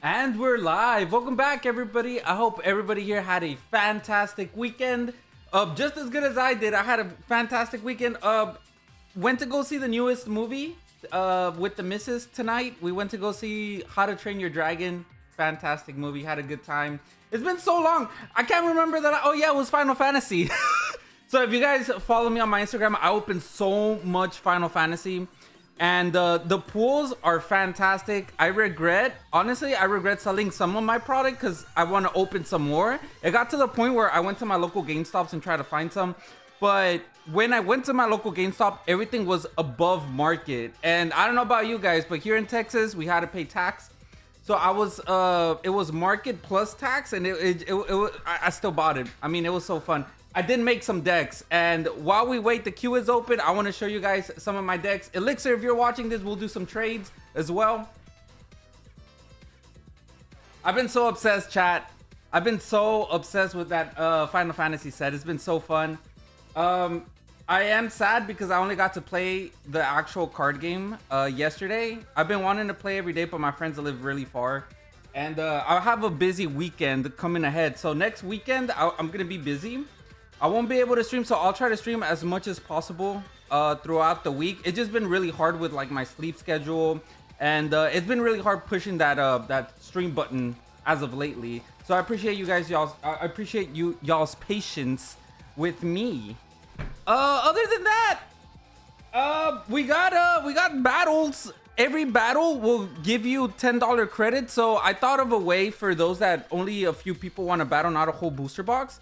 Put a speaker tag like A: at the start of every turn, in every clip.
A: And we're live. Welcome back, everybody. I hope everybody here had a fantastic weekend. Just as good as I did. I had a fantastic weekend. Went to go see the newest movie with the missus tonight. We went to go see How to Train Your Dragon. Fantastic movie. Had a good time. It's been so long. I can't remember that. Oh yeah, it was Final Fantasy. So if you guys follow me on my Instagram, I opened so much Final Fantasy. And the pools are fantastic. Honestly, I regret selling some of my product because I want to open some more. It got to the point where I went to my local GameStops and tried to find some. But when I went to my local GameStop, everything was above market. And I don't know about you guys, but here in Texas, we had to pay tax. So it was market plus tax, and I still bought it. I mean, it was so fun. I did make some decks, and while we wait, the queue is open. I want to show you guys some of my decks. Elixir, if you're watching this, we'll do some trades as well. I've been so obsessed, chat. I've been so obsessed with that Final Fantasy set. It's been so fun. I am sad because I only got to play the actual card game yesterday. I've been wanting to play every day, but my friends live really far. And I'll have a busy weekend coming ahead. So next weekend, I'm going to be busy. I won't be able to stream, so I'll try to stream as much as possible throughout the week. It's just been really hard with like my sleep schedule, and it's been really hard pushing that stream button as of lately. So I appreciate you guys, y'all's patience with me. Other than that, we got battles. Every battle will give you $10 credit. So I thought of a way for those that only a few people want to battle, not a whole booster box.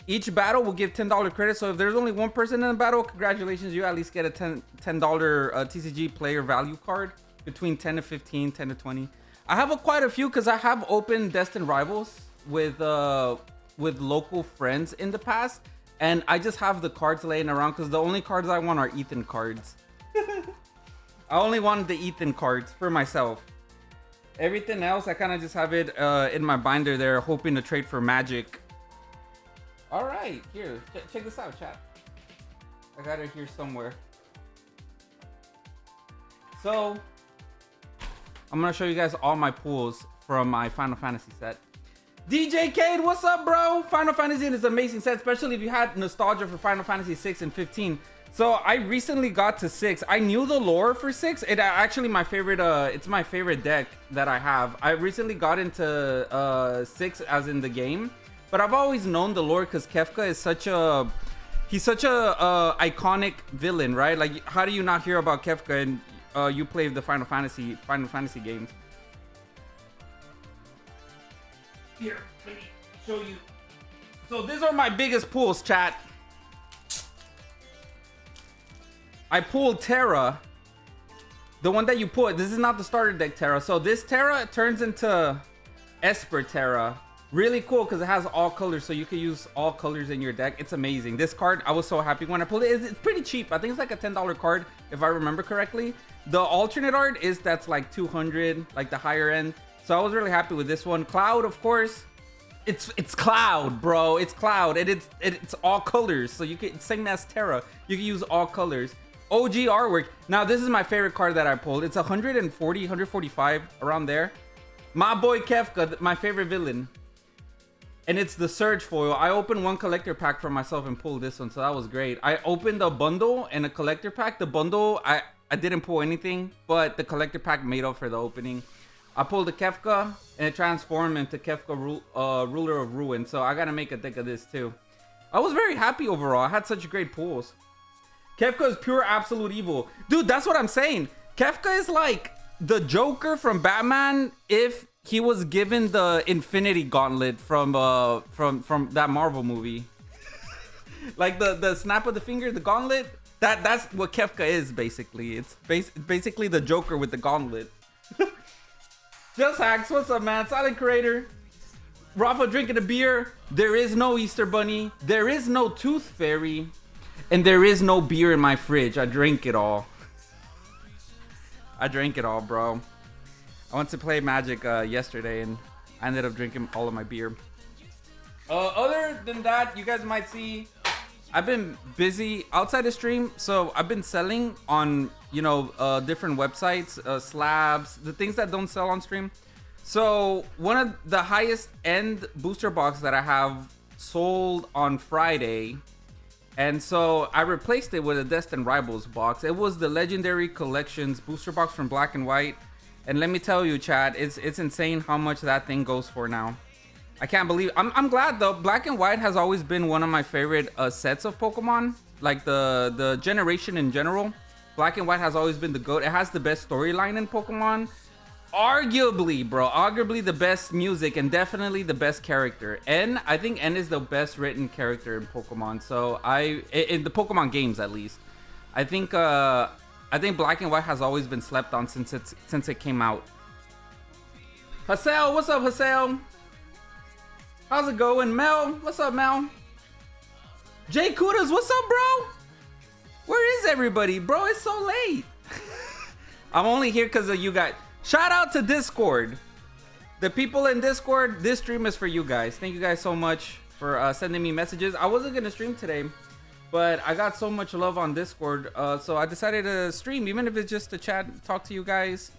A: Each battle will give $10 credit. So if there's only one person in the battle, congratulations, you at least get a $10 TCG player value card, between 10 to 15, 10 to 20. I have quite a few because I have opened Destined Rivals with local friends in the past, and I just have the cards laying around because the only cards I want are Ethan cards. I only wanted the Ethan cards for myself. Everything else, I kind of just have it in my binder there, hoping to trade for Magic. All right, here, check this out, chat. I got it here somewhere. So, I'm gonna show you guys all my pools from my Final Fantasy set. DJ Cade, what's up, bro? Final Fantasy is an amazing set, especially if you had nostalgia for Final Fantasy 6 and 15. So I recently got to 6. I knew the lore for 6. It actually my favorite. It's my favorite deck that I have. I recently got into 6 as in the game. But I've always known the lore because Kefka is such a iconic villain, right? Like, how do you not hear about Kefka and you play the Final Fantasy games? Here, let me show you. So these are my biggest pools, chat. I pulled Terra, the one that you put. This is not the starter deck Terra. So this Terra turns into Esper Terra. Really cool because it has all colors, so you can use all colors in your deck. It's amazing. This card, I was so happy when I pulled it. It's pretty cheap. I think it's like a $10 card if I remember correctly. The alternate art that's like 200, like the higher end. So I was really happy with this one. Cloud, of course. It's Cloud, bro. It's Cloud, and it's all colors. So you can, same as Terra, you can use all colors. OG artwork. Now this is my favorite card that I pulled. It's 140, 145 around there. My boy Kefka, my favorite villain. And it's the Surge foil. I opened one collector pack for myself and pulled this one, so that was great. I opened a bundle and a collector pack. The bundle, I didn't pull anything, but the collector pack made up for the opening. I pulled a Kefka, and it transformed into Kefka Ruler of Ruin, so I gotta make a deck of this too. I was very happy overall. I had such great pulls. Kefka is pure absolute evil. Dude, that's what I'm saying. Kefka is like the Joker from Batman if he was given the Infinity Gauntlet from that Marvel movie. Like the snap of the finger, the gauntlet. That's what Kefka is basically. It's basically the Joker with the gauntlet. Just Hacks, what's up, man? Silent Creator. Rafa drinking a beer. There is no Easter Bunny. There is no Tooth Fairy. And there is no beer in my fridge. I drank it all. I drank it all, bro. I went to play Magic yesterday, and I ended up drinking all of my beer. Other than that, you guys might see I've been busy outside the stream, so I've been selling on, different websites, slabs, the things that don't sell on stream. So one of the highest end booster box that I have sold on Friday, and so I replaced it with a Destined Rivals box. It was the Legendary Collections booster box from Black and White, and let me tell you, Chad, it's insane how much that thing goes for now. I can't believe. I'm glad though. Black and White has always been one of my favorite sets of Pokemon, like the generation in general. Black and White has always been the GOAT. It has the best storyline in Pokemon. Arguably, bro, arguably the best music and definitely the best character. I think N is the best written character in Pokemon. So in the Pokemon games at least, I think Black and White has always been slept on since it came out. Hasel, what's up, Hasel? How's it going, Mel? What's up, Mel? Jay Kudas, what's up, bro? Where is everybody, bro? It's so late. I'm only here because of you guys. Shout out to Discord. The people in Discord, this stream is for you guys. Thank you guys so much for sending me messages. I wasn't going to stream today, but I got so much love on Discord. So I decided to stream, even if it's just to chat, talk to you guys.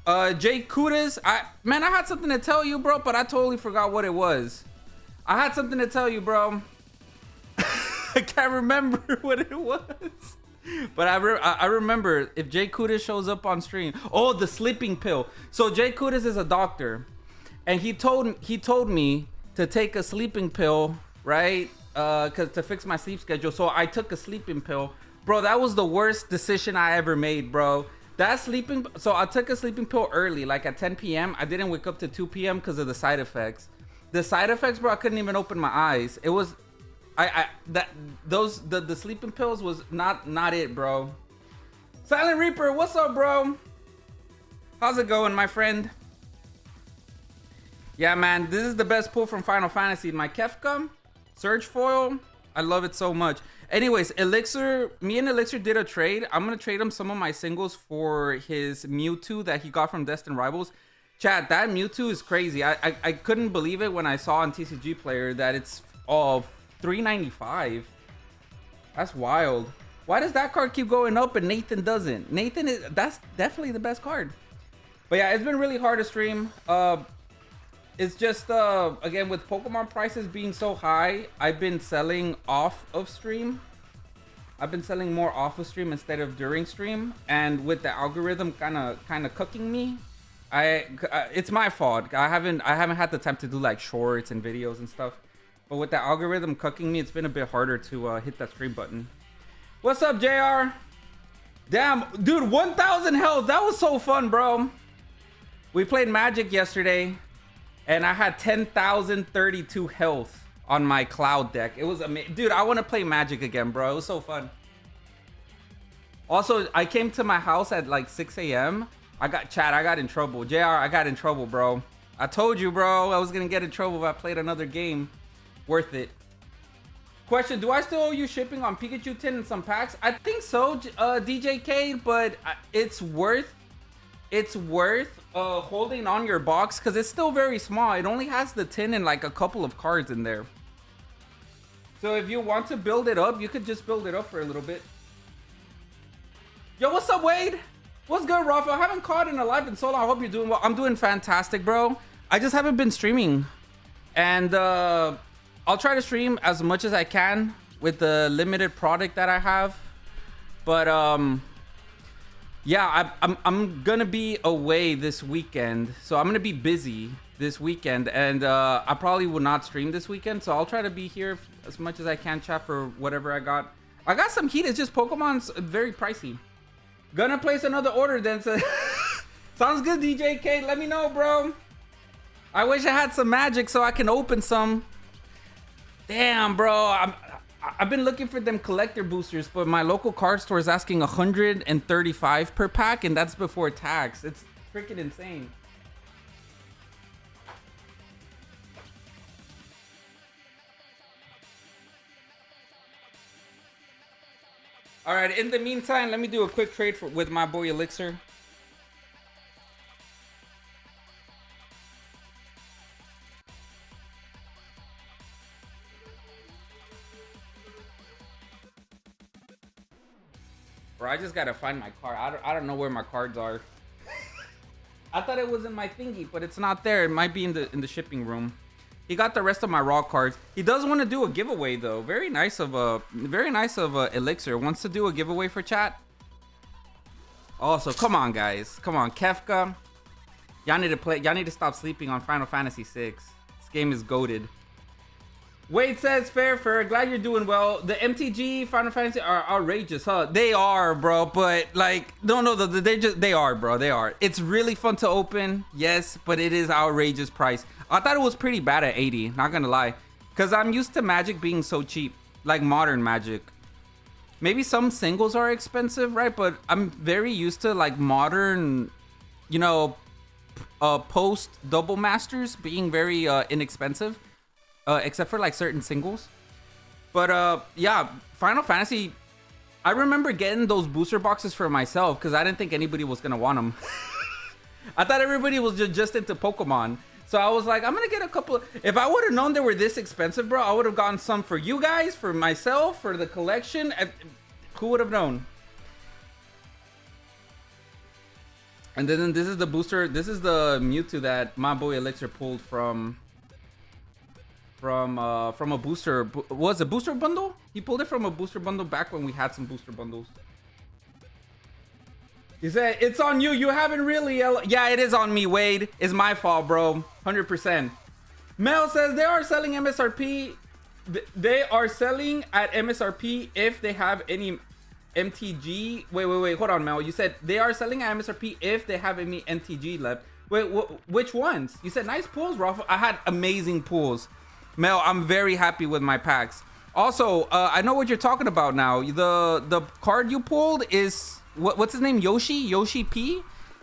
A: Jay Kudas, I had something to tell you, bro, but I totally forgot what it was. I had something to tell you, bro. I can't remember what it was. But I remember if Jay Kudas shows up on stream. Oh, the sleeping pill. So Jay Kudas is a doctor, and he told me to take a sleeping pill, right? To fix my sleep schedule. So I took a sleeping pill, bro. That was the worst decision I ever made, bro. So I took a sleeping pill early, like at 10 p.m. I didn't wake up to 2 p.m. because of the side effects. The side effects, bro. I couldn't even open my eyes. It was. The sleeping pills was not it, bro. Silent Reaper, what's up, bro? How's it going, my friend? Yeah, man, this is the best pull from Final Fantasy. My Kefka Surge Foil, I love it so much. Anyways, me and Elixir did a trade. I'm gonna trade him some of my singles for his Mewtwo that he got from Destined Rivals. Chat, that Mewtwo is crazy. I couldn't believe it when I saw on TCG Player that it's all $395. That's wild. Why does that card keep going up and Nathan doesn't? That's definitely the best card. But yeah, it's been really hard to stream. It's just again, with Pokemon prices being so high, I've been selling off of stream. I've been selling more off of stream instead of during stream, and with the algorithm kind of cooking me, it's my fault. I haven't had the time to do like shorts and videos and stuff. But with the algorithm cooking me, it's been a bit harder to hit that stream button. What's up, JR? Damn, dude, 1,000 health. That was so fun, bro. We played Magic yesterday, and I had 10,032 health on my Cloud deck. It was amazing. Dude, I want to play Magic again, bro. It was so fun. Also, I came to my house at like 6 a.m. I got in trouble. JR, I got in trouble, bro. I told you, bro, I was going to get in trouble if I played another game. Worth it. Question, do I still owe you shipping on Pikachu tin and some packs? I think so, DJK, but it's worth holding on your box because it's still very small. It only has the tin and like a couple of cards in there. So if you want to build it up, you could just build it up for a little bit. Yo, what's up, Wade? What's good, Rafa? I haven't caught in a live in so long. I hope you're doing well. I'm doing fantastic, bro. I just haven't been streaming. And I'll try to stream as much as I can with the limited product that I have. But yeah, I'm gonna be away this weekend, so I'm gonna be busy this weekend, and I probably will not stream this weekend. So I'll try to be here as much as I can, chat, for whatever I got. I got some heat. It's just Pokemon's very pricey. Gonna place another order then. So sounds good, DJ K. Let me know, bro. I wish I had some magic so I can open some. Damn, bro. I've been looking for them collector boosters, but my local card store is asking $135 per pack, and that's before tax. It's freaking insane. All right, in the meantime, let me do a quick trade with my boy Elixir. Bro, I just gotta find my card. I don't know where my cards are. I thought it was in my thingy, but it's not there. It might be in the shipping room. He got the rest of my raw cards. He does want to do a giveaway though. Very nice of Elixir. Wants to do a giveaway for chat. Also, come on guys. Come on, Kefka. Y'all need to play. Y'all need to stop sleeping on Final Fantasy VI. This game is goated. Wade says, fair. Glad you're doing well. The MTG Final Fantasy are outrageous, huh? They are, bro. But like, no, they are, bro. They are. It's really fun to open, yes, but it is outrageous price. I thought it was pretty bad at 80. Not gonna lie, cause I'm used to Magic being so cheap, like modern Magic. Maybe some singles are expensive, right? But I'm very used to like modern, you know, post double masters being very inexpensive. Except for like certain singles. But yeah, Final Fantasy, I remember getting those booster boxes for myself because I didn't think anybody was gonna want them. I thought everybody was just into Pokemon. So I was like, I'm gonna get a couple. If I would have known they were this expensive, bro, I would have gotten some for you guys, for myself, for the collection. Who would have known? And then this is the booster. This is the Mewtwo that my boy Elixir pulled from a booster. Was a booster bundle? He pulled it from a booster bundle back when we had some booster bundles. He said, it's on you. You haven't really. Yeah, it is on me, Wade. It's my fault, bro. 100%. Mel says they are selling MSRP. They are selling at MSRP if they have any MTG. Wait. Hold on, Mel. You said they are selling at MSRP if they have any MTG left. Wait, which ones? You said nice pulls, Rafa. I had amazing pulls. Mel, I'm very happy with my packs. Also, I know what you're talking about now. The card you pulled is what's his name? Yoshi P.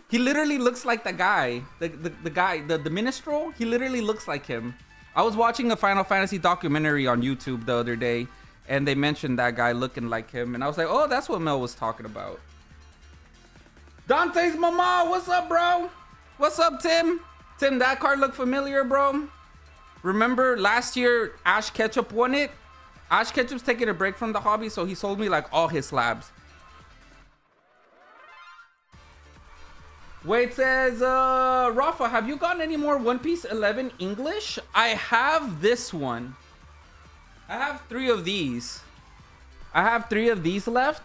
A: He literally looks like the guy, the minstrel. He literally looks like him. I was watching a Final Fantasy documentary on YouTube the other day, and they mentioned that guy looking like him, and I was like, oh, that's what Mel was talking about. Dante's mama, what's up, bro? What's up, Tim? Tim, that card looked familiar, bro. Remember last year, Ash Ketchup won it? Ash Ketchup's taking a break from the hobby, so he sold me like all his slabs. Wait, says, Rafa, have you gotten any more One Piece 11 English? I have this one. I have 3 of these. I have 3 of these left.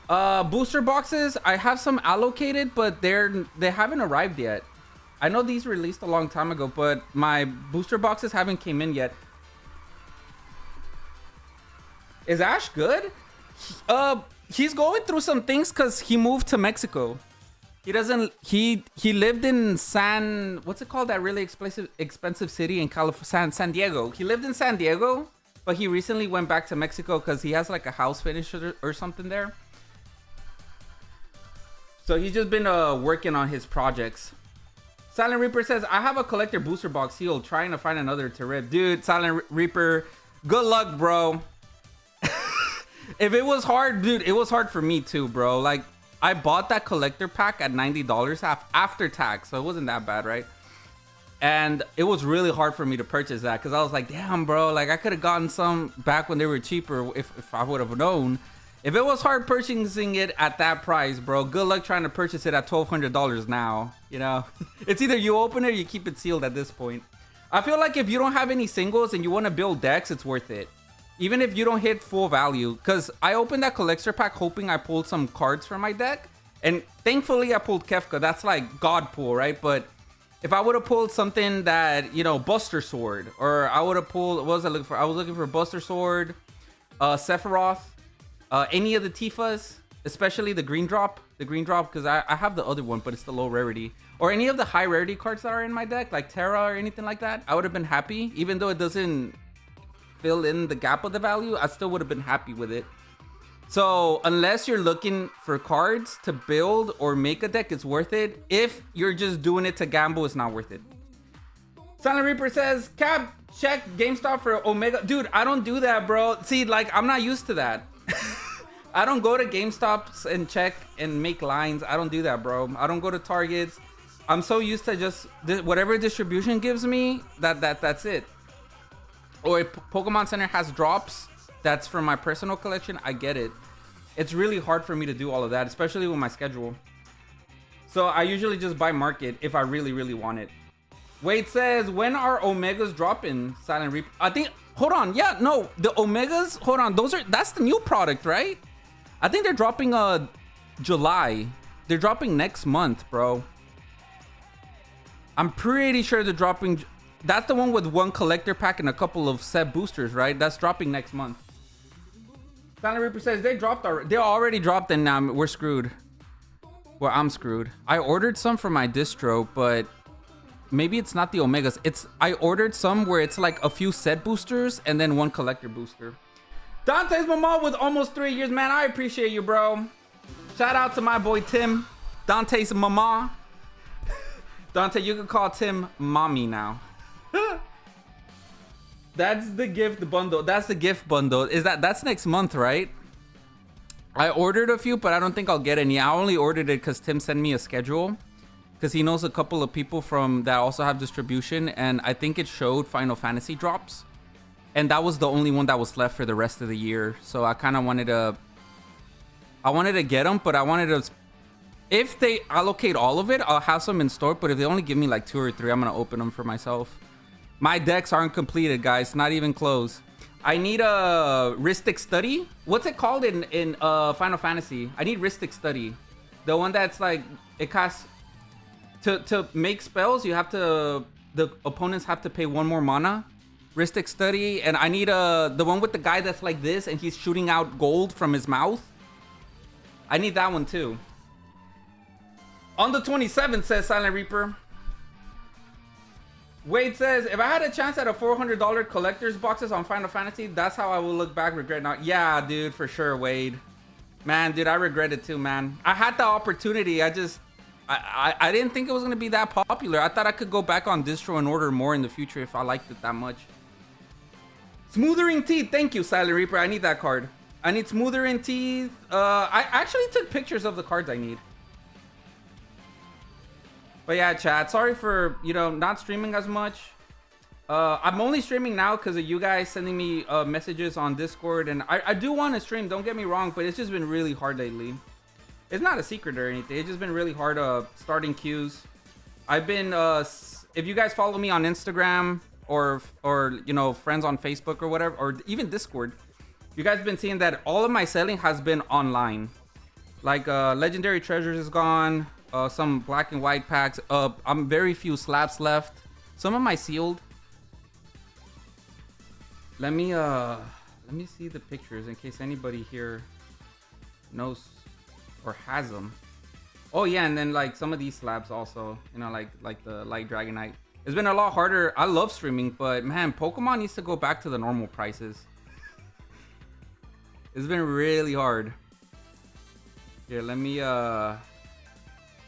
A: Booster boxes, I have some allocated, but they haven't arrived yet. I know these released a long time ago, but my booster boxes haven't came in yet. Is Ash good? He's going through some things because he moved to Mexico. He lived in what's it called? That really expensive city in California, San Diego. He lived in San Diego, but he recently went back to Mexico because he has like a house finish or something there. So he's just been working on his projects. Silent Reaper says, I have a collector booster box sealed, trying to find another to rip. Dude, Silent Reaper, good luck, bro. If it was hard, dude, it was hard for me too, bro. Like, I bought that collector pack at $90 after tax, so it wasn't that bad, right? And it was really hard for me to purchase that because I was like, damn, bro, like I could have gotten some back when they were cheaper if I would have known. If it was hard purchasing it at that price, bro, good luck trying to purchase it at $1,200 now, you know? It's either you open it or you keep it sealed at this point. I feel like if you don't have any singles and you want to build decks, it's worth it. Even if you don't hit full value. Because I opened that collector pack hoping I pulled some cards from my deck. And thankfully I pulled Kefka. That's like God pull, right? But if I would have pulled something that, you know, Buster Sword. Or I would have pulled, what was I looking for? I was looking for Buster Sword, Sephiroth. Any of the Tifas, especially the green drop, because I have the other one, but it's the low rarity. Or any of the high rarity cards that are in my deck, like Terra or anything like that, I would have been happy. Even though it doesn't fill in the gap of the value, I still would have been happy with it. So unless you're looking for cards to build or make a deck, it's worth it. If you're just doing it to gamble, it's not worth it. Silent Reaper says, Cap, check GameStop for Omega. Dude, I don't do that, bro. See, like, I'm not used to that. I don't go to GameStops and check and make lines. I don't do that, bro. I don't go to Targets. I'm so used to just whatever distribution gives me, that's it. Or if Pokemon Center has drops, that's from my personal collection, I get it. It's really hard for me to do all of that, especially with my schedule. So I usually just buy market if I really, really want it. Wade says, when are Omegas dropping, Silent Reaper? I think, hold on. Yeah, no, the Omegas, hold on. That's the new product, right? I think they're dropping July. They're dropping next month, bro. I'm pretty sure they're dropping. That's the one with one collector pack and a couple of set boosters, right? That's dropping next month. Silent Reaper says they dropped already. They already dropped and now we're screwed. Well, I'm screwed. I ordered some for my distro, but maybe it's not the Omegas. I ordered some where it's like a few set boosters and then one collector booster. Dante's mama with almost 3 years, man. I appreciate you, bro. Shout out to my boy Tim. Dante's mama. Dante, you can call Tim mommy now. That's the gift bundle. That's the gift bundle. That's next month, right? I ordered a few, but I don't think I'll get any. I only ordered it because Tim sent me a schedule, because he knows a couple of people that also have distribution, and I think it showed Final Fantasy drops, and that was the only one that was left for the rest of the year. So I kind of wanted to get them, but I wanted to, if they allocate all of it, I'll have some in store, but if they only give me like 2 or 3, I'm gonna open them for myself. My decks aren't completed, guys. Not even close. I need a Ristic Study. What's it called in Final Fantasy? I need Ristic Study. The one that's like, it costs, to make spells, you have to, the opponents have to pay 1 more mana. Ristic Study. And I need the one with the guy that's like this and he's shooting out gold from his mouth. I need that one too. On the 27th, says Silent Reaper. Wade says, if I had a chance at a $400 collector's boxes on Final Fantasy, that's how I will look back, regret not. Yeah, dude, for sure, Wade. Man, dude, I regret it too, man. I had the opportunity. I didn't think it was going to be that popular. I thought I could go back on distro and order more in the future if I liked it that much. Smoothering Teeth. Thank you, Silent Reaper. I need that card. I need Smoothering Teeth. I actually took pictures of the cards I need. But yeah, chat, sorry for, not streaming as much. I'm only streaming now because of you guys sending me messages on Discord. And I do want to stream, don't get me wrong, but it's just been really hard lately. It's not a secret or anything. It's just been really hard starting queues. I've been, if you guys follow me on Instagram or friends on Facebook or whatever, or even Discord, you guys have been seeing that all of my selling has been online. Like Legendary Treasures is gone. Some black and white packs. I'm very few slabs left. Some of my sealed. Let me see the pictures in case anybody here knows or has them. Oh yeah, and then like some of these slabs also. Like the Light Dragonite. It's been a lot harder. I love streaming, but man, Pokemon needs to go back to the normal prices. It's been really hard. Here, let me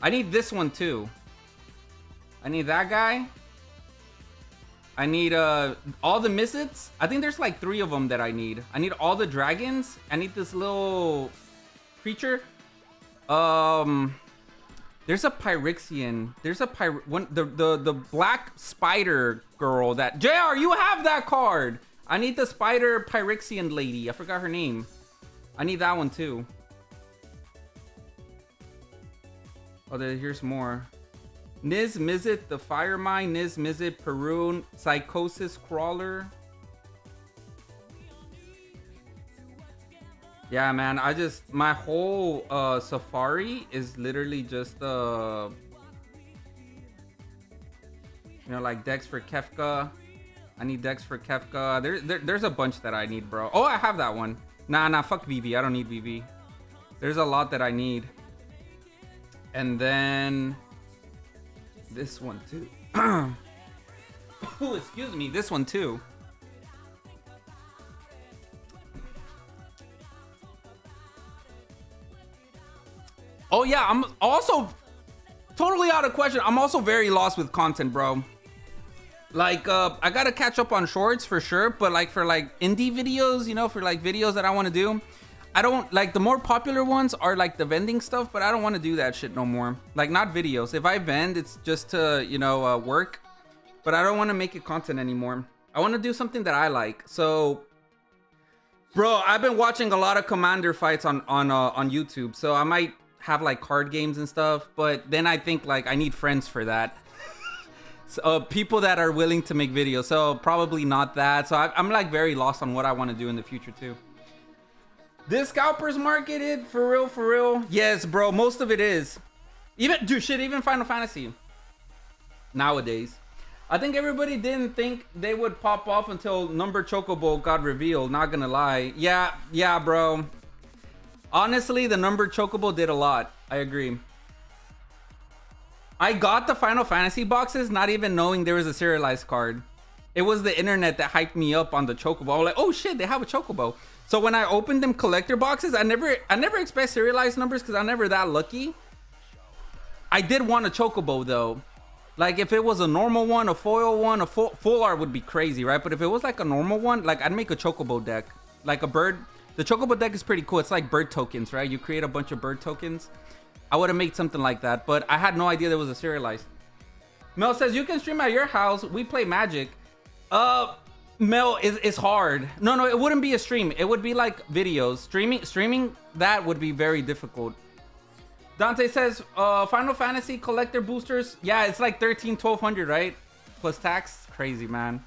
A: I need this one too. I need that guy. I need all the Misfits. I think there's like 3 of them that I need. I need all the dragons. I need this little creature. There's a Pyrexian. There's a the black spider girl that JR, you have that card. I need the spider Pyrexian lady. I forgot her name. I need that one too. Oh, here's more. Niz Mizzet, the Fire Mine, Niz Mizzet, Perun, Psychosis Crawler. Yeah, man, my whole safari is literally just like decks for Kefka. I need decks for Kefka. There's a bunch that I need, bro. Oh, I have that one. Nah, fuck VV. I don't need VV. There's a lot that I need. And then this one too. Oh, excuse me, this one too. Oh yeah, I'm also totally out of question. I'm also very lost with content, bro. Like I gotta catch up on shorts for sure, but like for like indie videos, for like videos that I want to do, I don't like the more popular ones are like the vending stuff, but I don't want to do that shit no more. Like not videos. If I vend, it's just to, work, but I don't want to make it content anymore. I want to do something that I like. So, bro, I've been watching a lot of Commander fights on YouTube. So I might have like card games and stuff, but then I think like I need friends for that. So, people that are willing to make videos. So probably not that. So I'm like very lost on what I want to do in the future too. This scalpers marketed for real, for real. Yes, bro. Most of it is. Even dude, shit. Even Final Fantasy. Nowadays, I think everybody didn't think they would pop off until number chocobo got revealed. Not gonna lie. Yeah, bro. Honestly, the number chocobo did a lot. I agree. I got the Final Fantasy boxes not even knowing there was a serialized card. It was the internet that hyped me up on the chocobo. I was like, oh shit, they have a chocobo. So when I opened them collector boxes, I never expect serialized numbers because I'm never that lucky. I did want a chocobo though. Like if it was a normal one, a foil one, a full art would be crazy, right? But if it was like a normal one, like I'd make a chocobo deck. Like a bird. The chocobo deck is pretty cool. It's like bird tokens, right? You create a bunch of bird tokens. I would have made something like that, but I had no idea there was a serialized. Mel says, you can stream at your house. We play Magic. Mel, it's hard. No, it wouldn't be a stream. It would be like videos. Streaming that would be very difficult. Dante says, Final Fantasy collector boosters. Yeah, it's like 1,1200, right? Plus tax. Crazy, man.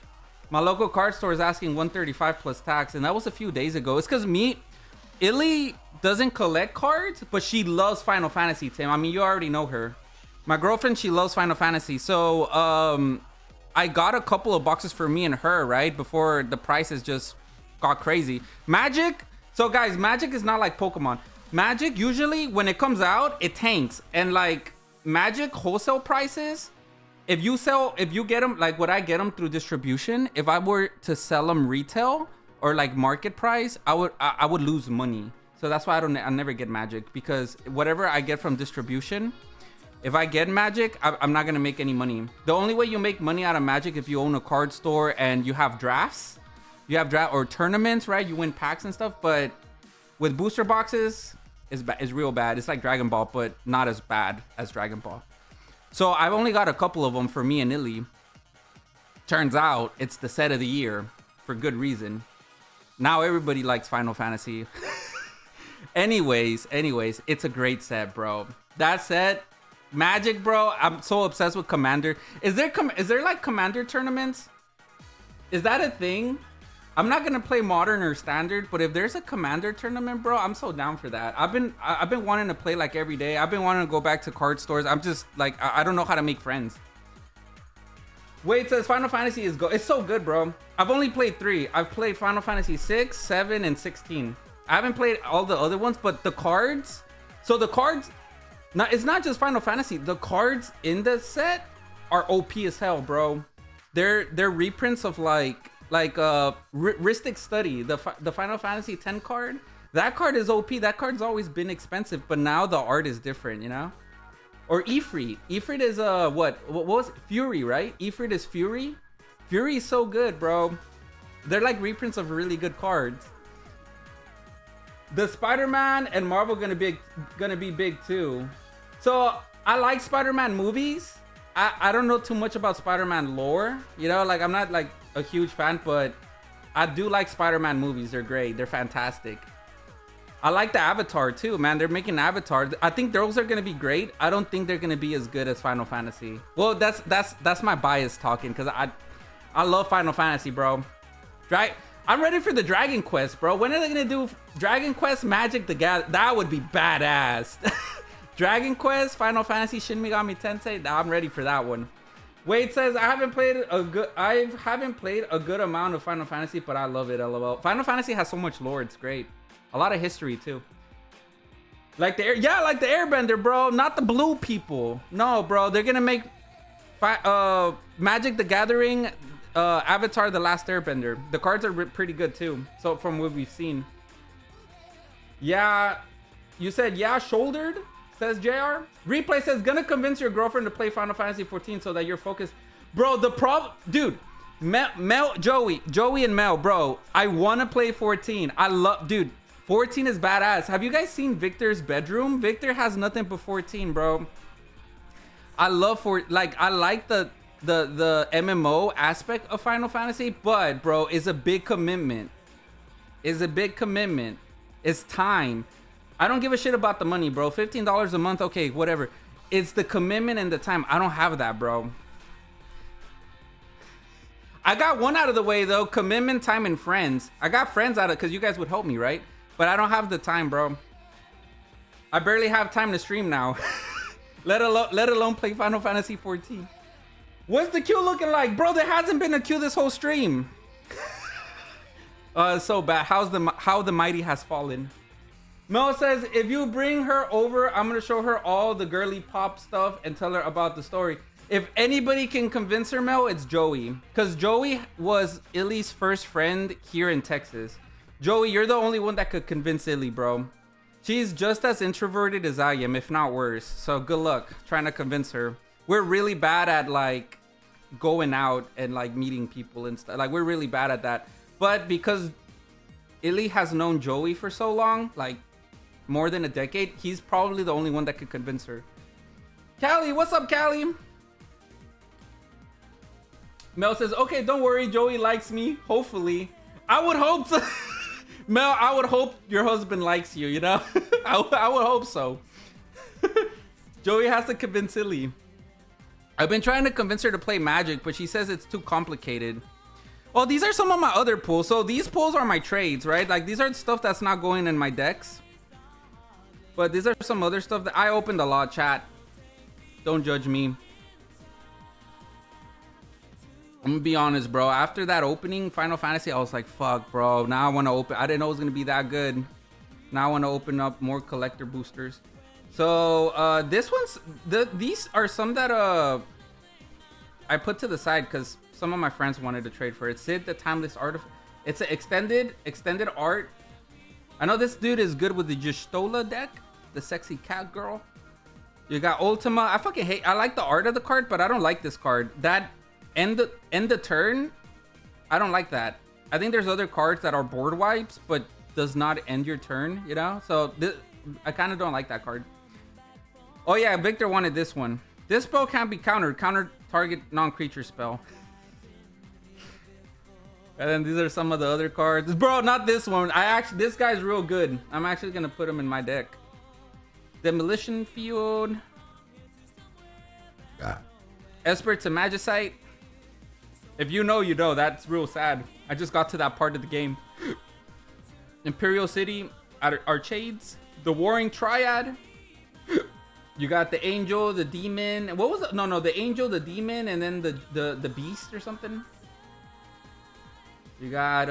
A: My local card store is asking 135 plus tax, and that was a few days ago. It's because Illy doesn't collect cards, but she loves Final Fantasy, Tim. I mean, you already know her. My girlfriend, she loves Final Fantasy. So, I got a couple of boxes for me and her, right? Before the prices just got crazy. Magic. So, guys, Magic is not like Pokemon. Magic, usually, when it comes out, it tanks. And, like, Magic wholesale prices, if you get them, like, would I get them through distribution? If I were to sell them retail or, like, market price, I would lose money. So that's why I never get Magic, because whatever I get from distribution, if I get Magic, I'm not gonna make any money. The only way you make money out of Magic if you own a card store and you have drafts, or tournaments, right? You win packs and stuff. But with booster boxes, it's real bad. It's like Dragon Ball, but not as bad as Dragon Ball. So I've only got a couple of them for me and Illy. Turns out it's the set of the year for good reason. Now everybody likes Final Fantasy. Anyways, it's a great set, bro. That set, Magic, bro. I'm so obsessed with Commander. Is there like Commander tournaments? Is that a thing? I'm not gonna play Modern or Standard, but if there's a Commander tournament, bro, I'm so down for that. I've been wanting to play like every day. I've been wanting to go back to card stores. I'm just like I don't know how to make friends. Wade says Final Fantasy it's so good, bro. I've only played 3. I've played Final Fantasy 6, 7, and 16. I haven't played all the other ones, but the cards. So the cards, it's not just Final Fantasy. The cards in the set are OP as hell, bro. They're reprints of like Ristic Study, the Final Fantasy 10 card. That card is OP. That card's always been expensive, but now the art is different, you know. Or Ifrit. Ifrit is what was it? Fury, right? Ifrit is Fury. Fury is so good, bro. They're like reprints of really good cards. The Spider-Man and Marvel gonna be big too. So I like Spider-Man movies. I don't know too much about Spider-Man lore. You know, like I'm not like a huge fan, but I do like Spider-Man movies. They're great. They're fantastic. I like the Avatar too, man. They're making Avatar. I think those are gonna be great. I don't think they're gonna be as good as Final Fantasy. Well, that's my bias talking, because I love Final Fantasy, bro. I'm ready for the Dragon Quest, bro. When are they gonna do Dragon Quest Magic the Gathering? That would be badass. Dragon Quest, Final Fantasy, Shin Megami Tensei. I'm ready for that one. Wade says I haven't played a good amount of Final Fantasy, but I love it. LOL. Final Fantasy has so much lore. It's great. A lot of history too. Like the Airbender, bro. Not the blue people. No, bro. They're gonna make Magic the Gathering. Avatar The Last Airbender. The cards are pretty good too. So from what we've seen. Yeah. You said yeah, shouldered, says JR. Replay says gonna convince your girlfriend to play Final Fantasy 14 so that you're focused. Bro, the problem, dude, Joey and Mel, bro. I wanna play 14. Dude, 14 is badass. Have you guys seen Victor's bedroom? Victor has nothing but 14, bro. I like the MMO aspect of Final Fantasy, but bro, it's a big commitment. It's time. I don't give a shit about the money, bro. $15 a month, okay, whatever. It's the commitment and the time. I don't have that, bro. I got one out of the way, though. Commitment, time, and friends. I got friends out of it because you guys would help me, right? But I don't have the time, bro. I barely have time to stream now. let alone play Final Fantasy 14. What's the queue looking like? Bro, there hasn't been a queue this whole stream. It's so bad. How the mighty has fallen. Mel says, if you bring her over, I'm going to show her all the girly pop stuff and tell her about the story. If anybody can convince her, Mel, it's Joey. Because Joey was Illy's first friend here in Texas. Joey, you're the only one that could convince Illy, bro. She's just as introverted as I am, if not worse. So good luck trying to convince her. We're really bad at, like, going out and, like, meeting people and stuff. Like, we're really bad at that. But because Illy has known Joey for so long, like, more than a decade, he's probably the only one that could convince her. Callie, what's up, Callie? Mel says, okay, don't worry, Joey likes me, hopefully. I would hope so. Mel, I would hope your husband likes you, you know? I would hope so. Joey has to convince Illy. I've been trying to convince her to play Magic, but she says it's too complicated. Oh, these are some of my other pools. So these pools are my trades, right? Like, these are stuff that's not going in my decks. But these are some other stuff that I opened a lot, chat. Don't judge me. I'm gonna be honest, bro. After that opening, Final Fantasy, I was like, fuck, bro. Now I want to open. I didn't know it was gonna be that good. Now I want to open up more collector boosters. So this one's these are some that I put to the side because some of my friends wanted to trade for it. Sid, the Timeless Art. It's an extended art. I know this dude is good with the Justola deck, the sexy cat girl. You got Ultima. I fucking hate. I like the art of the card, but I don't like this card. That end the turn. I don't like that. I think there's other cards that are board wipes, but does not end your turn. You know, so I kind of don't like that card. Oh yeah, Victor wanted this one. This spell can't be countered. Counter target non-creature spell. And then these are some of the other cards. Bro, not this one. This guy's real good. I'm actually gonna put him in my deck. Demolition Field. Esper to Magicite. If you know, you know. That's real sad. I just got to that part of the game. Imperial City, Archades, the Warring Triad. You got the Angel, the Demon. What was it? No, the Angel, the Demon, and then the Beast or something. You got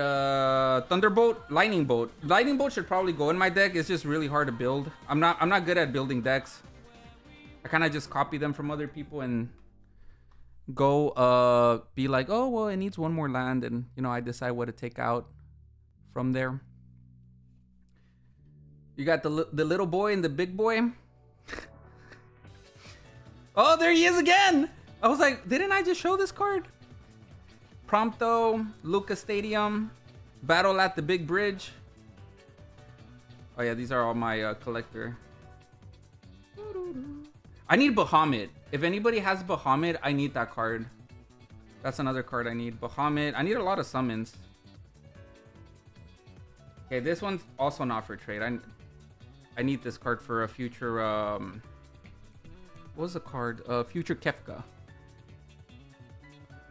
A: Thunderbolt, Lightning Bolt. Lightning Bolt should probably go in my deck. It's just really hard to build. I'm not good at building decks. I kind of just copy them from other people and go be like, oh well, it needs one more land, and you know I decide what to take out from there. You got the little boy and the big boy. Oh, there he is again. I was like, didn't I just show this card? Prompto, Lucas Stadium, Battle at the Big Bridge. Oh yeah, these are all my collector. I need Bahamut. If anybody has Bahamut, I need that card. That's another card I need. Bahamut. I need a lot of summons. Okay, this one's also not for trade. I need this card for a future what was the card? Future Kefka.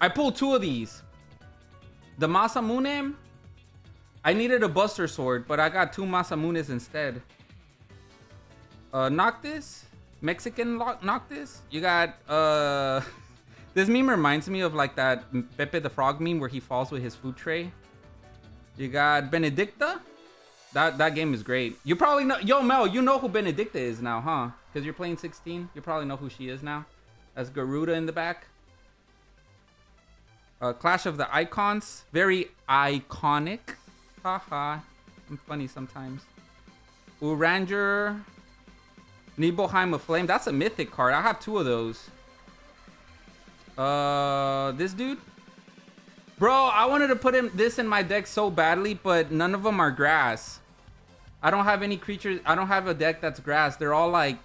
A: I pulled two of these. The Masamune. I needed a Buster Sword, but I got two Masamunes instead. Noctis. Mexican Noctis. You got this meme reminds me of like that Pepe the Frog meme where he falls with his food tray. You got Benedicta. That game is great. You probably know. Yo, Mel, you know who Benedicta is now, huh? Because you're playing 16. You probably know who she is now. That's Garuda in the back. Clash of the Icons. Very iconic. Haha. I'm funny sometimes. Uranger. Nibelheim of Flame. That's a mythic card. I have two of those. This dude. Bro, I wanted to put this in my deck so badly, but none of them are grass. I don't have any creatures. I don't have a deck that's grass. They're all like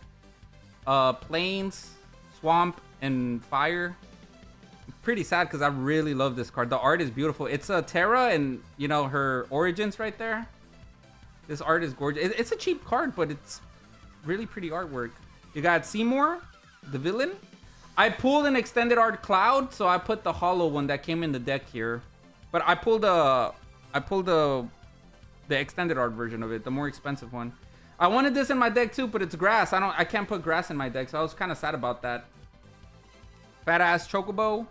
A: plains, swamp, and fire. Pretty sad because I really love this card. The art is beautiful. It's a Terra and, you know, her origins right there. This art is gorgeous. It's a cheap card, but it's really pretty artwork. You got Seymour, the villain. I pulled an extended art Cloud, so I put the hollow one that came in the deck here. But I pulled the extended art version of it, the more expensive one. I wanted this in my deck too, but it's grass. I can't put grass in my deck, so I was kind of sad about that. Fat ass Chocobo.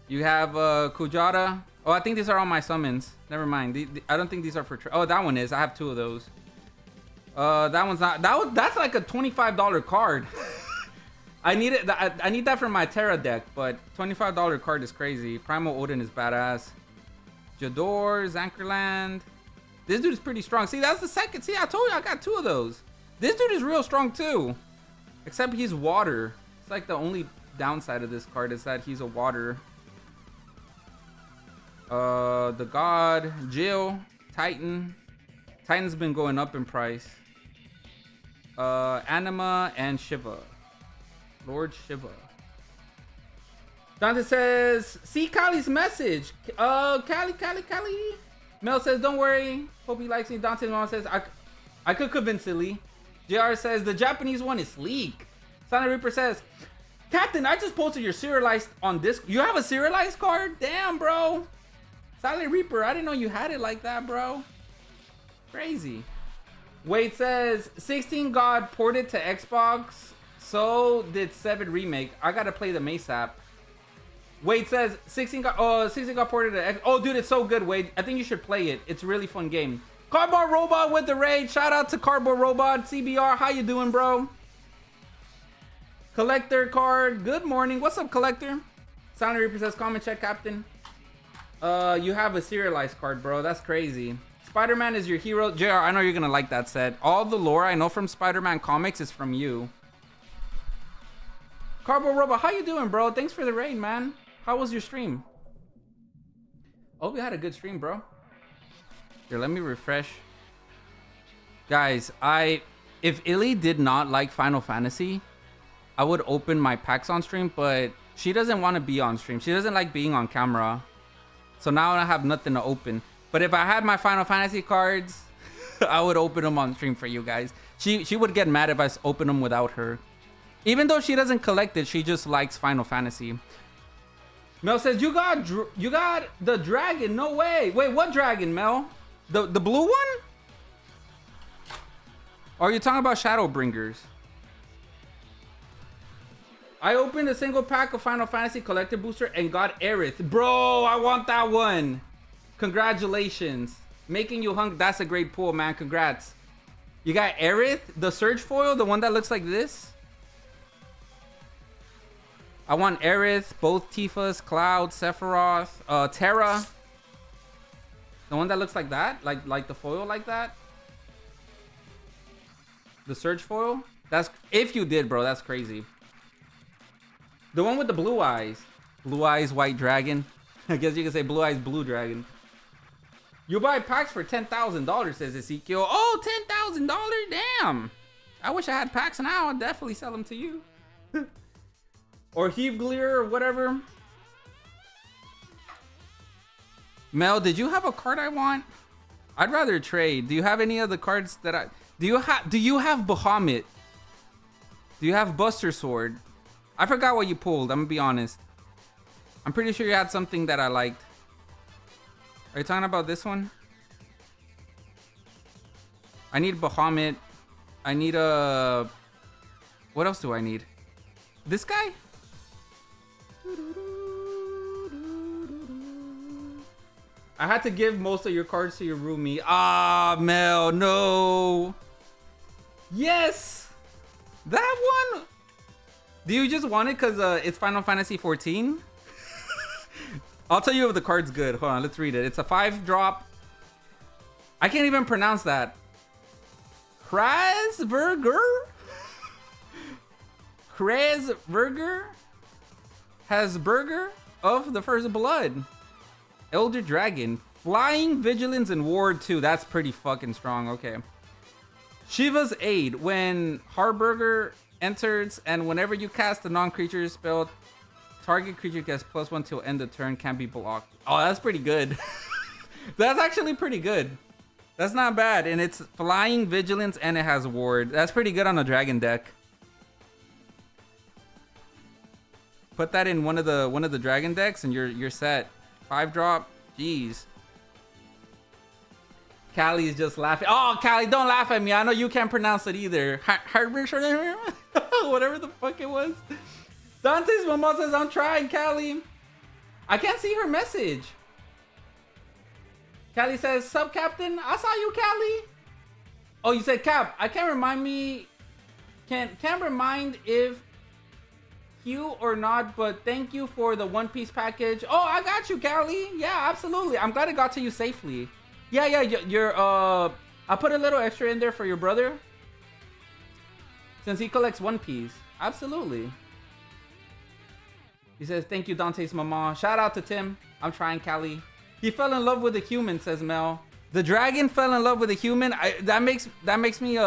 A: You have Kujata. Oh, I think these are all my summons. Never mind. I don't think these are for. Oh, that one is. I have 2 of those. That one's not. That's like a $25 card. I need it. I need that for my Terra deck, but $25 card is crazy. Primal Odin is badass. Jador, Zankerland. This dude is pretty strong. See, that's the second. See, I told you I got 2 of those. This dude is real strong too. Except he's water. It's like the only downside of this card is that he's a water. The God, Jill, Titan. Titan's been going up in price. Anima and Shiva. Lord Shiva. Dante says, see Kali's message. Kali. Mel says, don't worry. Hope he likes me. Dante's mom says, I could convince Silly. JR says, the Japanese one is sleek. Silent Reaper says, Captain, I just posted your serialized on this. You have a serialized card? Damn, bro. Silent Reaper, I didn't know you had it like that, bro. Crazy. Wade says, 16 God ported to Xbox. So did 7 Remake. I gotta play the Mace app. Wade says, 16 God ported to Xbox. Oh, dude, it's so good, Wade. I think you should play it. It's a really fun game. Cardboard Robot with the raid. Shout out to Cardboard Robot. CBR, how you doing, bro? Collector card. Good morning. What's up, Collector? Silent Reaper says, comment check, Captain. You have a serialized card, bro. That's crazy. Spider-Man is your hero. JR, I know you're gonna like that set. All the lore I know from Spider-Man comics is from you. Cardboard Robot, how you doing, bro? Thanks for the raid, man. How was your stream? Oh, we had a good stream, bro. Here, let me refresh. Guys, if Illy did not like Final Fantasy, I would open my packs on stream, but she doesn't want to be on stream. She doesn't like being on camera. So now I have nothing to open. But if I had my Final Fantasy cards, I would open them on stream for you guys. She would get mad if I open them without her. Even though she doesn't collect it, she just likes Final Fantasy. Mel says, you got the dragon. No way. Wait, what dragon, Mel? The blue one? Or are you talking about Shadowbringers? I opened a single pack of Final Fantasy Collector Booster and got Aerith. Bro, I want that one. Congratulations. Making you hungry. That's a great pull, man. Congrats. You got Aerith, the Surge Foil, the one that looks like this. I want Aerith, both Tifa's, Cloud, Sephiroth, Terra. The one that looks like that, like the foil like that. The Surge Foil. That's if you did, bro. That's crazy. The one with the blue eyes. Blue eyes, white dragon. I guess you can say blue eyes, blue dragon. You buy packs for $10,000, says Ezekiel. Oh, $10,000? Damn. I wish I had packs now. I'd definitely sell them to you. Or Heavegleer or whatever. Mel, did you have a card I want? I'd rather trade. Do you have any of the cards that I... Do you have Bahamut? Do you have Buster Sword? I forgot what you pulled. I'm gonna be honest. I'm pretty sure you had something that I liked. Are you talking about this one? I need Bahamut. I need a... What else do I need? This guy? I had to give most of your cards to your roomie. Ah, Mel, no. Yes. That one. Do you just want it because it's Final Fantasy 14? I'll tell you if the card's good. Hold on, let's read it. It's a 5-drop. I can't even pronounce that. Krasberger? Krasberger? Hasburger of the First Blood. Elder Dragon. Flying, Vigilance, and Ward 2. That's pretty fucking strong. Okay. Shiva's Aid. When Harburger enters and whenever you cast a non-creature spell, target creature gets +1 till end of turn, can't be blocked. Oh, that's pretty good. That's actually pretty good. That's not bad. And it's flying, vigilance, and it has ward. That's pretty good on a dragon deck. Put that in one of the dragon decks and you're set. 5-drop. Jeez. Callie's just laughing. Oh, Callie, don't laugh at me. I know you can't pronounce it either. Whatever the fuck it was. Dante's mama says, I'm trying, Callie. I can't see her message. Callie says, sub captain. I saw you, Callie. Oh, you said Cap. I can't remind if you or not, but thank you for the One Piece package. Oh, I got you, Callie. Yeah, absolutely. I'm glad it got to you safely. Yeah, I put a little extra in there for your brother. Since he collects One Piece. Absolutely. He says, thank you, Dante's mama. Shout out to Tim. I'm trying, Callie. He fell in love with a human, says Mel. The dragon fell in love with a human. That makes me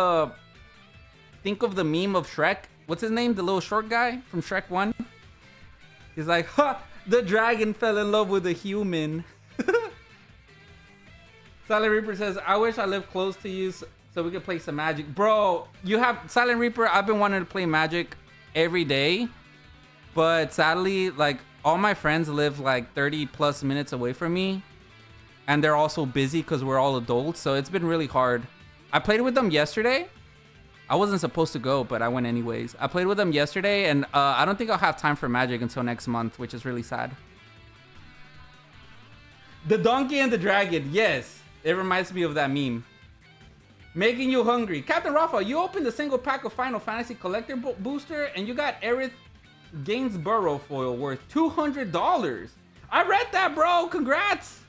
A: think of the meme of Shrek. What's his name? The little short guy from Shrek 1. He's like, ha! The dragon fell in love with a human. Silent Reaper says, I wish I lived close to you so we could play some Magic. Bro, you have Silent Reaper. I've been wanting to play Magic every day. But sadly, like, all my friends live like 30 plus minutes away from me. And they're also busy because we're all adults. So it's been really hard. I played with them yesterday. I wasn't supposed to go, but I went anyways. I played with them yesterday. And I don't think I'll have time for Magic until next month, which is really sad. The donkey and the dragon. Yes. It reminds me of that meme. Making you hungry. Captain Rafa, you opened a single pack of Final Fantasy Collector Booster and you got Aerith Gainsborough foil worth $200. I read that, bro. Congrats.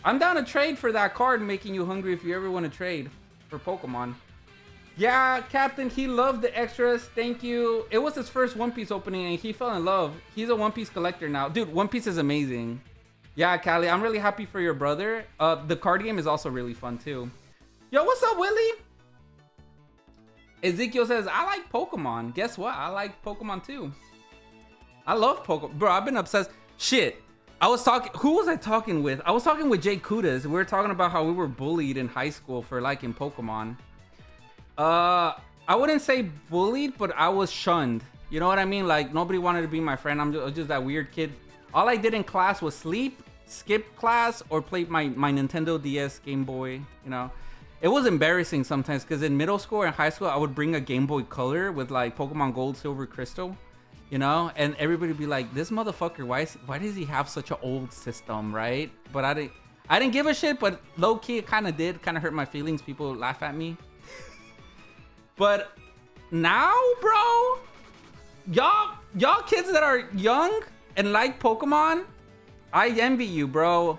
A: I'm down to trade for that card, Making You Hungry, if you ever want to trade for Pokemon. Yeah, Captain, he loved the extras. Thank you. It was his first One Piece opening and he fell in love. He's a One Piece collector now. Dude, One Piece is amazing. Yeah, Callie, I'm really happy for your brother. The card game is also really fun too. Yo, what's up, Willie? Ezekiel says, I like Pokemon. Guess what? I like Pokemon too. I love Pokemon. Bro, I've been obsessed. Shit. Who was I talking with? I was talking with Jay Kudas. We were talking about how we were bullied in high school for liking Pokemon. I wouldn't say bullied, but I was shunned. You know what I mean? Like, nobody wanted to be my friend. I'm just that weird kid. All I did in class was sleep, skip class, or play my Nintendo DS, Game Boy, you know. It was embarrassing sometimes because in middle school and high school, I would bring a Game Boy Color with like Pokemon Gold, Silver, Crystal, you know, and everybody would be like, this motherfucker, why does he have such an old system, right? But I didn't give a shit, but low key it kind of hurt my feelings. People laugh at me. But now, bro, y'all kids that are young and like Pokemon, I envy you, bro.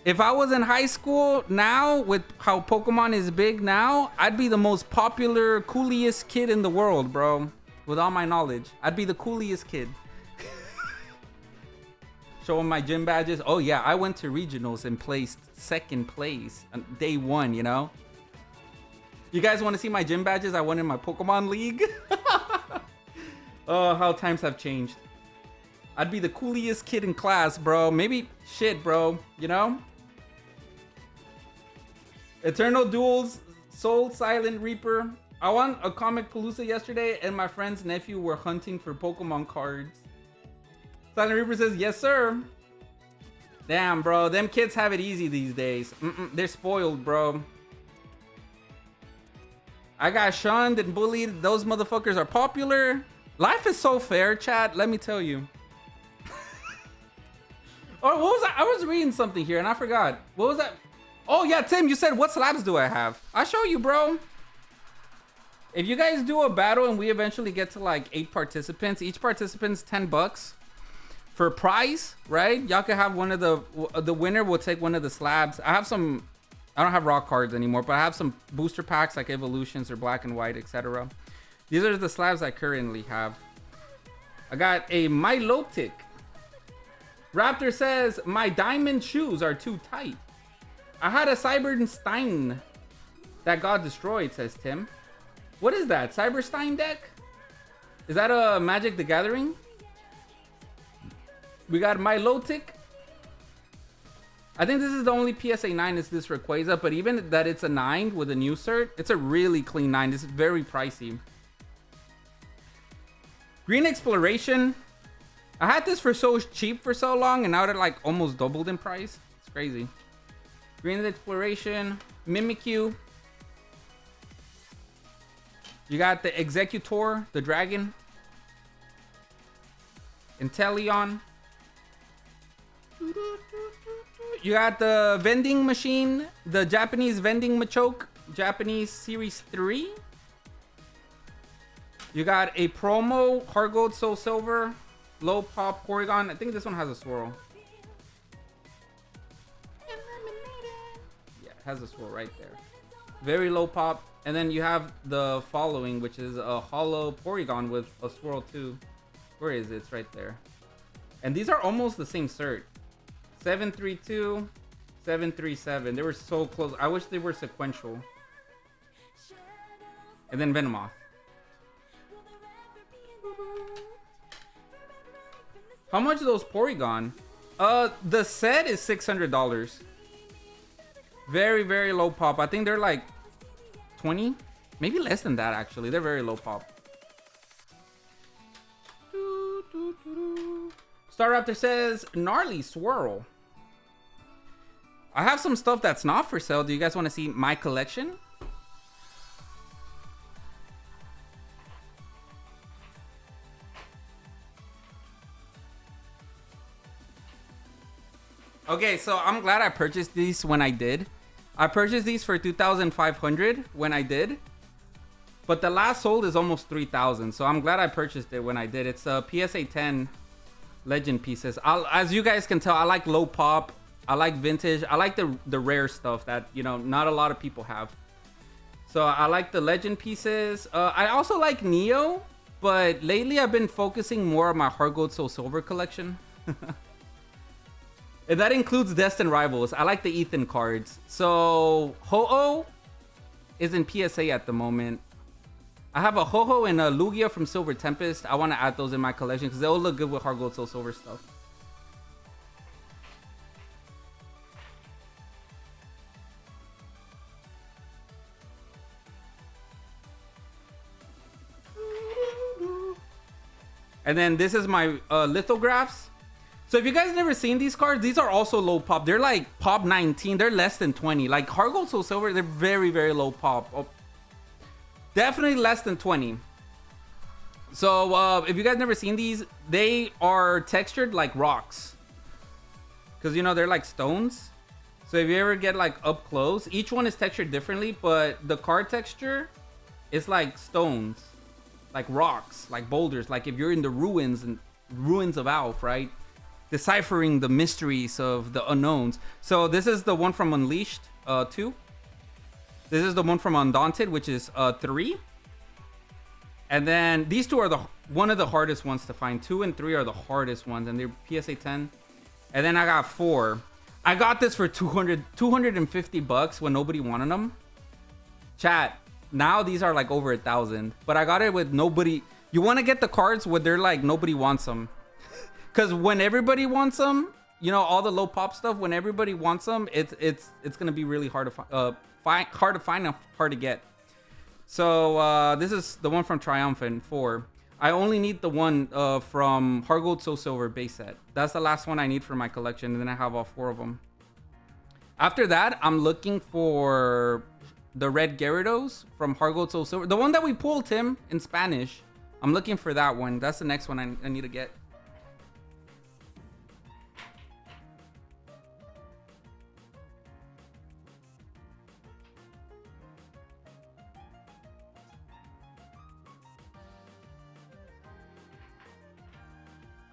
A: If I was in high school now, with how Pokemon is big now, I'd be the most popular, coolest kid in the world, bro. With all my knowledge, I'd be the coolest kid. Showing my gym badges. Oh yeah, I went to regionals and placed second place on day 1, you know? You guys want to see my gym badges I won in my Pokemon League? Oh, how times have changed. I'd be the coolest kid in class, bro. Maybe shit, bro, you know? Eternal Duels, Soul Silent Reaper. I won a Comic Palooza yesterday and my friend's nephew were hunting for Pokemon cards. Silent Reaper says, yes, sir. Damn, bro. Them kids have it easy these days. They're spoiled, bro. I got shunned and bullied. Those motherfuckers are popular. Life is so fair, chat. Let me tell you. Oh, what was that? I was reading something here and I forgot. What was that? Oh yeah, Tim, you said what slabs do I have? I'll show you, bro. If you guys do a battle and we eventually get to like 8 participants, each participant's $10 for a prize, right? Y'all can have one of the winner will take one of the slabs. I don't have raw cards anymore, but I have some booster packs like evolutions or black and white, etc. These are the slabs I currently have. I got a Milotic. Raptor says, my diamond shoes are too tight. I had a Cyberstein that got destroyed, says Tim. What is that? Cyberstein deck? Is that a Magic the Gathering? We got Milotic. I think this is the only PSA 9 is this Rayquaza, but even that it's a 9 with a new cert, it's a really clean 9. This is very pricey. Green Exploration. I had this for so cheap for so long, and now they're like almost doubled in price. It's crazy. Green Exploration, Mimikyu. You got the Executor, the dragon. Inteleon. You got the vending machine, the Japanese vending machoke, Japanese Series 3. You got a promo, Heart Gold, Soul Silver, low pop Porygon. I think this one has a swirl. Yeah, it has a swirl right there. Very low pop. And then you have the following, which is a hollow Porygon with a swirl too. Where is it? It's right there. And these are almost the same cert. 732, 737. They were so close. I wish they were sequential. And then Venomoth. How much are those Porygon? The set is $600. Very, very low pop. I think they're like 20, maybe less than that actually. They're very low pop. Staraptor says gnarly swirl. I have some stuff that's not for sale. Do you guys want to see my collection? Okay, so I'm glad I purchased these when I did. I purchased these for 2,500 when I did. But the last sold is almost 3,000. So I'm glad I purchased it when I did. It's a PSA 10 legend pieces. As you guys can tell, I like low pop. I like vintage. I like the rare stuff that, you know, not a lot of people have. So I like the legend pieces. I also like Neo. But lately I've been focusing more on my Heart Gold Soul Silver collection. And that includes Destined Rivals. I like the Ethan cards. So Ho-Oh is in PSA at the moment. I have a Ho-Oh and a Lugia from Silver Tempest. I want to add those in my collection because they'll look good with Heart Gold Soul Silver stuff. And then this is my lithographs. So if you guys never seen these cards, these are also low pop. They're like pop 19. They're less than 20. Like Heart Gold Soul Silver, they're very, very low pop. Oh, definitely less than 20. So if you guys never seen these, they are textured like rocks. Because, you know, they're like stones. So if you ever get like up close, each one is textured differently. But the card texture is like stones. Like rocks, like boulders. Like if you're in the ruins of Alph, right? Deciphering the mysteries of the unknowns. So this is the one from Unleashed 2. This is the one from Undaunted, which is 3. And then these two are one of the hardest ones to find. 2 and 3 are the hardest ones, and they're PSA 10. And then I got 4. I got this for $250 when nobody wanted them. Chat. Now these are like over 1,000. But I got it with nobody. You want to get the cards where they're like nobody wants them. Because when everybody wants them, you know, all the low pop stuff, when everybody wants them, it's going to be really hard to find and hard to get. So this is the one from Triumphant 4. I only need the one from Heart Gold Soul Silver base set. That's the last one I need for my collection, and then I have all 4 of them. After that, I'm looking for the red Gyarados from Heart Gold Soul Silver. The one that we pulled, Tim, in Spanish. I'm looking for that one. That's the next one I need to get.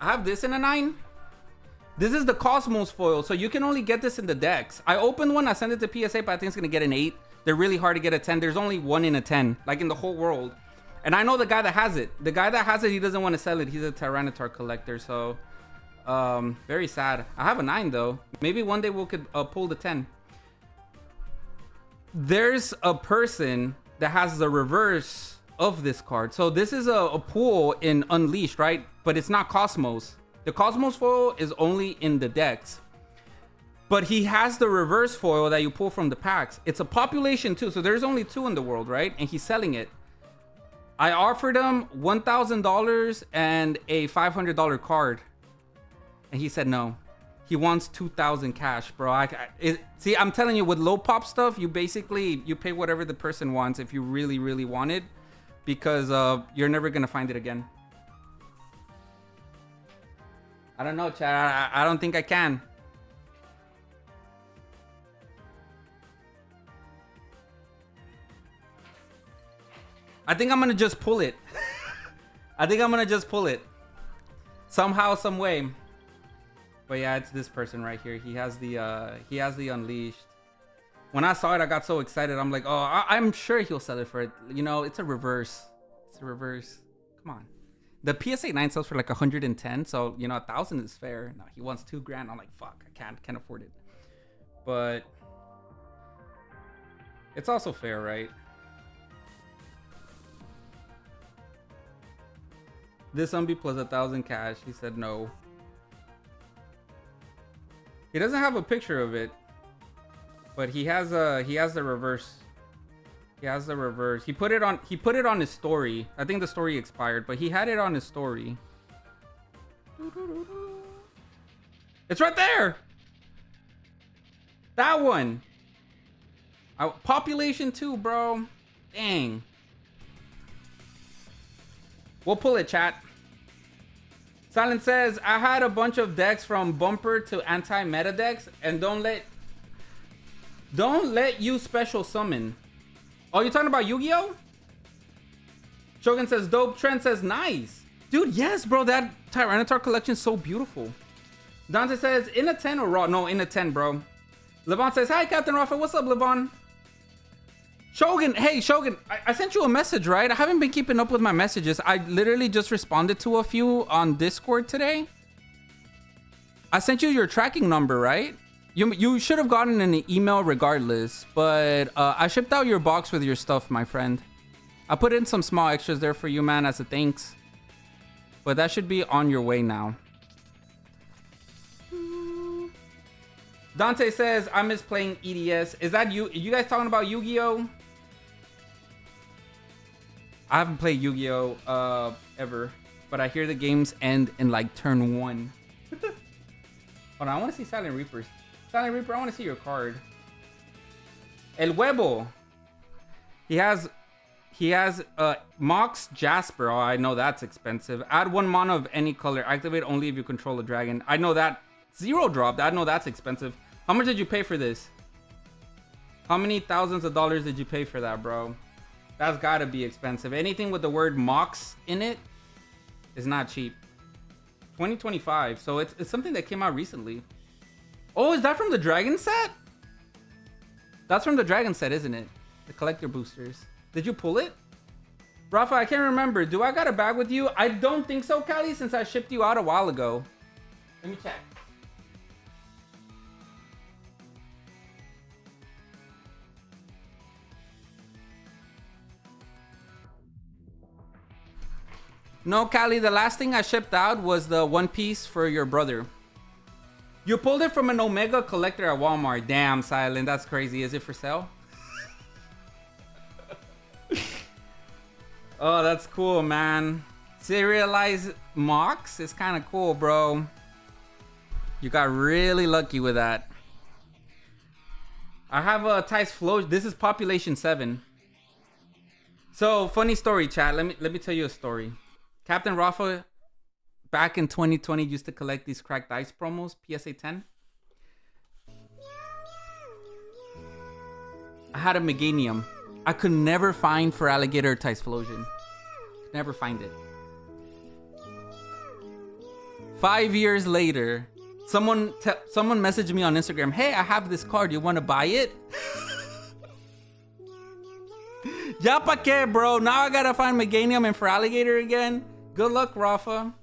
A: I have this in a 9. This is the Cosmos foil, so you can only get this in the decks. I opened one, I sent it to PSA, but I think it's gonna get an 8. They're really hard to get a 10. There's only one in a 10, like in the whole world. And I know the guy that has it. The guy that has it, he doesn't want to sell it. He's a Tyranitar collector, so very sad. I have a 9 though. Maybe one day we could pull the 10. There's a person that has the reverse of this card. So this is a pool in Unleashed, right? But it's not Cosmos. The Cosmos foil is only in the decks. But he has the reverse foil that you pull from the packs. It's a population too, so there's only 2 in the world, right? And he's selling it. I offered him $1,000 and a $500 card, and he said no. He wants 2,000 cash, bro. See, I'm telling you, with low pop stuff, you pay whatever the person wants if you really, really want it, because you're never gonna find it again. I don't know, Chad. I don't think I can. I think I'm gonna just pull it. I think I'm gonna just pull it. Somehow, some way. But yeah, it's this person right here. He has the Unleashed. When I saw it, I got so excited. I'm like, oh, I'm sure he'll sell it for it. You know, it's a reverse. It's a reverse. Come on. The PSA 9 sells for like 110, so you know 1,000 is fair. No, he wants $2,000. I'm like, fuck, I can't afford it. But it's also fair, right? This Unbe plus 1,000 cash. He said no. He doesn't have a picture of it, but he has the reverse. He has the reverse. He put it on his story. I think the story expired, but he had it on his story. It's right there. That one. Population 2, bro. Dang. We'll pull it, chat. Silent says, I had a bunch of decks from bumper to anti-meta decks, and don't let you special summon. Oh, you're talking about Yu-Gi-Oh? Shogun says, dope. Trent says, nice. Dude, yes, bro. That Tyranitar collection is so beautiful. Dante says, in a 10 or raw? No, in a 10, bro. Levon says, hi, Captain Rafa. What's up, Levon? Shogun, hey, Shogun, I sent you a message, right? I haven't been keeping up with my messages. I literally just responded to a few on Discord today. I sent you your tracking number, right? You should have gotten an email regardless, but I shipped out your box with your stuff, my friend. I put in some small extras there for you, man, as a thanks. But that should be on your way now. Dante says, I miss playing EDS. Is that you? Are you guys talking about Yu-Gi-Oh? I haven't played Yu-Gi-Oh ever, but I hear the games end in like turn 1. Hold on, I want to see Silent Reapers. Silent Reaper, I want to see your card. El Huevo. He has Mox Jasper. Oh, I know that's expensive. Add 1 mana of any color. Activate only if you control a dragon. I know that. 0 dropped. I know that's expensive. How much did you pay for this? How many thousands of dollars did you pay for that, bro? That's gotta be expensive. Anything with the word Mox in it is not cheap. 2025. So it's something that came out recently. Oh, is that from the Dragon set? That's from the Dragon set, isn't it? The collector boosters. Did you pull it? Rafa, I can't remember. Do I got a bag with you? I don't think so, Callie, since I shipped you out a while ago. Let me check. No, Callie, the last thing I shipped out was the One Piece for your brother. You pulled it from an Omega collector at Walmart. Damn, Silent, that's crazy. Is it for sale? Oh, that's cool, man. Serialized Mox is kind of cool, bro. You got really lucky with that. I have a Tice Flow. This is population 7. So, funny story, chat. Let me tell you a story. Captain Rafa, back in 2020, used to collect these cracked dice promos, PSA 10. I had a Meganium. I could never find for Alligator Typhlosion. Never find it. 5 years later, someone messaged me on Instagram, hey, I have this card. You want to buy it? Ya pa que, bro? Now I gotta find Meganium and for Alligator again. Good luck, Rafa.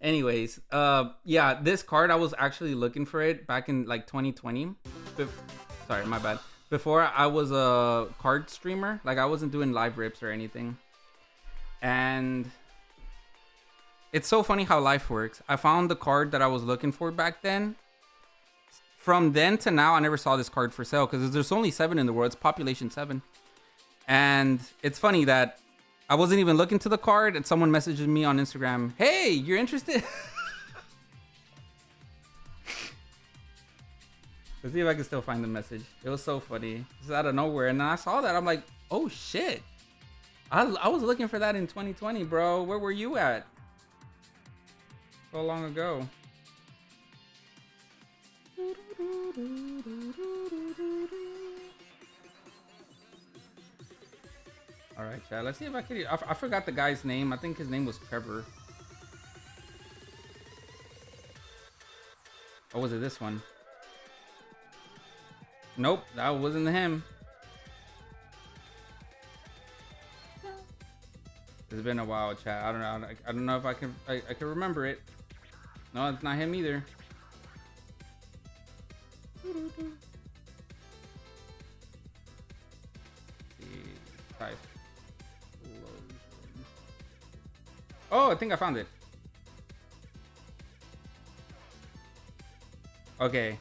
A: Anyways, yeah, this card, I was actually looking for it back in like 2020. Sorry, my bad. Before I was a card streamer, like I wasn't doing live rips or anything. And it's so funny how life works. I found the card that I was looking for back then from then to now, I never saw this card for sale because there's only 7 in the world. It's population 7. And it's funny that I wasn't even looking to the card and someone messaged me on Instagram, hey, you're interested? Let's see if I can still find the message. It was so funny. It's out of nowhere. And then I saw that. I'm like, oh, shit. I was looking for that in 2020, bro. Where were you at? So long ago. All right, chat. Let's see if I can. I forgot the guy's name. I think his name was Trevor. Or was it this one? Nope, that wasn't him. It's been a while, chat. I don't know. I don't know if I can remember it. No, it's not him either. Oh, I think I found it. Okay.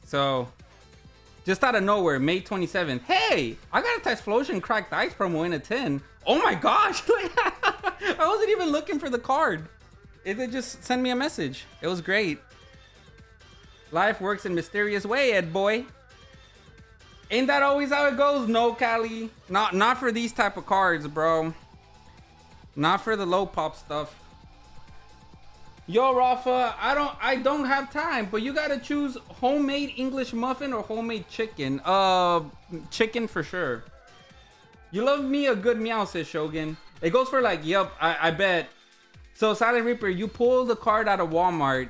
A: So, just out of nowhere, May 27th. Hey, I got a Typhlosion Cracked Dice promo in a 10. Oh my gosh. I wasn't even looking for the card. It just sent me a message. It was great. Life works in mysterious way, Ed boy. Ain't that always how it goes? No, Callie. Not for these type of cards, bro. Not for the low pop stuff. Yo, Rafa, I don't have time, but you gotta choose homemade English muffin or homemade chicken. Chicken for sure. You love me a good meow, says Shogun. It goes for like, yep, I bet. So Silent Reaper, you pull the card out of Walmart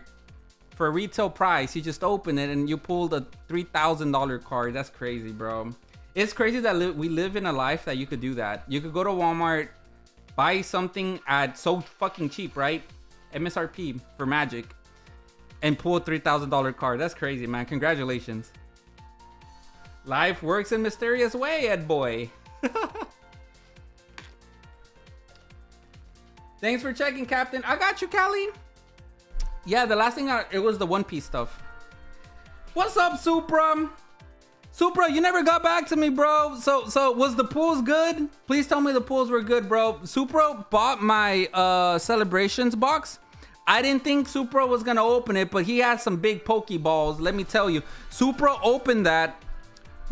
A: for retail price. You just open it and you pulled a $3,000 card. That's crazy, bro. It's crazy that we live in a life that you could do that. You could go to Walmart, buy something at so fucking cheap, right? MSRP for Magic, and pull a $3,000 card. That's crazy, man. Congratulations. Life works in mysterious way, Ed boy. Thanks for checking, Captain. I got you, Callie. Yeah, the last thing it was the One Piece stuff. What's up, Supra? Supra, you never got back to me, bro. So was the pools good? Please tell me the pools were good, bro. Supra bought my celebrations box. I didn't think Supra was gonna open it, but he had some big Pokeballs. Let me tell you, Supra opened that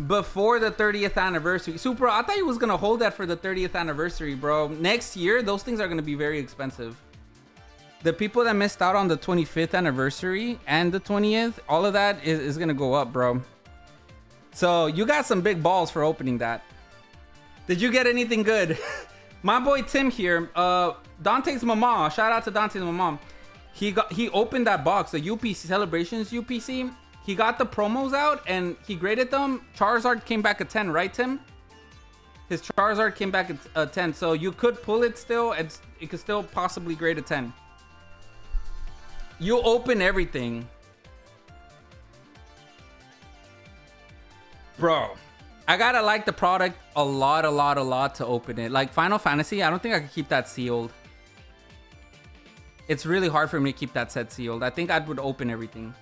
A: before the 30th anniversary. Supra, I thought he was gonna hold that for the 30th anniversary, bro. Next year, those things are gonna be very expensive. The people that missed out on the 25th anniversary and the 20th, all of that is gonna go up, bro. So you got some big balls for opening that. Did you get anything good? My boy Tim here, Dante's mama. Shout out to Dante's mama. He opened that box, the UPC Celebrations UPC. He got the promos out and he graded them. Charizard came back a 10, right, Tim? His Charizard came back a 10, so you could pull it still, and it could still possibly grade a 10. You open everything. Bro, I gotta like the product a lot to open it. Like Final Fantasy, I don't think I could keep that sealed. It's really hard for me to keep that set sealed. I think I would open everything.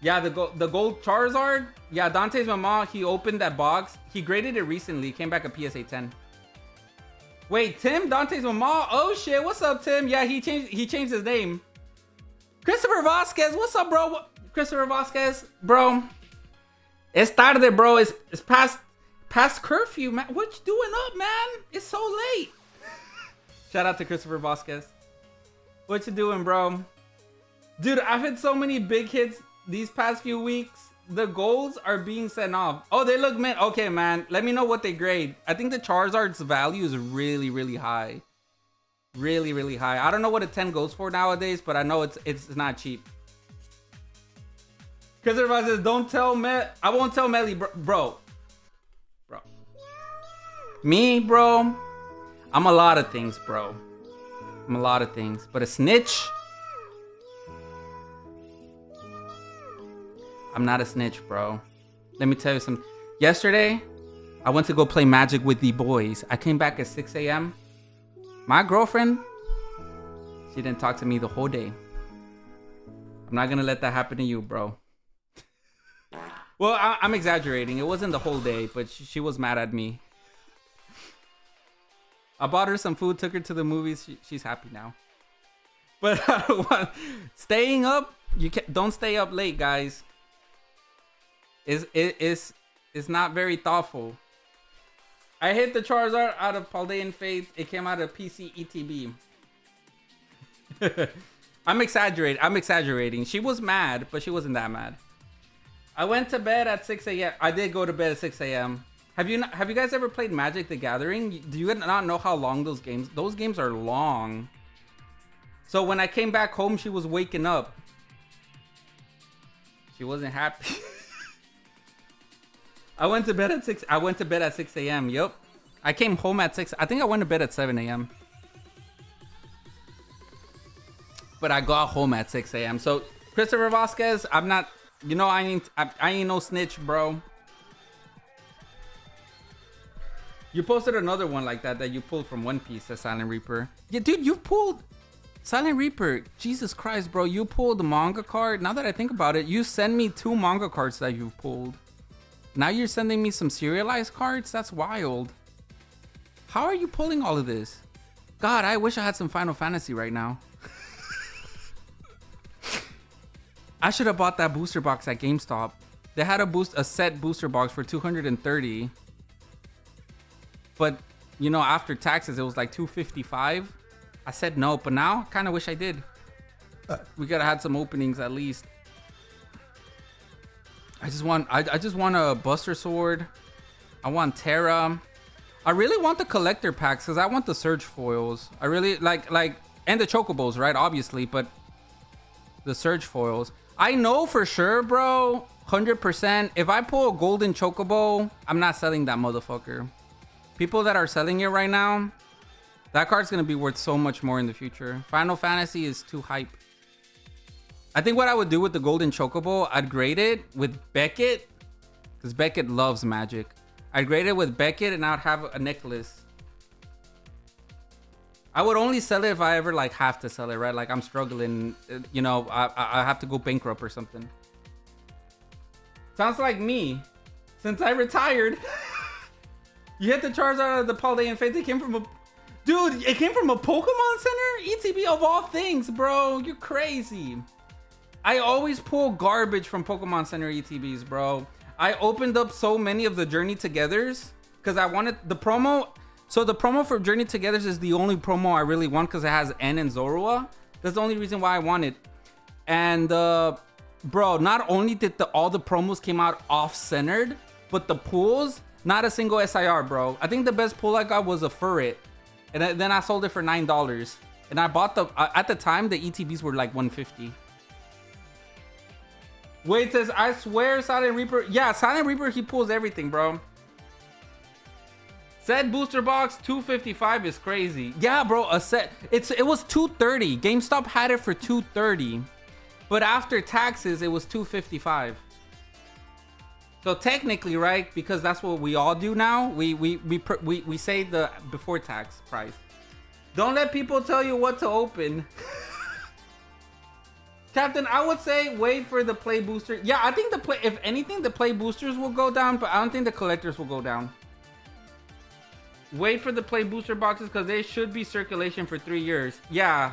A: Yeah, the gold Charizard. Yeah, Dante's mama, he opened that box. He graded it recently. Came back a PSA 10. Wait, Tim, Dante's mama? Oh shit, what's up, Tim? Yeah, he changed his name. Christopher Vasquez, what's up, bro? Christopher Vasquez, bro. It's tarde, bro. It's past curfew, man. What you doing up, man? It's so late. Shout out to Christopher Vasquez. What you doing, bro? Dude, I've had so many big hits these past few weeks. The golds are being sent off. Oh, they look mint. Okay, man. Let me know what they grade. I think the Charizard's value is really high. Really high. I don't know what a 10 goes for nowadays, but I know it's not cheap. Christopher says, don't tell I won't tell Melly, bro. Me, bro. I'm a lot of things, bro. I'm a lot of things. But a snitch? I'm not a snitch, bro. Let me tell you something. Yesterday, I went to go play Magic with the boys. I came back at 6 a.m. My girlfriend, she didn't talk to me the whole day. I'm not gonna let that happen to you, bro. Well, I'm exaggerating. It wasn't the whole day, but she was mad at me. I bought her some food, took her to the movies. She's happy now. But staying up, don't stay up late, guys. It's not very thoughtful. I hit the Charizard out of Paldean Fates. It came out of PC ETB. I'm exaggerating. She was mad, but she wasn't that mad. I went to bed at 6 a.m. I did go to bed at 6 a.m. Have you guys ever played Magic the Gathering? Do you not know how long those games are long? So when I came back home, she was waking up. She wasn't happy. I went to bed at 6 a.m. Yep. I came home at 6. I think I went to bed at 7 a.m. But I got home at 6 a.m. So Christopher Vasquez, I'm not, I ain't no snitch, bro. You posted another one like that you pulled from One Piece as Silent Reaper. Yeah, dude, you pulled Silent Reaper. Jesus Christ, bro. You pulled the manga card. Now that I think about it, you send me 2 manga cards that you've pulled. Now you're sending me some serialized cards? That's wild. How are you pulling all of this? God, I wish I had some Final Fantasy right now. I should have bought that booster box at GameStop. They had a set booster box for $230. But, after taxes, it was like $255. I said no, but now I kind of wish I did. We gotta have some openings at least. I just want a Buster Sword. I want Terra. I really want the collector packs because I want the Surge foils. I really like and the Chocobos, right? Obviously, but the Surge foils. I know for sure, bro, 100%. If I pull a golden Chocobo, I'm not selling that motherfucker. People that are selling it right now, that card's gonna be worth so much more in the future. Final Fantasy is too hype. I think what I would do with the golden Chocobo, I'd grade it with Beckett, because Beckett loves Magic. I'd grade it with Beckett and I'd have a necklace. I would only sell it if I ever have to sell it, right? Like I'm struggling, I have to go bankrupt or something. Sounds like me. Since I retired, you hit the Charizard out of the Paldean Fates. It came from a Pokemon Center? ETB of all things, bro. You're crazy. I always pull garbage from Pokemon Center ETBs, bro. I opened up so many of the Journey Togethers because I wanted the promo. So the promo for Journey Togethers is the only promo I really want because it has N and Zorua. That's the only reason why I want it. And bro, not only did all the promos came out off-centered, but the pulls, not a single SIR, bro. I think the best pull I got was a Furret. And then I sold it for $9. And I bought at the time, the ETBs were like $150. Wade says, I swear Silent Reaper. Yeah, Silent Reaper, he pulls everything, bro. Set booster box, $255 is crazy. Yeah, bro, a set. It was $230. GameStop had it for $230. But after taxes, it was $255. So technically, right, because that's what we all do now, we say the before tax price. Don't let people tell you what to open. Captain, I would say wait for the play booster. Yeah, I think if anything, the play boosters will go down, but I don't think the collectors will go down. Wait for the play booster boxes because they should be circulation for 3 years. Yeah,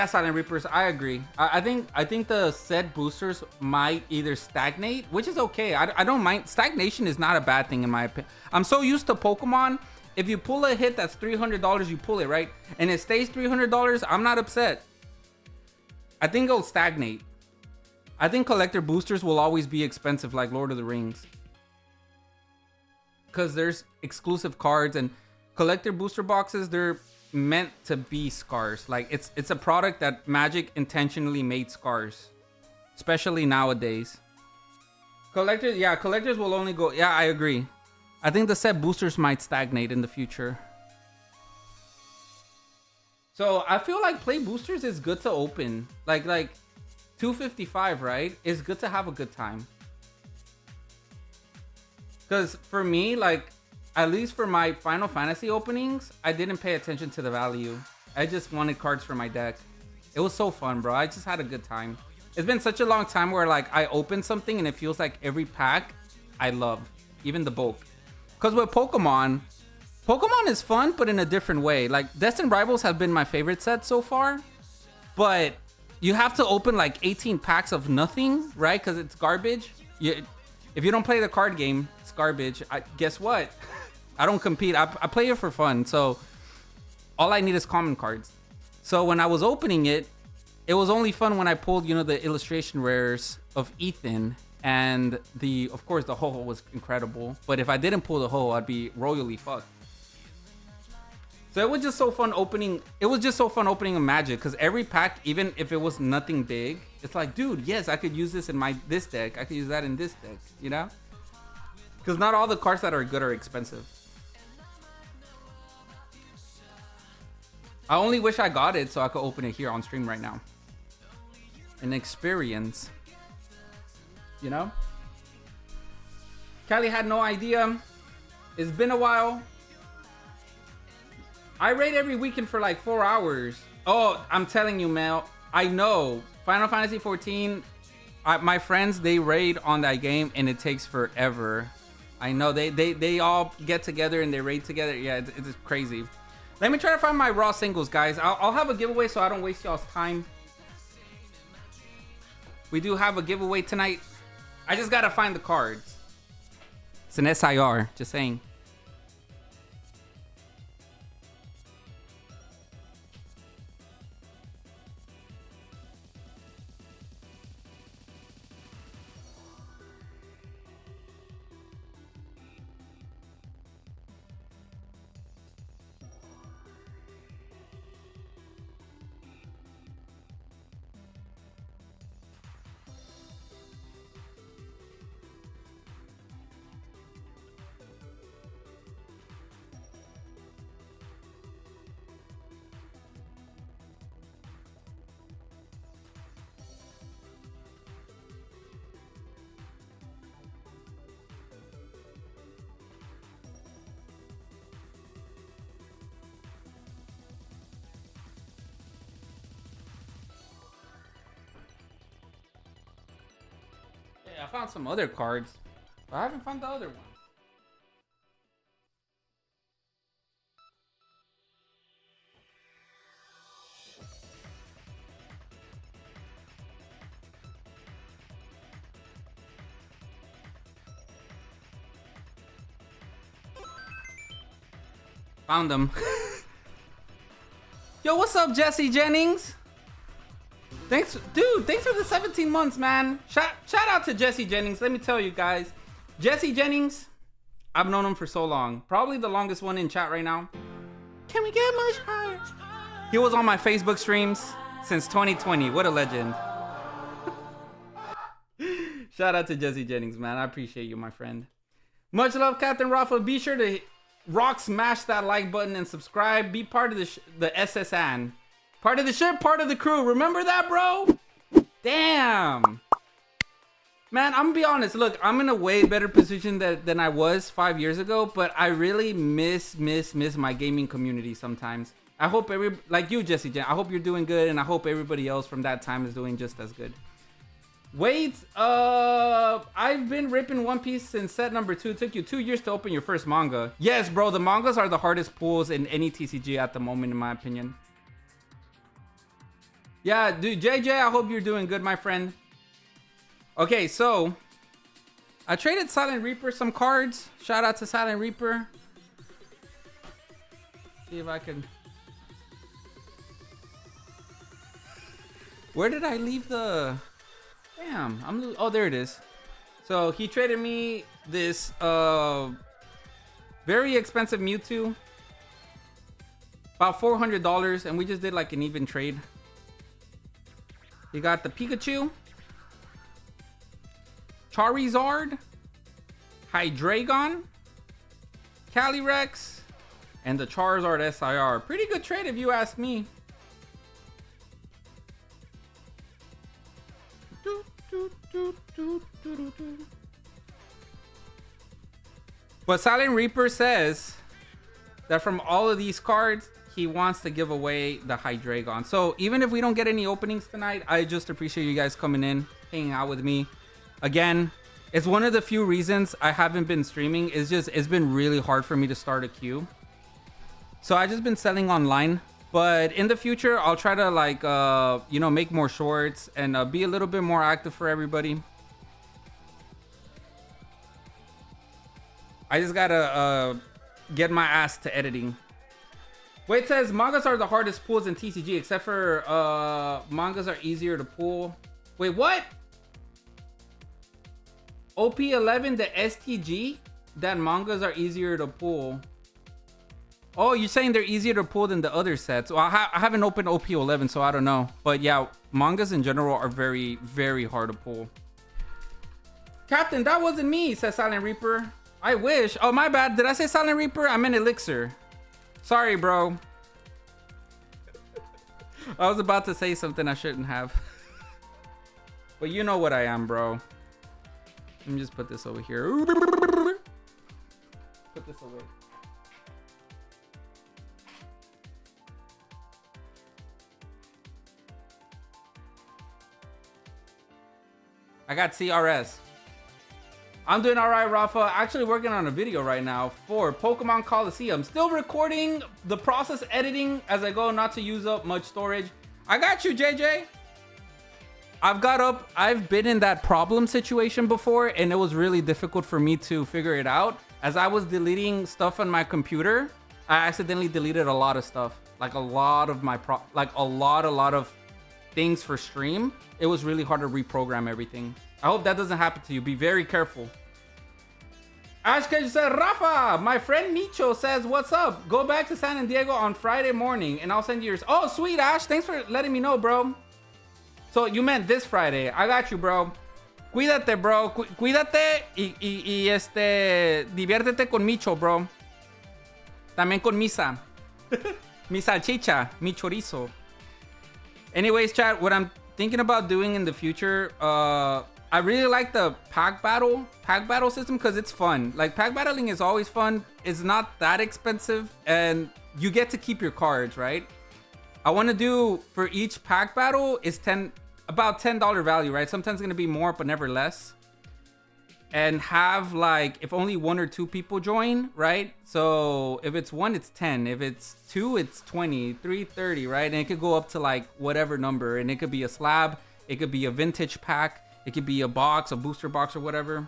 A: Silent Reapers, I agree. I think the set boosters might either stagnate, which is okay. I don't mind. Stagnation is not a bad thing in my opinion. I'm so used to Pokemon. If you pull a hit that's $300, you pull it, right? And it stays $300, I'm not upset. I think it'll stagnate. I think collector boosters will always be expensive like Lord of the Rings. Because there's exclusive cards and collector booster boxes, they're meant to be scarce. Like it's a product that Magic intentionally made scarce. Especially nowadays. Collectors will only go. Yeah, I agree. I think the set boosters might stagnate in the future. So I feel like play boosters is good to open. Like $255, right? It's good to have a good time. Because for me, at least for my Final Fantasy openings, I didn't pay attention to the value. I just wanted cards for my deck. It was so fun, bro. I just had a good time. It's been such a long time where like I open something and it feels like every pack I love, even the bulk. Because with Pokemon is fun, but in a different way. Like Destined Rivals has been my favorite set so far, but you have to open like 18 packs of nothing, right? Because it's garbage. If you don't play the card game, it's garbage. Guess what? I don't compete. I play it for fun. So all I need is common cards. So when I was opening it, it was only fun when I pulled, you know, the illustration rares of Ethan. And of course, the Ho-Oh was incredible. But if I didn't pull the Ho-Oh, I'd be royally fucked. So it was just so fun opening. It was just so fun opening a Magic, because every pack, even if it was nothing big, it's like, dude, yes, I could use this in this deck. I could use that in this deck, you know? Because not all the cards that are good are expensive. I only wish I got it so I could open it here on stream right now. An experience. You know? Callie had no idea. It's been a while. I raid every weekend for like 4 hours. Oh, I'm telling you, Mel. I know. Final Fantasy 14, my friends, they raid on that game and it takes forever. I know. They all get together and they raid together. Yeah, it's crazy. Let me try to find my raw singles, guys. I'll have a giveaway so I don't waste y'all's time. We do have a giveaway tonight. I just gotta find the cards. It's an SIR, just saying. I found some other cards, but I haven't found the other one. Found them. Yo, what's up, Jesse Jennings? Thanks, dude. Thanks for the 17 months, man. Shout out to Jesse Jennings. Let me tell you guys, Jesse Jennings, I've known him for so long. Probably the longest one in chat right now. Can we get much higher? He was on my Facebook streams since 2020. What a legend. Shout out to Jesse Jennings, man. I appreciate you, my friend. Much love, Captain Rafa. Be sure to smash that like button and subscribe. Be part of the SSN. Part of the ship, part of the crew. Remember that, bro? Damn. Man, I'm gonna be honest. Look, I'm in a way better position than I was 5 years ago, but I really miss my gaming community sometimes. I hope like you, Jesse Jen, I hope you're doing good, and I hope everybody else from that time is doing just as good. Wait, I've been ripping One Piece since set number 2. It took you 2 years to open your first manga. Yes, bro, the mangas are the hardest pulls in any TCG at the moment, in my opinion. Yeah, dude, JJ, I hope you're doing good, my friend. Okay, so I traded Silent Reaper some cards. Shout out to Silent Reaper. See if I can. Where did I leave the? Damn, oh, there it is. So he traded me this very expensive Mewtwo, about $400, and we just did like an even trade. You got the Pikachu, Charizard, Hydreigon, Calyrex, and the Charizard SIR. Pretty good trade if you ask me. But Silent Reaper says that from all of these cards, he wants to give away the Hydreigon. So even if we don't get any openings tonight, I just appreciate you guys coming in, hanging out with me. Again, it's one of the few reasons I haven't been streaming. It's been really hard for me to start a queue. So I just been selling online. But in the future, I'll try to like, you know, make more shorts and be a little bit more active for everybody. I just gotta get my ass to editing. Wait, says mangas are the hardest pulls in TCG, except for mangas are easier to pull. Wait, what? OP11, the STG, that mangas are easier to pull. Oh, you're saying they're easier to pull than the other sets. Well, I haven't opened OP11, so I don't know. But yeah, mangas in general are very, very hard to pull. Captain, that wasn't me, says Silent Reaper. I wish. Oh, my bad. Did I say Silent Reaper? I meant Elixir. Sorry, bro. I was about to say something I shouldn't have. But you know what I am, bro. Let me just put this over here. Put this away. I got CRS. I'm doing all right, Rafa. Actually working on a video right now for Pokemon Coliseum. Still recording the process editing as I go, not to use up much storage. I got you, JJ. I've been in that problem situation before, and it was really difficult for me to figure it out. As I was deleting stuff on my computer, I accidentally deleted a lot of stuff. Like a lot of my a lot of things for stream. It was really hard to reprogram everything. I hope that doesn't happen to you. Be very careful. Ash Cage said, Rafa, my friend Nicho says, what's up? Go back to San Diego on Friday morning and I'll send you yours. Oh, sweet, Ash. Thanks for letting me know, bro. So you meant this Friday. I got you, bro. Cuídate, bro. Cuídate y diviértete con Micho, bro. También con Misa. Mi salchicha, mi chorizo. Anyways, chat, what I'm thinking about doing in the future, I really like the pack battle system because it's fun. Like, pack battling is always fun. It's not that expensive and you get to keep your cards, right? I want to do for each pack battle is about $10 value, right? Sometimes it's going to be more, but never less. And have like, if only 1 or 2 people join, right? So if it's 1, it's 10. If it's 2, it's 20, 3, 30, right? And it could go up to like whatever number. And it could be a slab. It could be a vintage pack. It could be a box, a booster box or whatever.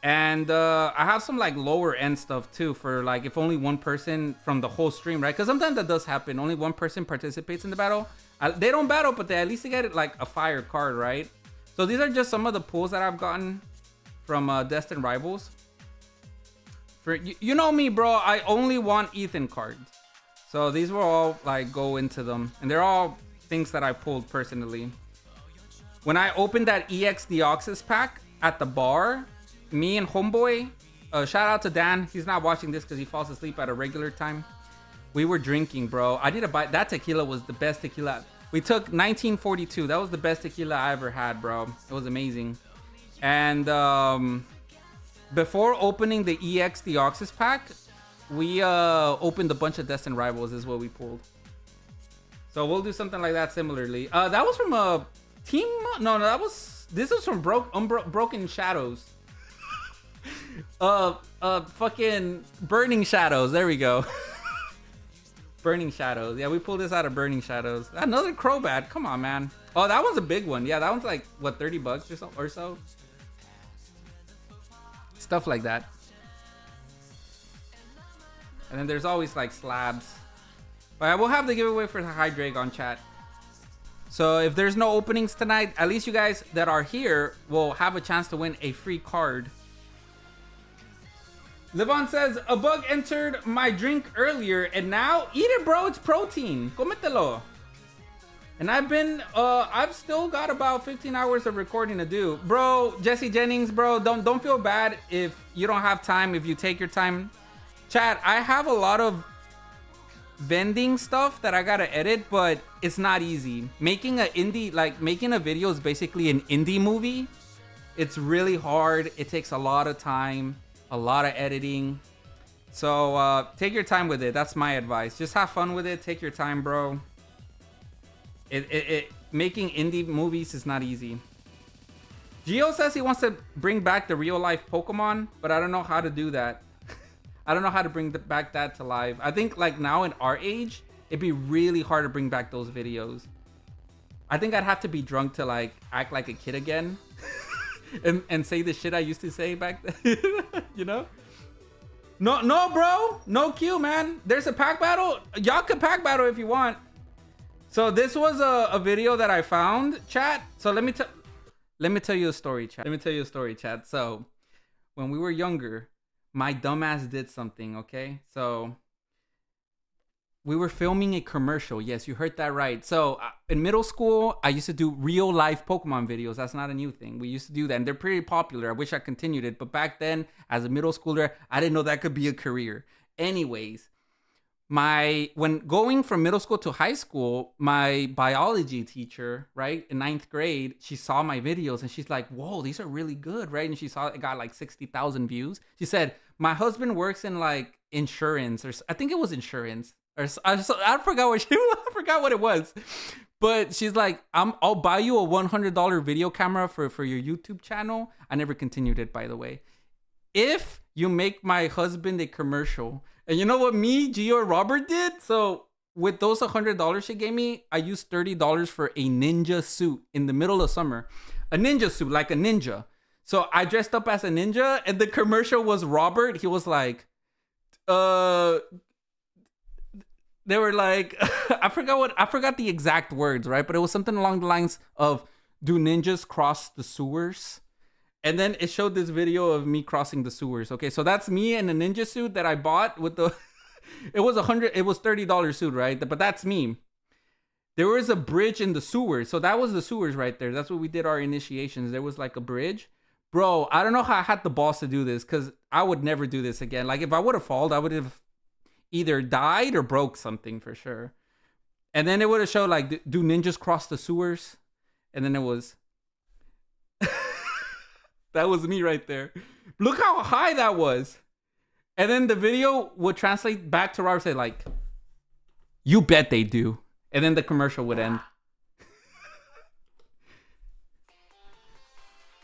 A: And I have some like lower end stuff too for like if only one person from the whole stream, right? Because sometimes that does happen. Only one person participates in the battle. They don't battle, but they at least get it like a fire card, right? So these are just some of the pulls that I've gotten from Destined Rivals. For you know me, bro, I only want Ethan cards. So these will all like go into them. And they're all things that I pulled personally. When I opened that EX Deoxys pack at the bar, me and Homeboy, shout out to Dan. He's not watching this because he falls asleep at a regular time. We were drinking, bro. I need to buy, that tequila was the best tequila. We took 1942. That was the best tequila I ever had, bro. It was amazing. And before opening the EX Deoxys pack, we opened a bunch of Destined Rivals is what we pulled. So we'll do something like that similarly. That was from a team. No, this was from Broken Shadows. Fucking Burning Shadows. There we go. Burning Shadows. Yeah, we pulled this out of Burning Shadows. Another Crobat. Come on, man. Oh, that one's a big one. Yeah, that one's like what, $30 or so. Stuff like that. And then there's always like slabs. But we'll have the giveaway for the Hydreigon, chat. So if there's no openings tonight, at least you guys that are here will have a chance to win a free card. Levon says, a bug entered my drink earlier and now eat it, bro. It's protein. Cometelo. And I've still got about 15 hours of recording to do. Bro, Jesse Jennings, bro, don't feel bad if you don't have time, if you take your time. Chat, I have a lot of vending stuff that I gotta edit, but it's not easy. Making a video is basically an indie movie. It's really hard. It takes a lot of time, a lot of editing. So take your time with it. That's my advice. Just have fun with it. Take your time, bro. Making indie movies is not easy. Gio says he wants to bring back the real life Pokemon, but I don't know how to do that. I don't know how to bring back that to life. I think like now in our age, it'd be really hard to bring back those videos. I think I'd have to be drunk to like act like a kid again and say the shit I used to say back then. You know? No, bro. No Q, man. There's a pack battle. Y'all can pack battle if you want. So this was a video that I found, chat. So let me tell you a story, chat. So when we were younger, my dumbass did something, okay? So we were filming a commercial. Yes, you heard that right. So in middle school, I used to do real life Pokemon videos. That's not a new thing. We used to do that, and they're pretty popular. I wish I continued it, but back then, as a middle schooler, I didn't know that could be a career. Anyways, when going from middle school to high school, my biology teacher, right, in 9th grade, she saw my videos and she's like, whoa, these are really good, right? And she saw it got like 60,000 views. She said, my husband works in like insurance, or I think it was insurance. Or I forgot what it was, but she's like, I'll buy you a $100 video camera for your YouTube channel. I never continued it, by the way. If you make my husband a commercial, and you know what me, Gio, and Robert did? So with those $100 she gave me, I used $30 for a ninja suit in the middle of summer, a ninja suit, like a ninja. So I dressed up as a ninja, and the commercial was Robert. He was like, they were like, I forgot the exact words, right? But it was something along the lines of, do ninjas cross the sewers? And then it showed this video of me crossing the sewers. Okay, so that's me in a ninja suit that I bought with the, it was $30 suit, right? But that's me. There was a bridge in the sewers. So that was the sewers right there. That's what we did our initiations. There was like a bridge. Bro, I don't know how I had the balls to do this, because I would never do this again. Like if I would have fallen, I would have either died or broke something for sure. And then it would have showed like, do ninjas cross the sewers? And then it was, that was me right there. Look how high that was. And then the video would translate back to Robert, say like, you bet they do. And then the commercial would end.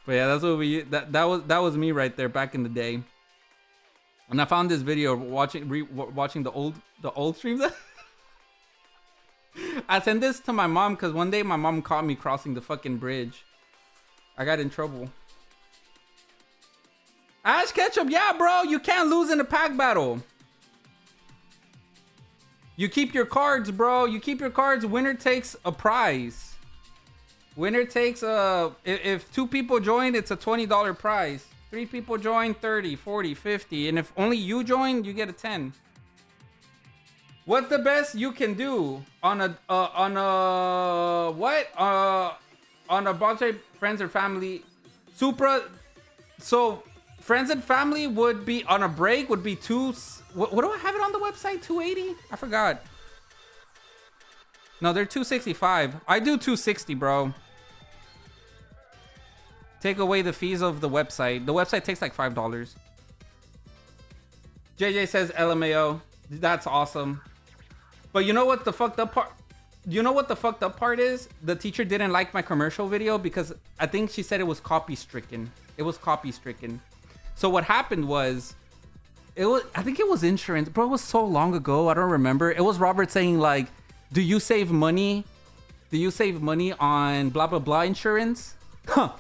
A: But yeah, that's what that was me right there back in the day. And I found this video watching the old streams. I sent this to my mom because one day my mom caught me crossing the fucking bridge. I got in trouble. Ash Ketchup, yeah, bro, you can't lose in a pack battle. You keep your cards, bro. You keep your cards. Winner takes a prize. Winner takes if 2 people join, it's a $20 prize. 3 people join, 30, 40, 50. And if only you join, you get a 10. What's the best you can do on a box rate, friends or family? Supra. So friends and family would be on a break, would be what do I have it on the website? 280? I forgot. No, they're 265. I do 260, bro. Take away the fees of the website. The website takes like $5. JJ says LMAO. That's awesome. But you know what the fucked up part? You know what the fucked up part is? The teacher didn't like my commercial video because I think she said it was copy stricken. It was copy stricken. So what happened was, I think it was insurance. Bro, it was so long ago. I don't remember. It was Robert saying like, do you save money? Do you save money on blah, blah, blah insurance? Huh.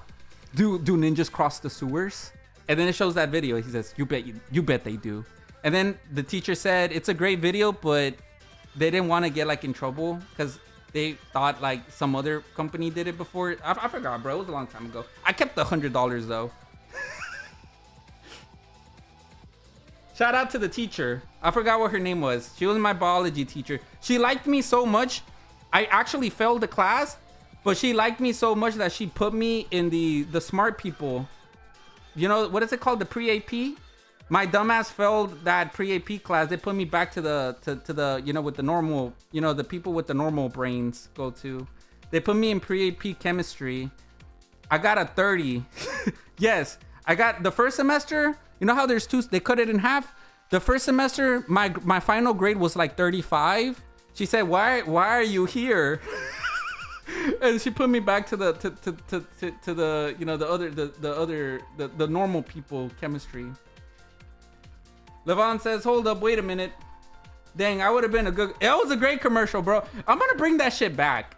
A: Do ninjas cross the sewers? And then it shows that video. He says, you bet they do. And then the teacher said, it's a great video, but they didn't want to get like in trouble because they thought like some other company did it before. I forgot, bro. It was a long time ago. I kept the $100 though. Shout out to the teacher. I forgot what her name was. She was my biology teacher. She liked me so much. I actually failed the class, but she liked me so much that she put me in the smart people. You know, what is it called? The pre-AP? My dumbass failed that pre-AP class. They put me back to the you know, with the normal, you know, the people with the normal brains go to. They put me in pre-AP chemistry. I got a 30. Yes, I got the first semester. You know how there's 2, they cut it in half. The first semester, my final grade was like 35. She said, "Why are you here?" And she put me back to the you know, the normal people chemistry. Levon says, "Hold up, wait a minute. Dang, I would have been a good." It was a great commercial, bro. I'm gonna bring that shit back.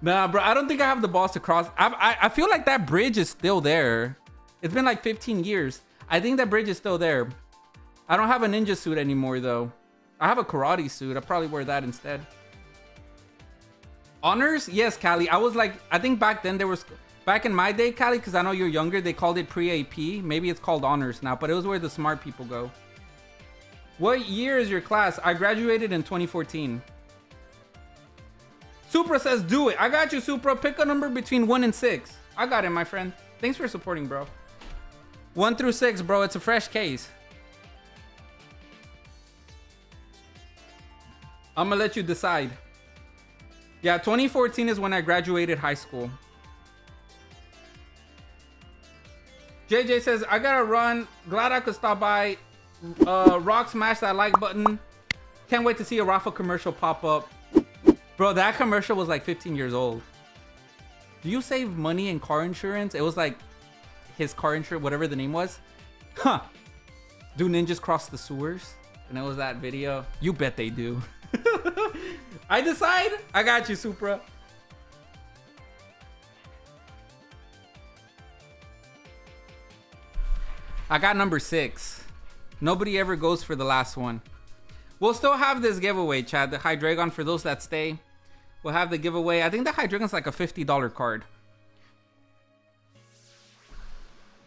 A: Nah, bro, I don't think I have the balls to cross. I feel like that bridge is still there. It's been like 15 years. I think that bridge is still there. I don't have a ninja suit anymore, though. I have a karate suit. I'll probably wear that instead. Honors? Yes, Callie. I was like, I think back then there was, back in my day, Callie, because I know you're younger, they called it pre-AP. Maybe it's called honors now, but it was where the smart people go. What year is your class? I graduated in 2014. Supra says, do it. I got you, Supra. Pick a number between 1 and 6. I got it, my friend. Thanks for supporting, bro. 1 through 6, bro. It's a fresh case. I'm gonna let you decide. Yeah, 2014 is when I graduated high school. JJ says, I gotta run. Glad I could stop by. Rock, smash that like button. Can't wait to see a Rafa commercial pop up. Bro, that commercial was like 15 years old. Do you save money in car insurance? It was like his car insurance, whatever the name was. Huh. Do ninjas cross the sewers? And it was that video. You bet they do. I decide. I got you, Supra. I got number 6. Nobody ever goes for the last one. We'll still have this giveaway, Chad. The Hydreigon, for those that stay. We'll have the giveaway. I think the Hydreigon's like a $50 card.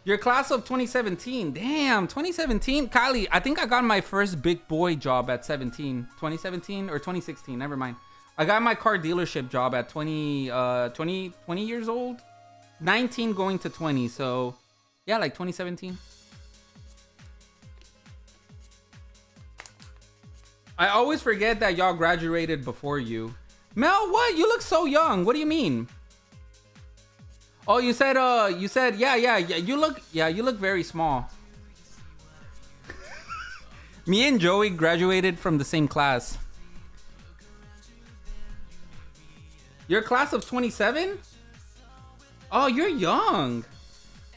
A: Your class of 2017. Damn, 2017. Kylie, I think I got my first big boy job at 17. 2017 or 2016, never mind. I got my car dealership job at 20 years old. 19 going to 20, so yeah, like 2017. I always forget that y'all graduated before you. Mel, what? You look so young. What do you mean? Oh, you said, yeah. You look very small. Me and Joey graduated from the same class. Your class of 27? Oh, you're young.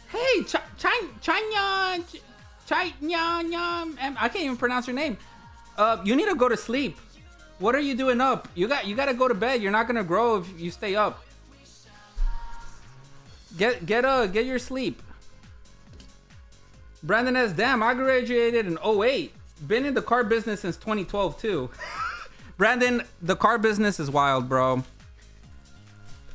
A: Hey, Chanya, I can't even pronounce your name. You need to go to sleep. What are you doing up? You got to go to bed. You're not gonna grow if you stay up. Get your sleep. Brandon S. Damn, I graduated in 08. Been in the car business since 2012 too. Brandon, the car business is wild, bro.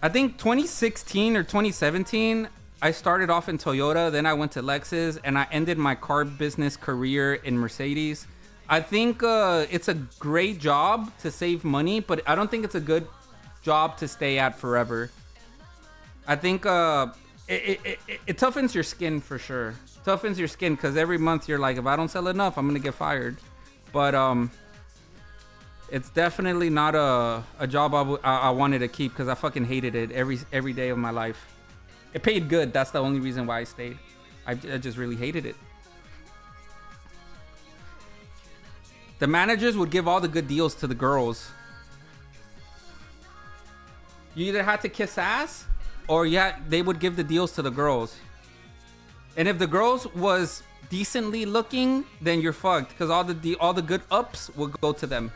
A: I think 2016 or 2017, I started off in Toyota. Then I went to Lexus, and I ended my car business career in Mercedes. I think it's a great job to save money, but I don't think it's a good job to stay at forever. I think it toughens your skin for sure. Toughens your skin because every month you're like, if I don't sell enough, I'm gonna get fired. But it's definitely not a job I wanted to keep because I fucking hated it every day of my life. It paid good. That's the only reason why I stayed. I just really hated it. The managers would give all the good deals to the girls. You either had to kiss ass, or they would give the deals to the girls. And if the girls was decently looking, then you're fucked, because all the good ups would go to them.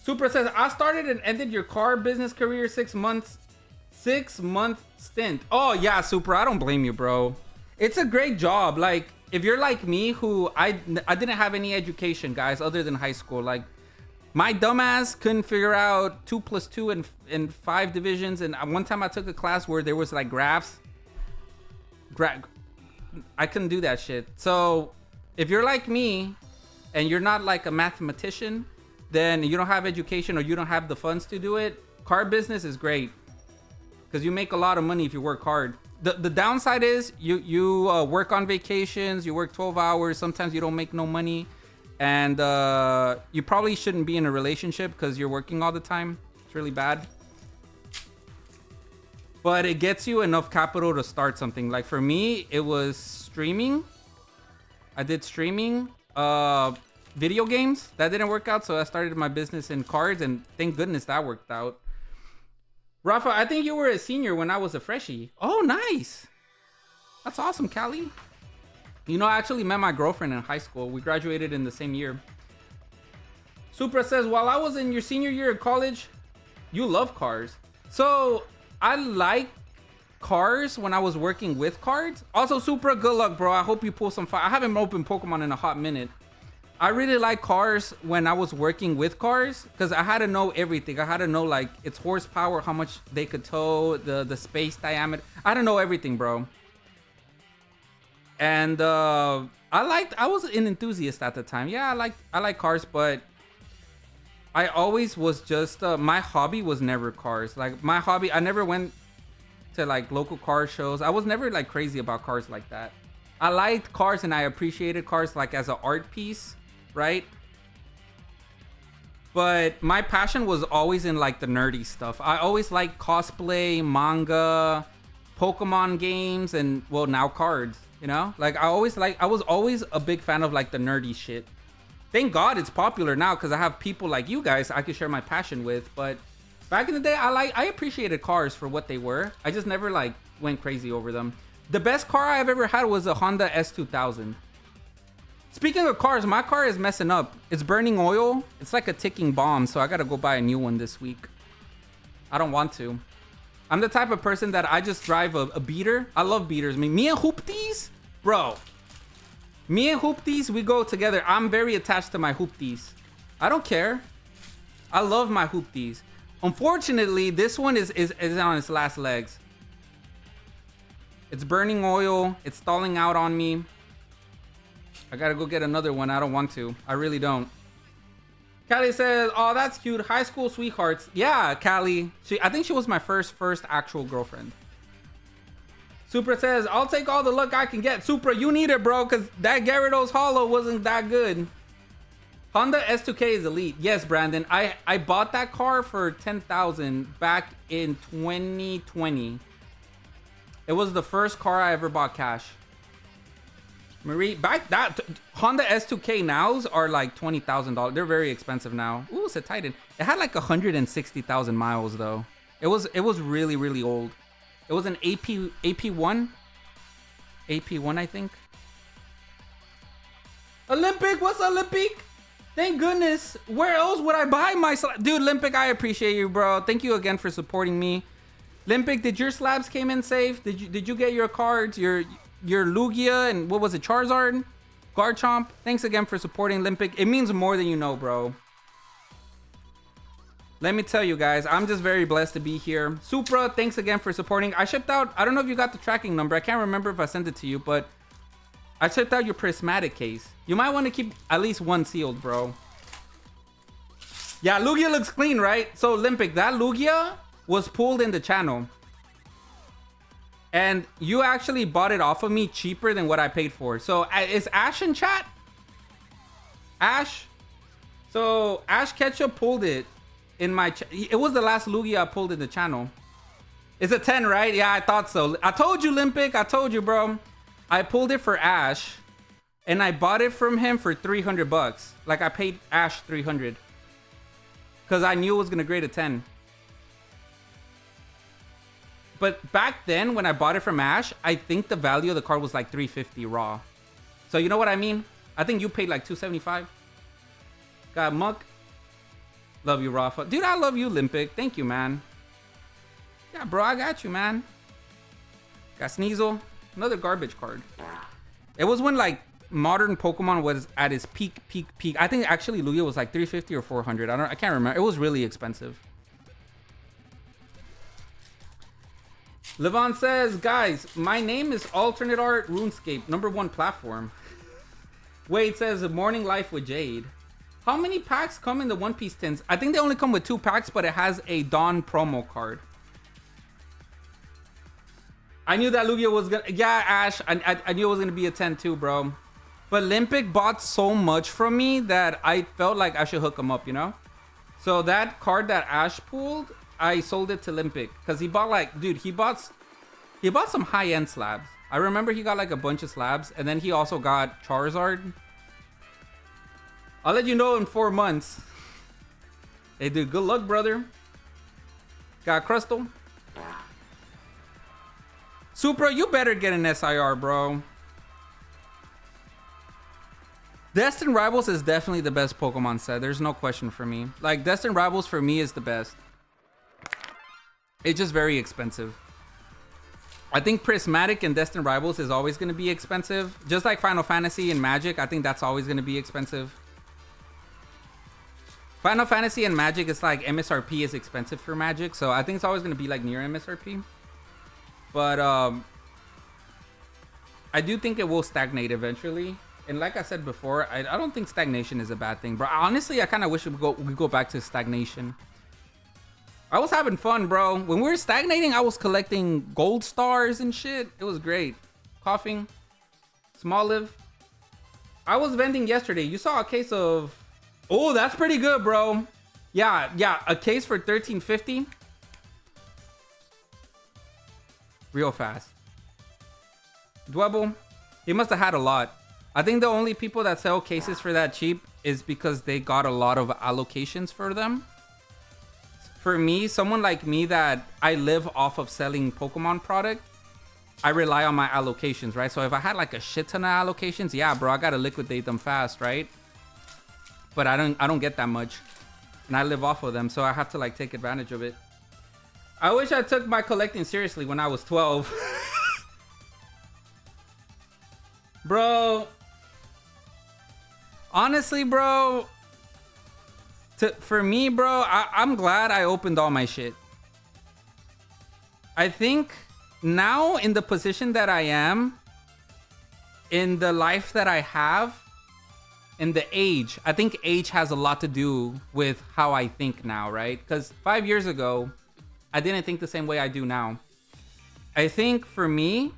A: Super says, I started and ended your car business career 6 month stint. Oh yeah, Super, I don't blame you, bro. It's a great job. Like, if you're like me, who I didn't have any education, guys, other than high school. Like, my dumbass couldn't figure out 2 + 2 in 5 divisions. And one time I took a class where there was like graphs. I couldn't do that shit. So if you're like me and you're not like a mathematician, then you don't have education or you don't have the funds to do it. Car business is great because you make a lot of money if you work hard. The downside is you work on vacations, you work 12 hours, sometimes you don't make no money, and you probably shouldn't be in a relationship because you're working all the time. It's really bad. but it gets you enough capital to start something. Like for me, it was streaming. I did streaming, video games. That didn't work out, so I started my business in cards, and thank goodness that worked out. Rafa, I think you were a senior when I was a freshie. Oh, nice. That's awesome, Callie. You know, I actually met my girlfriend in high school. We graduated in the same year. Supra says, while I was in your senior year of college, you love cars. So I like cars when I was working with cards. Also, Supra, good luck, bro. I hope you pull some fire. I haven't opened Pokemon in a hot minute. I really like cars when I was working with cars because I had to know everything. I had to know like its horsepower, how much they could tow, the space diameter. I had to know everything, bro. And I was an enthusiast at the time. Yeah, I like cars, but I always was just my hobby was never cars. Like my hobby, I never went to like local car shows. I was never like crazy about cars like that. I liked cars and I appreciated cars like as an art piece, right? But my passion was always in like the nerdy stuff. I always liked cosplay, manga, Pokemon games, and well, now cards, you know? Like I was always a big fan of like the nerdy shit. Thank God it's popular now because I have people like you guys I can share my passion with. But back in the day, I appreciated cars for what they were. I just never like went crazy over them. The best car I've ever had was a Honda S2000. Speaking of cars, my car is messing up. It's burning oil. It's like a ticking bomb, so I gotta go buy a new one this week. I don't want to. I'm the type of person that I just drive a beater. I love beaters. I mean, me and Hoopties, bro. Me and Hoopties, we go together. I'm very attached to my Hoopties. I don't care. I love my Hoopties. Unfortunately, this one is on its last legs. It's burning oil. It's stalling out on me. I gotta go get another one. I don't want to. I really don't. Callie says, oh, that's cute. High school sweethearts. Yeah, Callie. I think she was my first actual girlfriend. Supra says, I'll take all the luck I can get. Supra, you need it, bro, because that Gyarados Hollow wasn't that good. Honda S2K is elite. Yes, Brandon. I bought that car for $10,000 back in 2020. It was the first car I ever bought cash. Marie, Honda S2K nows are like $20,000. They're very expensive now. Ooh, it's a Titan. It had like 160,000 miles though. It was really, really old. It was an AP1. AP1, I think. Olympic, what's Olympic? Thank goodness. Where else would I buy my dude? Olympic, I appreciate you, bro. Thank you again for supporting me. Olympic, did your slabs came in safe? Did you get your cards? Your Lugia and what was it? Charizard? Garchomp? Thanks again for supporting Olympic. It means more than you know, bro. Let me tell you guys, I'm just very blessed to be here. Supra, thanks again for supporting. I shipped out, I don't know if you got the tracking number. I can't remember if I sent it to you, but I shipped out your prismatic case. You might want to keep at least one sealed, bro. Yeah, Lugia looks clean, right? So Olympic, that Lugia was pulled in the channel. And you actually bought it off of me cheaper than what I paid for. So is Ash in chat? Ash? So Ash Ketchup pulled it in my it was the last Lugia I pulled in the channel. It's a 10, right? Yeah, I thought so. I told you, Olympic. I told you, bro. I pulled it for Ash. And I bought it from him for $300. Like I paid Ash $300. Because I knew it was going to grade a 10. But back then, when I bought it from Ash, I think the value of the card was like $350 raw. So you know what I mean? I think you paid like $275. Got Muck. Love you, Rafa. Dude, I love you, Olympic. Thank you, man. Yeah, bro, I got you, man. Got Sneasel. Another garbage card. It was when like modern Pokemon was at its peak. I think actually Lugia was like $350 or $400. I can't remember. It was really expensive. Levon says, guys, my name is Alternate Art RuneScape, #1 platform. Wade says, Morning Life with Jade. How many packs come in the One Piece tins? I think they only come with 2 packs, but it has a Dawn promo card. I knew that Lugia was gonna... Yeah, Ash, I knew it was gonna be a 10 too, bro. But Olympic bought so much from me that I felt like I should hook him up, you know? So that card that Ash pulled, I sold it to Limpic because he bought like, dude, he bought some high-end slabs. I remember he got like a bunch of slabs, and then he also got Charizard. I'll let you know in 4 months. Hey, dude, good luck, brother. Got Crystal. Supra, you better get an SIR, bro. Destined Rivals is definitely the best Pokemon set. There's no question for me. Like, Destined Rivals for me is the best. It's just very expensive. I think Prismatic and Destined Rivals is always going to be expensive. Just like Final Fantasy and Magic, I think that's always going to be expensive. Final Fantasy and Magic, it's like MSRP is expensive for Magic. So I think it's always going to be like near MSRP. But I do think it will stagnate eventually. And like I said before, I don't think stagnation is a bad thing, bro. Honestly, I kind of wish we go back to stagnation. I was having fun, bro. When we were stagnating, I was collecting gold stars and shit. It was great. Coughing. Small live. I was vending yesterday. You saw a case of... Oh, that's pretty good, bro. Yeah. A case for $13.50. Real fast. Dwebble. He must have had a lot. I think the only people that sell cases for that cheap is because they got a lot of allocations for them. For me, someone like me that I live off of selling Pokemon product, I rely on my allocations, right? So if I had like a shit ton of allocations, yeah, bro, I gotta liquidate them fast, right? But I don't get that much, and I live off of them, so I have to like take advantage of it. I wish I took my collecting seriously when I was 12. Bro. Honestly, bro, for me, bro, I'm glad I opened all my shit. I think now in the position that I am, in the life that I have, in the age, I think age has a lot to do with how I think now, right? Because 5 years ago, I didn't think the same way I do now. I think for me,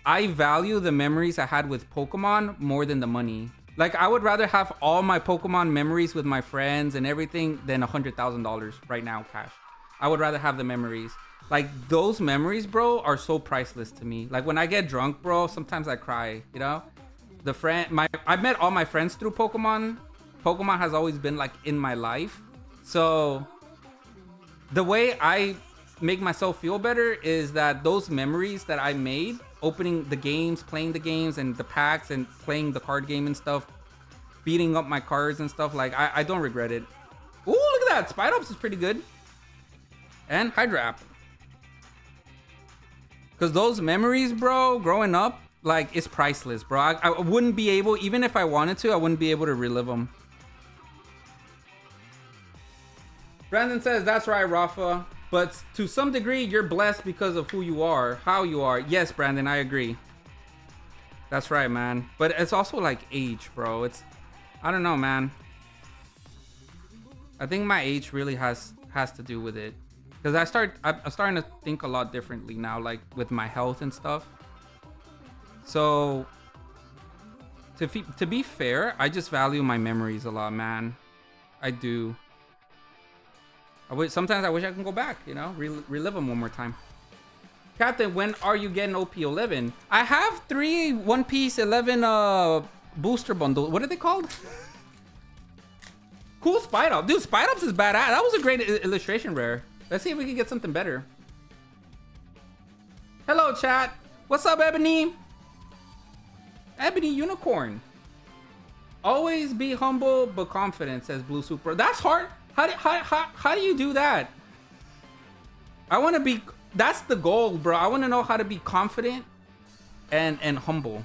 A: I value the memories I had with Pokemon more than the money. Like, I would rather have all my Pokemon memories with my friends and everything than $100,000 right now, cash. I would rather have the memories. Like, those memories, bro, are so priceless to me. Like, when I get drunk, bro, sometimes I cry, you know? I met all my friends through Pokemon. Pokemon has always been, like, in my life. So, the way I make myself feel better is that those memories that I made, opening the games, playing the games and the packs and playing the card game and stuff, beating up my cards and stuff, like, I don't regret it. Ooh, look at that. Spidops is pretty good. And Hydrap. Because those memories, bro, growing up, like, it's priceless, bro. I wouldn't be able, even if I wanted to, I wouldn't be able to relive them. Brandon says, that's right, Rafa. But to some degree, you're blessed because of who you are, how you are. Yes, Brandon, I agree. That's right, man. But it's also like age, bro. I don't know, man. I think my age really has to do with it. Because I'm starting to think a lot differently now, like with my health and stuff. So, to be fair, I just value my memories a lot, man. I do. Sometimes I wish I can go back, you know, relive them one more time. Captain, when are you getting OP11? I have 3 One Piece 11 booster bundles. What are they called? Cool Spidops. Dude, Spidops is badass. That was a great illustration rare. Let's see if we can get something better. Hello, chat. What's up, Ebony? Ebony Unicorn. Always be humble but confident, says Blue Super. That's hard. How do you do that? I want to be... That's the goal, bro. I want to know how to be confident and humble.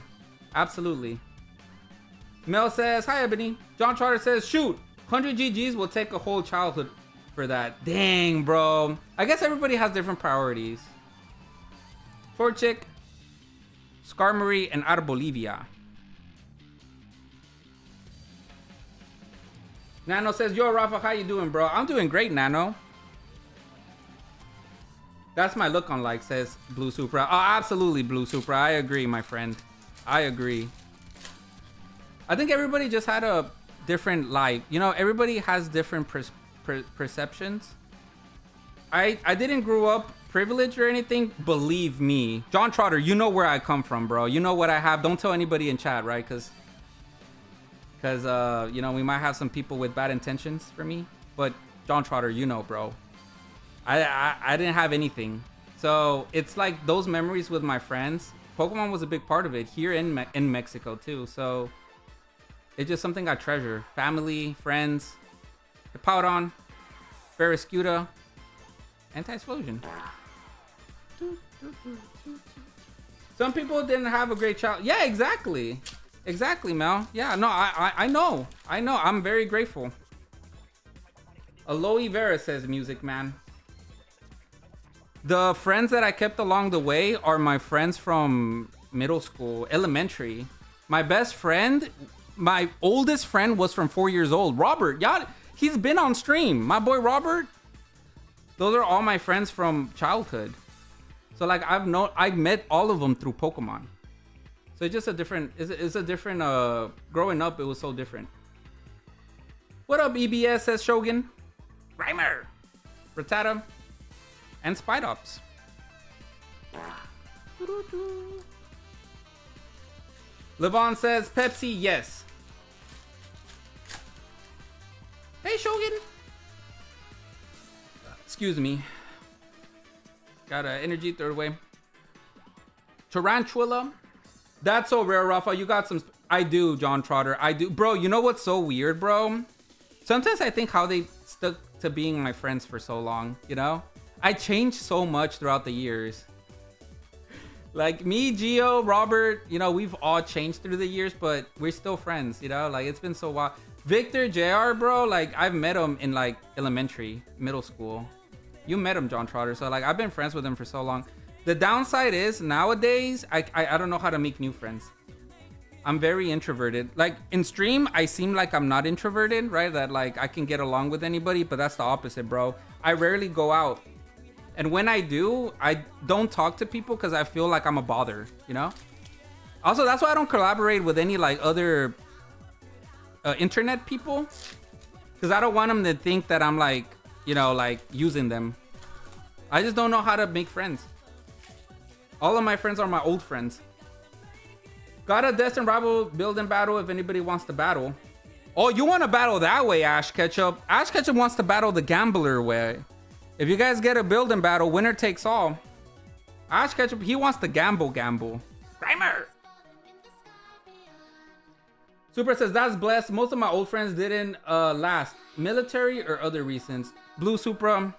A: Absolutely. Mel says, hi, Ebony. John Charter says, shoot. 100 GGs will take a whole childhood for that. Dang, bro. I guess everybody has different priorities. Torchic, Skarmory, and out of Bolivia. Nano says, yo, Rafa, how you doing, bro? I'm doing great, Nano. That's my look on like, says Blue Supra. Oh, absolutely, Blue Supra. I agree, my friend. I agree. I think everybody just had a different life. You know, everybody has different perceptions. I didn't grow up privileged or anything. Believe me, John Trotter, you know where I come from, bro. You know what I have. Don't tell anybody in chat, right? Because you know, we might have some people with bad intentions for me. But John Trotter, you know, bro. I didn't have anything. So it's like those memories with my friends. Pokemon was a big part of it here in Mexico too. So it's just something I treasure. Family, friends, the Powdon, Barrascuda, Anti-Explosion. Some people didn't have a great child. Yeah, exactly. Exactly, Mel. Yeah, no, I know. I know. I'm very grateful. Aloe Vera says Music Man. The friends that I kept along the way are my friends from middle school, elementary. My best friend, my oldest friend was from 4 years old. Robert, yeah, he's been on stream. My boy Robert. Those are all my friends from childhood. So like I met all of them through Pokemon. So it's just a different, it's a different, growing up, it was so different. What up, EBS, says Shogun. Grimer, Rattata, and Spidops. Levon says Pepsi, yes. Hey, Shogun. Excuse me. Got an energy third way. Tarantula. That's so rare, Rafa. You got some. I do, John Trotter. I do. Bro, you know what's so weird, bro? Sometimes I think how they stuck to being my friends for so long, you know? I changed so much throughout the years. Like me, Gio, Robert, you know, we've all changed through the years, but we're still friends, you know? Like, it's been so wild. Victor, JR, bro, like, I've met him in, like, elementary, middle school. You met him, John Trotter. So, like, I've been friends with him for so long. The downside is, nowadays, I don't know how to make new friends. I'm very introverted. Like, in stream, I seem like I'm not introverted, right? That, like, I can get along with anybody, but that's the opposite, bro. I rarely go out. And when I do, I don't talk to people because I feel like I'm a bother, you know? Also, that's why I don't collaborate with any, like, other internet people. Because I don't want them to think that I'm, like, you know, like, using them. I just don't know how to make friends. All of my friends are my old friends. Got a Destined Rival build and battle if anybody wants to battle. Oh, you want to battle that way, Ash Ketchup. Ash Ketchup wants to battle the gambler way. If you guys get a build and battle, winner takes all. Ash Ketchup, he wants to gamble. Grimer. Super says, that's blessed. Most of my old friends didn't last. Military or other reasons. Blue Supra,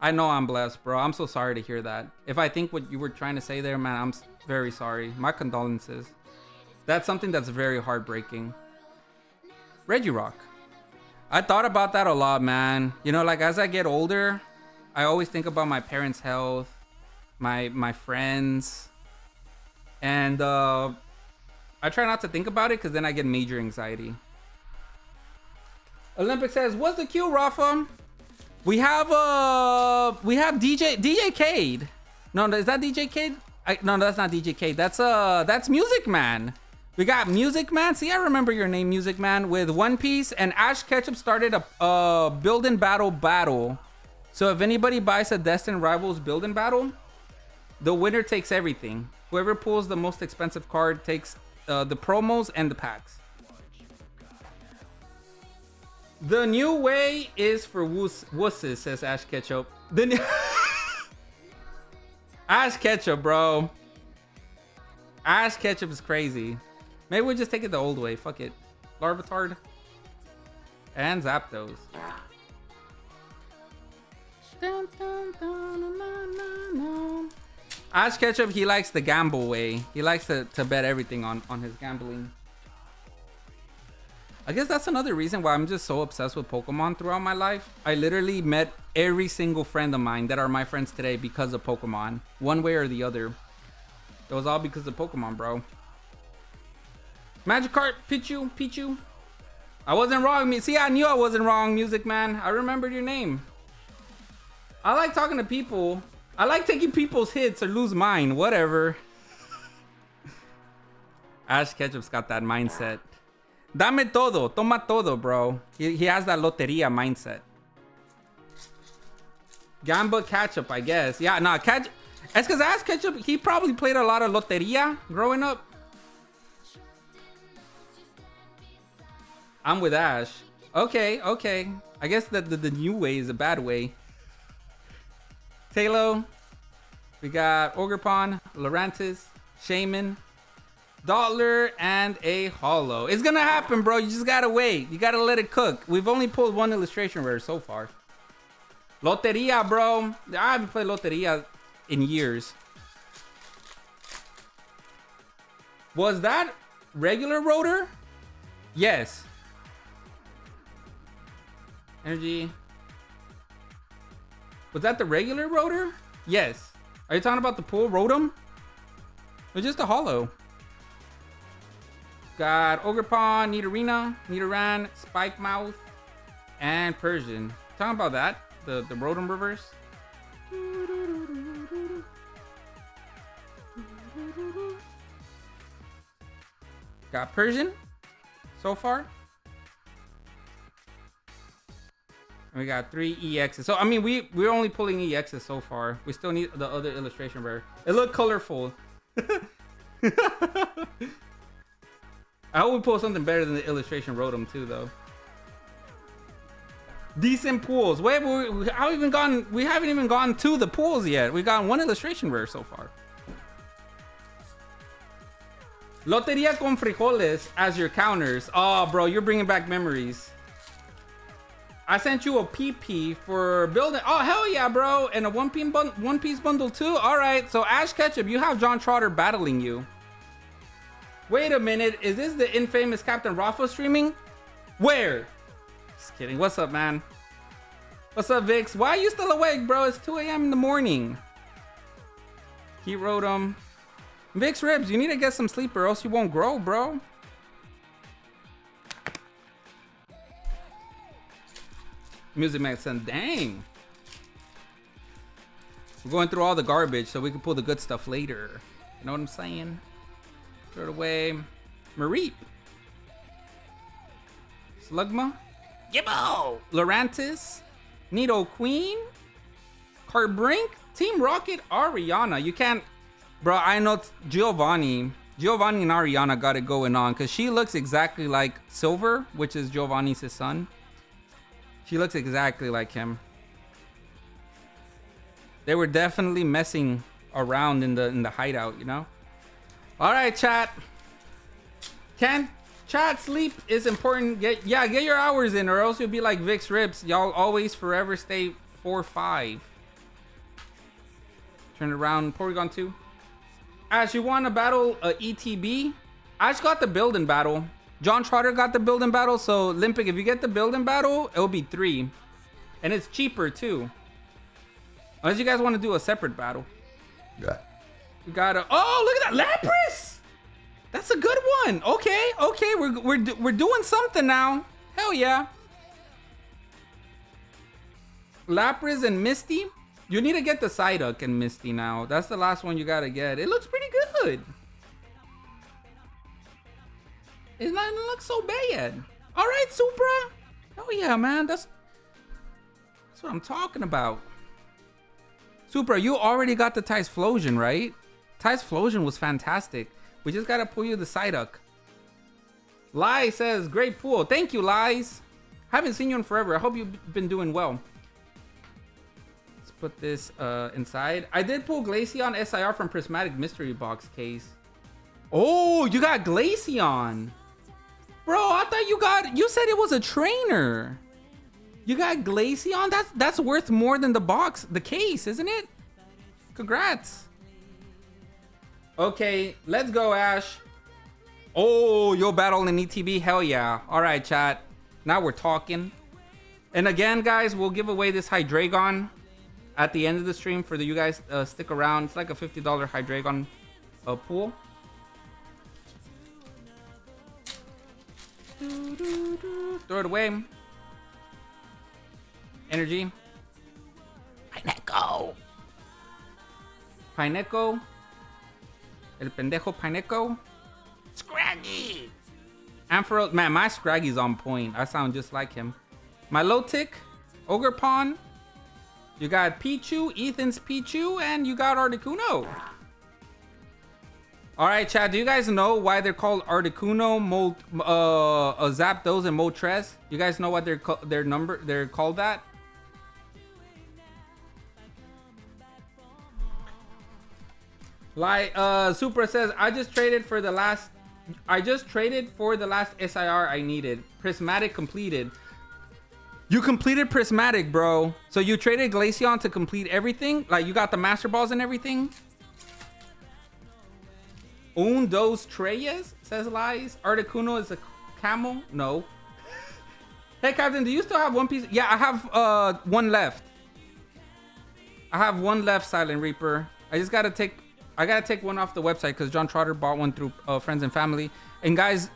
A: I know I'm blessed, bro. I'm so sorry to hear that. If I think what you were trying to say there, man, I'm very sorry. My condolences. That's something that's very heartbreaking. Regirock. I thought about that a lot, man. You know, like as I get older, I always think about my parents' health, my friends, and I try not to think about it because then I get major anxiety. Olympic says, "What's the queue, Rafa?" We have DJ Cade. No, is that DJ Cade? No, that's not DJ Cade. That's Music Man. We got Music Man. See, I remember your name, Music Man, with One Piece. And Ash Ketchup started a build and battle. So if anybody buys a Destined Rivals build and battle, the winner takes everything. Whoever pulls the most expensive card takes the promos and the packs. The new way is for wusses, says Ash Ketchup. Ash Ketchup, bro. Ash Ketchup is crazy. Maybe we'll just take it the old way. Fuck it. Larvitar. And Zapdos. Ash Ketchup, he likes the gamble way. He likes to bet everything on his gambling. I guess that's another reason why I'm just so obsessed with Pokemon throughout my life. I literally met every single friend of mine that are my friends today because of Pokemon. One way or the other. It was all because of Pokemon, bro. Magikarp, Pichu. I wasn't wrong. See, I knew I wasn't wrong, Music Man. I remembered your name. I like talking to people. I like taking people's hits or lose mine. Whatever. Ash Ketchup's got that mindset. Dame todo. Toma todo, bro. He has that loteria mindset. Gamba Ketchup, I guess. Yeah, nah, Ketchup. It's because Ash Ketchup, he probably played a lot of Loteria growing up. I'm with Ash. Okay, okay. I guess the new way is a bad way. Talo. We got Ogerpon, Lorantis, Shaman, Dottler, and a Hollow. It's gonna happen, bro. You just gotta wait. You gotta let it cook. We've only pulled one illustration rare so far. Loteria, bro. I haven't played Loteria in years. Was that regular rotor? Yes. Energy. Was that the regular rotor? Yes. Are you talking about the pool Rotom? Or just a hollow? Got Ogerpon, Nidorina, Nidoran, Spike Mouth, and Persian. Talking about that, the Rotom reverse. Got Persian so far. And we got 3 EXs. So I mean we're only pulling EXs so far. We still need the other illustration rare. It looked colorful. I hope we pull something better than the illustration Rotom too, though. Decent pools. Wait, we haven't even gone to the pools yet. We got one illustration rare so far. Loteria con frijoles as your counters. Oh, bro, you're bringing back memories. I sent you a PP for building. Oh, hell yeah, bro. And a one piece bundle too. All right. So Ash Ketchup, you have John Trotter battling you. Wait a minute. Is this the infamous Captain Rafa streaming? Where? Just kidding. What's up, man? What's up, Vix? Why are you still awake, bro? It's 2 a.m. in the morning. He wrote him. Vix Ribs, you need to get some sleep or else you won't grow, bro. Music makes sense. Dang. We're going through all the garbage so we can pull the good stuff later. You know what I'm saying? Throw it away. Mareep. Slugma. Gibbo. Lorantis. Nido Queen. Carbrink. Team Rocket. Ariana. You can't... Bro, I know Giovanni. Giovanni and Ariana got it going on because she looks exactly like Silver, which is Giovanni's son. She looks exactly like him. They were definitely messing around in the hideout, you know? All right, chat. Chat, sleep is important. Get your hours in or else you'll be like Vix Rips. Y'all always forever stay 4-5. Turn it around. Porygon 2. Ash, you want to battle a ETB? Ash got the build-in battle. John Trotter got the build-in battle. So, Olympic, if you get the build-in battle, it'll be 3. And it's cheaper, too. Unless you guys want to do a separate battle.
B: Yeah.
A: We got a... Oh, look at that. Lapras! That's a good one. Okay. We're doing something now. Hell yeah. Lapras and Misty. You need to get the Psyduck and Misty now. That's the last one you gotta get. It looks pretty good. It doesn't look so bad. All right, Supra. Oh yeah, man. That's what I'm talking about. Supra, you already got the Typhlosion, right? Typhlosion was fantastic. We just gotta pull you the Psyduck. Lai says, great pool. Thank you, Lies. Haven't seen you in forever. I hope you've been doing well. Put this inside. I did pull Glaceon SIR from Prismatic Mystery Box case. Oh, you got Glaceon. Bro, I thought you said it was a trainer. You got Glaceon? That's worth more than the case, isn't it? Congrats. Okay, let's go, Ash. Oh, you'll battle in ETB? Hell yeah. All right, chat. Now we're talking. And again, guys, we'll give away this Hydreigon at the end of the stream for you guys stick around. It's like a $50 Hydreigon pool. Throw it away. Energy. Pineco. El pendejo Pineco. Scraggy. Ampharos. Man, my Scraggy's on point. I sound just like him. Milotic. Ogerpon. You got Pichu, Ethan's Pichu, and you got Articuno. All right, chat. Do you guys know why they're called Articuno, Zapdos, and Moltres? You guys know what they're called that? Like Supra says, I just traded for the last SIR I needed. Prismatic completed. You completed Prismatic, bro. So you traded Glaceon to complete everything? Like you got the Master Balls and everything? Un, dos, tres, says Lies. Articuno is a camel? No. Hey, Captain, do you still have one piece? Yeah, I have one left. I have one left, Silent Reaper. I gotta take one off the website because John Trotter bought one through Friends and Family. And guys,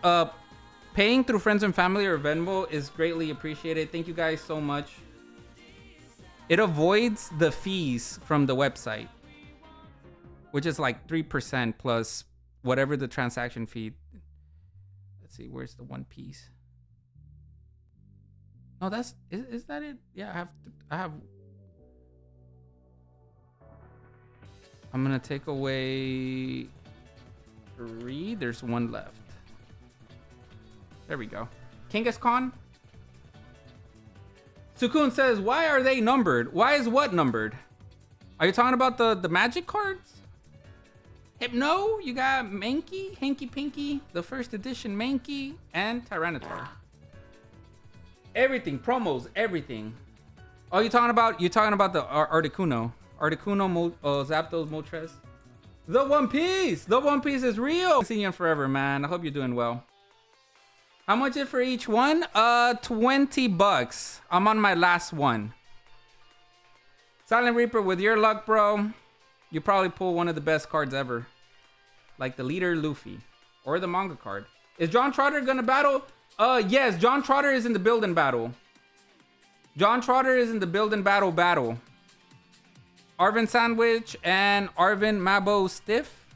A: paying through Friends and Family or Venmo is greatly appreciated. Thank you guys so much. It avoids the fees from the website, which is like 3% plus whatever the transaction fee. Let's see, where's the One Piece? No, is that it? Yeah, I'm gonna take away 3. There's one left. There we go. Kangas Khan. Sukun says, why are they numbered? Why is what numbered? Are you talking about the magic cards? Hypno, you got Mankey, Hanky Pinky, the first edition Mankey, and Tyranitar. Everything, promos, everything. Oh, you're talking about the Articuno. Articuno, Zapdos, Moltres. The One Piece! The One Piece is real! Seeing you forever, man. I hope you're doing well. How much is for each one? $20. I'm on my last one. Silent Reaper, with your luck, bro, you probably pull one of the best cards ever. Like the leader Luffy. Or the manga card. Is John Trotter gonna battle? Yes, John Trotter is in the build and battle. John Trotter is in the build and battle. Arvin Sandwich and Arvin Mabo Stiff.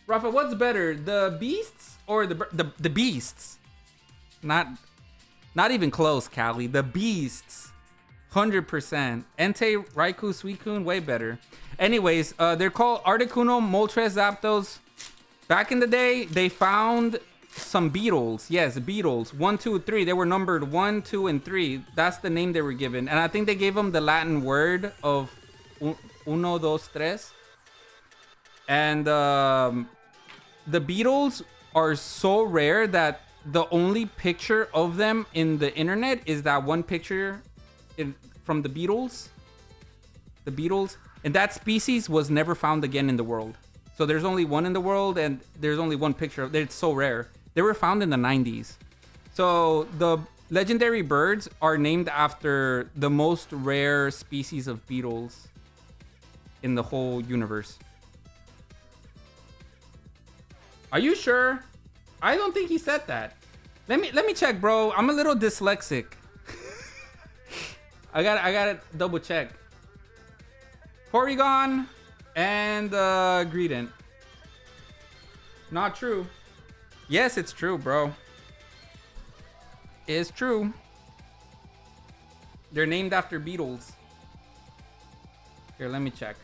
A: Rafa, what's better, the beasts or the beasts? Not even close, Callie. The beasts, 100%. Entei, Raikou, Suicune, way better. Anyways, they're called Articuno, Moltres, Zapdos. Back in the day, they found some beetles. Yes, beetles. 1, 2, 3. They were numbered 1, 2, and 3. That's the name they were given, and I think they gave them the Latin word of uno, dos, tres. And the beetles are so rare that the only picture of them in the internet is that one picture from the beetles. The beetles. And that species was never found again in the world. So there's only one in the world, and there's only one picture of it. It's so rare. They were found in the 90s. So the legendary birds are named after the most rare species of beetles in the whole universe. Are you sure? I don't think he said that. Let me check, bro. I'm a little dyslexic. I gotta double check. Porygon and Greedent. Not true. Yes, it's true, bro. It's true. They're named after beetles. Here, let me check.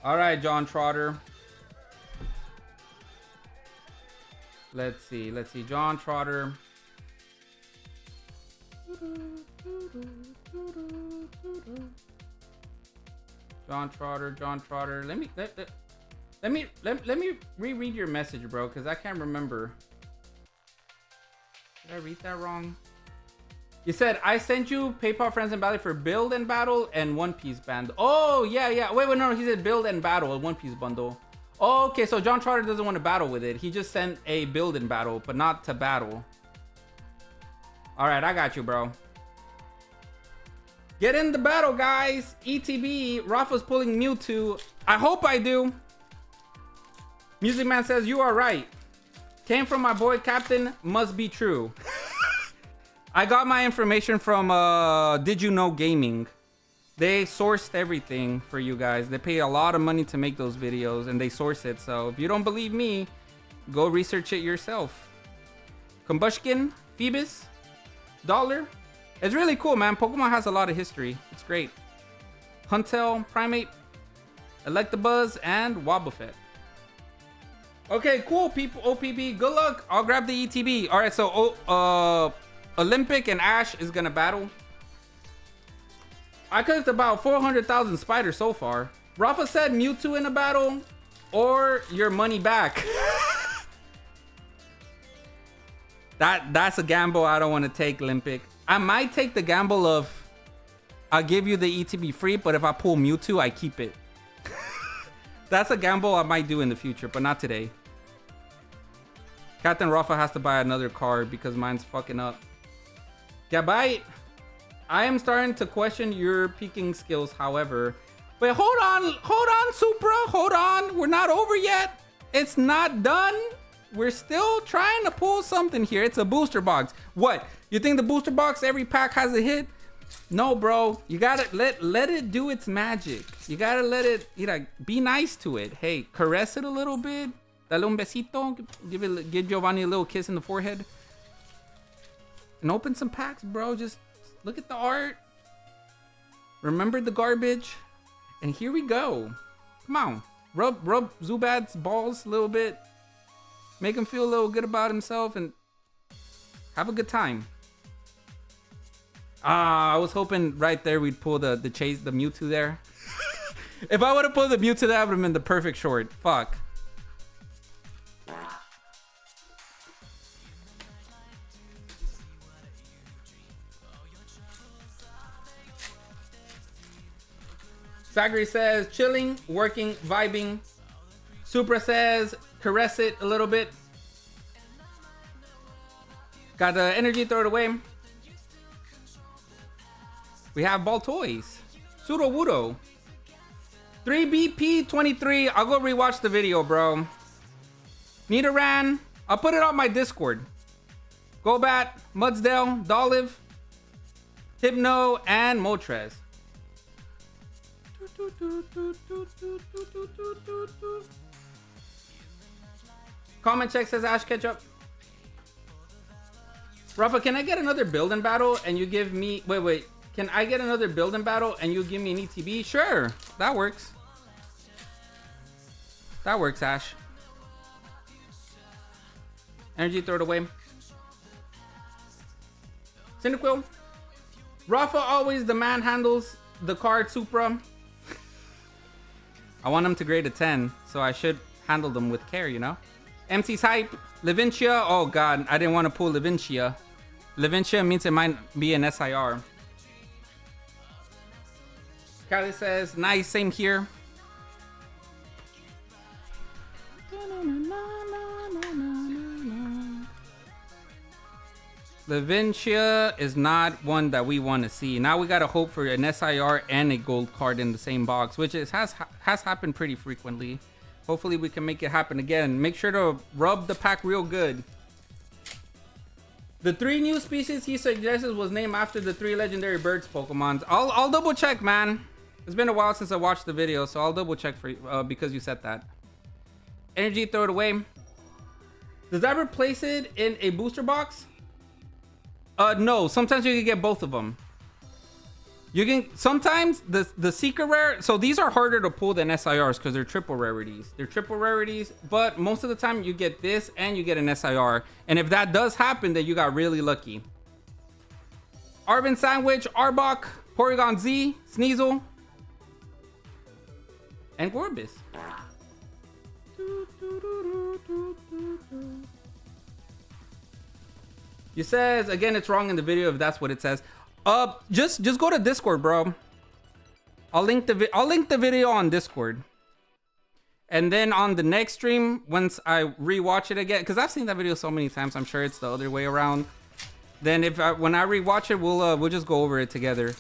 A: All right, John Trotter. Let's see. John Trotter. John Trotter. Let me reread your message, bro, because I can't remember. Did I read that wrong? You said, I sent you PayPal Friends and Battle for Build and Battle and One Piece Bundle. Oh, yeah. Wait, no. He said Build and Battle, a One Piece Bundle. Oh, okay, so John Trotter doesn't want to battle with it. He just sent a Build and Battle, but not to battle. All right, I got you, bro. Get in the battle, guys. ETB, Rafa's pulling Mewtwo. I hope I do. Music Man says, you are right. Came from my boy Captain, must be true. I got my information from Did You Know Gaming. They sourced everything for you guys. They pay a lot of money to make those videos, and they source it. So if you don't believe me, go research it yourself. Combustion, Phoebus, dollar. It's really cool, man. Pokemon has a lot of history. It's great. Huntail, Primate, Electabuzz, and Wobbuffet. Okay, cool, people. OPB, good luck. I'll grab the ETB. All right, so Olympic and Ash is gonna battle. I cooked about 400,000 spiders so far. Rafa said Mewtwo in a battle or your money back. That's a gamble I don't want to take, Olympic. I might take the gamble of I'll give you the ETB free, but if I pull Mewtwo, I keep it. That's a gamble I might do in the future, but not today. Captain Rafa has to buy another card because mine's fucking up. Gabite, I am starting to question your peaking skills, however. Wait, hold on, Supra, hold on. We're not over yet. It's not done. We're still trying to pull something here. It's a booster box. What? You think the booster box, every pack has a hit? No, bro. You gotta let it do its magic. You gotta let it, be nice to it. Hey, caress it a little bit. Dale un besito. Give Giovanni a little kiss in the forehead. And open some packs, bro. Just look at the art. Remember the garbage. And here we go. Come on. Rub Zubat's balls a little bit. Make him feel a little good about himself and have a good time. I was hoping right there we'd pull the Mewtwo there. If I would have pulled the Mewtwo, that would have been the perfect short. Fuck. Zachary says chilling, working, vibing. Supra says caress it a little bit. Got the energy, throw it away. We have ball toys. Pseudo Wudo. 3BP23. I'll go rewatch the video, bro. Nidoran. I'll put it on my Discord. Gobat, Mudsdale, Dolive, Hypno, and Moltres. Comment check says Ash Ketchup. Rafa, can I get another build-in battle and you give me... Wait. Can I get another build-in battle and you give me an ETB? Sure. That works. That works, Ash. Energy, throw it away. Cyndaquil. Rafa always the man handles the card Supra. I want him to grade a 10, so I should handle them with care, you know? MC's hype. Levincia. Oh, God. I didn't want to pull Levincia. Levincia means it might be an SIR. Kylie says, nice, same here. Levincia is not one that we want to see. Now we gotta hope for an SIR and a gold card in the same box, which has happened pretty frequently. Hopefully we can make it happen again. Make sure to rub the pack real good. The 3 new species he suggested was named after the 3 legendary birds Pokemons. I'll double check, man. It's been a while since I watched the video, so I'll double check for you because you said that. Energy, throw it away. Does that replace it in a booster box? No. Sometimes you can get both of them. You can sometimes the secret rare. So these are harder to pull than SIRs because they're triple rarities. They're triple rarities, but most of the time you get this and you get an SIR. And if that does happen, then you got really lucky. Arvin Sandwich, Arbok, Porygon Z, Sneasel, and Gorbis. You says again it's wrong in the video if that's what it says. Just go to Discord, bro. I'll link the video on Discord. And then on the next stream, once I rewatch it again, because I've seen that video so many times, I'm sure it's the other way around. Then when I rewatch it, we'll just go over it together.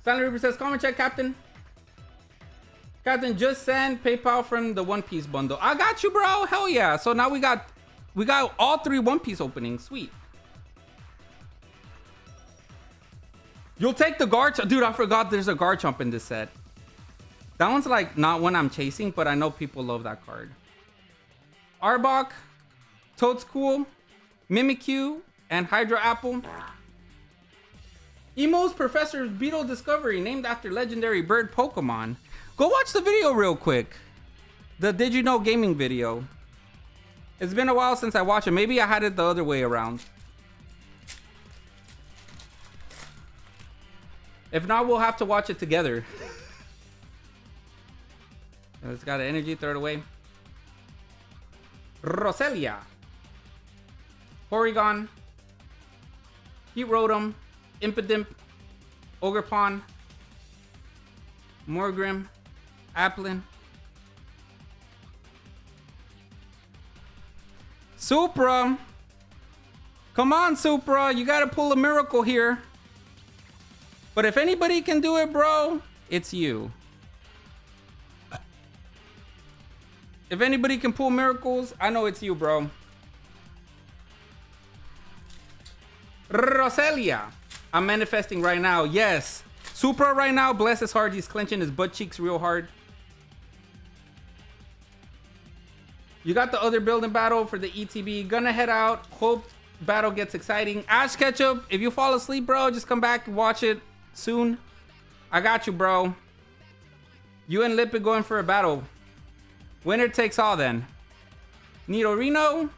A: Stanley Reaper says, comment check, Captain. Captain, just send PayPal from the One Piece bundle. I got you, bro. Hell yeah. So now we got all 3 One Piece openings. Sweet. You'll take the Garchomp. Dude, I forgot there's a Garchomp in this set. That one's like not one I'm chasing, but I know people love that card. Arbok, Toadscool, Mimikyu, and Hydra Apple. Emo's Professor's Beetle Discovery, named after legendary bird Pokemon. Go watch the video real quick. The Did You Know Gaming video. It's been a while since I watched it. Maybe I had it the other way around. If not, we'll have to watch it together. It's got an energy, throw it away. Roselia. Porygon. Heat Rotom. Impidimp. Ogerpon. Morgrim. Applin. Supra. Come on, Supra. You gotta pull a miracle here. But if anybody can do it, bro, it's you. If anybody can pull miracles, I know it's you, bro. Roselia. I'm manifesting right now. Yes. Supra right now, bless his heart. He's clenching his butt cheeks real hard. You got the other building battle for the ETB. Gonna head out. Hope battle gets exciting. Ash Ketchup, if you fall asleep, bro, just come back and watch it soon. I got you, bro. You and Lipid going for a battle. Winner takes all then. Nidorino.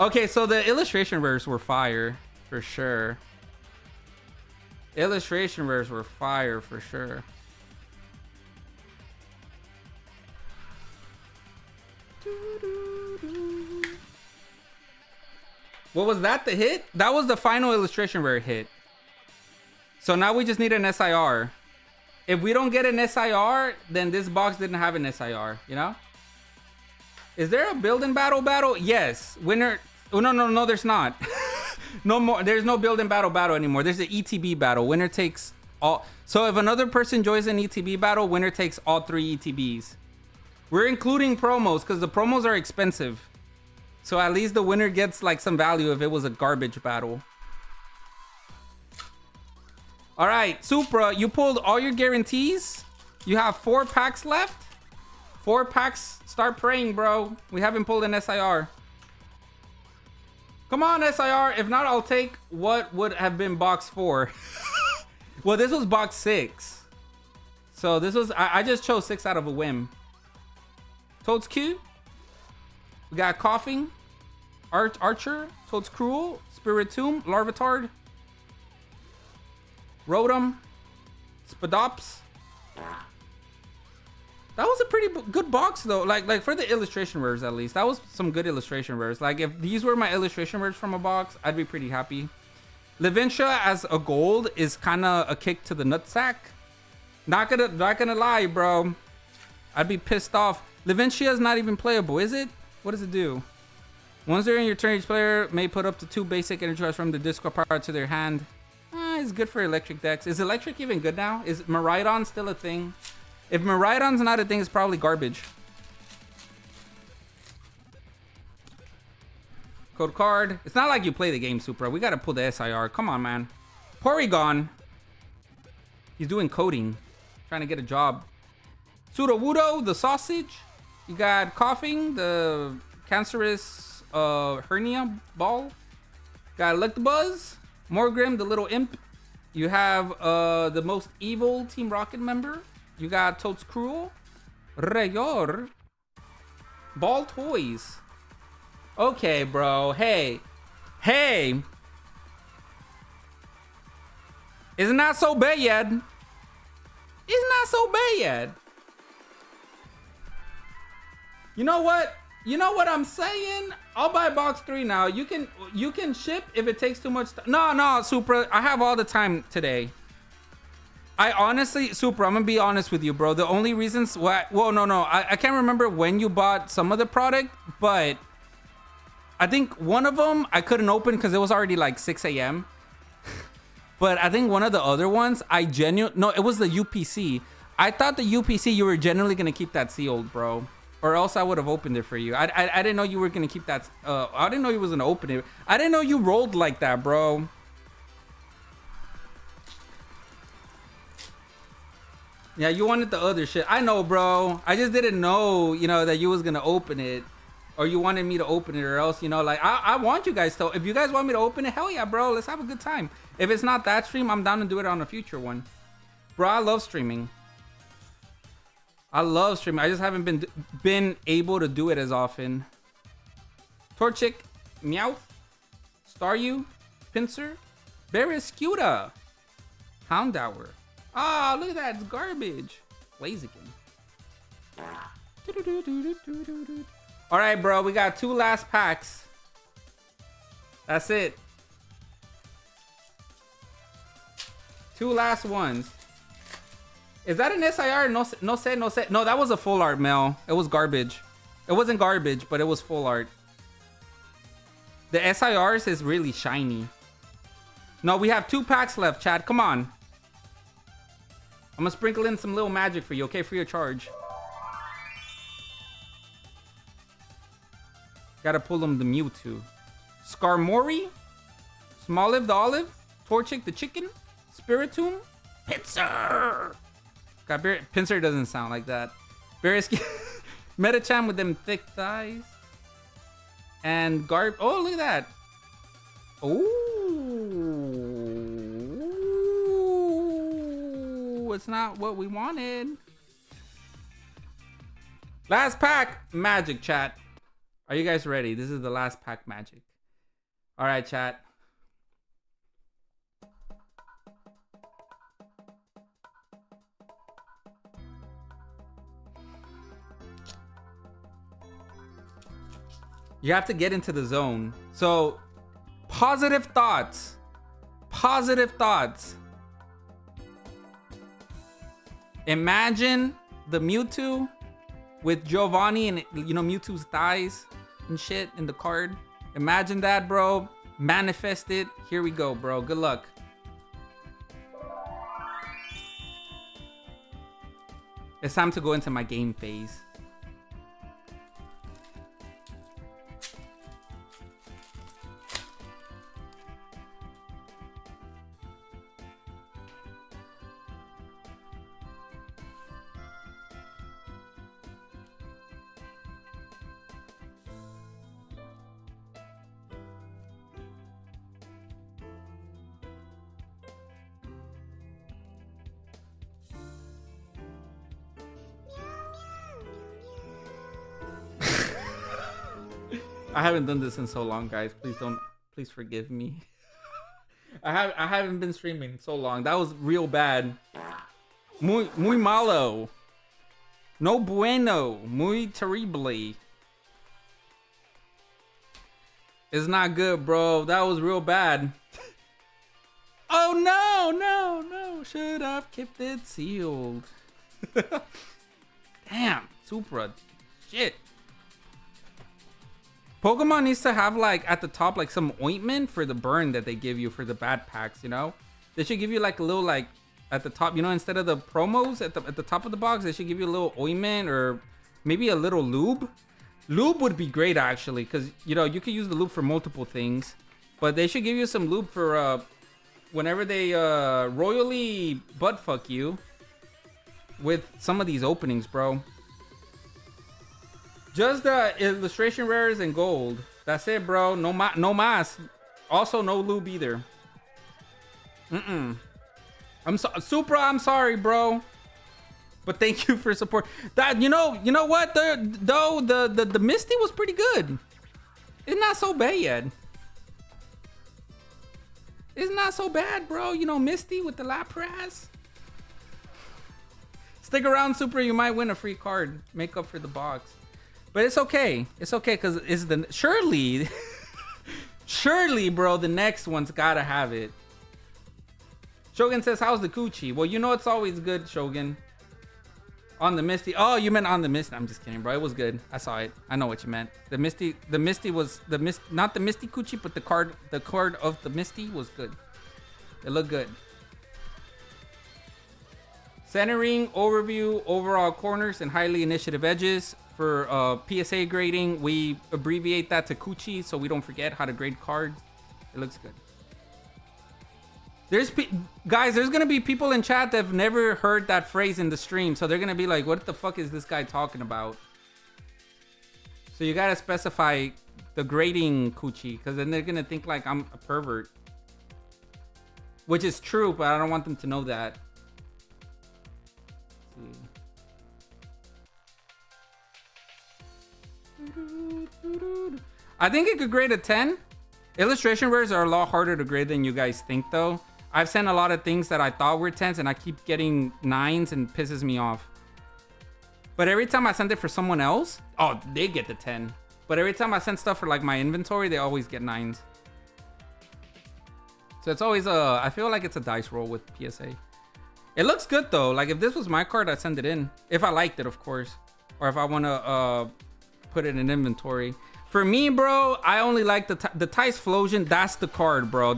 A: Okay, so the illustration rares were fire for sure. Illustration rares were fire for sure. What was that, the hit? That was the final illustration rare hit. So now we just need an SIR. If we don't get an SIR, then this box didn't have an SIR, you know? Is there a building battle? Yes. Winner. Oh, no, there's not. No more. There's no building battle anymore. There's an ETB battle. Winner takes all. So if another person joins an ETB battle, winner takes all 3 ETBs. We're including promos because the promos are expensive. So at least the winner gets like some value if it was a garbage battle. All right, Supra, you pulled all your guarantees. You have 4 packs left. 4 packs. Start praying, bro. We haven't pulled an SIR. Come on, SIR. If not, I'll take what would have been box 4. Well, this was box 6. So this was, I just chose 6 out of a whim. Toadscool. We got Coughing. Archer. Toadscruel. Spiritomb. Larvitar. Rotom. Spadops. That was a pretty good box though. Like for the illustration rares at least. That was some good illustration rares. Like if these were my illustration rares from a box, I'd be pretty happy. Levincia as a gold is kind of a kick to the nutsack. Not gonna lie, bro. I'd be pissed off. Levincia is not even playable, is it? What does it do? Once during your turn, each player may put up to 2 basic energy cards from the discard pile to their hand. It's good for electric decks. Is electric even good now? Is Miraidon still a thing? If Miraidon's not a thing, it's probably garbage. Code card. It's not like you play the game, Supra. We gotta pull the SIR. Come on, man. Porygon. He's doing coding. Trying to get a job. Sudowoodo, the sausage. You got Coughing, the cancerous hernia ball. Got Electabuzz. Morgrim, the little imp. You have the most evil Team Rocket member. You got Toadscruel. Rayor. Ball Toys. Okay, bro. Hey. It's not so bad. It's not so bad. You know what? You know what I'm saying? I'll buy box 3 now. You can ship if it takes too much time. No, Supra. I have all the time today. I honestly, Supra, I'm gonna be honest with you, bro. The only reasons why, well, no. I can't remember when you bought some of the product, but I think one of them I couldn't open because it was already like 6 a.m. But I think one of the other ones, no, it was the UPC. I thought the UPC, you were generally gonna keep that sealed, bro. Or else I would have opened it for you. I didn't know you were gonna keep that. I didn't know you was gonna open it. I didn't know you rolled like that, bro. Yeah, you wanted the other shit. I know, bro. I just didn't know, you know, that you was gonna open it. or you wanted me to open it, or else, you know, like I want you guys to. If you guys want me to open it, hell yeah, bro. Let's have a good time. If it's not that stream, I'm down to do it on a future one. Bro, I love streaming. I love streaming. I just haven't been able to do it as often. Torchic, Meowth, Staryu, Pinsir, Barraskewda, Houndour. Ah, oh, look at that. It's garbage. Blaziken. All right, bro. We got 2 last packs. That's it. 2 last ones. Is that an SIR? No, no set, no set. No, that was a full art, Mel. It was garbage. It wasn't garbage, but it was full art. The SIRs is really shiny. No, we have 2 packs left, Chad. Come on. I'm gonna sprinkle in some little magic for you, okay? Free of charge. Gotta pull them the Mewtwo. Skarmory, Smoliv the Olive, Torchic the Chicken, Spiritomb, Pinsir. God, Pinsir doesn't sound like that. Barraskewda, Metacham with them thick thighs. And oh, look at that. Ooh, it's not what we wanted. Last pack, magic, chat. Are you guys ready? This is the last pack magic. All right, chat. You have to get into the zone. So, positive thoughts. Positive thoughts. Imagine the Mewtwo with Giovanni and, you know, Mewtwo's thighs and shit in the card. Imagine that, bro. Manifest it. Here we go, bro. Good luck. It's time to go into my game phase. I haven't done this in so long, guys. Please forgive me. I haven't been streaming so long. That was real bad. Muy malo. No bueno. Muy terrible. It's not good, bro. That was real bad. Oh no. Should have kept it sealed. Damn, Supra. Shit. Pokemon needs to have, like, at the top, like, some ointment for the burn that they give you for the bad packs, you know? They should give you, like, a little, like, at the top, you know, instead of the promos at the top of the box, they should give you a little ointment or maybe a little lube. Lube would be great, actually, because, you know, you could use the lube for multiple things. But they should give you some lube for, whenever they, royally buttfuck you with some of these openings, bro. Just the illustration rares and gold. That's it, bro. No mas. Also, no lube either. Supra, I'm sorry, bro. But thank you for support. That you know what? The Misty was pretty good. It's not so bad. It's not so bad, bro. You know, Misty with the Lapras. Stick around, Supra. You might win a free card. Make up for the box. But it's okay. It's okay because it's the surely, bro. The next one's gotta have it. Shogun says, "How's the coochie?" Well, you know it's always good, Shogun. On the Misty. Oh, you meant on the Misty. I'm just kidding, bro. It was good. I saw it. I know what you meant. The Misty was not the Misty coochie, but the card of the Misty was good. It looked good. Centering, overview, overall corners, and highly initiative edges. For PSA grading, we abbreviate that to Coochie so we don't forget how to grade cards. It looks good. Guys, there's gonna be people in chat that have never heard that phrase in the stream, so they're gonna be like, "What the fuck is this guy talking about?" So you gotta specify the grading coochie, because then they're gonna think like I'm a pervert. Which is true, but I don't want them to know that. Let's see. I think it could grade a 10. Illustration rares are a lot harder to grade than you guys think, though. I've sent a lot of things that I thought were 10s, and I keep getting 9s, and pisses me off. But every time I send it for someone else, oh, they get the 10. But every time I send stuff for like my inventory, they always get 9s. So it's always I feel like it's a dice roll with PSA. It looks good though. Like if this was my card, I'd send it in. If I liked it, of course. Or if I want to put it in inventory. For me, bro, I only like the Tice Flosion. That's the card, bro.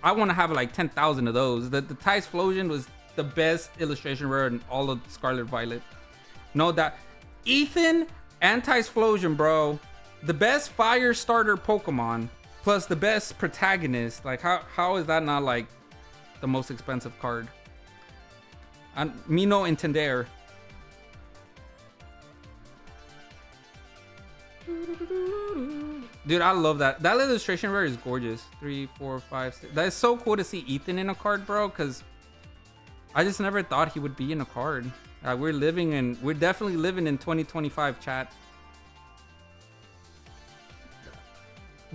A: I want to have like 10,000 of those. The Tice Flosion was the best illustration rare in all of Scarlet Violet. No doubt. Ethan and Tice Flosion, bro. The best fire starter Pokemon. Plus the best protagonist. Like how is that not like the most expensive card? Me no entender. Dude, I love that. That illustration rare is gorgeous. 3, 4, 5, 6. That is so cool to see Ethan in a card, bro. Because I just never thought he would be in a card. We're definitely living in 2025, chat.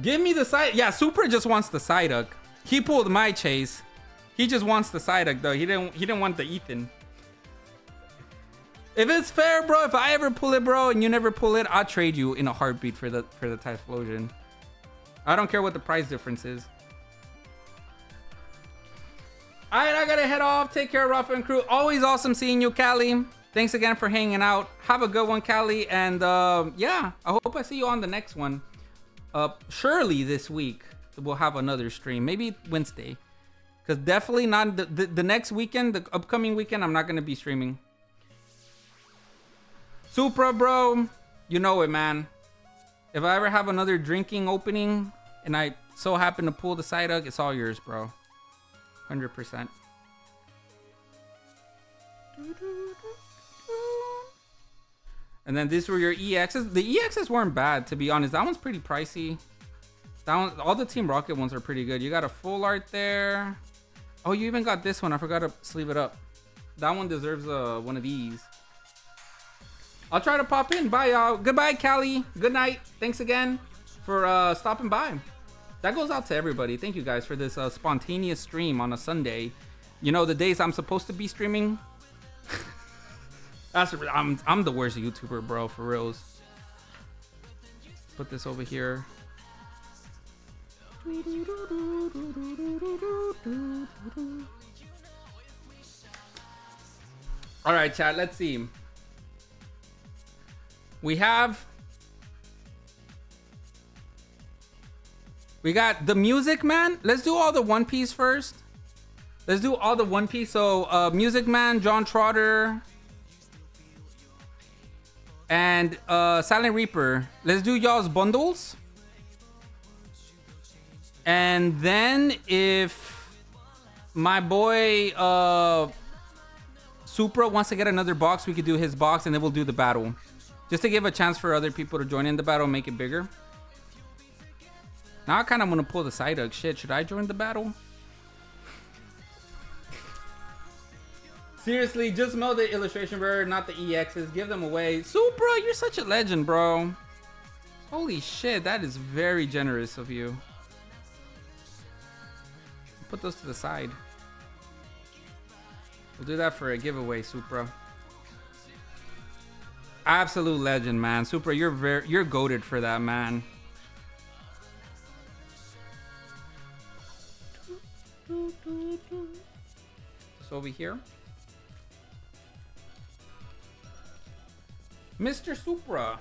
A: Give me the side. Yeah, Super just wants the Psyduck. He pulled my chase. He just wants the Psyduck though. He didn't want the Ethan. If it's fair, bro, if I ever pull it, bro, and you never pull it, I'll trade you in a heartbeat for the Typhlosion. I don't care what the price difference is. Alright, I gotta head off. Take care, Rafa and crew. Always awesome seeing you, Callie. Thanks again for hanging out. Have a good one, Callie. And yeah, I hope I see you on the next one. Surely this week we'll have another stream, maybe Wednesday, because definitely not the next weekend, the upcoming weekend. I'm not gonna be streaming. Supra, bro, you know it, man. If I ever have another drinking opening and I so happen to pull the Psyduck, it's all yours, bro. 100%. And then these were your EXs. The EXs weren't bad, to be honest. That one's pretty pricey. That one, all the Team Rocket ones are pretty good. You got a full art there. Oh, you even got this one. I forgot to sleeve it up. That one deserves one of these. I'll try to pop in. Bye, y'all. Goodbye, Callie. Good night. Thanks again for stopping by. That goes out to everybody. Thank you guys for this spontaneous stream on a Sunday. You know, the days I'm supposed to be streaming. I'm the worst YouTuber, bro, for reals. Put this over here. All right, chat. Let's see. We got the Music Man. Let's do all the One Piece first. Let's do all the One Piece. So, Music Man, John Trotter, and Silent Reaper. Let's do y'all's bundles. And then if my boy Supra wants to get another box, we could do his box, and then we'll do the battle. Just to give a chance for other people to join in the battle and make it bigger. Now I kind of want to pull the Psyduck. Shit, should I join the battle? Seriously, just mail the illustration rare, not the EXs. Give them away. Supra, you're such a legend, bro. Holy shit, that is very generous of you. Put those to the side. We'll do that for a giveaway, Supra. Absolute legend, man. Supra, you're goated for that, man. So over here, Mr. Supra.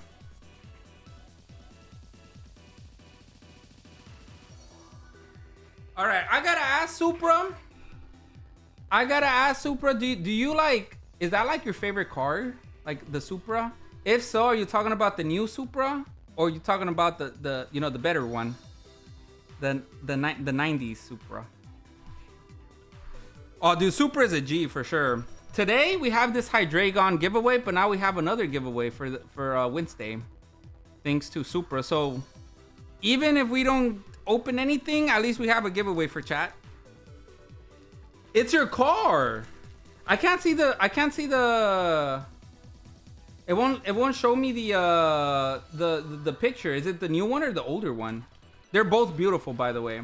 A: All right, I gotta ask Supra. Do you like? Is that like your favorite card? Like the Supra? If so, are you talking about the new Supra, or are you talking about the you know, the better one, the 90s Supra? Oh, dude, Supra is a G for sure. Today we have this Hydreigon giveaway, but now we have another giveaway for Wednesday. things to Supra. So even if we don't open anything, at least we have a giveaway for chat. It's your car. I can't see the it won't show me the picture. Is it the new one or the older one? They're both beautiful, by the way.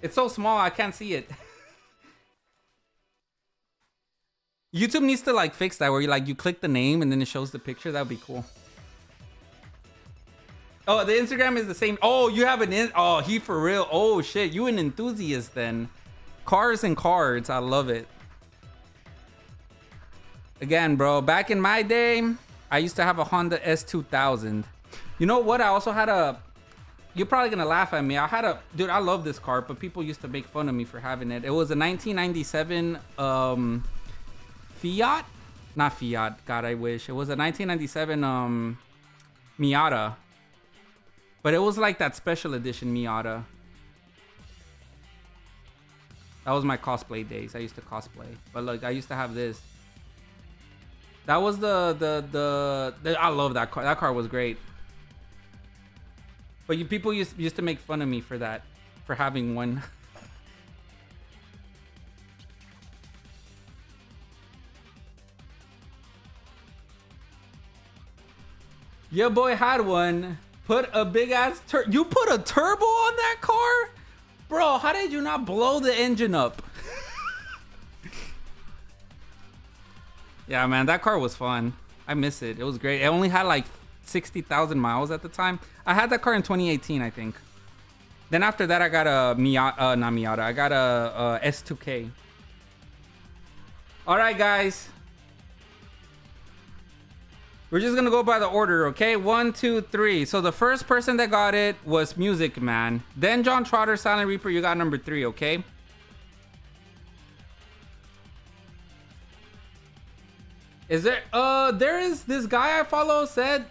A: It's so small I can't see it. YouTube needs to like fix that where you click the name and then it shows the picture. That would be cool. Oh, the Instagram is the same. Oh, you have oh, he for real. Oh shit, you an enthusiast then. Cars and cards, I love it. Again, bro, back in my day, I used to have a Honda S2000. You know what? I also had a... You're probably gonna laugh at me. I had a... Dude, I love this car, but people used to make fun of me for having it. It was a 1997 Fiat? Not Fiat. God, I wish. It was a 1997 Miata. But it was like that special edition Miata. That was my cosplay days. I used to cosplay. But look, I used to have this. That was the I love that car. That car was great. But people used to make fun of me for that, for having one. Your boy had one. Put a big ass you put a turbo on that car? Bro, how did you not blow the engine up? Yeah, man, that car was fun. I miss it. It was great. It only had like 60,000 miles at the time. I had that car in 2018, I think. Then after that, I got a Miata, not Miata. I got a S2K. All right, guys. We're just gonna go by the order, okay? 1, 2, 3. So the first person that got it was Music Man. Then John Trotter, Silent Reaper, you got number 3, okay? Is there there is this guy I follow said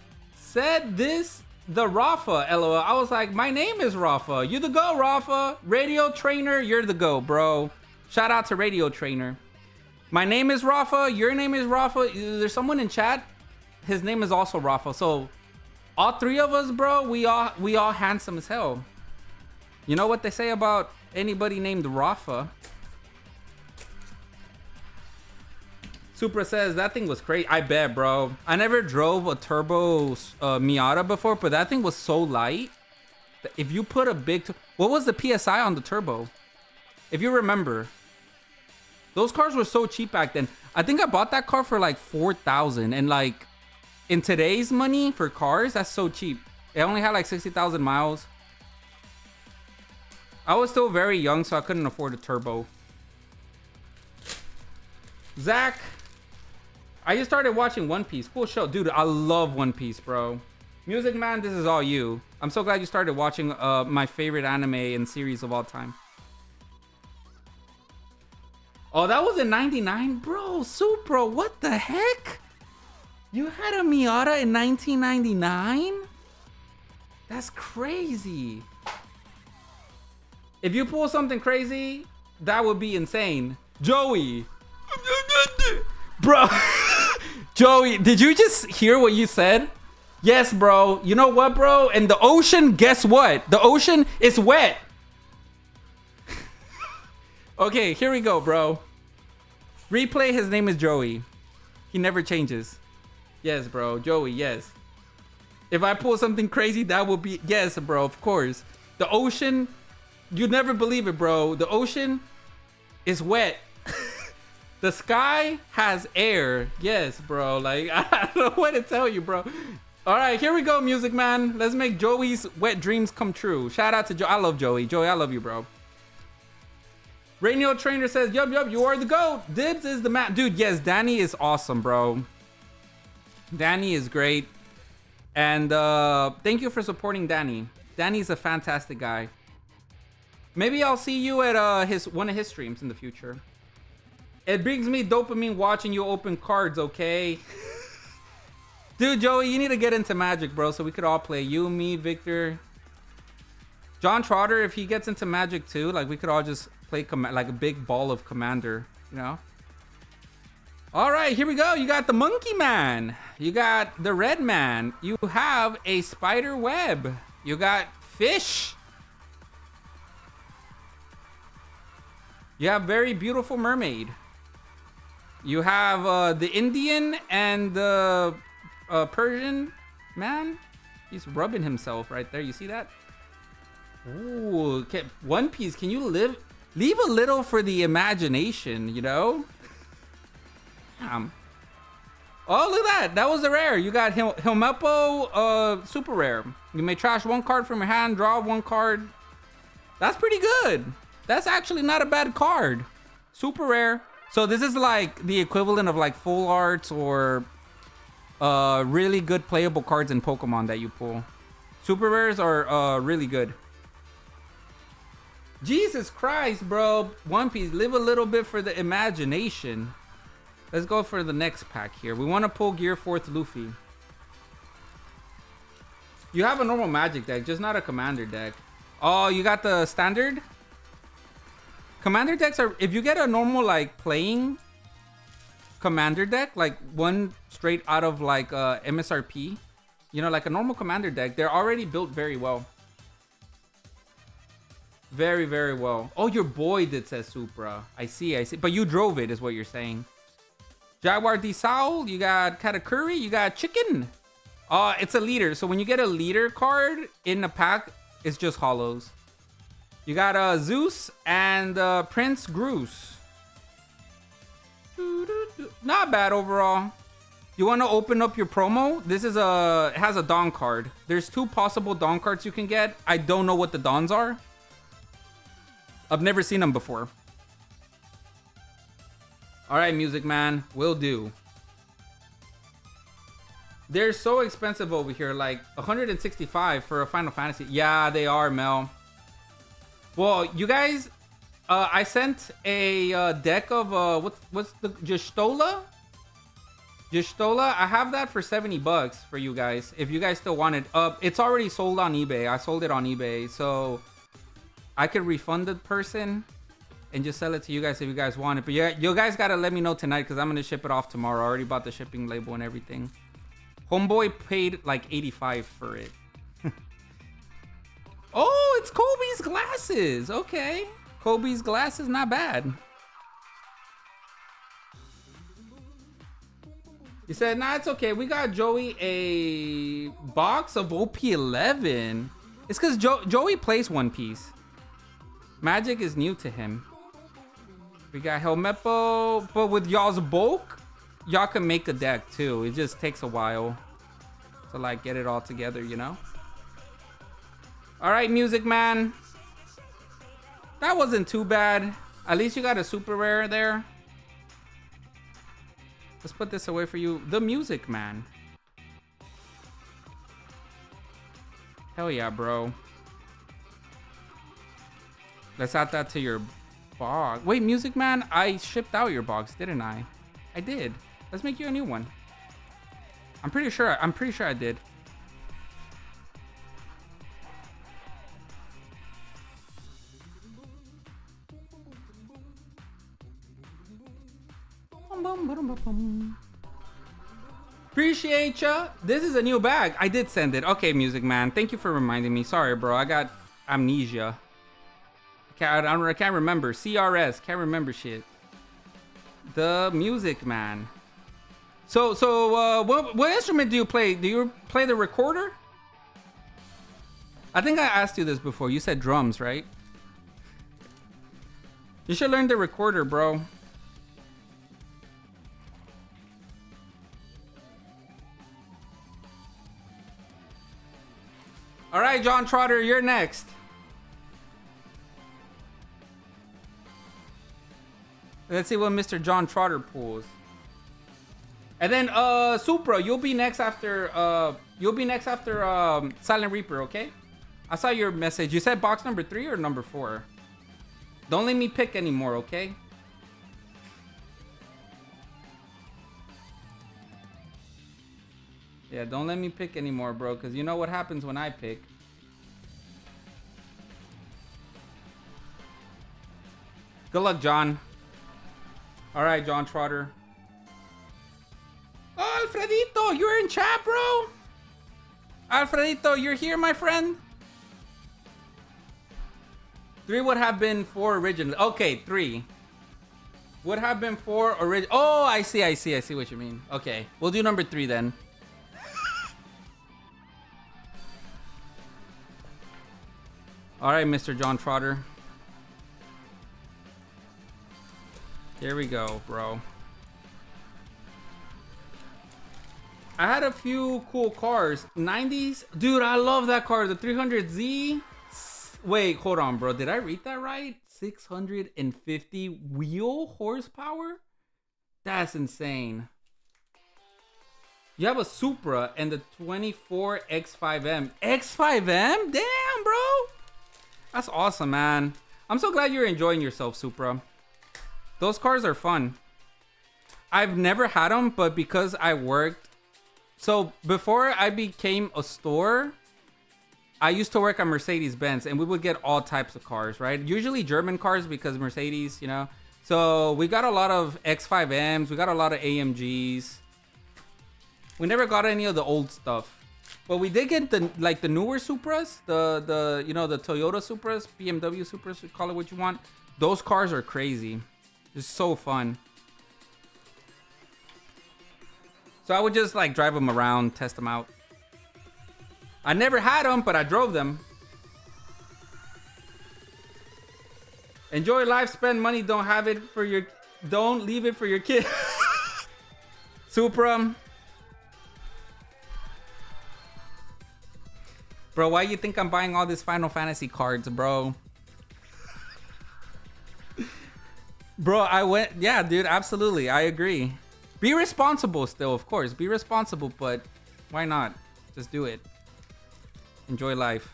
A: this the Rafa, LOL. I was like, my name is Rafa. You the go, Rafa. Radio Trainer, you're the go, bro. Shout out to Radio Trainer. My name is Rafa, your name is Rafa. There's someone in chat. His name is also Rafa. So all three of us, bro, we all handsome as hell. You know what they say about anybody named Rafa? Supra says that thing was crazy. I bet, bro. I never drove a turbo Miata before, but that thing was so light. If you put a big... What was the PSI on the turbo? If you remember. Those cars were so cheap back then. I think I bought that car for like $4,000. And like, in today's money for cars, that's so cheap. It only had like 60,000 miles. I was still very young, so I couldn't afford a turbo. Zach... I just started watching One Piece. Cool show. Dude, I love One Piece, bro. Music Man, this is all you. I'm so glad you started watching my favorite anime and series of all time. Oh, that was in 99? Bro, Supra, what the heck? You had a Miata in 1999? That's crazy. If you pull something crazy, that would be insane. Joey. Bro. Joey, did you just hear what you said? Yes, bro. You know what, bro? And the ocean, guess what? The ocean is wet. Okay, here we go, bro. Replay, his name is Joey. He never changes. Yes, bro. Joey, yes. If I pull something crazy, that will be... Yes, bro, of course. The ocean... You'd never believe it, bro. The ocean is wet. The sky has air. Yes, bro. Like, I don't know what to tell you, bro. All right, here we go, Music Man. Let's make Joey's wet dreams come true. Shout out to Joe. I love Joey. Joey, I love you, bro. Radio Trainer says, yup, you are the GOAT. Dibs is the man. Dude, yes, Danny is awesome, bro. Danny is great. And thank you for supporting Danny. Danny's a fantastic guy. Maybe I'll see you at one of his streams in the future. It brings me dopamine watching you open cards, okay? Dude, Joey, you need to get into Magic, bro, so we could all play. You, me, Victor. John Trotter, if he gets into Magic too, like we could all just play like a big ball of Commander, you know? All right, here we go. You got the monkey man. You got the red man. You have a spider web. You got fish. You have very beautiful mermaid. You have the Indian and the Persian man. He's rubbing himself right there. You see that? Ooh, okay. One Piece. Can you leave a little for the imagination, you know? Oh, look at that. That was a rare. You got Helmepo, super rare. You may trash one card from your hand, draw one card. That's pretty good. That's actually not a bad card. Super rare. So this is like the equivalent of like full arts or really good playable cards in Pokemon that you pull. Super rares are really good. Jesus Christ, bro. One Piece, live a little bit for the imagination. Let's go for the next pack here. We want to pull Gear 4th Luffy. You have a normal Magic deck, just not a Commander deck. Oh, you got the Standard? Commander decks are... If you get a normal, like, playing Commander deck, like one straight out of, like, MSRP, you know, like a normal Commander deck, they're already built very well. Very, very well. Oh, your boy did say Supra. I see. But you drove it, is what you're saying. Jaguar D Soul, you got Katakuri, you got Chicken. It's a leader. So when you get a leader card in a pack, it's just hollows. You got Zeus and Prince Groose. Not bad overall. You want to open up your promo? This is it has a Dawn card. There's 2 possible Dawn cards you can get. I don't know what the Dawns are. I've never seen them before. All right, Music Man, will do. They're so expensive over here, like 165 for a Final Fantasy. Yeah, they are, Mel. Well, you guys, I sent a deck of what's the Jistola? Jistola, I have that for $70 for you guys. If you guys still want it, it's already sold on eBay. I sold it on eBay, so I could refund the person and just sell it to you guys if you guys want it. But yeah, you guys gotta let me know tonight because I'm gonna ship it off tomorrow. I already bought the shipping label and everything. Homeboy paid like 85 for it. Oh, it's Kobe's glasses. Okay, Kobe's glasses, not bad. He said, nah, it's okay. We got Joey a box of OP11. It's because Joey plays One Piece. Magic is new to him. We got Helmepo, but with y'all's bulk, y'all can make a deck too. It just takes a while to like get it all together, you know? All right, Music Man. That wasn't too bad. At least you got a super rare there. Let's put this away for you. The Music Man. Hell yeah, bro. Let's add that to your box. Wait, Music Man, I shipped out your box, didn't I? I did. Let's make you a new one. I'm pretty sure I did. Appreciate ya. This is a new bag. I did send it. Okay, Music Man. Thank you for reminding me. Sorry, bro. I got amnesia. I can't remember. CRS. Can't remember shit. The Music Man. So, what instrument do you play? Do you play the recorder? I think I asked you this before. You said drums, right? You should learn the recorder, bro. All right, John Trotter, you're next. Let's see what Mr. John Trotter pulls. And then Supra, you'll be next after Silent Reaper, okay? I saw your message. You said box number 3 or number 4? Don't let me pick anymore, okay? Yeah, don't let me pick anymore, bro, because you know what happens when I pick. Good luck, John. All right, John Trotter. Alfredito, you're in chat, bro. Alfredito, you're here, my friend. 3 would have been 4 originally. Okay, 3 would have been 4 original. Oh, I see what you mean. Okay, we'll do number 3 then. All right, Mr. John Trotter. Here we go, bro. I had a few cool cars. 90s. Dude, I love that car. The 300Z. Wait, hold on, bro. Did I read that right? 650 wheel horsepower? That's insane. You have a Supra and the 24 X5M. X5M? Damn, bro. That's awesome, man. I'm so glad you're enjoying yourself, Supra. Those cars are fun. I've never had them, but because I worked... So, before I became a store, I used to work on Mercedes-Benz, and we would get all types of cars, right? Usually German cars, because Mercedes, you know? So, we got a lot of X5Ms. We got a lot of AMGs. We never got any of the old stuff. But we did get the newer Supras, the you know, the Toyota Supras, BMW Supras, call it what you want. Those cars are crazy. It's so fun. So I would just like drive them around, test them out. I never had them, but I drove them. Enjoy life, spend money, don't leave it for your kid. Supra. Bro, why you think I'm buying all these Final Fantasy cards, bro? Bro, yeah, dude, absolutely. I agree. Be responsible still, of course. Be responsible, but why not? Just do it. Enjoy life.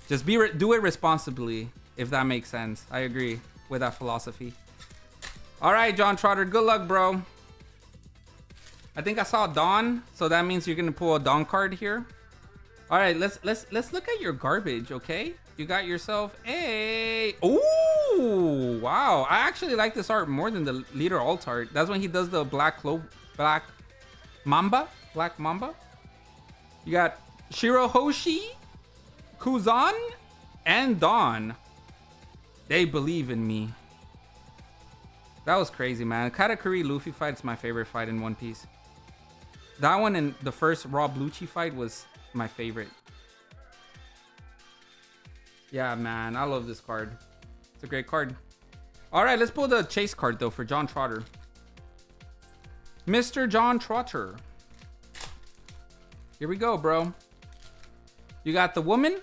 A: Just do it responsibly, if that makes sense. I agree with that philosophy. All right, John Trotter, good luck, bro. I think I saw Dawn, so that means you're gonna pull a Dawn card here. All right, let's look at your garbage, okay? You got yourself a... Ooh, wow. I actually like this art more than the Leader Alt art. That's when he does the Black Mamba. You got Shirohoshi, Kuzan, and Dawn. They believe in me. That was crazy, man. Katakuri Luffy fight is my favorite fight in One Piece. That one and the first Rob Lucci fight was my favorite. Yeah, man, I love this card. It's a great card. All right, let's pull the chase card though for John Trotter. Mr. John Trotter. Here we go, bro. You got the woman.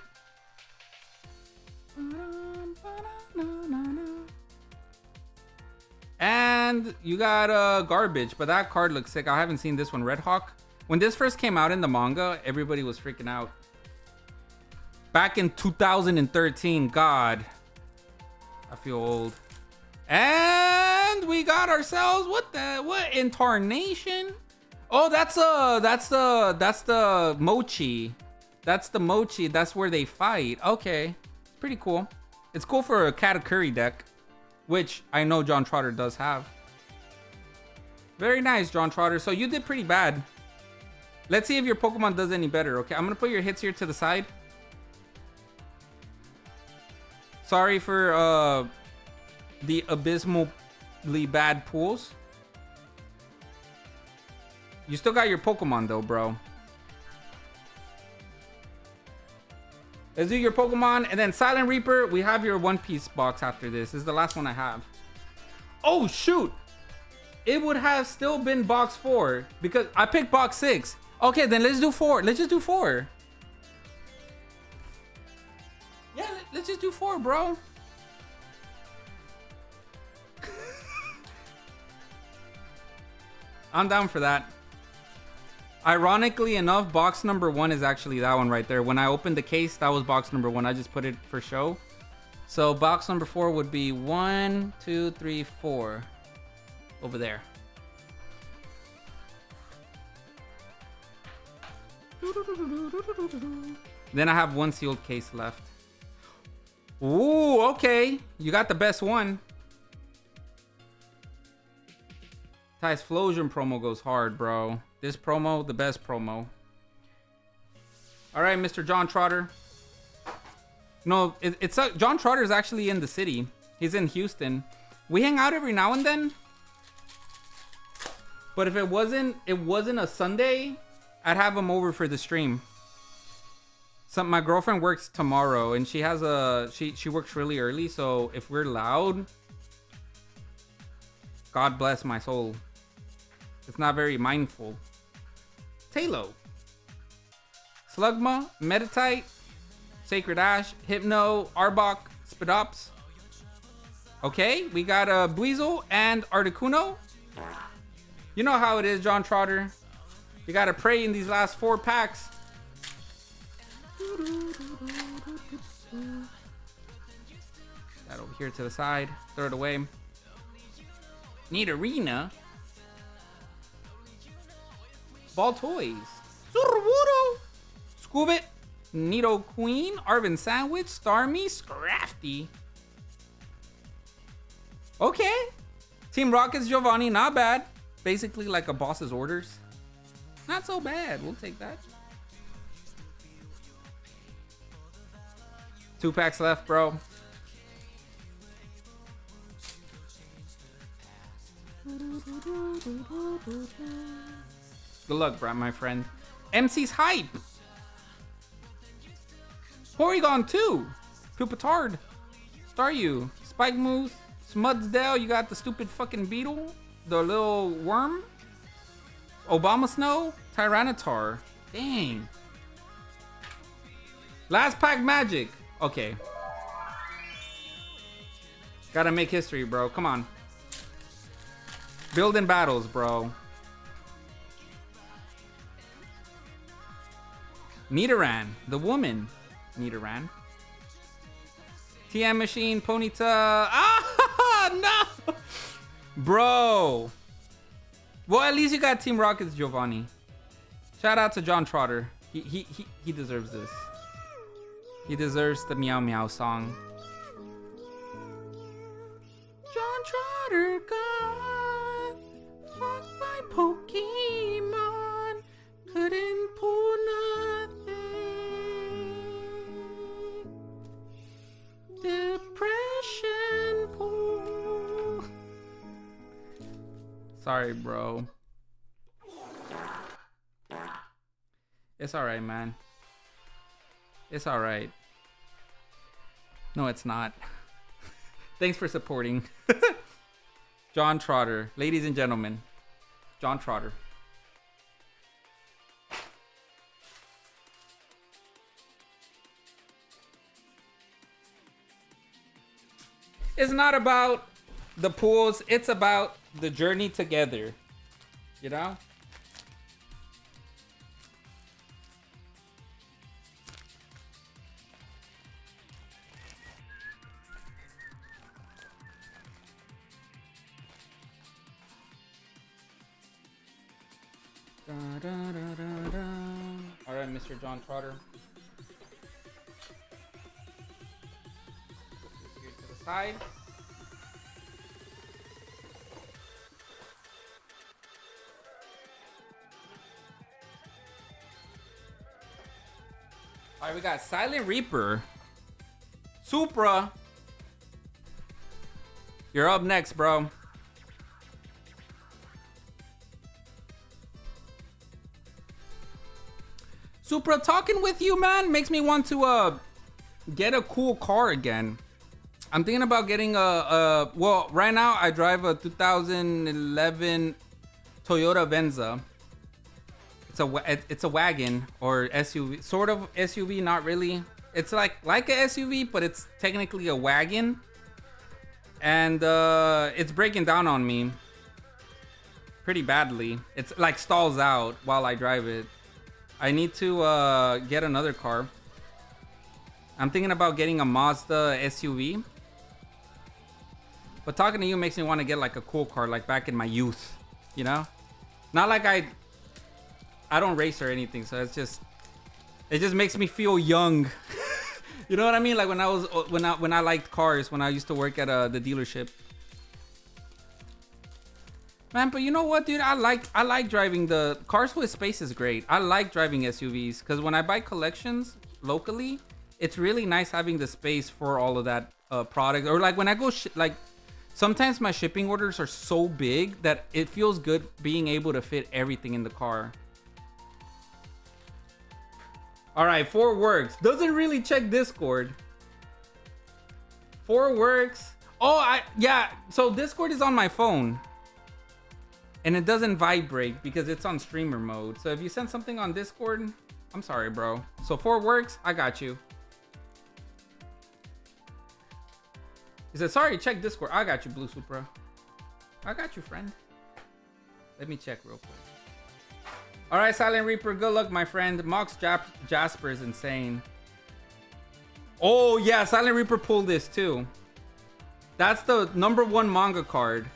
A: And you got garbage, but that card looks sick. I haven't seen this one, Red Hawk. When this first came out in the manga, everybody was freaking out. Back in 2013, God. I feel old. And we got ourselves, what in Tarnation? Oh, that's the Mochi. That's the Mochi. That's where they fight. Okay. It's pretty cool. It's cool for a Katakuri deck, which I know John Trotter does have. Very nice, John Trotter. So you did pretty bad. Let's see if your Pokemon does any better, okay? I'm going to put your hits here to the side. Sorry for the abysmally bad pools. You still got your Pokemon though, bro. Let's do your Pokemon. And then Silent Reaper, we have your One Piece box after this. This is the last one I have. Oh, shoot. It would have still been box 4 because I picked box 6. Okay, then let's do 4. Let's just do 4. Yeah, let's just do 4, bro. I'm down for that. Ironically enough, box number 1 is actually that one right there. When I opened the case, that was box number 1. I just put it for show. So box number 4 would be 1, 2, 3, 4. Over there. Then I have one sealed case left. Ooh, okay. You got the best one. Typhlosion promo goes hard, bro. This promo, the best promo. All right, Mr. John Trotter. No, it's John Trotter is actually in the city. He's in Houston. We hang out every now and then. But if it wasn't a Sunday, I'd have him over for the stream. My girlfriend works tomorrow, and she has she works really early. So if we're loud, God bless my soul. It's not very mindful. Talo, Slugma, Meditite, Sacred Ash, Hypno, Arbok, Spidops. Okay, we got Buizel and Articuno. You know how it is, John Trotter. You gotta pray in these last 4 packs. That over here to the side. Throw it away. Need Arena. Ball Toys. Surwudo. Scoobit. Nido Queen. Arvin Sandwich. Starmie. Scrafty. Okay. Team Rockets Giovanni. Not bad. Basically like a boss's orders. Not so bad. We'll take that. 2 packs left, bro. Good luck, Brad, my friend. MC's Hype. Porygon 2. Pupatard. Staryu. Spike Moose. Smudsdale. You got the stupid fucking beetle. The little worm. Obama Snow. Tyranitar. Dang. Last pack magic. Okay. Gotta make history, bro. Come on. Building battles, bro. Nidoran. The woman. Nidoran. TM Machine. Ponyta. Ah, no. Bro. Well, at least you got Team Rockets Giovanni. Shout out to John Trotter. He deserves this. He deserves the Meow Meow song. John Trotter got fucked by Pokemon. Couldn't pull nothing. Depression pull. Sorry, bro. It's alright, man. It's alright. No, it's not. Thanks for supporting. John Trotter. Ladies and gentlemen. John Trotter. It's not about the pools. It's about the journey together. You know? All right, Mr. John Trotter. Put this here to the side. All right, we got Silent Reaper. Supra. You're up next, bro. Supra, talking with you, man, makes me want to get a cool car again. I'm thinking about getting well, right now I drive a 2011 Toyota Venza. It's a wagon or SUV, sort of SUV, not really. It's like a SUV, but it's technically a wagon. And it's breaking down on me pretty badly. It's like stalls out while I drive it. I need to get another car. I'm thinking about getting a Mazda SUV. But talking to you makes me want to get like a cool car, like back in my youth, you know? Not like I don't race or anything, so it just makes me feel young. You know what I mean? Like when I liked cars, when I used to work at the dealership. Man, but you know what, dude? I like driving the cars with space is great. I like driving SUVs because when I buy collections locally, it's really nice having the space for all of that product. Or like when I go like sometimes my shipping orders are so big that it feels good being able to fit everything in the car. All right, 4 works. Doesn't really check Discord. 4 works. Oh, yeah. So Discord is on my phone. And it doesn't vibrate because it's on streamer mode. So if you send something on Discord, I'm sorry, bro. So 4 works, I got you. He said, sorry, check Discord. I got you, Blue Supra. I got you, friend. Let me check real quick. All right, Silent Reaper, good luck, my friend. Mox Jasper is insane. Oh, yeah, Silent Reaper pulled this too. That's the #1 manga card.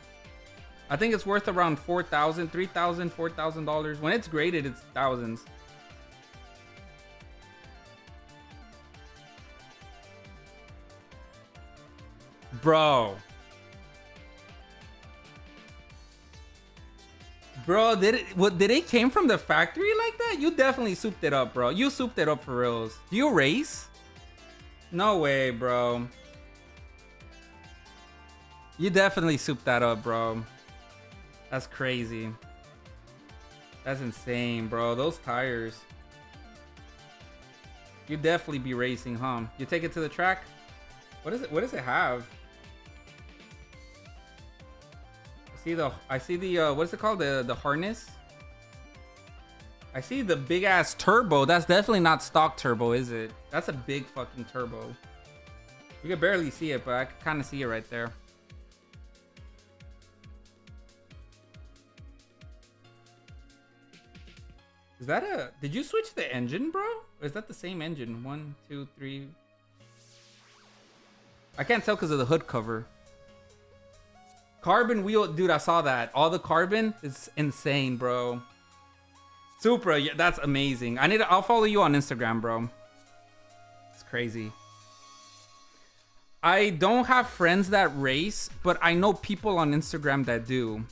A: I think it's worth around $4,000, $3,000, $4,000. When it's graded, it's thousands. Bro, did it came from the factory like that? You definitely souped it up, bro. You souped it up for reals. Do you race? No way, bro. You definitely souped that up, bro. That's crazy. That's insane, bro. Those tires. You definitely be racing, huh? You take it to the track? What is it? What does it have? I see the what is it called? The harness. I see the big ass turbo. That's definitely not stock turbo, is it? That's a big fucking turbo. You can barely see it, but I can kind of see it right there. Is that a... Did you switch the engine, bro? Or is that the same engine? 1, 2, 3... I can't tell because of the hood cover. Carbon wheel... Dude, I saw that. All the carbon is insane, bro. Supra, yeah, that's amazing. I'll follow you on Instagram, bro. It's crazy. I don't have friends that race, but I know people on Instagram that do.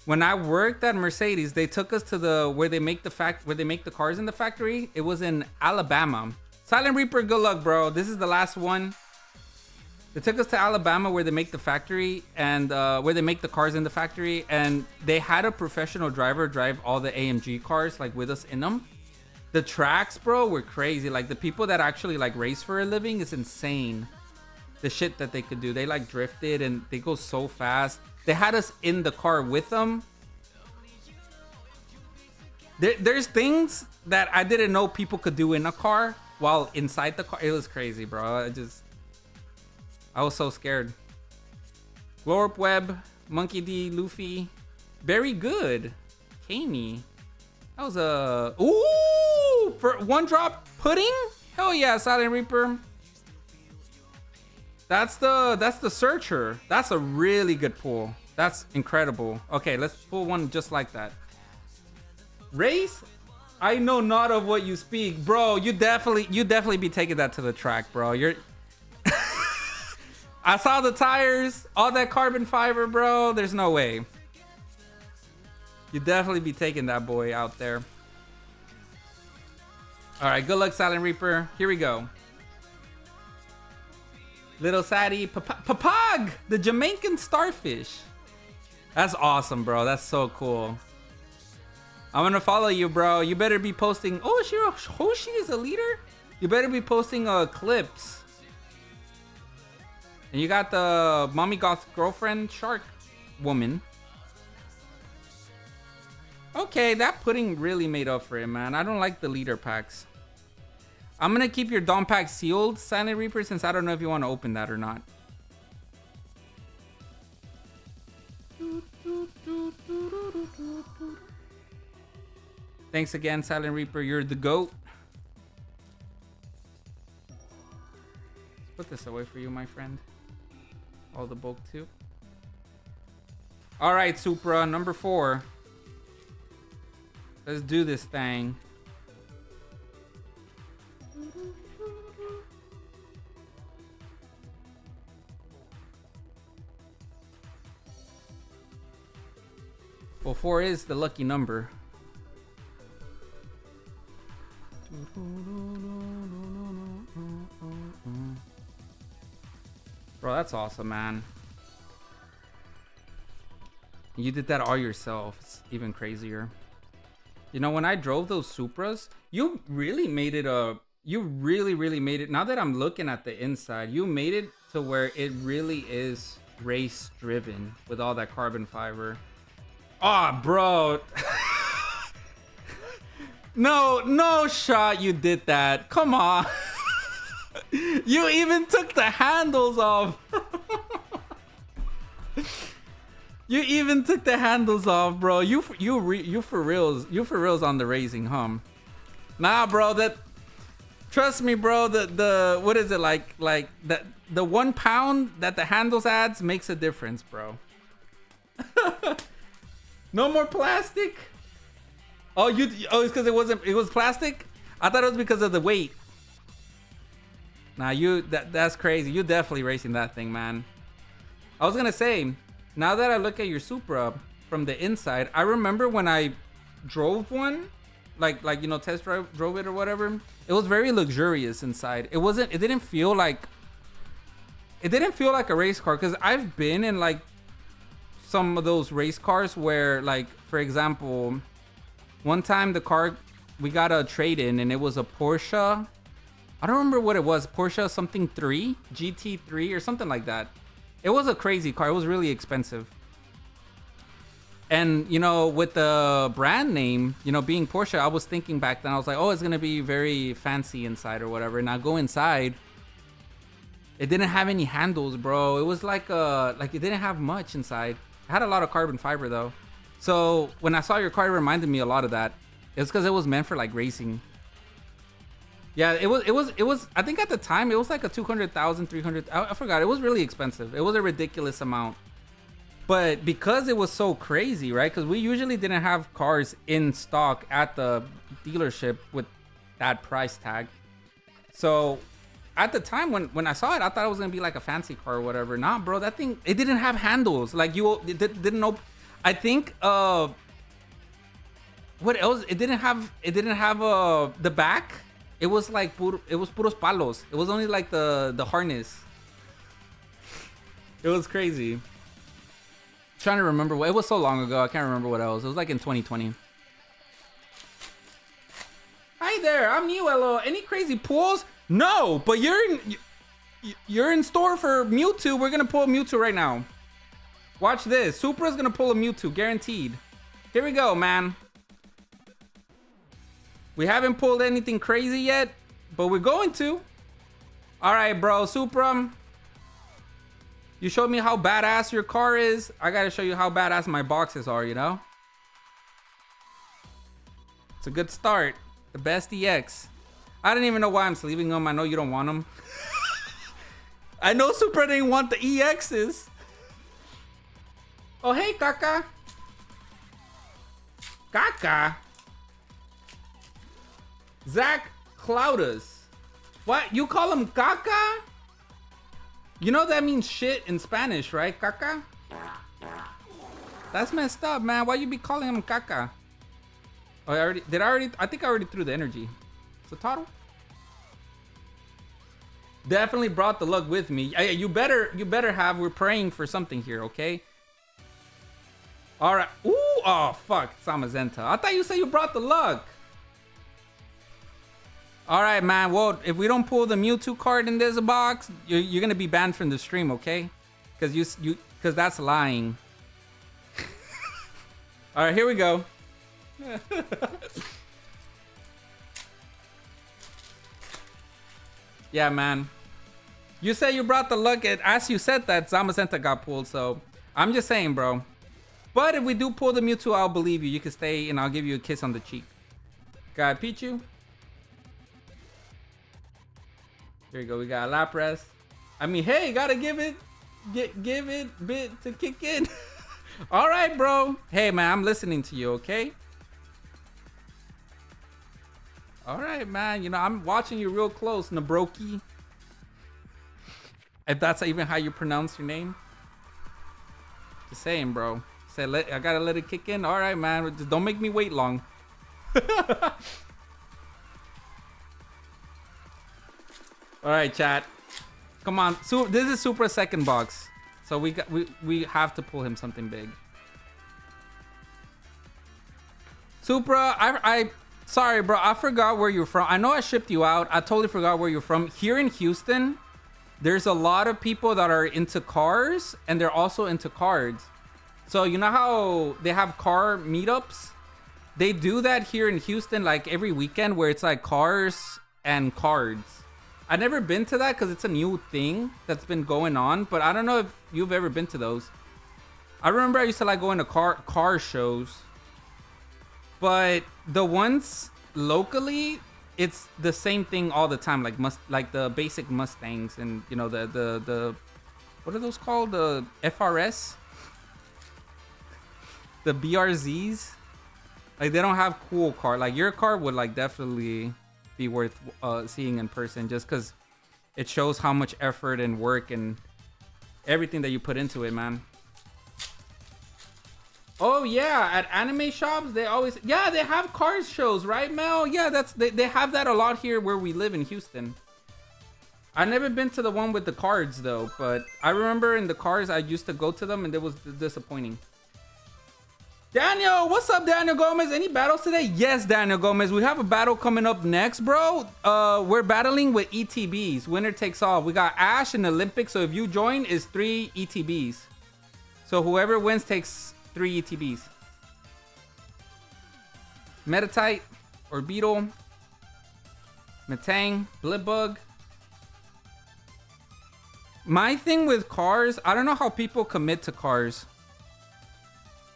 A: When I worked at Mercedes, they took us to where they make the cars in the factory. It was in Alabama. Silent Reaper, good luck, bro. This is the last one. They took us to Alabama where they make the factory and where they make the cars in the factory, and they had a professional driver drive all the AMG cars like with us in them. The tracks, bro, were crazy. Like the people that actually like race for a living is insane. The shit that they could do. They like drifted and they go so fast. They had us in the car with them. There's things that I didn't know people could do in a car while inside the car. It was crazy, bro. I was so scared. Glorp Web, Monkey D, Luffy. Very good. Kami. That was a... Ooh! For 1-drop pudding? Hell yeah, Silent Reaper. That's the searcher. That's a really good pull. That's incredible. Okay, let's pull one just like that. Race? I know not of what you speak. Bro, you definitely be taking that to the track, bro. I saw the tires, all that carbon fiber, bro. There's no way. You definitely be taking that boy out there. All right, good luck, Silent Reaper. Here we go. Little Sadie, Papag, the Jamaican starfish. That's awesome, bro. That's so cool. I'm gonna follow you, bro. You better be posting. Oh, Hoshi is a leader. You better be posting clips. And you got the mommy goth girlfriend shark woman. Okay, that pudding really made up for it, man. I don't like the leader packs. I'm gonna keep your Dom pack sealed, Silent Reaper, since I don't know if you want to open that or not. Thanks again, Silent Reaper. You're the GOAT. Let's put this away for you, my friend. All the bulk too. All right, Supra, number 4. Let's do this thing. Well, 4 is the lucky number. Bro, that's awesome, man. You did that all yourself. It's even crazier. You know, when I drove those Supras, you really made it a... You really made it... Now that I'm looking at the inside, you made it to where it really is race-driven with all that carbon fiber. Oh, bro. No shot you did that. Come on. You even took the handles off. You even took the handles off, bro. You for reals on the racing, huh? Nah, bro. That trust me, bro. The what is it like the 1 pound that the handles adds makes a difference, bro. No more plastic. Oh, it's because it was plastic. I thought it was because of the weight. Nah, that's crazy. You definitely racing that thing, man. I was gonna say, now that I look at your Supra from the inside, I remember when I drove one, like you know, drove it or whatever. It was very luxurious inside. It didn't feel like a race car, because I've been in like some of those race cars where, like, for example, one time the car we got a trade-in and it was a Porsche. I don't remember what it was. Porsche something 3, GT3 or something like that. It was a crazy car. It was really expensive. And, you know, with the brand name, you know, being Porsche, I was thinking back then, I was like, oh, it's going to be very fancy inside or whatever. And I go inside. It didn't have any handles, bro. It was like it didn't have much inside. It had a lot of carbon fiber, though. So when I saw your car, it reminded me a lot of that. It's because it was meant for like racing. Yeah, it was. I think at the time it was like a 200,000, 300. I forgot. It was really expensive. It was a ridiculous amount. But because it was so crazy, right? Because we usually didn't have cars in stock at the dealership with that price tag. So at the time when I saw it, I thought it was gonna be like a fancy car or whatever. Nah, bro, that thing, it didn't have handles. Like it didn't know. I think what else? It didn't have the back. It was like puros palos. It was only like the harness. It was crazy. Trying to remember what it was so long ago. I can't remember what else. It was like in 2020. Hi there, I'm Newello. Any crazy pulls? No, but you're in store for Mewtwo. We're gonna pull a Mewtwo right now. Watch this. Supra's gonna pull a Mewtwo, guaranteed. Here we go, man. We haven't pulled anything crazy yet, but we're going to. All right, bro. Supra, you showed me how badass your car is. I gotta show you how badass my boxes are, you know? It's a good start. The best EX. I don't even know why I'm sleeving them. I know you don't want them. I know Supra didn't want the EXs. Oh, hey, Kaka. Kaka. Zach Cloudus. What? You call him Kaka? You know that means shit in Spanish, right? Kaka? That's messed up, man. Why you be calling him Kaka? Oh, I think I already threw the energy. So Taro? Definitely brought the luck with me. You better have. We're praying for something here, okay? All right. Ooh, oh fuck, Samazenta. I thought you said you brought the luck. All right, man. Well, if we don't pull the Mewtwo card in this box, you're gonna be banned from the stream, okay? Because that's lying. All right, here we go. Yeah, man. You said you brought the luck. As you said that, Zamazenta got pulled, so I'm just saying, bro. But if we do pull the Mewtwo, I'll believe you. You can stay, and I'll give you a kiss on the cheek. Got Pichu. Here you go. We got Lapras. I mean, hey, gotta give it bit to kick in. All right, bro. Hey, man, I'm listening to you, okay? All right, man. You know, I'm watching you real close, Nabroki. If that's even how you pronounce your name. Just saying, bro. Said, I gotta let it kick in. All right, man. Just don't make me wait long. All right, chat. Come on. So this is Supra second box. So we have to pull him something big. Supra, I sorry, bro. I forgot where you're from. I know I shipped you out. I totally forgot where you're from. Here in Houston, there's a lot of people that are into cars and they're also into cards. So you know how they have car meetups? They do that here in Houston like every weekend where it's like cars and cards. I've never been to that because it's a new thing that's been going on, but I don't know if you've ever been to those. I remember I used to like going to car shows, but the ones locally, it's the same thing all the time, like the basic Mustangs and you know the what are those called? The FRS, the BRZs. Like they don't have cool car. Like your car would like definitely be worth seeing in person just because it shows how much effort and work and everything that you put into it, man. Oh yeah, at anime shops they always they have cars shows, right, Mel? Yeah, they have that a lot here where we live in Houston. I've never been to the one with the cards though, but I remember in the cars I used to go to them and it was disappointing. Daniel, what's up, Daniel Gomez? Any battles today? Yes, Daniel Gomez. We have a battle coming up next, bro. We're battling with ETBs. Winner takes all. We got Ash in the Olympics, so if you join, it's 3 ETBs. So whoever wins takes 3 ETBs. Metatite or Beetle. Metang, Blipbug. My thing with cars, I don't know how people commit to cars.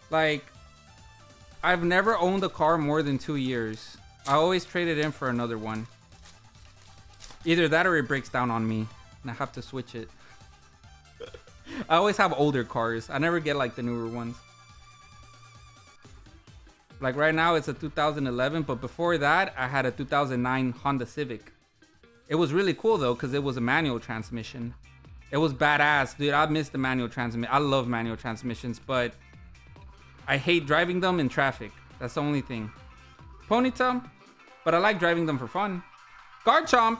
A: Like, I've never owned a car more than 2 years. I always trade it in for another one. Either that or it breaks down on me and I have to switch it. I always have older cars. I never get like the newer ones. Like right now it's a 2011, but before that I had a 2009 Honda Civic. It was really cool though because it was a manual transmission. It was badass, dude. I miss the manual transmission. I love manual transmissions, but I hate driving them in traffic. That's the only thing. Ponyta, but I like driving them for fun. Garchomp.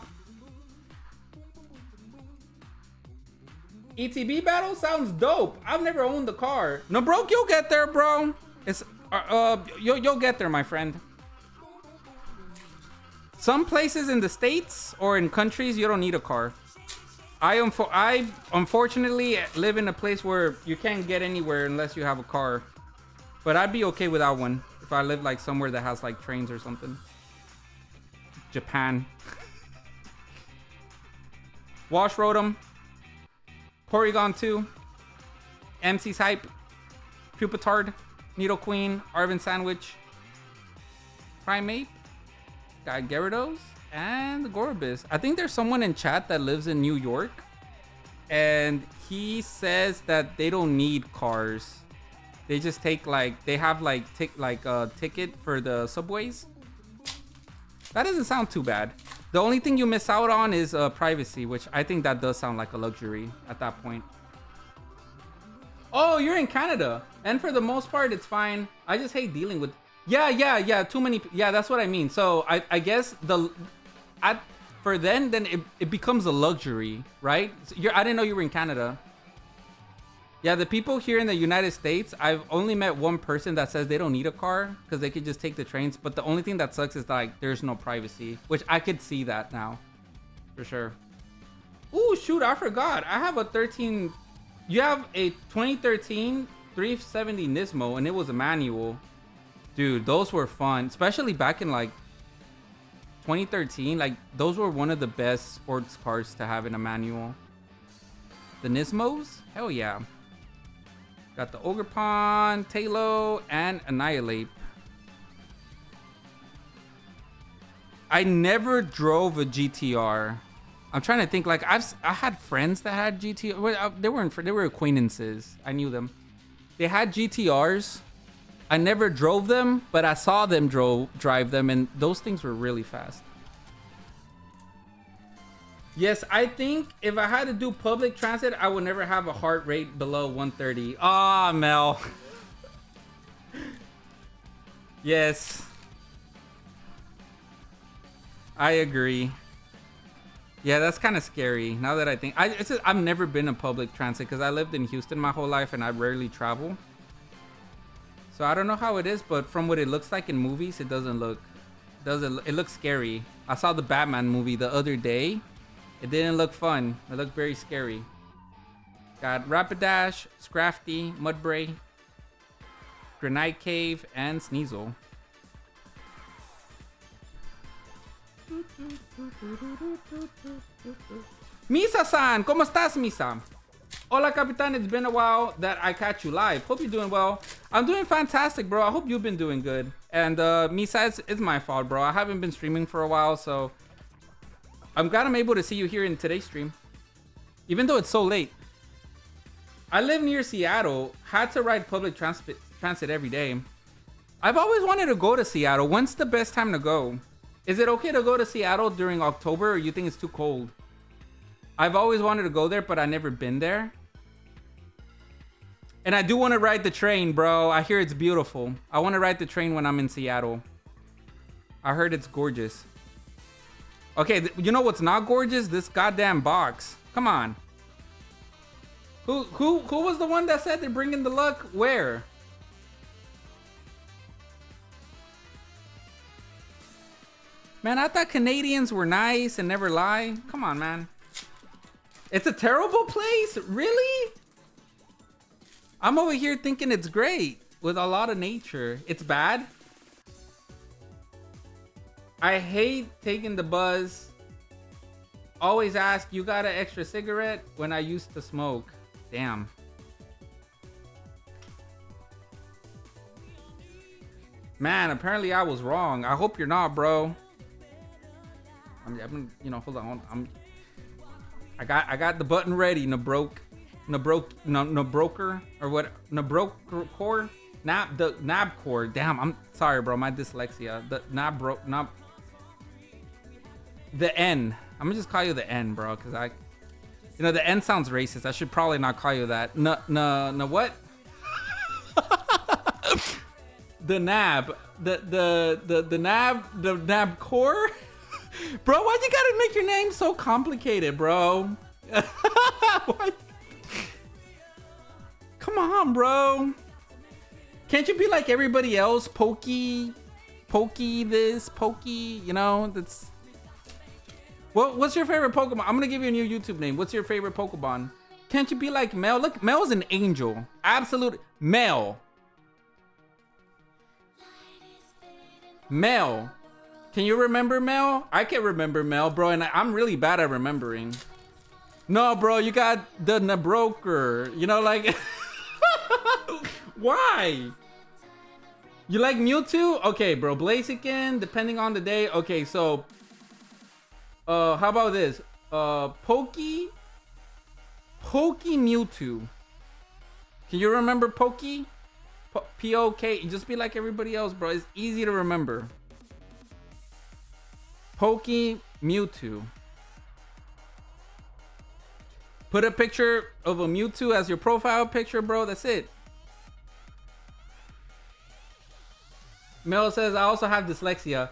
A: ETB battle sounds dope. I've never owned a car. No, broke, you'll get there, bro. It's you'll get there, my friend. Some places in the States or in countries you don't need a car. I unfortunately live in a place where you can't get anywhere unless you have a car. But I'd be okay without one if I live like somewhere that has like trains or something. Japan. Wash Rotom. Porygon 2. MC's Hype. Pupitar. Needle Queen. Arvin Sandwich. Primeape. Got Gyarados. And Gorbis. I think there's someone in chat that lives in New York. And he says that they don't need cars. They just take like, they have like a ticket for the subways. That doesn't sound too bad. The only thing you miss out on is privacy, which I think that does sound like a luxury at that point. Oh, you're in Canada. And for the most part, it's fine. I just hate dealing with... Yeah. Too many... Yeah, that's what I mean. So I guess for then it becomes a luxury, right? So I didn't know you were in Canada. Yeah, the people here in the United States, I've only met one person that says they don't need a car because they could just take the trains. But the only thing that sucks is like there's no privacy, which I could see that now for sure. Ooh, shoot, I forgot. I have a 13. You have a 2013 370 Nismo and it was a manual. Dude, those were fun, especially back in like 2013. Like those were one of the best sports cars to have in a manual. The Nismos? Hell yeah. Got the Ogerpon, Talo, and Annihilate. I never drove a GTR. I'm trying to think. Like I had friends that had GTR. They were acquaintances. I knew them. They had GTRs. I never drove them, but I saw them drive them, and those things were really fast. Yes, I think if I had to do public transit, I would never have a heart rate below 130. Ah, Mel. Yes. I agree. Yeah, that's kind of scary. Now that I think, I've never been in public transit because I lived in Houston my whole life and I rarely travel. So I don't know how it is, but from what it looks like in movies, it doesn't look. It looks scary. I saw the Batman movie the other day. It didn't look fun. It looked very scary. Got Rapidash, Scrafty, Mudbray, Granite Cave, and Sneasel. Misa-san, ¿cómo estás, Misa? Hola, Capitan. It's been a while that I catch you live. Hope you're doing well. I'm doing fantastic, bro. I hope you've been doing good. And Misa, it's my fault, bro. I haven't been streaming for a while, so I'm glad I'm able to see you here in today's stream, even though it's so late. I live near Seattle. Had to ride public transit every day. I've always wanted to go to Seattle. When's the best time to go? Is it okay to go to Seattle during October, or you think it's too cold? I've always wanted to go there, but I've never been there. And I do want to ride the train, bro. I hear it's beautiful. I want to ride the train when I'm in Seattle. I heard it's gorgeous. Okay, you know what's not gorgeous? This goddamn box. Come on. Who was the one that said they're bringing the luck? Where? Man, I thought Canadians were nice and never lie. Come on, man. It's a terrible place? Really? I'm over here thinking it's great with a lot of nature. It's bad. I hate taking the buzz. Always ask, you got an extra cigarette? When I used to smoke. Damn. Man, apparently I was wrong. I hope you're not, bro. I'm you know, hold on. I got the button ready. Nabroker or what? Nabroker? Nabcore. Damn, I'm sorry, bro. My dyslexia. The N. I'm gonna just call you the N, bro, because you know, the N sounds racist. I should probably not call you that. What? The Nab. The Nab core. Bro, why'd you gotta make your name so complicated, bro? Come on, bro. Can't you be like everybody else? Pokey this, Pokey, you know, that's... What's your favorite Pokemon? I'm gonna give you a new YouTube name. What's your favorite Pokemon? Can't you be like Mel? Look, Mel's an angel. Absolute Mel. Mel. Can you remember Mel? I can't remember Mel, bro, and I'm really bad at remembering. No, bro, you got the Nabroker. You know, like... Why? You like Mewtwo? Okay, bro, Blaziken, depending on the day. Okay, so... how about this? Pokey Mewtwo. Can you remember Pokey? P-O-K. Just be like everybody else, bro. It's easy to remember. Pokey Mewtwo. Put a picture of a Mewtwo as your profile picture, bro. That's it. Mel says, I also have dyslexia.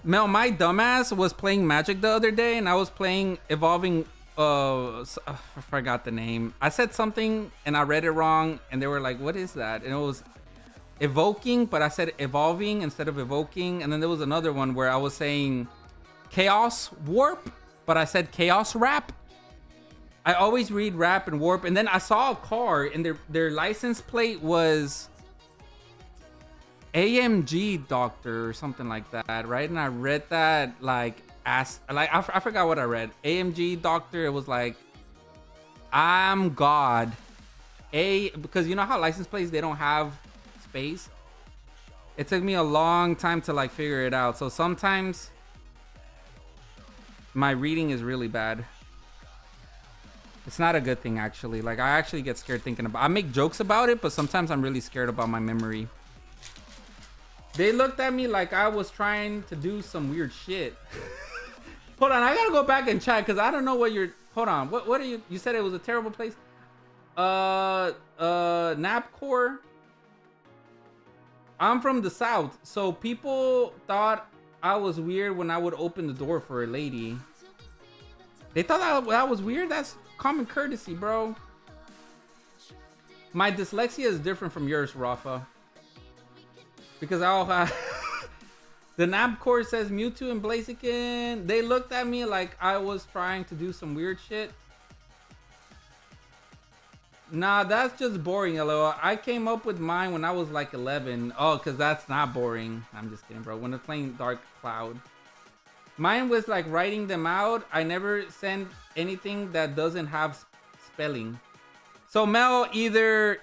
A: Mel, my dumbass was playing Magic the other day, and I was playing Evolving... I forgot the name. I said something, and I read it wrong, and they were like, what is that? And it was Evoking, but I said Evolving instead of Evoking. And then there was another one where I was saying Chaos Warp, but I said Chaos Rap. I always read Rap and Warp. And then I saw a car, and their license plate was... AMG Doctor or something like that, right? And I read that like I forgot what I read. AMG Doctor. It was like, I'm God. Because you know how license plates, they don't have space. It took me a long time to like figure it out. So sometimes my reading is really bad. It's not a good thing, actually. Like, I actually get scared thinking about. I make jokes about it, but sometimes I'm really scared about my memory. They looked at me like I was trying to do some weird shit. Hold on, I gotta go back and check because I don't know what you're... Hold on, what are you... You said it was a terrible place? Napcore? I'm from the South, so people thought I was weird when I would open the door for a lady. They thought that was weird? That's common courtesy, bro. My dyslexia is different from yours, Rafa. Because I'll have... The Nabcore says Mewtwo and Blaziken. They looked at me like I was trying to do some weird shit. Nah, that's just boring, LOL. I came up with mine when I was like 11. Oh, because that's not boring. I'm just kidding, bro. When I'm playing Dark Cloud. Mine was like writing them out. I never send anything that doesn't have spelling. So Mel, either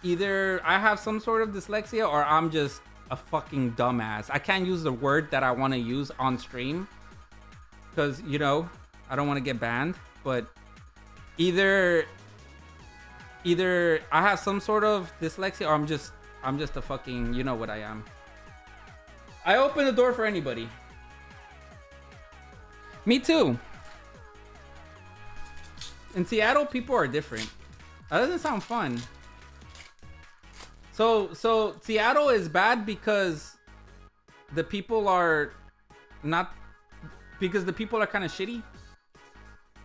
A: I have some sort of dyslexia or I'm just a fucking dumbass. I can't use the word that I want to use on stream because, you know, I don't want to get banned. But either I have some sort of dyslexia or I'm just a fucking, you know what I am. I open the door for anybody. Me too. In Seattle, people are different. That doesn't sound fun. So Seattle is bad because the people are not, because the people are kind of shitty.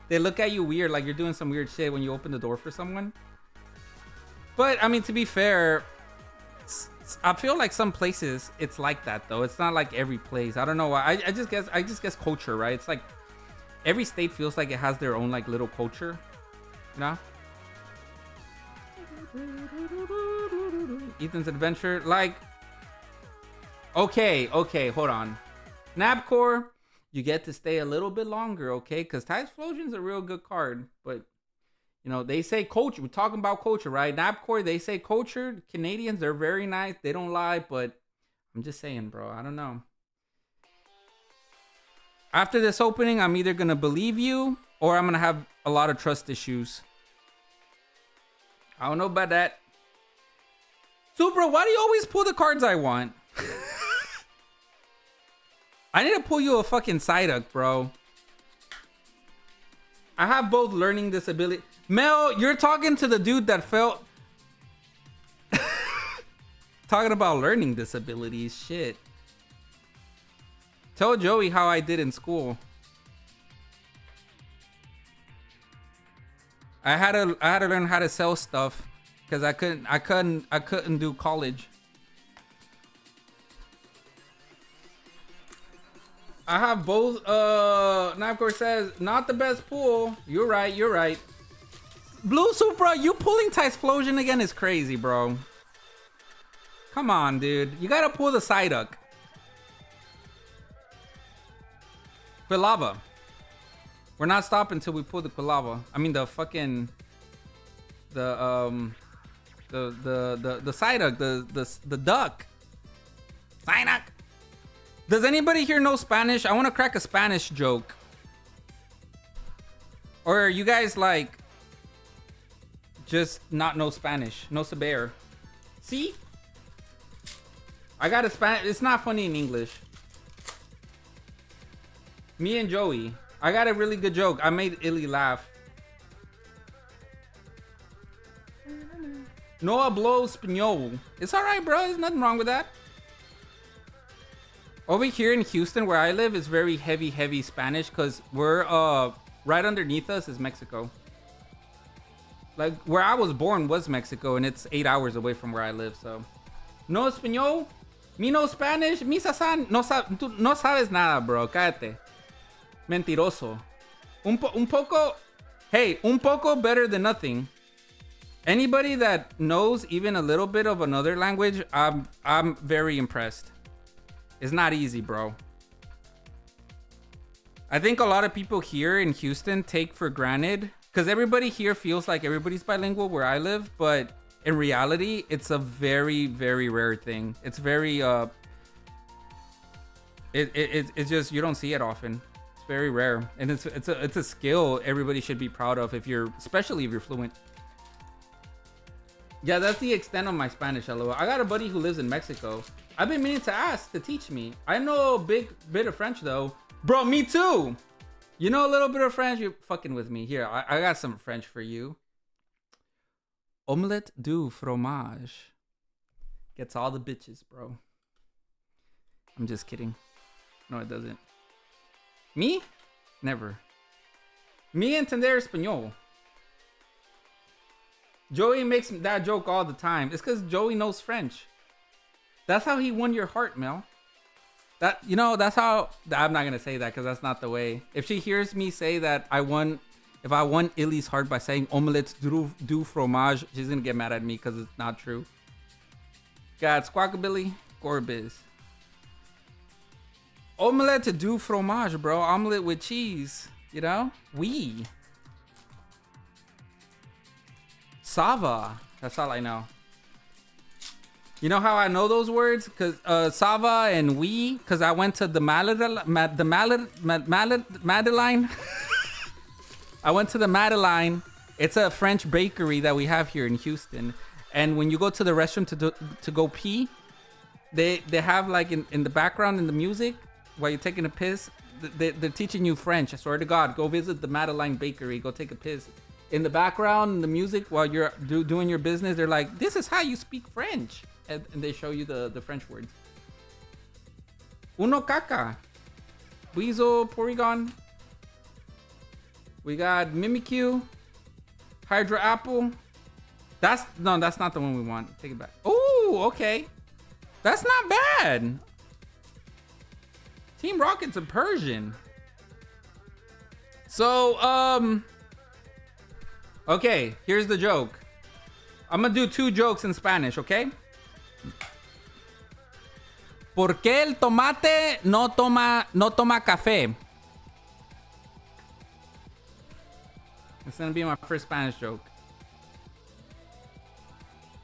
A: They look at you weird, like you're doing some weird shit when you open the door for someone. But I mean, to be fair, I feel like some places it's like that though. It's not like every place. I don't know why. I just guess culture, right? It's like every state feels like it has their own like little culture, you know? Ethan's adventure, like, okay, hold on. Nabcore, you get to stay a little bit longer, okay? Because Typhlosion's a real good card, but you know, they say culture. We're talking about culture, right? Nabcore, they say culture. Canadians, they're very nice. They don't lie, but I'm just saying, bro. I don't know. After this opening, I'm either going to believe you or I'm going to have a lot of trust issues. I don't know about that. Supra, why do you always pull the cards I want? I need to pull you a fucking Psyduck, bro. I have both learning disability. Mel, you're talking to the dude that felt... Talking about learning disabilities, shit. Tell Joey how I did in school. I had to learn how to sell stuff because I couldn't do college. I have both. Navcore says not the best pool. You're right. Blue Supra, you pulling Typhlosion again is crazy, bro. Come on, dude. You gotta pull the Psyduck. Quilava. We're not stopping until we pull the Quilava. I mean the fucking the Psyduck, the duck. Psyduck. Does anybody here know Spanish? I want to crack a Spanish joke. Or you guys like just not know Spanish? No saber. See? I got a Spanish. It's not funny in English. Me and Joey. I got a really good joke. I made Illy laugh. No hablo español. It's alright, bro. There's nothing wrong with that. Over here in Houston, where I live, is very heavy Spanish because we're right underneath us is Mexico. Like where I was born was Mexico, and it's 8 hours away from where I live. So, no español, me no Spanish, mi sasan, tú no sabes nada, bro. Cállate, mentiroso. Un poco, hey, un poco better than nothing. Anybody that knows even a little bit of another language, I'm very impressed. It's not easy, bro. I think a lot of people here in Houston take for granted, because everybody here feels like everybody's bilingual where I live, but in reality, it's a very rare thing. It's very it's just, you don't see it often. It's very rare, and it's a skill everybody should be proud of, especially if you're fluent. Yeah, that's the extent of my Spanish, LOL. I got a buddy who lives in Mexico. I've been meaning to ask to teach me. I know a big bit of French though. Bro, me too. You know a little bit of French? You're fucking with me. Here, I got some French for you. Omelette du fromage. Gets all the bitches, bro. I'm just kidding. No, it doesn't. Me? Never. Me entender español. Joey makes that joke all the time. It's because Joey knows French. That's how he won your heart, Mel. That's how... I'm not going to say that because that's not the way. If she hears me say that if I won Illy's heart by saying omelette du fromage, she's going to get mad at me because it's not true. Got Squawkabilly, Gorbiz. Omelette du fromage, bro. Omelette with cheese. You know? Oui. Sava. That's all I know. You know how I know those words? Because Sava and oui. Because I went to the Madeline. I went to the Madeline. It's a French bakery that we have here in Houston. And when you go to the restroom to go pee, they have like in the background in the music while you're taking a piss, they're teaching you French. I swear to God, go visit the Madeline Bakery. Go take a piss. In the background, in the music, while you're doing your business, they're like, this is how you speak French. And they show you the French words. Uno caca. Weasel, Porygon. We got Mimikyu. Hydra Apple. That's not the one we want. Take it back. Oh, okay. That's not bad. Team Rocket's a Persian. So, okay, here's the joke. I'm gonna do 2 jokes in Spanish, okay? ¿Por qué el tomate no toma café? It's gonna be my first Spanish joke.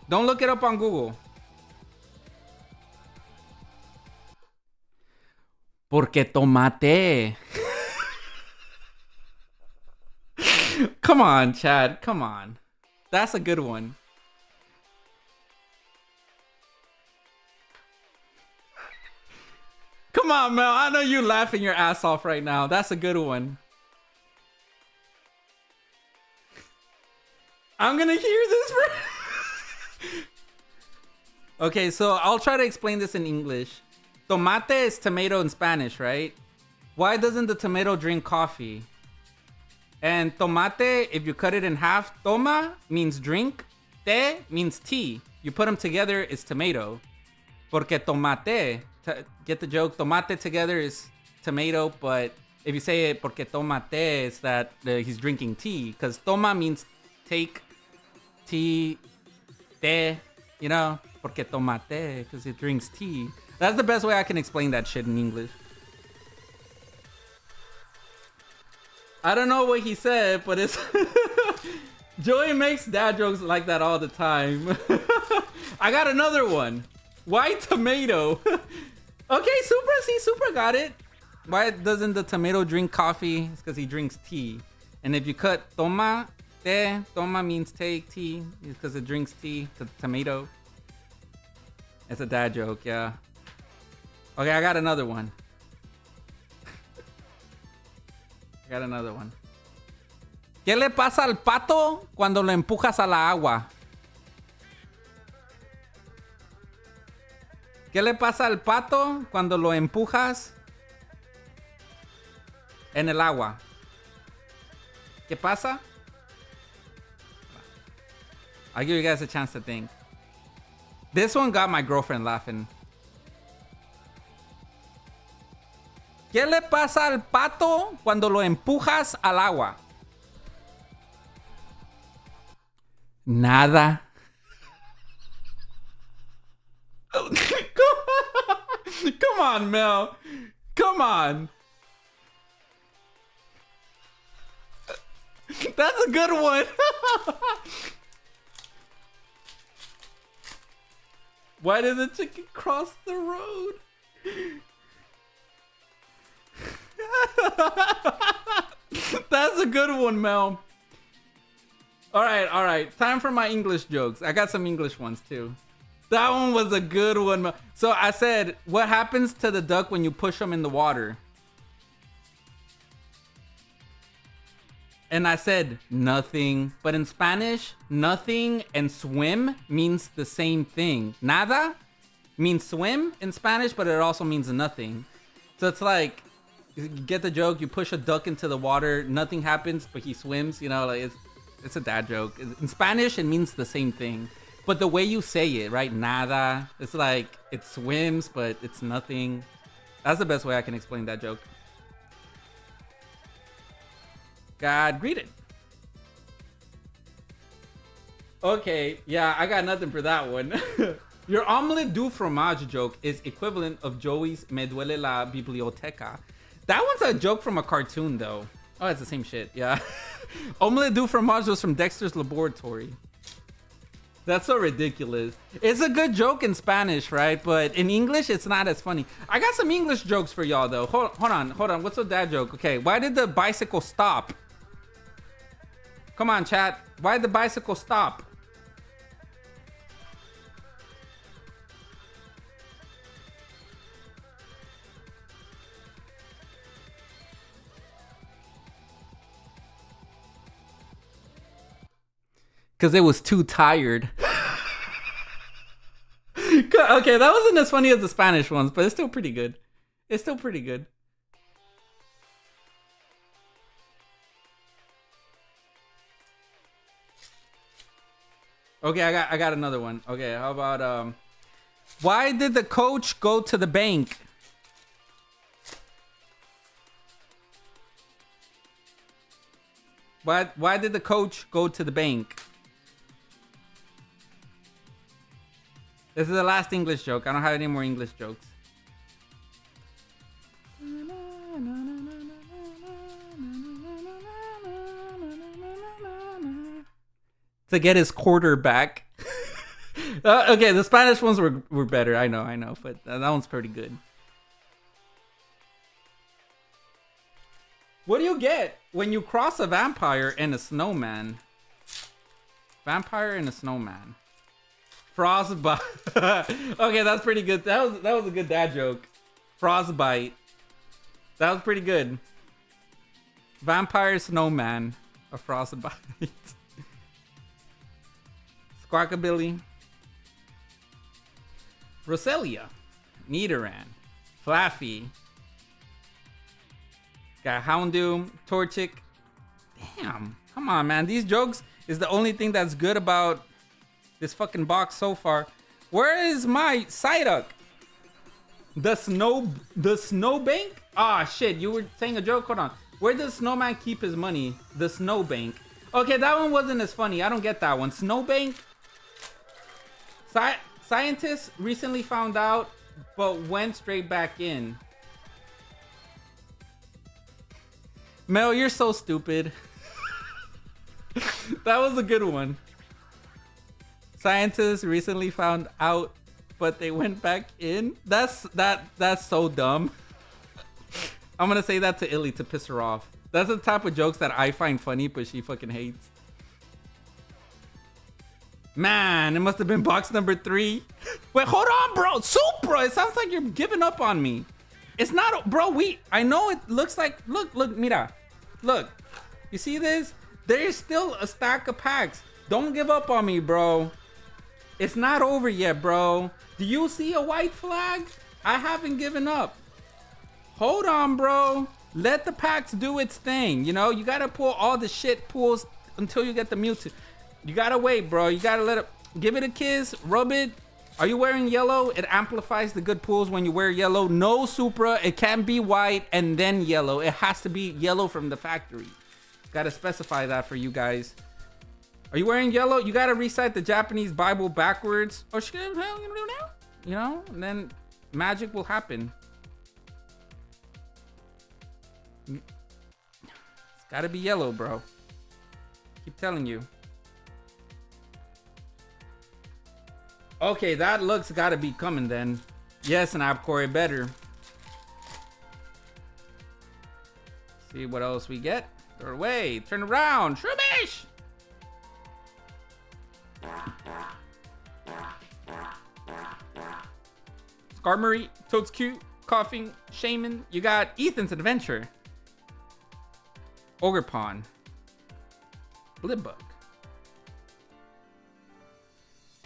A: Don't look it up on Google. Porque tomate. Come on, Chad. Come on. That's a good one. Come on, Mel. I know you laughing your ass off right now. That's a good one. I'm gonna hear this for... Okay, so I'll try to explain this in English. Tomate is tomato in Spanish, right? Why doesn't the tomato drink coffee? And tomate, if you cut it in half, toma means drink, te means tea. You put them together, it's tomato. Porque tomate, get the joke? Tomate together is tomato, but if you say it porque tomate, it's that he's drinking tea. Because toma means take, tea, te, you know? Porque tomate, because he drinks tea. That's the best way I can explain that shit in English. I don't know what he said, but it's... Joey makes dad jokes like that all the time. I got another one. Why tomato? Okay, Super got it. Why doesn't the tomato drink coffee? It's because he drinks tea. And if you cut toma, te, toma means take, tea. It's because it drinks tea, the tomato. It's a dad joke, yeah. Okay, I got another one. ¿Qué le pasa al pato cuando lo empujas a la agua? ¿Qué le pasa al pato cuando lo empujas en el agua? ¿Qué pasa? I'll give you guys a chance to think. This one got my girlfriend laughing. ¿Qué le pasa al pato cuando lo empujas al agua? Nada. Come on, Mel. Come on. That's a good one. Why did the chicken cross the road? That's a good one, Mel. All right. Time for my English jokes. I got some English ones too. That one was a good one, Mel. So I said, what happens to the duck when you push them in the water? And I said, nothing. But in Spanish, nothing and swim means the same thing. Nada means swim in Spanish, but it also means nothing. So it's like, you get the joke, you push a duck into the water, nothing happens, but he swims, you know, like it's a dad joke. In Spanish, it means the same thing. But the way you say it, right? Nada. It's like, it swims, but it's nothing. That's the best way I can explain that joke. God greeted. Okay, yeah, I got nothing for that one. Your omelette du fromage joke is equivalent of Joey's Me duele la biblioteca. That one's a joke from a cartoon, though. Oh, it's the same shit, yeah. Omelette du fromage was from Dexter's Laboratory. That's so ridiculous. It's a good joke in Spanish, right? But in English, it's not as funny. I got some English jokes for y'all, though. Hold on. What's a dad joke? Okay, why did the bicycle stop? Come on, chat. Why did the bicycle stop? Because it was too tired. Okay, that wasn't as funny as the Spanish ones, but it's still pretty good. It's still pretty good. Okay, I got another one. Okay, how about why did the coach go to the bank? Why did the coach go to the bank? This is the last English joke. I don't have any more English jokes. To get his quarter back. Okay, the Spanish ones were better. I know, but that one's pretty good. What do you get when you cross a vampire and a snowman? Vampire and a snowman. Frostbite. Okay, that's pretty good. That was a good dad joke. Frostbite. That was pretty good. Vampire snowman. A frostbite. Squawkabilly. Roselia. Nidoran. Flaffy. Got Houndoom. Torchic. Damn. Come on, man. These jokes is the only thing that's good about this fucking box so far. Where is my Psyduck? The snowbank? Ah, shit. You were saying a joke? Hold on. Where does Snowman keep his money? The snowbank. Okay, that one wasn't as funny. I don't get that one. Snowbank? Scientists recently found out, but went straight back in. Mel, you're so stupid. That was a good one. Scientists recently found out, but they went back in. That's so dumb. I'm gonna say that to Illy to piss her off. That's the type of jokes that I find funny, but she fucking hates. Man, it must have been box number 3. Wait, hold on, bro. Supra, it sounds like you're giving up on me. It's not, bro. I know it looks like. Look, mira, look. You see this? There's still a stack of packs. Don't give up on me, bro. It's not over yet, bro. Do you see a white flag? I haven't given up. Hold on, bro. Let the packs do its thing. You know, you gotta pull all the shit pulls until you get the Mewtwo. You gotta wait, bro. You gotta let it. Give it a kiss. Rub it. Are you wearing yellow? It amplifies the good pulls when you wear yellow. No Supra. It can't be white and then yellow. It has to be yellow from the factory. Gotta specify that for you guys. Are you wearing yellow? You gotta recite the Japanese Bible backwards. Or you know, and then magic will happen. It's gotta be yellow, bro. Keep telling you. Okay, that looks gotta be coming then. Yes, and Abcore better. See what else we get. Throw it away. Turn around. Shroomish! Skarmory, Toadscute, Coughing, Shaman. You got Ethan's Adventure. Ogerpon. Blipbug.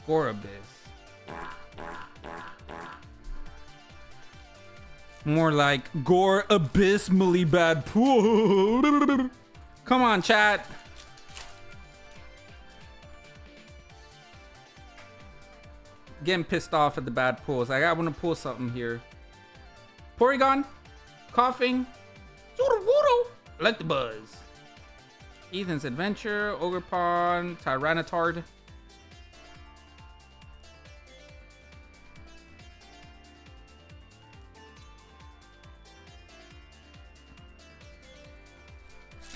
A: Gorabis. More like gore abysmally bad pool. Come on, chat. Getting pissed off at the bad pulls. I want to pull something here. Porygon. Coughing. I like the buzz. Ethan's Adventure. Ogerpon. Tyranitar.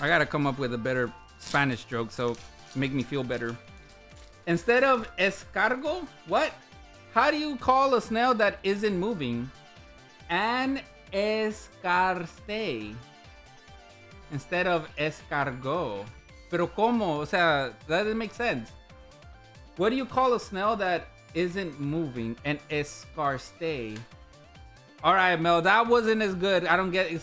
A: I gotta come up with a better Spanish joke so make me feel better. Instead of escargot, what? How do you call a snail that isn't moving? An escarste. Instead of escargot. Pero como? O sea, that doesn't make sense. What do you call a snail that isn't moving? An escarste. All right, Mel, that wasn't as good. I don't get it.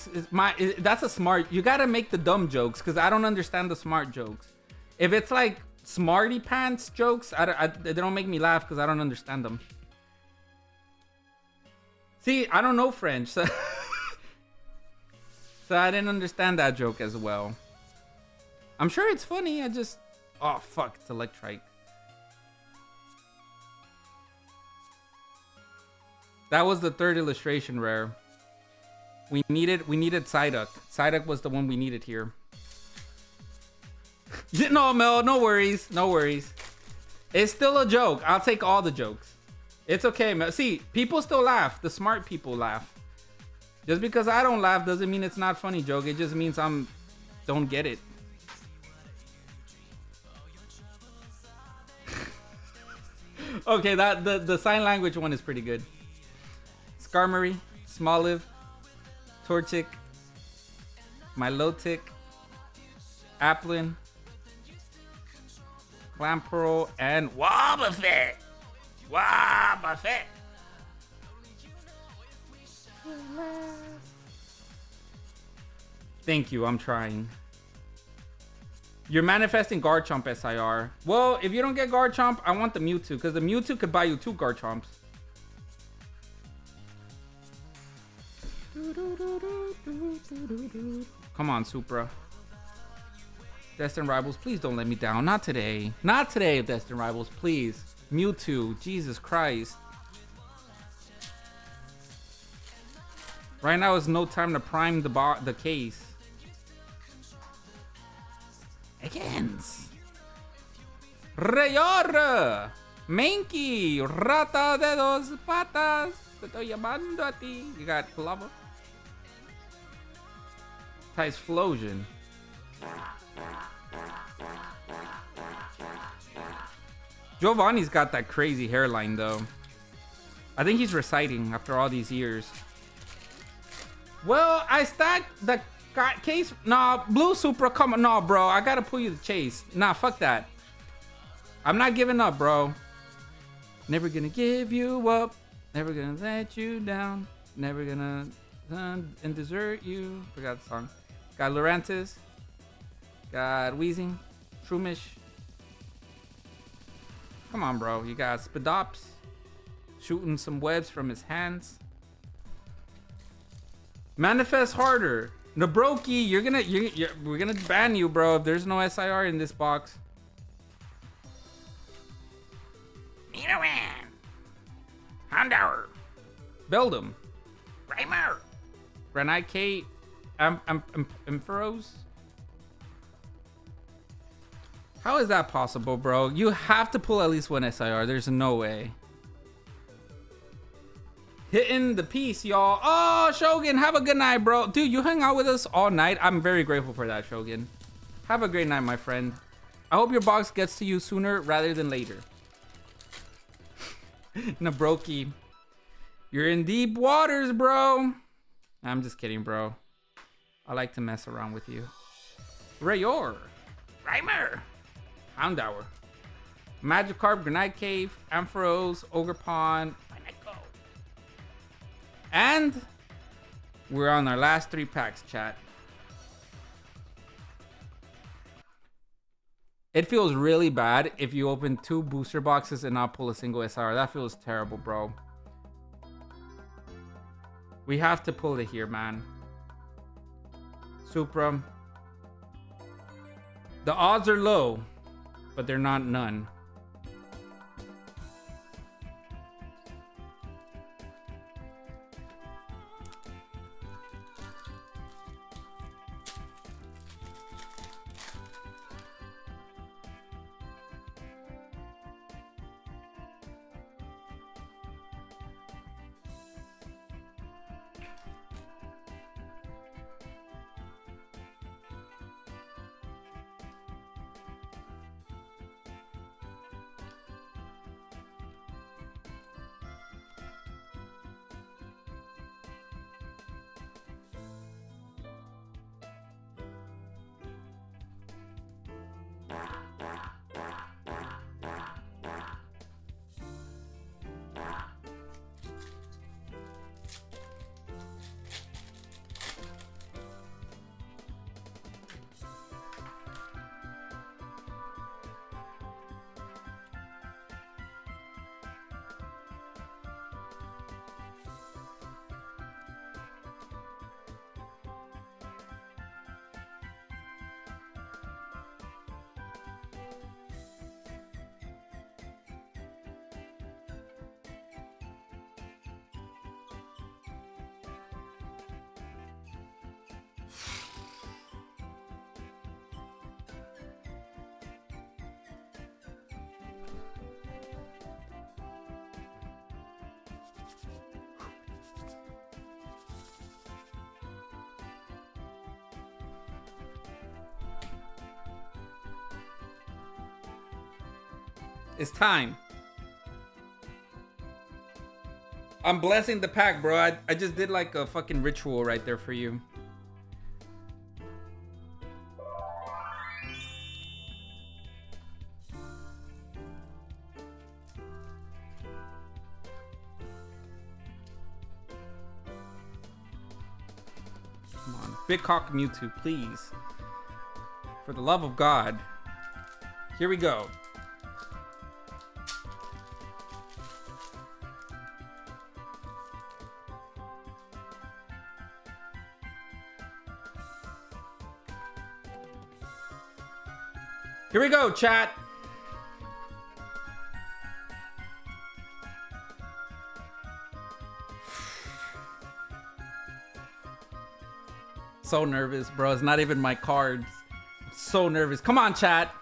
A: That's a smart. You gotta make the dumb jokes because I don't understand the smart jokes. If it's like smarty pants jokes, they don't make me laugh because I don't understand them. See, I don't know French, so so I didn't understand that joke as well. I'm sure it's funny. Oh fuck, it's Electrike. That was the third illustration rare. We needed Psyduck. Psyduck was the one we needed here. No, Mel, no worries. No worries. It's still a joke. I'll take all the jokes. It's okay, Mel. See, people still laugh. The smart people laugh. Just because I don't laugh doesn't mean it's not funny joke. It just means don't get it. Okay, the sign language one is pretty good. Skarmory, Smoliv, Torchic, Milotic, Applin, Clamperl, and Wobbuffet. Wobbuffet. Thank you, I'm trying. You're manifesting Garchomp SIR. Well, if you don't get Garchomp, I want the Mewtwo, because the Mewtwo could buy you 2 Garchomps. Come on, Supra. Destined Rivals, please don't let me down. Not today. Not today, Destined Rivals, please. Mewtwo, Jesus Christ. Right now is no time to prime the case. Agains. Rayor. Mankey. Rata de dos patas. Te estoy llamando a ti. You got Palava. Typhlosion. Giovanni's got that crazy hairline though. I think he's reciting after all these years. Well, I stacked the case. Nah, Blue Supra, come on. Nah, bro. I gotta pull you the chase. Nah, fuck that. I'm not giving up, bro. Never gonna give you up. Never gonna let you down. Never gonna and desert you. Forgot the song. Got Lurantis. Got Weezing. Shroomish. Come on, bro. You got Spadops. Shooting some webs from his hands. Manifest harder. Nabroki, we're gonna ban you, bro, if there's no SIR in this box. Nidoran. Houndour. Beldum. Grimer. Granite K. Ampharos. How is that possible, bro? You have to pull at least one SIR. There's no way. Hitting the piece, y'all. Oh, Shogun, have a good night, bro. Dude, you hung out with us all night. I'm very grateful for that, Shogun. Have a great night, my friend. I hope your box gets to you sooner rather than later. Nabroki, you're in deep waters, bro. I'm just kidding, bro. I like to mess around with you. Rayor. Grimer. Houndour. Magikarp, Granite Cave, Ampharos, Ogerpon. And we're on our last 3 packs, chat. It feels really bad if you open 2 booster boxes and not pull a single SR. That feels terrible, bro. We have to pull it here, man. Supra. The odds are low, but they're not none. It's time. I'm blessing the pack, bro. I just did like a fucking ritual right there for you. Come on. Big Cock Mewtwo, please. For the love of God. Here we go. Here we go, chat. So nervous, bro. It's not even my cards. I'm so nervous. Come on, chat.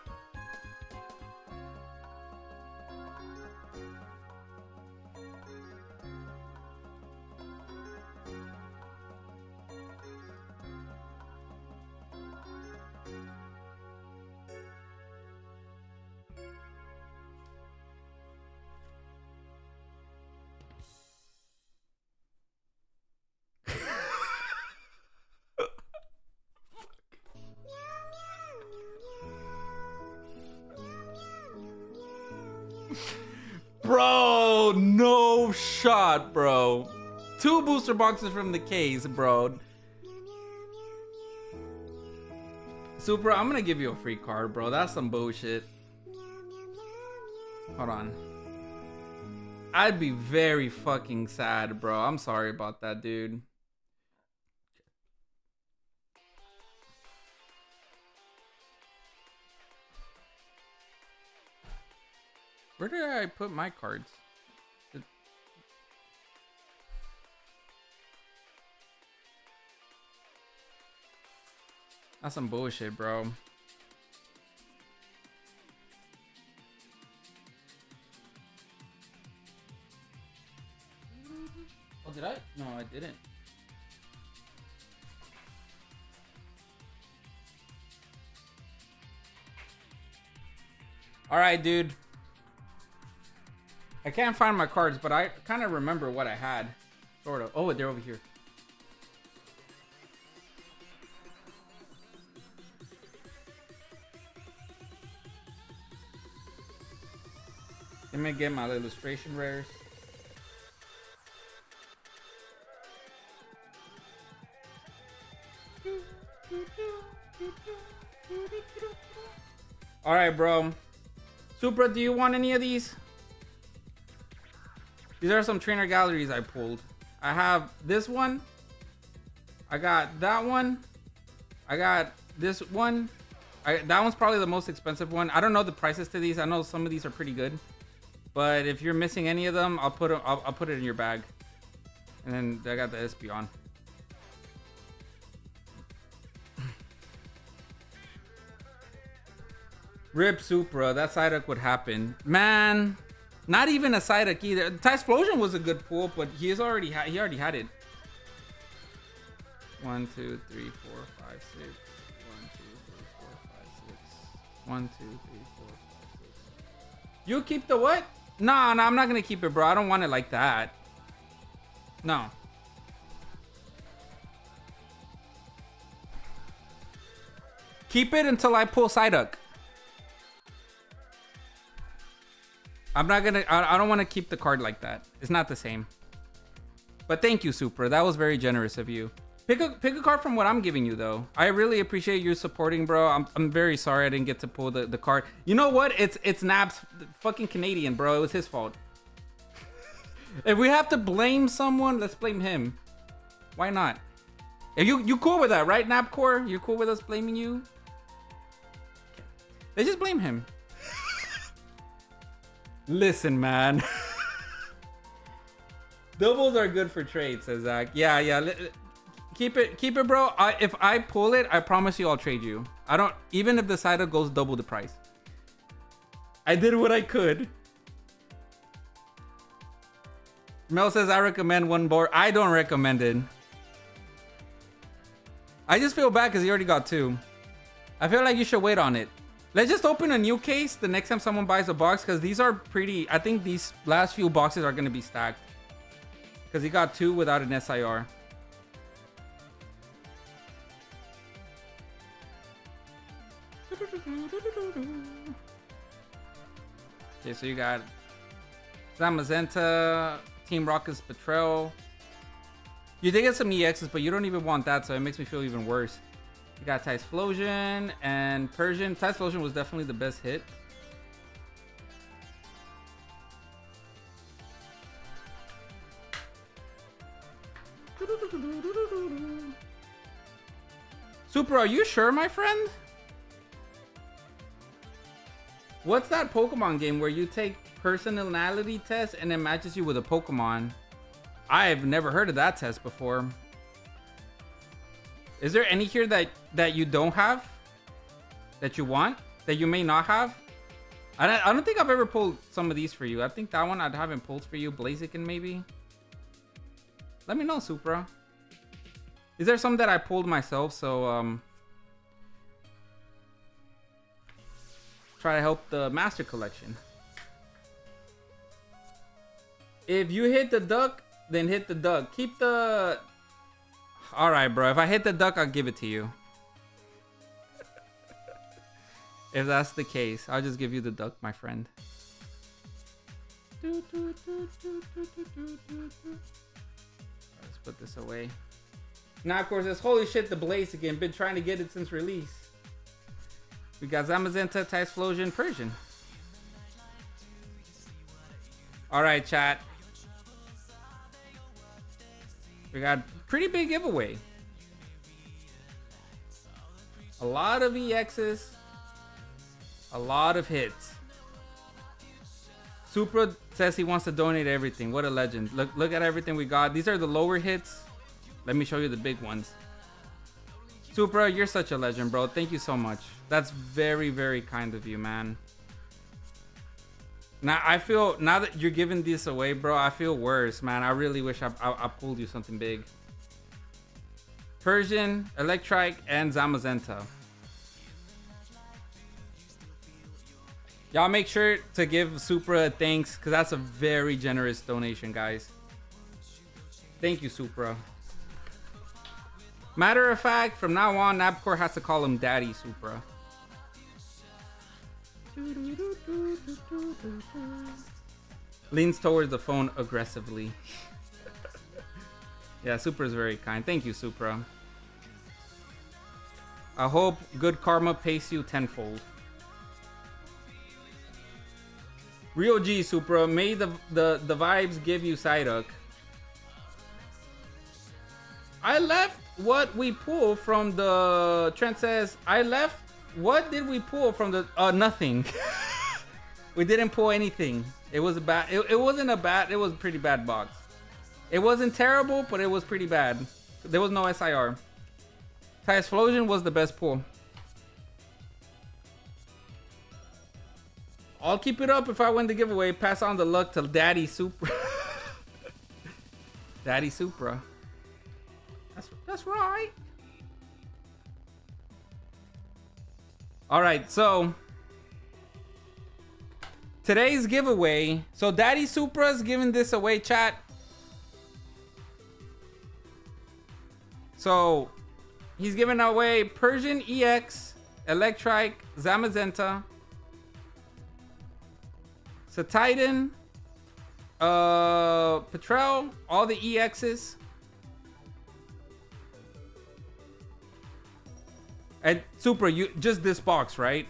A: Bro, no shot, bro. 2 booster boxes from the case, bro. Super, I'm gonna give you a free card, bro. That's some bullshit. Hold on. I'd be very fucking sad, bro. I'm sorry about that, dude. Where did I put my cards? That's some bullshit, bro. Oh, did I? No, I didn't. All right, dude. I can't find my cards, but I kind of remember what I had. Sort of. Oh, they're over here. Let me get my illustration rares. All right, bro. Supra, do you want any of these? These are some trainer galleries I pulled. I have this one. I got that one. I got this one. That one's probably the most expensive one. I don't know the prices to these. I know some of these are pretty good, but if you're missing any of them, I'll put it in your bag. And then I got the Espeon. Rip Supra. That Psyduck would happen, man. Not even a Psyduck either. Typhlosion was a good pull, but he already had it. 1, 2, 3, 4, 5, 6. 1, 2, 3, 4, 5, 6. 1, 2, 3, 4, 5, 6. You keep the what? No, I'm not gonna keep it, bro. I don't want it like that. No. Keep it until I pull Psyduck. I'm not gonna. I don't want to keep the card like that. It's not the same. But thank you, Supra. That was very generous of you. Pick a card from what I'm giving you, though. I really appreciate you supporting, bro. I'm very sorry I didn't get to pull the card. You know what? It's Nab's fucking Canadian, bro. It was his fault. If we have to blame someone, let's blame him. Why not? If you cool with that, right, Nabcore? You're cool with us blaming you? They just blame him. Listen, man. Doubles are good for trade, says Zach. Yeah. Keep it, bro. If I pull it, I promise you I'll trade you. I don't, even if the Psyduck goes double the price. I did what I could. Mel says I recommend one board. I don't recommend it. I just feel bad because he already got 2. I feel like you should wait on it. Let's just open a new case the next time someone buys a box, because these are pretty. I think these last few boxes are going to be stacked. Because he got 2 without an SIR. Okay, so you got Zamazenta, Team Rocket's Betrayal. You did get some EXs, but you don't even want that, so it makes me feel even worse. You got Typhlosion and Persian. Typhlosion was definitely the best hit. Super, are you sure, my friend? What's that Pokemon game where you take personality tests and it matches you with a Pokemon? I've never heard of that test before. Is there any here that you don't have? That you want? That you may not have? I don't think I've ever pulled some of these for you. I think that one I haven't pulled for you. Blaziken maybe? Let me know, Supra. Is there some that I pulled myself? So, try to help the Master Collection. If you hit the duck, then hit the duck. Keep the... Alright, bro. If I hit the duck, I'll give it to you. If that's the case, I'll just give you the duck, my friend. Let's put this away. Now, of course, this holy shit, the Blaze again. Been trying to get it since release. We got Zamazenta, Typhlosion, Persian. Alright, chat. We got pretty big giveaway. A lot of EXs. A lot of hits. Supra says he wants to donate everything. What a legend. Look at everything we got. These are the lower hits. Let me show you the big ones. Supra, you're such a legend, bro. Thank you so much. That's very, very kind of you, man. Now, I feel, now that you're giving this away, bro, I feel worse, man. I really wish I pulled you something big. Persian, Electrike, and Zamazenta. Y'all make sure to give Supra a thanks, because that's a very generous donation, guys. Thank you, Supra. Matter of fact, from now on, Nabcore has to call him Daddy Supra. Leans towards the phone aggressively. Yeah, Supra is very kind. Thank you, Supra. I hope good karma pays you tenfold. Real G, Supra. May the vibes give you Psyduck. I left what we pulled from the... Trent says, I left... What did we pull from the... Nothing. We didn't pull anything. It was a bad... It wasn't a bad... It was a pretty bad box. It wasn't terrible, but it was pretty bad. There was no SIR. Thai Explosion was the best pull. I'll keep it up if I win the giveaway. Pass on the luck to Daddy Supra. Daddy Supra. That's right. All right, so today's giveaway. So Daddy Supra's giving this away, chat. So he's giving away Persian EX, Electrike, Zamazenta, Satitan, Patrel, all the EXs. And Supra, you just this box, right?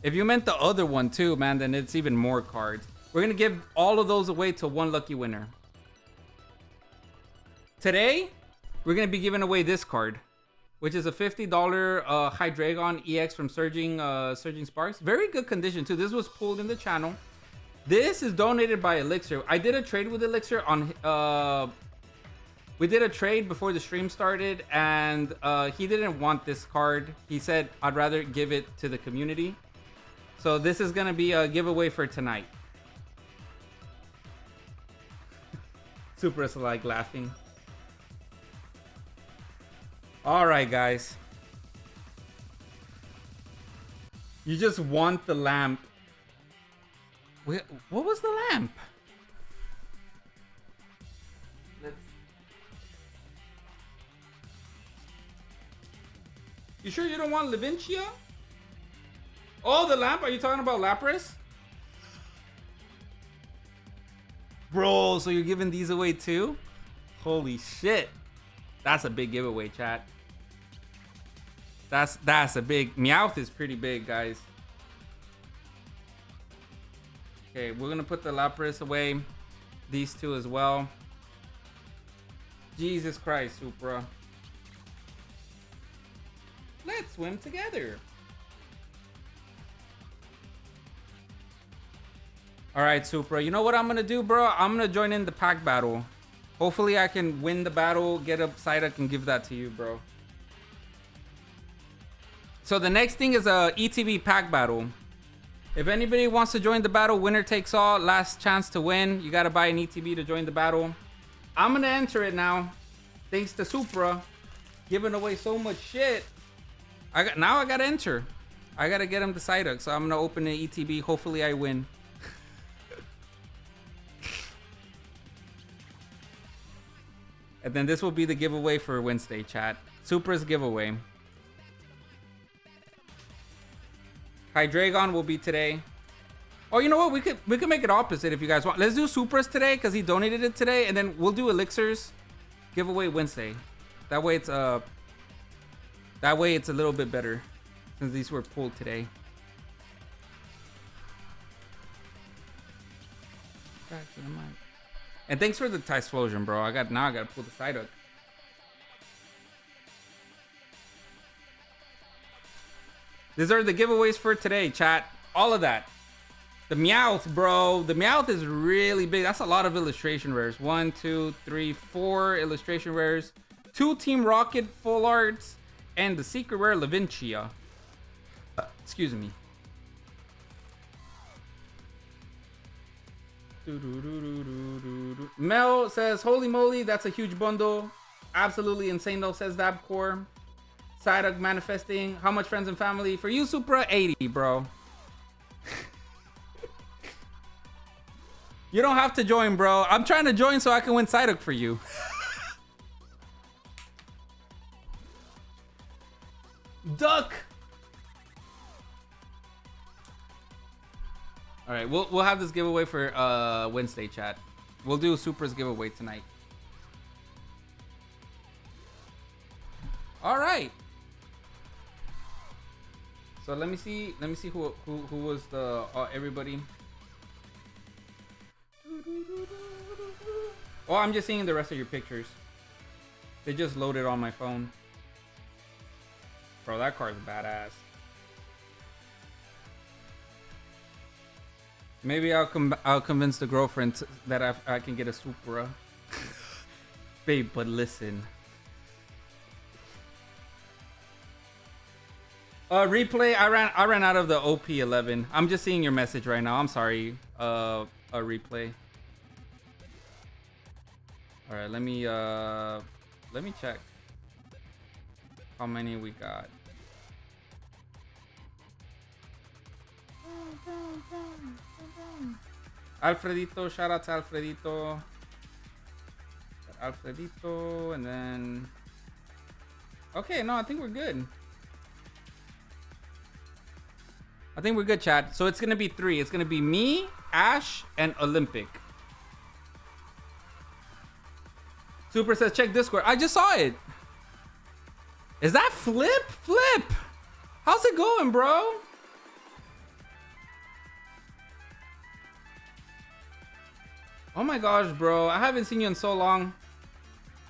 A: If you meant the other one too, man, then it's even more cards. We're gonna give all of those away to one lucky winner. Today, we're gonna be giving away this card, which is a $50 Hydreigon EX from Surging Sparks. Very good condition too. This was pulled in the channel. This is donated by Elixir. I did a trade with Elixir on... we did a trade before the stream started, and he didn't want this card. He said, I'd rather give it to the community. So this is going to be a giveaway for tonight. Super is like laughing. All right, guys. You just want the lamp. Wait, what was the lamp? You sure you don't want Levincia? Oh, the lamp? Are you talking about Lapras? Bro, so you're giving these away too? Holy shit. That's a big giveaway, chat. That's a big... Meowth is pretty big, guys. Okay, we're gonna put the Lapras away. These two as well. Jesus Christ, Supra. Let's swim together. All right, Supra. You know what I'm gonna do, bro? I'm gonna join in the pack battle. Hopefully I can win the battle, get a Psyduck, and give that to you, bro. So the next thing is a ETB pack battle. If anybody wants to join the battle, winner takes all, last chance to win. You gotta buy an ETB to join the battle. I'm gonna enter it now. Thanks to Supra. Giving away so much shit. Now I gotta enter. I gotta get him the Psyduck, so I'm gonna open an ETB. Hopefully I win. And then this will be the giveaway for Wednesday, chat. Supra's giveaway. Hydreigon will be today. Oh, you know what? We could make it opposite if you guys want. Let's do Supra's today because he donated it today, and then we'll do Elixirs giveaway Wednesday. That way it's a little bit better since these were pulled today. Back to the mic. And thanks for the Thai Explosion, bro. Now I gotta pull the Psyduck. These are the giveaways for today, chat. All of that. The Meowth, bro. The Meowth is really big. That's a lot of illustration rares. 1, 2, 3, 4 illustration rares. 2 Team Rocket full arts. And the secret rare Levincia. Excuse me. Mel says, holy moly, that's a huge bundle. Absolutely insane though, says Dabcore. Psyduck manifesting. How much friends and family? For you, Supra, 80, bro. You don't have to join, bro. I'm trying to join so I can win Psyduck for you. Duck. All right, we'll have this giveaway for Wednesday, chat. We'll do Supra's giveaway tonight. All right. So let me see who was the everybody. Oh, I'm just seeing the rest of your pictures. They just loaded on my phone. Bro, that card's badass. Maybe I'll convince the girlfriend that I can get a Supra. Babe, but listen. Replay. I ran out of the OP11. I'm just seeing your message right now. I'm sorry. A replay. All right, let me check how many we got. Alfredito, shout out to Alfredito. Alfredito, and then okay, no, I think we're good. I think we're good, chat. So it's gonna be 3. It's gonna be me, Ash, and Olympic. Super says check Discord. I just saw it. Is that Flip? Flip! How's it going, bro? Oh my gosh, bro. I haven't seen you in so long.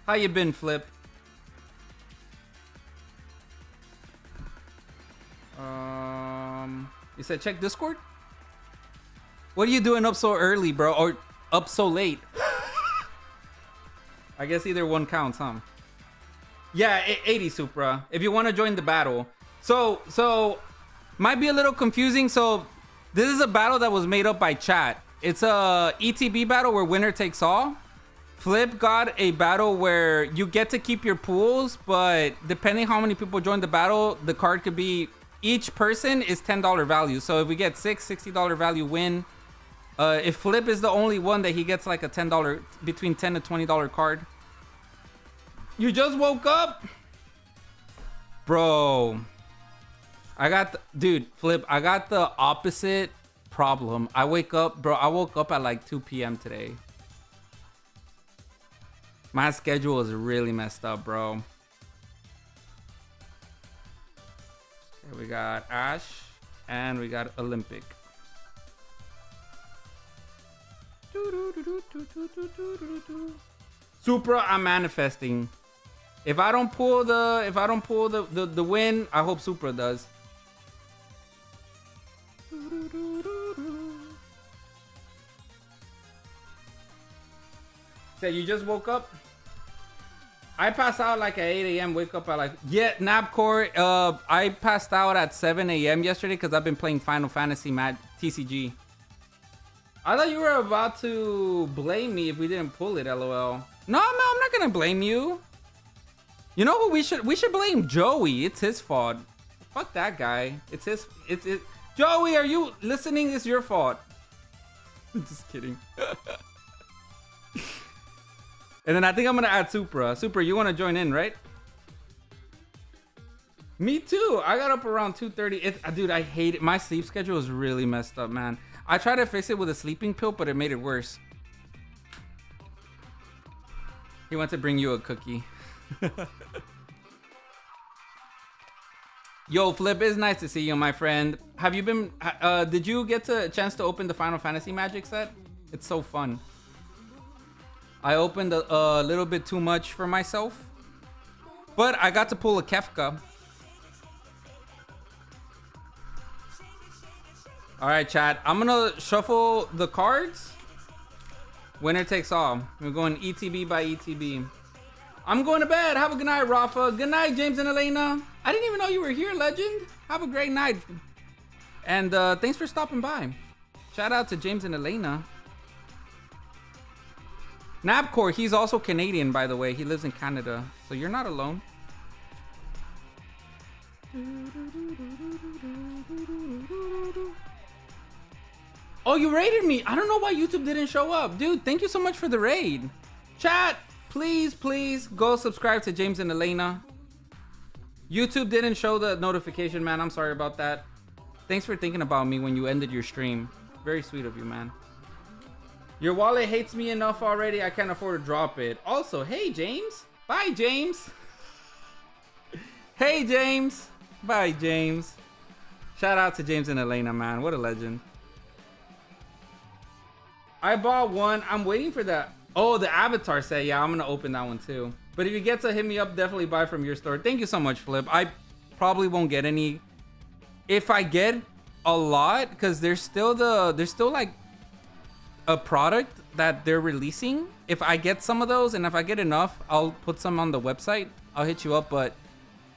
A: How you been, Flip? You said check Discord? What are you doing up so early, bro? Or up so late? I guess either one counts, huh? Yeah, 80 Supra. If you want to join the battle. So might be a little confusing. So this is a battle that was made up by chat. It's a ETB battle where winner takes all. Flip got a battle where you get to keep your pools, but depending how many people join the battle, the card could be, each person is $10 value. So if we get $60 value win. If Flip is the only one that he gets like a $10, between $10 to $20 card. You just woke up? Bro. Dude, Flip, I got the opposite problem. I woke up at like 2 p.m. today. My schedule is really messed up, bro. Okay, we got Ash and we got Olympic. Supra, I'm manifesting. If I don't pull the win, I hope Supra does. So you just woke up? I passed out like at 8 a.m. Wake up at like, yeah, Napcore. I passed out at 7 a.m. yesterday because I've been playing Final Fantasy TCG. I thought you were about to blame me if we didn't pull it, LOL. No, I'm not gonna blame you. You know who we should blame? Joey. It's his fault. Fuck that guy. It's Joey, are you listening? It's your fault. Just kidding. And then I think I'm gonna add Supra. Supra, you wanna join in, right? Me too. I got up around 2:30. Dude, I hate it. My sleep schedule is really messed up, man. I tried to fix it with a sleeping pill, but it made it worse. He wants to bring you a cookie. Yo, Flip, it's nice to see you, my friend. Have you been... did you get a chance to open the Final Fantasy Magic set? It's so fun. I opened a little bit too much for myself. But I got to pull a Kefka. Alright, chat. I'm gonna shuffle the cards. Winner takes all. We're going ETB by ETB. I'm going to bed. Have a good night, Rafa. Good night, James and Elena. I didn't even know you were here, legend. Have a great night. And thanks for stopping by. Shout out to James and Elena. Napcore, he's also Canadian, by the way. He lives in Canada. So you're not alone. Oh, you raided me. I don't know why YouTube didn't show up. Dude, thank you so much for the raid. Chat, please go subscribe to James and Elena. YouTube didn't show the notification, man. I'm sorry about that. Thanks for thinking about me when you ended your stream. Very sweet of you, man. Your wallet hates me enough already. I can't afford to drop it. Also, hey, James. Bye, James. Hey, James. Bye, James. Shout out to James and Elena, man. What a legend. I bought one. I'm waiting for that. Oh, the Avatar set. Yeah, I'm going to open that one too. But if you get to hit me up, definitely buy from your store. Thank you so much, Flip. I probably won't get any. If I get a lot, because there's still like a product that they're releasing. If I get some of those and if I get enough, I'll put some on the website. I'll hit you up. But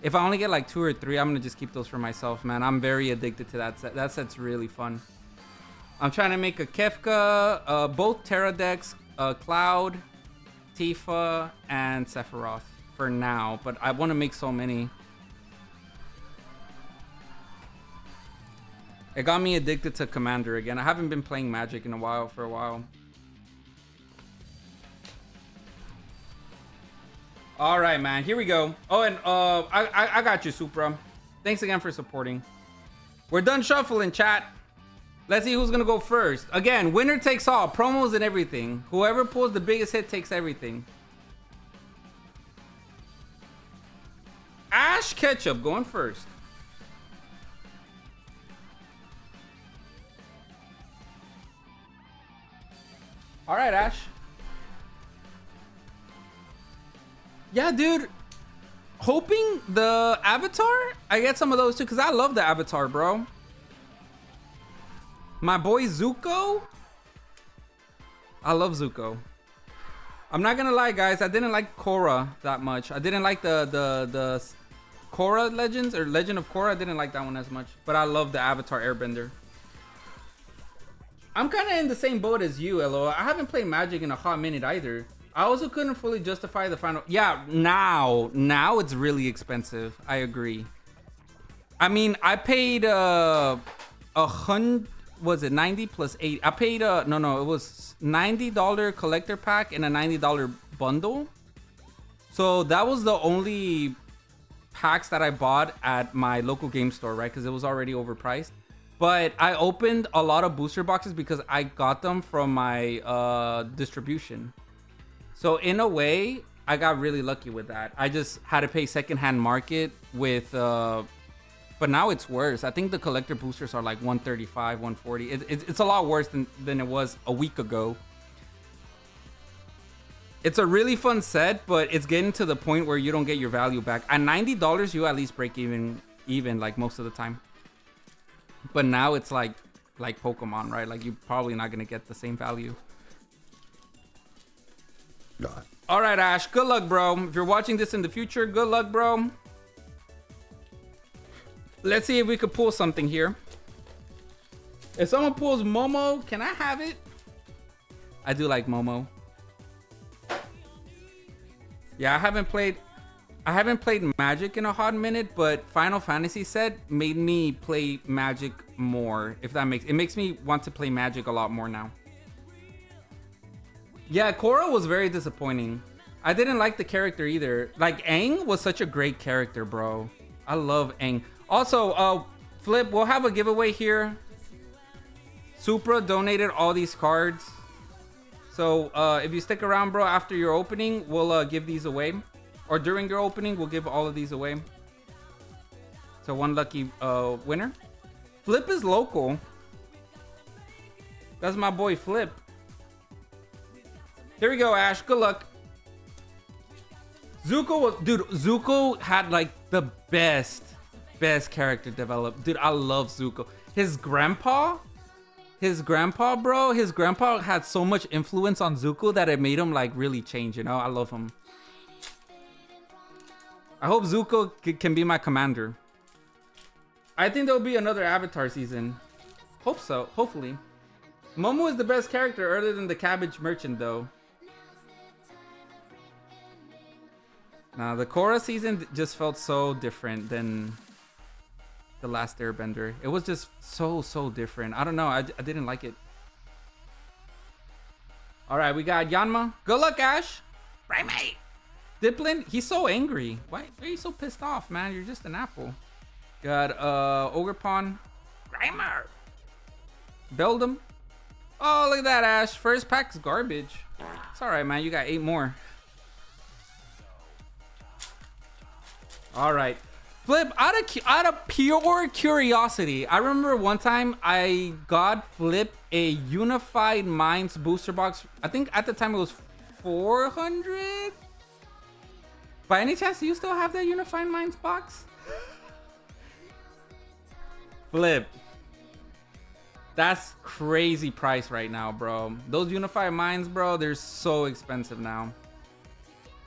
A: if I only get like 2 or 3, I'm gonna just keep those for myself, man. I'm very addicted to that set. That set's really fun. I'm trying to make a Kefka, both Terra decks, Cloud, Tifa, and Sephiroth for now. But I want to make so many. It got me addicted to Commander again. I haven't been playing Magic in a while. All right, man. Here we go. Oh, and I got you, Supra. Thanks again for supporting. We're done shuffling, chat. Let's see who's gonna go first. Again, winner takes all. Promos and everything. Whoever pulls the biggest hit takes everything. Ash Ketchup going first. All right, Ash. Yeah, dude. Hoping the Avatar, I get some of those too, because I love the Avatar, bro. My boy Zuko. I love Zuko. I'm not gonna lie, guys. I didn't like Korra that much. I didn't like the Korra Legends or Legend of Korra. I didn't like that one as much. But I love the Avatar Airbender. I'm kind of in the same boat as you, LO. I haven't played Magic in a hot minute either. I also couldn't fully justify the final. Yeah, now it's really expensive. I agree. I mean, I paid was it 90 plus 8? I paid no, it was $90 collector pack and a $90 bundle. So that was the only packs that I bought at my local game store, right? Because it was already overpriced. But I opened a lot of booster boxes because I got them from my distribution. So in a way, I got really lucky with that. I just had to pay secondhand market with but now it's worse. I think the collector boosters are like 135, 140. It's a lot worse than it was a week ago. It's a really fun set, but it's getting to the point where you don't get your value back. At $90, you at least break even like most of the time. But now it's like Pokemon, right? Like you're probably not gonna get the same value. God. All right, Ash. Good luck, bro. If you're watching this in the future, good luck, bro. Let's see if we could pull something here. If someone pulls Momo, can I have it? I do like Momo. Yeah, I haven't played Magic in a hot minute, but Final Fantasy set made me play Magic more. If that makes me want to play Magic a lot more now. Yeah, Korra was very disappointing. I didn't like the character either. Like Aang was such a great character, bro. I love Aang. Also, Flip, we'll have a giveaway here. Supra donated all these cards. So if you stick around, bro, after your opening, we'll give these away. Or during your opening, we'll give all of these away. So one lucky winner. Flip is local. That's my boy Flip. Here we go, Ash. Good luck. Zuko had like the best character developed. Dude, I love Zuko. His grandpa, bro. His grandpa had so much influence on Zuko that it made him like really change, you know? I love him. I hope Zuko can be my commander. I think there'll be another Avatar season. Hope so, hopefully. Momo is the best character other than the Cabbage Merchant, though. Now, the Korra season just felt so different than the last Airbender. It was just so different. I don't know. I didn't like it. All right, we got Yanma. Good luck, Ash. Right, mate. Diplin, he's so angry. Why are you so pissed off, man? You're just an apple. Got Ogre Pawn. Grimer. Beldum. Oh, look at that, Ash. First pack's garbage. It's all right, man. You got 8 more. All right. Flip, out of pure curiosity, I remember one time I got Flip a Unified Minds booster box. I think at the time it was 400. By any chance, do you still have that Unified Minds box? Flip. That's crazy price right now, bro. Those Unified Minds, bro, they're so expensive now.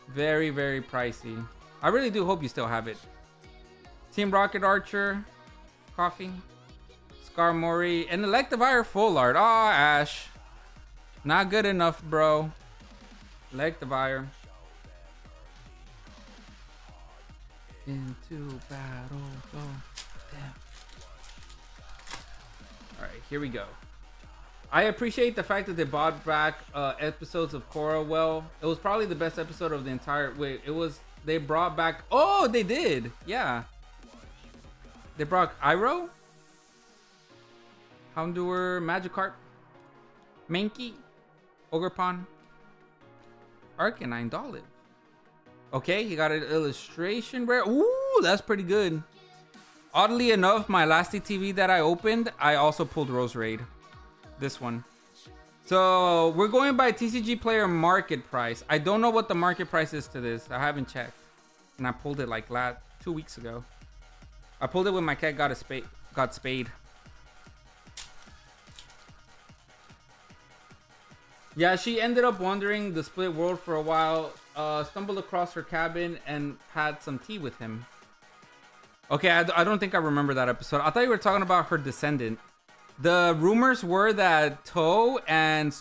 A: Very, very pricey. I really do hope you still have it. Team Rocket Archer. Coffee. Scar Mori. And Electivire full art. Oh, Ash. Not good enough, bro. Electivire. Into battle. Go. Damn. Alright, here we go. I appreciate the fact that they brought back episodes of Korra. Well, it was probably the best episode of the entire... Wait, it was... They brought back... Oh, they did! Yeah. They brought Iroh? Houndour, Magikarp, Mankey, Ogerpon, Arcanine, Dolliv. Okay, he got an illustration rare. Ooh, that's pretty good. Oddly enough, my last ETV that I opened, I also pulled Rose Raid. This one. So, we're going by TCG player market price. I don't know what the market price is to this. I haven't checked. And I pulled it like 2 weeks ago. I pulled it when my cat got spayed. Yeah, she ended up wandering the split world for a while, stumbled across her cabin and had some tea with him. Okay, I don't think I remember that episode. I thought you were talking about her descendant. The rumors were that Toe and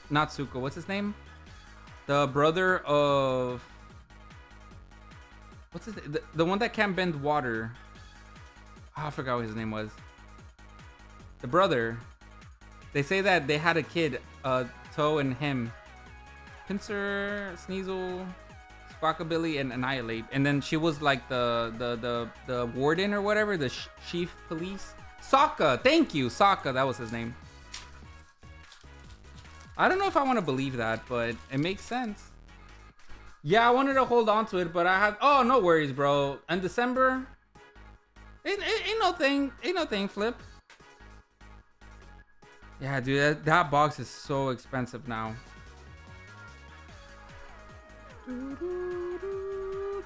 A: not Suko, what's his name? The brother of... What's his name? The one that can't bend water. Oh, I forgot what his name was. The brother. They say that they had a kid, Toe and him. Pinsir, Sneasel, Squawkabilly, and Annihilate. And then she was like the warden or whatever, the chief police. Sokka, thank you, Sokka, that was his name. I don't know if I want to believe that, but it makes sense. Yeah, I wanted to hold on to it, but I had... Oh, no worries, bro. In December... Ain't no thing, Flip. Yeah, dude, that box is so expensive now.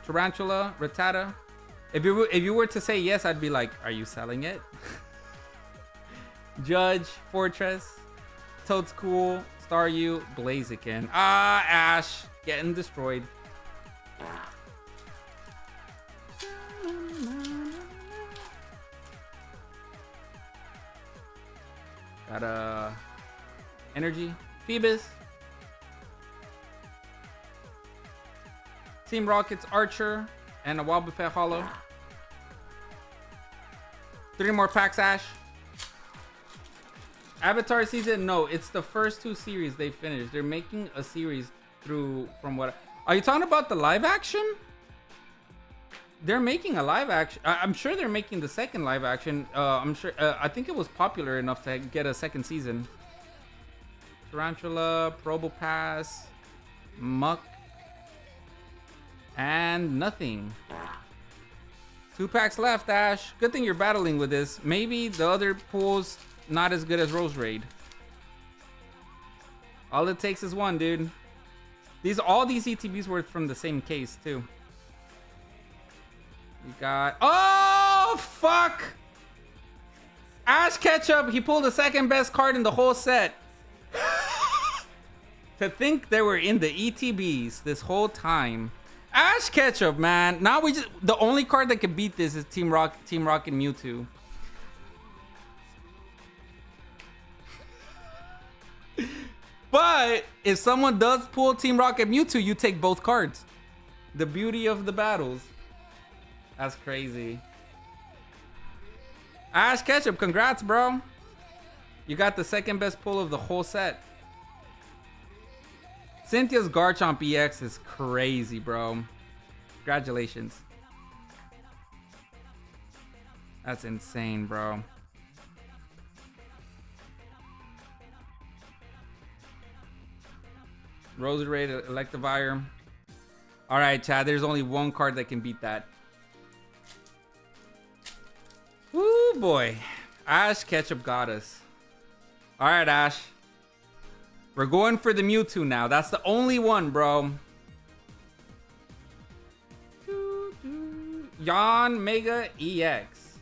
A: Tarantula, Rattata. If you were to say yes, I'd be like, are you selling it? Judge, Fortress, Toadstool, Staryu, Blaziken. Ah, Ash, getting destroyed. Got Energy, Phoebus, Team Rocket's Archer, and a Wobbuffet Hollow. 3 more packs, Ash. Avatar season? No, it's the first 2 series they finished. They're making a series through from what... Are you talking about the live action? They're making a live action. I'm sure they're making the second live action. I'm sure. I think it was popular enough to get a second season. Tarantula, Probopass, Muck, and nothing. 2 packs left, Ash. Good thing you're battling with this. Maybe the other pool's not as good as Rose Raid. All it takes is 1, dude. All these ETBs were from the same case too. You got... Oh, fuck! Ash Ketchup, he pulled the second best card in the whole set. To think they were in the ETBs this whole time. Ash Ketchup, man. Now the only card that can beat this is Team Rocket Mewtwo. But if someone does pull Team Rocket Mewtwo, you take both cards. The beauty of the battles. That's crazy. Ash Ketchup, congrats, bro. You got the second best pull of the whole set. Cynthia's Garchomp EX is crazy, bro. Congratulations. That's insane, bro. Roserade, Electivire. All right, Chad, there's only 1 card that can beat that. Woo, boy. Ash Ketchup got us. All right, Ash. We're going for the Mewtwo now. That's the only one, bro. Yon Mega EX.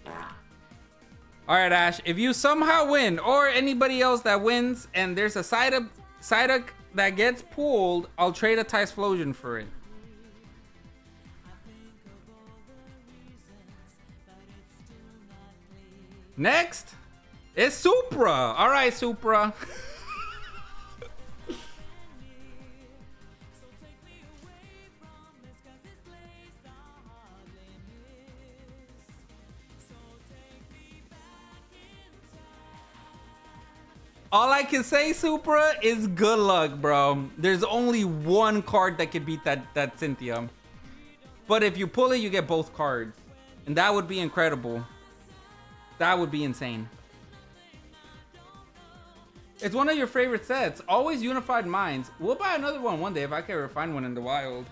A: All right, Ash. If you somehow win, or anybody else that wins, and there's a Psyduck that gets pulled, I'll trade a Typhlosion for it. Next is Supra. All right, Supra. All I can say, Supra, is good luck, bro. There's only one card that could beat that Cynthia. But if you pull it, you get both cards. And that would be incredible. That would be insane. It's one of your favorite sets. Always Unified Minds. We'll buy another one day if I can ever find one in the wild.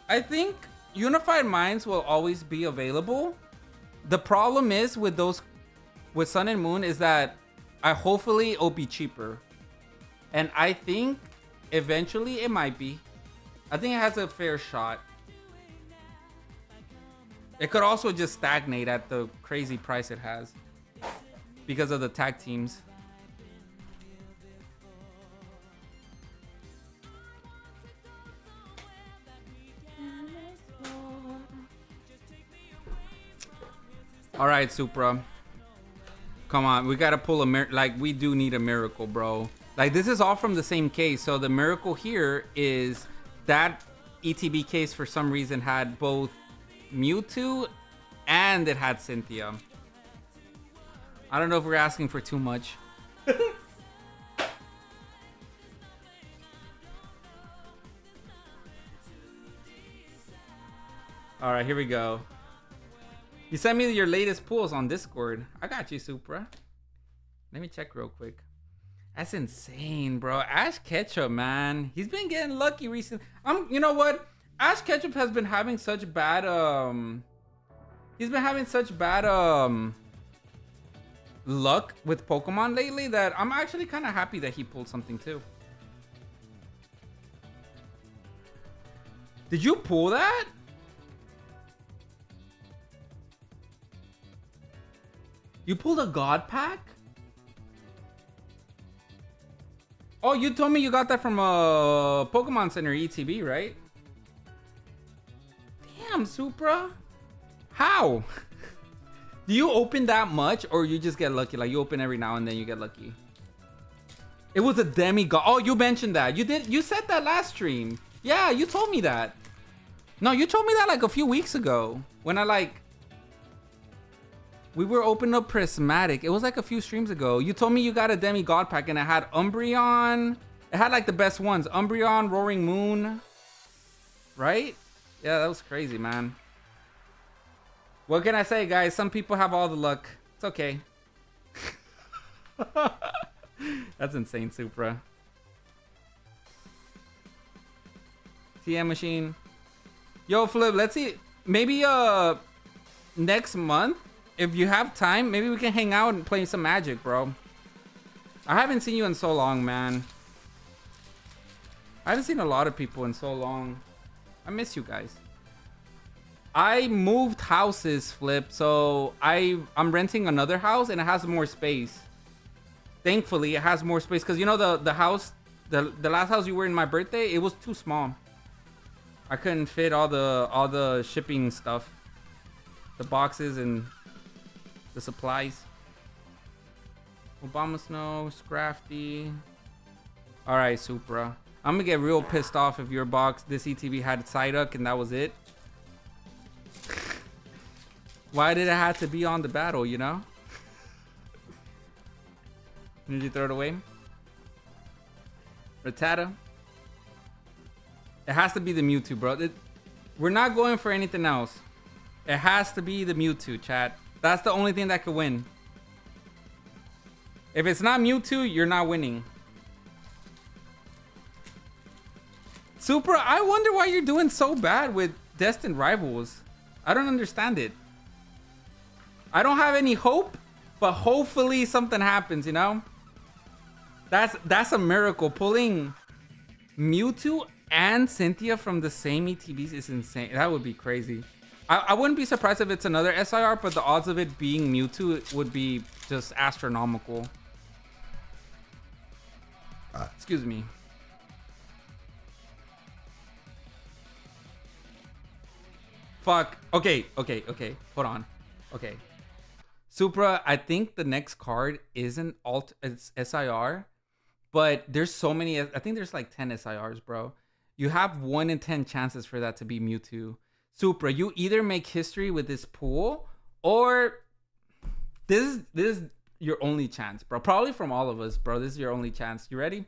A: I think Unified Minds will always be available. The problem is with those, with Sun and Moon, is that hopefully it'll be cheaper. And I think eventually it might be. I think it has a fair shot. It could also just stagnate at the crazy price it has because of the tag teams. All right, Supra. Come on, we gotta pull a like we do need a miracle, bro. Like this is all from the same case. So the miracle here is that ETB case for some reason had both Mewtwo and it had Cynthia. I don't know if we're asking for too much. All right, here we go. You sent me your latest pulls on Discord. I got you, Supra. Let me check real quick. That's insane, bro. Ash Ketchup, man. He's been getting lucky recently. You know what? Ash Ketchup has been having such bad, he's been having such bad, luck with Pokemon lately that I'm actually kind of happy that he pulled something too. Did you pull that? You pulled a God Pack? Oh, you told me you got that from a Pokemon Center ETB, right? Damn, Supra. How? Do you open that much or you just get lucky? Like you open every now and then you get lucky. It was a demigod. Oh, you mentioned that. You did. You said that last stream. Yeah, you told me that. No, you told me that like a few weeks ago. When we were opening up Prismatic. It was like a few streams ago. You told me you got a demigod pack and it had Umbreon. It had like the best ones. Umbreon, Roaring Moon. Right? Yeah, that was crazy, man. What can I say, guys? Some people have all the luck. It's okay. That's insane, Supra. TM machine. Yo, Flip, let's see. Maybe next month, if you have time, maybe we can hang out and play some Magic, bro. I haven't seen you in so long, man. I haven't seen a lot of people in so long. I miss you guys. I moved houses, Flip, so I'm renting another house and it has more space. Thankfully, it has more space because you know the house, the last house you were in my birthday, it was too small. I couldn't fit all the shipping stuff, the boxes and the supplies. Obama Snow, Scrafty. All right, Supra. I'm gonna get real pissed off if your box, this ETB had Psyduck and that was it. Why did it have to be on the battle, you know? Did you throw it away? Rattata. It has to be the Mewtwo, bro. We're not going for anything else. It has to be the Mewtwo, chat. That's the only thing that could win. If it's not Mewtwo, you're not winning. Supra, I wonder why you're doing so bad with Destined Rivals. I don't understand it. I don't have any hope, but hopefully something happens, you know? That's a miracle. Pulling Mewtwo and Cynthia from the same ETBs is insane. That would be crazy. I wouldn't be surprised if it's another SIR, but the odds of it being Mewtwo would be just astronomical. Excuse me. Fuck. Okay. Hold on. Okay. Supra, I think the next card isn't it's SIR, but there's so many. I think there's like 10 SIRs, bro. You have 1 in 10 chances for that to be Mewtwo. Supra, you either make history with this pool, or this is your only chance, bro. Probably from all of us, bro. This is your only chance. You ready?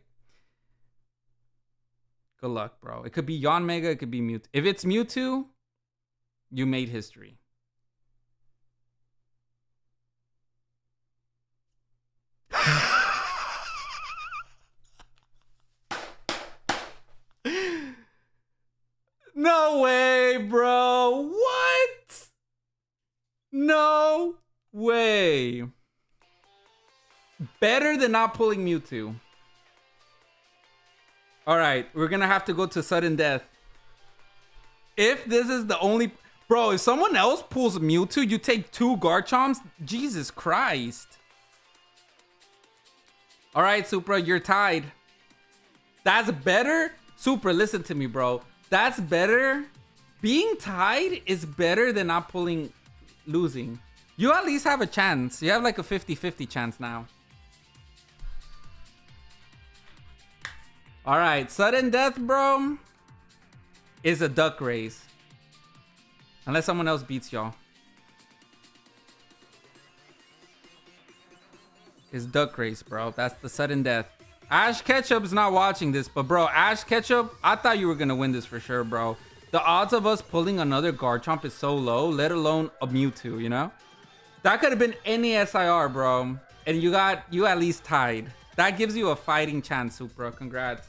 A: Good luck, bro. It could be Yanmega, it could be Mewtwo. If it's Mewtwo, you made history. No way, bro. What? No way. Better than not pulling Mewtwo. All right, we're gonna have to go to sudden death. If this is the only... Bro, if someone else pulls Mewtwo, you take 2 Garchomps? Jesus Christ. All right, Supra, you're tied. That's better? Supra, listen to me, bro. That's better. Being tied is better than not losing. You at least have a chance. You have like a 50-50 chance now. All right, sudden death, bro, is a duck race. Unless someone else beats y'all. It's duck race, bro. That's the sudden death. Ash Ketchup's not watching this, but bro, Ash Ketchup, I thought you were gonna win this for sure, bro. The odds of us pulling another Garchomp is so low, let alone a Mewtwo, you know? That could have been any SIR, bro. And you at least tied. That gives you a fighting chance, Supra. Congrats.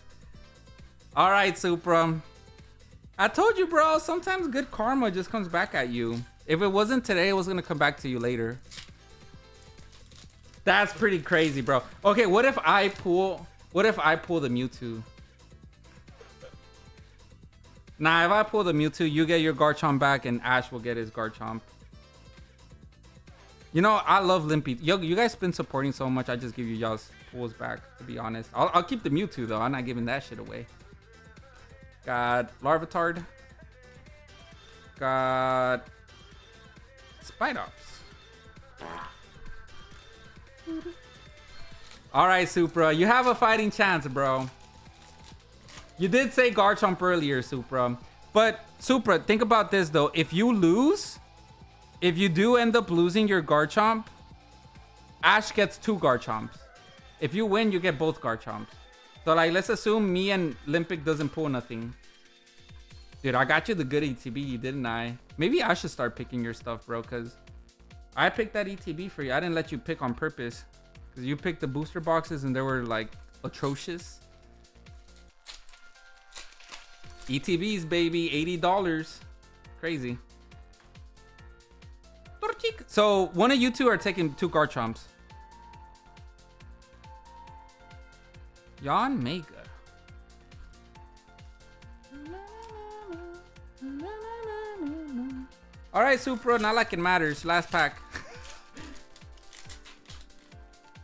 A: All right, Supra. I told you, bro, sometimes good karma just comes back at you. If it wasn't today, it was gonna come back to you later. That's pretty crazy, bro. Okay, what if I pull the Mewtwo? Nah, if I pull the Mewtwo, you get your Garchomp back and Ash will get his Garchomp. You know, I love Limpy. Yo, you guys been supporting so much, I just give you y'all's pulls back, to be honest. I'll keep the Mewtwo, though. I'm not giving that shit away. Got Larvitar. Got Spidops. All right, Supra. You have a fighting chance, bro. You did say Garchomp earlier, Supra. But, Supra, think about this, though. If you lose, if you do end up losing your Garchomp, Ash gets 2 Garchomps. If you win, you get both Garchomps. So, like, let's assume me and Olympic doesn't pull nothing. Dude, I got you the good ETB, didn't I? Maybe I should start picking your stuff, bro, because I picked that ETB for you. I didn't let you pick on purpose. Because you picked the booster boxes and they were, like, atrocious. ETBs, baby. $80. Crazy. So, one of you two are taking 2 Garchomps. Yanmega. Alright, Supra, not like it matters. Last pack.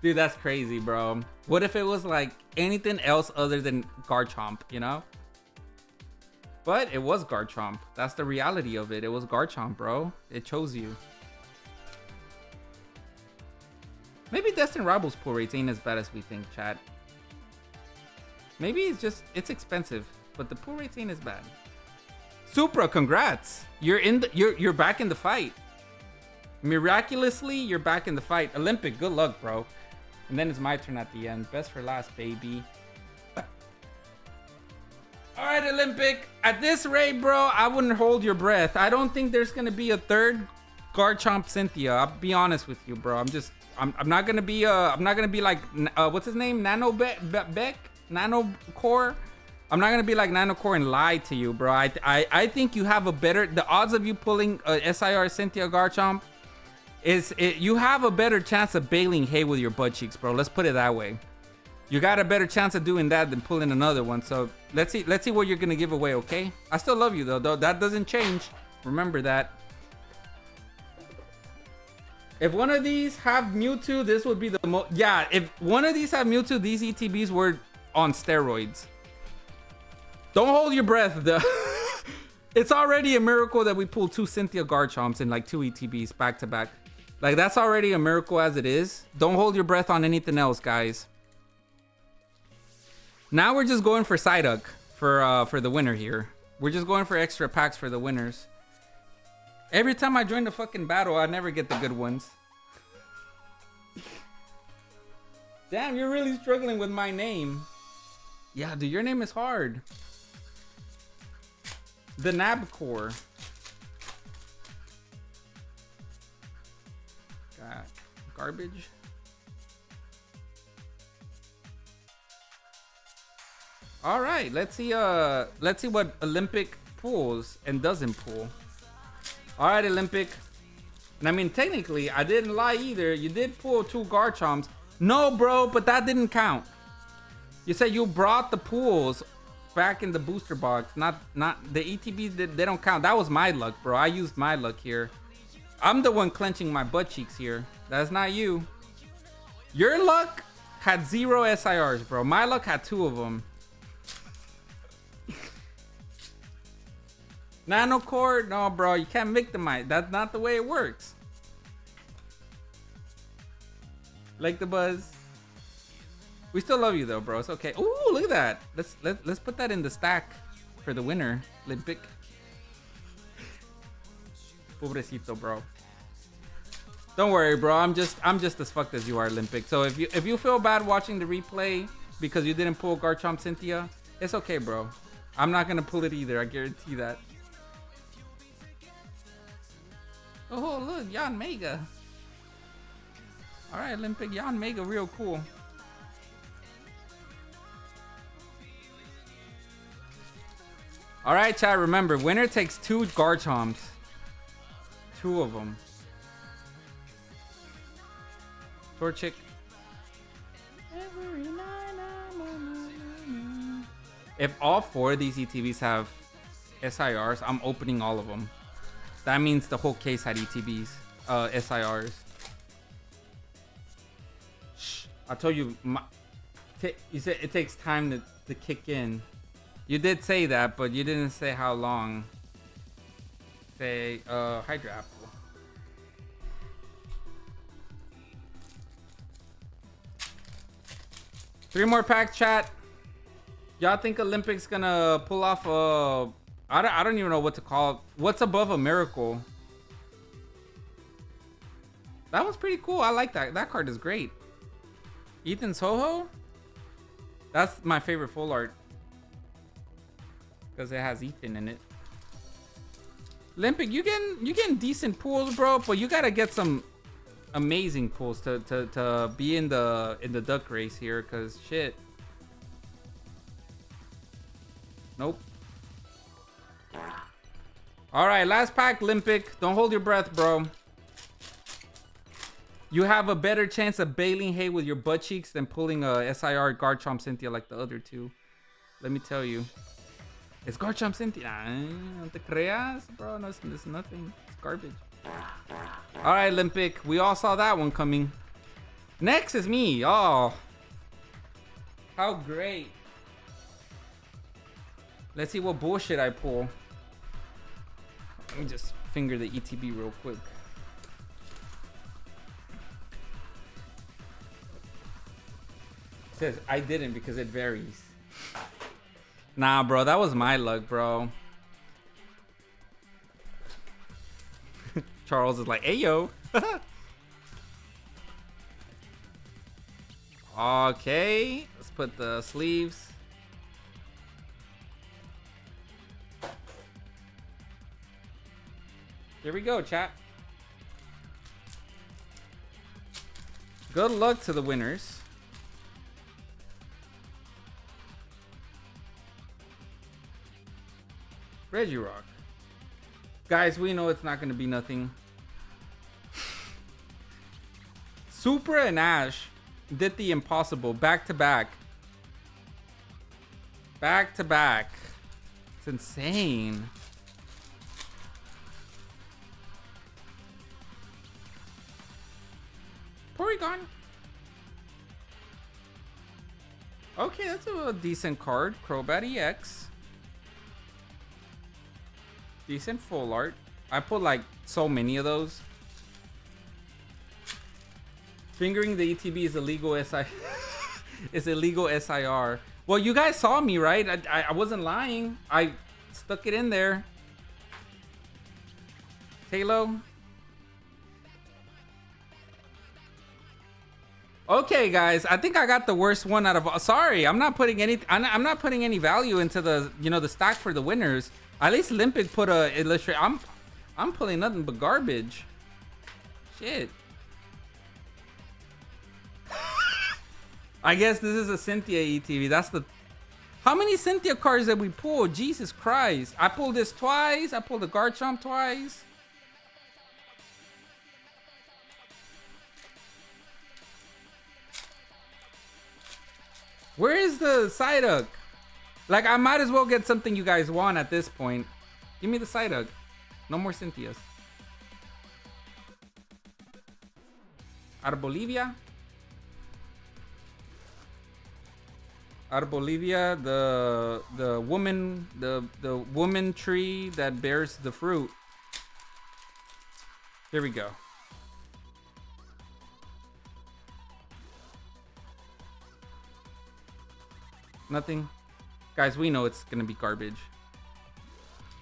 A: Dude, that's crazy, bro. What if it was like anything else other than Garchomp, you know? But it was Garchomp. That's the reality of it. It was Garchomp, bro. It chose you. Maybe Destined Rivals pull rates ain't as bad as we think, chat. Maybe it's expensive, but the pull rates ain't as bad. Supra, congrats. You're back in the fight. Miraculously, you're back in the fight. Olympic, good luck, bro. And then it's my turn at the end. Best for last, baby. All right, Olympic. At this rate, bro, I wouldn't hold your breath. I don't think there's gonna be a third Garchomp Cynthia. I'll be honest with you, bro. I'm not gonna be like what's his name? Beck? Nanocore? I'm not gonna be like Nanocore and lie to you, bro. I think you have the odds of you pulling a SIR Cynthia Garchomp you have a better chance of bailing hay with your butt cheeks, bro. Let's put it that way. You got a better chance of doing that than pulling another one. So let's see what you're gonna give away, okay? I still love you though. That doesn't change. Remember that. If one of these have Mewtwo, this would be the most. Yeah, if one of these have Mewtwo, these ETBs were on steroids. Don't hold your breath. It's already a miracle that we pulled 2 Cynthia Garchomps and like 2 ETBs back to back. Like, that's already a miracle as it is. Don't hold your breath on anything else, guys. Now we're just going for Psyduck for the winner here. We're just going for extra packs for the winners. Every time I join the fucking battle, I never get the good ones. Damn, you're really struggling with my name. Yeah, dude, your name is hard. The Nabcore. Got garbage. All right, let's see what Olympic pulls and doesn't pull. All right, Olympic. And I mean, technically, I didn't lie either. You did pull 2 Garchomps. No, bro, but that didn't count. You said you brought the pools back in the booster box. Not the ETBs, they don't count. That was my luck, bro. I used my luck here. I'm the one clenching my butt cheeks here. That's not you. Your luck had 0 SIRs, bro. My luck had 2 of them. Nanocore? No, bro. You can't victimize. That's not the way it works. Like the buzz. We still love you though, bro. It's okay. Ooh, look at that. Let's put that in the stack for the winner, Olympic. Pobrecito, bro. Don't worry, bro. I'm just as fucked as you are, Olympic. So if you feel bad watching the replay because you didn't pull Garchomp Cynthia, it's okay, bro. I'm not gonna pull it either. I guarantee that. Oh, look, Yan Mega. All right, Olympic, Yan Mega, real cool. All right, chat. Remember, winner takes 2 Garchomps. 2 of them. Torchic. If all 4 of these ETBs have SIRs, I'm opening all of them. That means the whole case had ETBs, SIRs. Shh, I told you, you said it takes time to kick in. You did say that, but you didn't say how long. Say, Hydra Apple. Three more packs, chat. Y'all think Olympic's gonna pull off a... I don't even know what to call it. What's above a miracle? That was pretty cool. I like that. That card is great. Ethan Soho? That's my favorite full art. Because it has Ethan in it. Olympic, you getting decent pulls, bro, but you gotta get some amazing pulls to be in the duck race here, cause shit. Nope. All right, last pack, Olympic. Don't hold your breath, bro. You have a better chance of bailing hay with your butt cheeks than pulling a SIR Garchomp Cynthia like the other 2. Let me tell you. It's Garchomp Cynthia. No te creas, bro. No, it's nothing. It's garbage. All right, Olympic. We all saw that one coming. Next is me. Oh. How great. Let's see what bullshit I pull. Let me just finger the ETB real quick. It says I didn't because it varies. Nah, bro, that was my luck, bro. Charles is like, hey, yo. Okay, let's put the sleeves. Here we go, chat. Good luck to the winners. Regirock. Guys, we know it's not going to be nothing. Supra and Ash. did the impossible back to back. Back to back. It's insane. Porygon. Okay, that's a decent card. Crobat EX. Decent full art. I put like so many of those. Fingering the ETB is illegal SI. It's illegal SIR. Well, you guys saw me, right? I wasn't lying. I stuck it in there. Halo. Okay, guys. I think I got the worst one out of. Sorry, I'm not putting any. I'm not putting any value into the the stack for the winners. At least Olympic put a illustrate. I'm pulling nothing but garbage. Shit. I guess this is a Cynthia ETV. That's the. How many Cynthia cards did we pull? Jesus Christ! I pulled this twice. I pulled the Garchomp twice. Where is the Psyduck? Like, I might as well get something you guys want at this point. Give me the Psyduck. No more Cynthias. Out of Bolivia. Out of Bolivia, the woman tree that bears the fruit. Here we go. Nothing. Guys, we know it's gonna be garbage.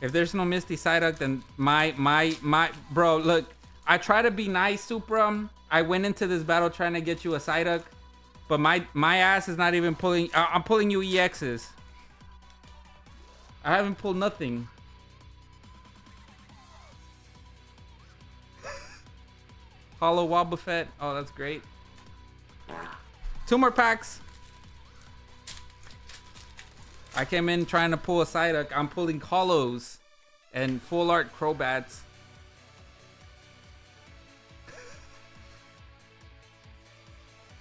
A: If there's no Misty Psyduck, then my bro, look, I try to be nice, Supra. I went into this battle trying to get you a Psyduck, but my ass is not even pulling. I'm pulling you EXs. I haven't pulled nothing. Hollow Wobbuffet. Oh, that's great. 2 more packs. I came in trying to pull a Psyduck. I'm pulling hollows and full art Crobats.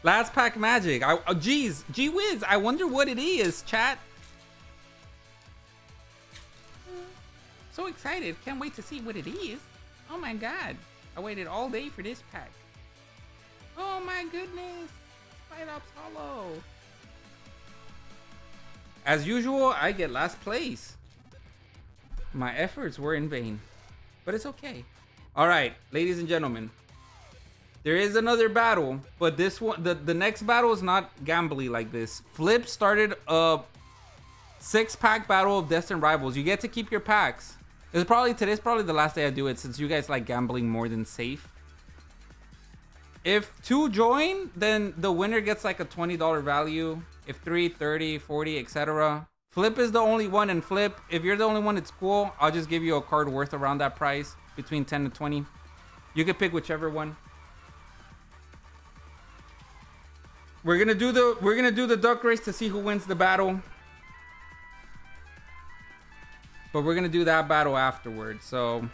A: Last pack magic. Oh, geez. Gee whiz. I wonder what it is, chat. So excited. Can't wait to see what it is. Oh my god. I waited all day for this pack. Oh my goodness. Psyduck's hollow. As usual, I get last place. My efforts were in vain, but it's okay. All right, ladies and gentlemen, there is another battle, but this one, the next battle is not gambly like this. Flip started a 6-pack battle of Destined Rivals. You get to keep your packs. Today's probably the last day I do it, since you guys like gambling more than safe. If 2 join, then the winner gets like a $20 value. If 3, 30, 40, etc. Flip is the only one, and Flip, if you're the only one, it's cool. I'll just give you a card worth around that price, between 10 to 20. You can pick whichever one. We're gonna do the duck race to see who wins the battle. But we're gonna do that battle afterwards. So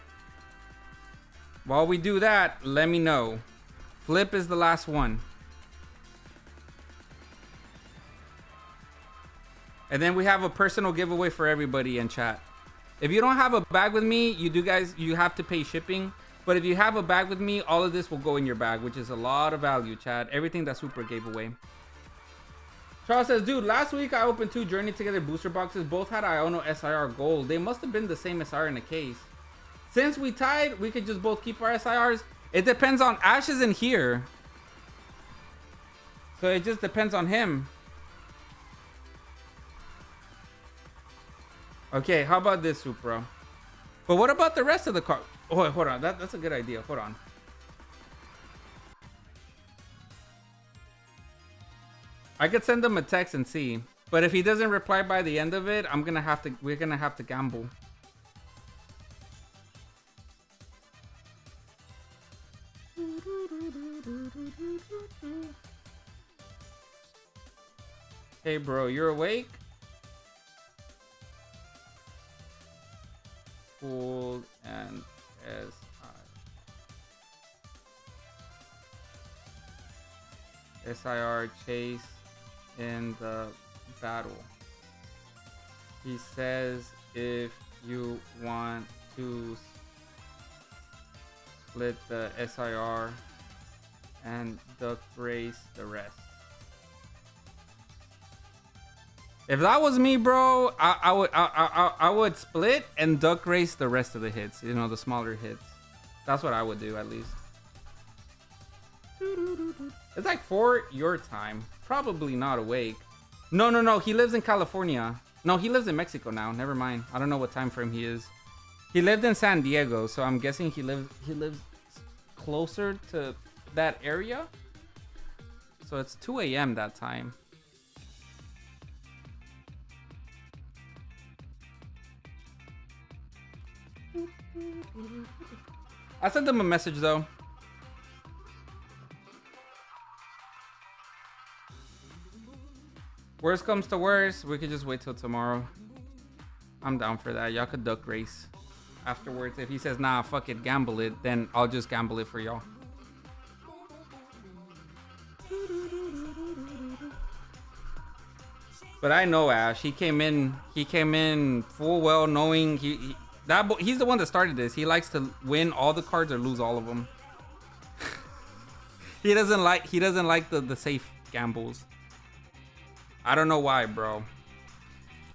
A: while we do that, let me know. Flip is the last one. And then we have a personal giveaway for everybody in chat. If you don't have a bag with me, you have to pay shipping. But if you have a bag with me, all of this will go in your bag, which is a lot of value, chat. Everything that Super gave away. Charles says, dude, last week I opened 2 Journey Together booster boxes. Both had Iono SIR gold. They must have been the same SIR in the case. Since we tied, we could just both keep our SIRs. It depends on Ash is in here. So it just depends on him. Okay, how about this, Supra? But what about the rest of the card? Oh, hold on. That's a good idea. Hold on. I could send him a text and see. But if he doesn't reply by the end of it, we're gonna have to gamble. Hey bro, you're awake? Full and SI. SIR chase in the battle. He says if you want to split the SIR and duck race the rest. If that was me, bro, I would split and duck race the rest of the hits. You know, the smaller hits. That's what I would do, at least. It's like 4 your time. Probably not awake. No. He lives in California. No, he lives in Mexico now. Never mind. I don't know what time frame he is. He lived in San Diego, so I'm guessing he lives closer to that area. So it's 2 a.m. that time. I sent them a message though. Worst comes to worst, we could just wait till tomorrow. I'm down for that. Y'all could duck race afterwards. If he says, nah, fuck it, gamble it, then I'll just gamble it for y'all. But I know Ash. He came in full well knowing he's the one that started this. He likes to win all the cards or lose all of them. he doesn't like the safe gambles. I don't know why, bro.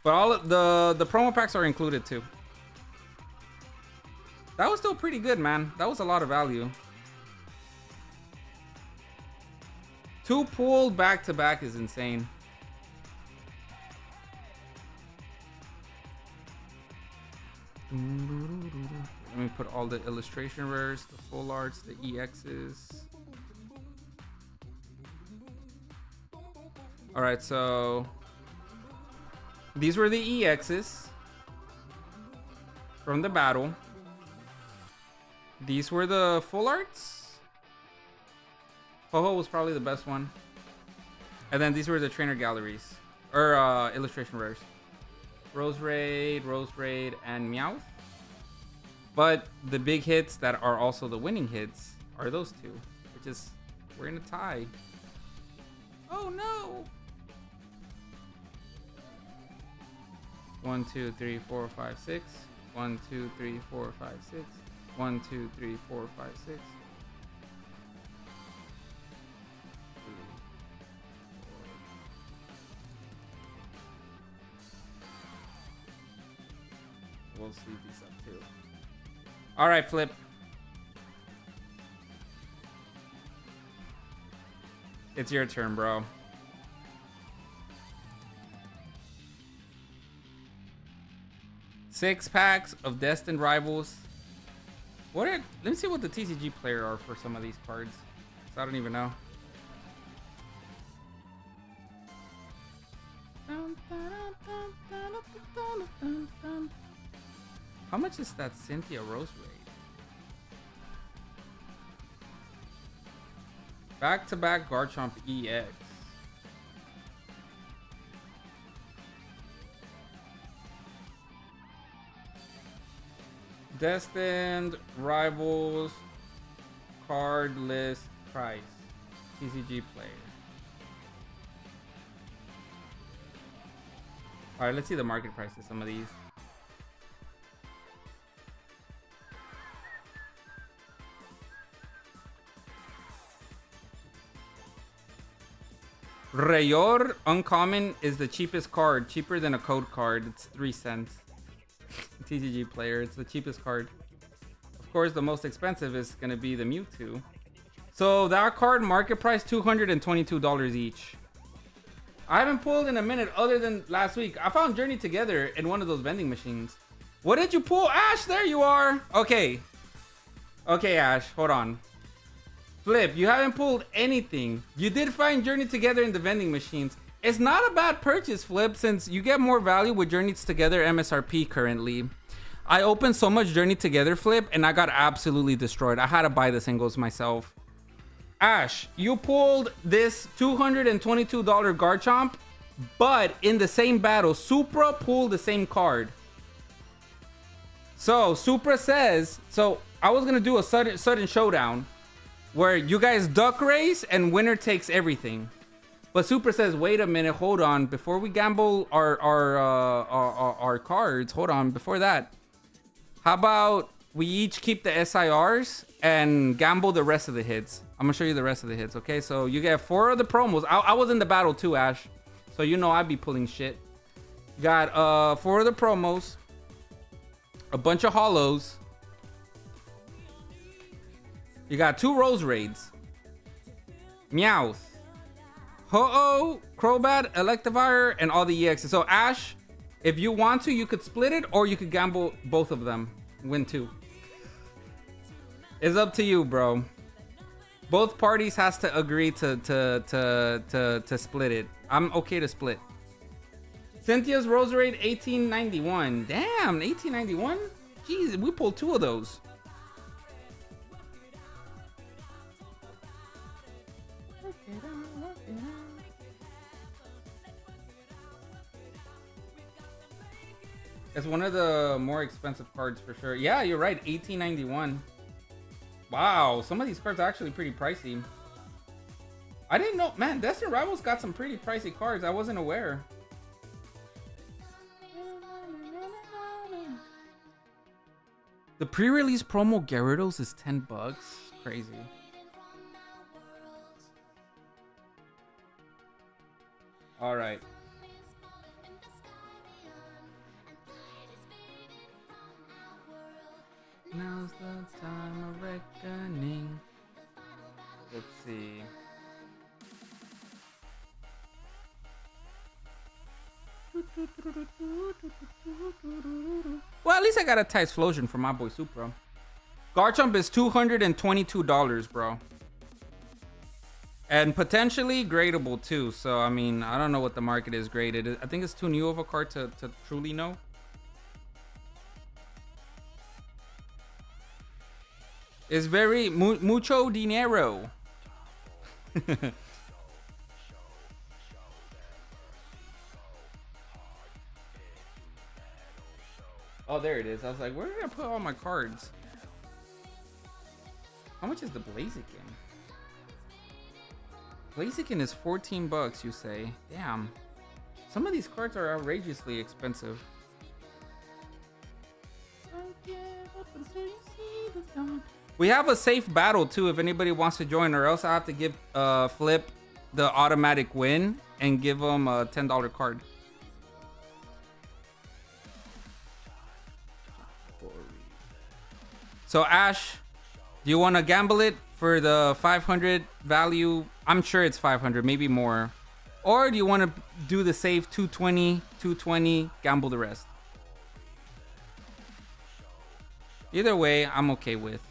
A: But all of the promo packs are included too. That was still pretty good, man. That was a lot of value. 2 pulled back to back is insane. Let me put all the illustration rares, the full arts, the EXs. All right, so these were the EXs from the battle. These were the full arts. Ho-Ho was probably the best one. And then these were the trainer galleries or illustration rares. Rose Raid, and Meowth. But the big hits that are also the winning hits are those two. We're in a tie. Oh no! 1, 2, 3, 4, 5, 6. 1, 2, 3, 4, 5, 6. 1, 2, 3, 4, 5, 6. We'll see these up too. All right, Flip. It's your turn, bro. Six packs of Destined Rivals. Let me see what the TCG player are for some of these cards. I don't even know. How much is that Cynthia Rose raid? Back-to-back Garchomp EX. Destined Rivals card list price. TCG player. Alright, let's see the market price of some of these. Rayor Uncommon is the cheapest card. Cheaper than a code card. It's 3 cents. TCG player. It's the cheapest card. Of course, the most expensive is going to be the Mewtwo. So that card market price $222 each. I haven't pulled in a minute other than last week. I found Journey Together in one of those vending machines. What did you pull? Ash, there you are. Okay. Okay, Ash, hold on. Flip, you haven't pulled anything. You did find Journey Together in the vending machines. It's not a bad purchase, Flip, since you get more value with Journeys Together MSRP currently. I opened so much Journey Together, Flip, and I got absolutely destroyed. I had to buy the singles myself. Ash, you pulled this $222 Garchomp, but in the same battle, Supra pulled the same card. So Supra says, so I was gonna do a sudden showdown. where you guys duck race and winner takes everything. But Super says, wait a minute, hold on. Before we gamble our cards, hold on. Before that, how about we each keep the SIRs and gamble the rest of the hits? I'm gonna show you the rest of the hits, okay? So you get 4 of the promos. I was in the battle too, Ash. So you know I'd be pulling shit. Got 4 of the promos, a bunch of holos. You got 2 Rose Raids, Meowth, Ho-Oh, Crobat, Electivire, and all the EXs. So Ash, if you want to, you could split it or you could gamble both of them. Win 2. It's up to you, bro. Both parties has to agree to split it. I'm okay to split. Cynthia's Rose Raid 1891. Damn, 1891? Jeez, we pulled 2 of those. It's one of the more expensive cards for sure. Yeah, you're right. 1891. Wow, some of these cards are actually pretty pricey. I didn't know, man. Destined Rivals got some pretty pricey cards. I wasn't aware. The pre-release promo Gyarados is $10. Crazy. All right. Now's the time of reckoning. Let's see. Well, at least I got a tight explosion for my boy Supra. Garchomp is $222, bro. And potentially gradable too. So, I mean, I don't know what the market is graded. I think it's too new of a card to truly know. It's very mucho dinero. Oh, there it is. I was like, where did I put all my cards? How much is the Blaziken? Blaziken is $14, you say? Damn. Some of these cards are outrageously expensive. We have a safe battle too if anybody wants to join, or else I have to give Flip the automatic win and give him a $10 card. So Ash, do you want to gamble it for the 500 value? I'm sure it's 500, maybe more. Or do you want to do the safe 220, gamble the rest? Either way, I'm okay with.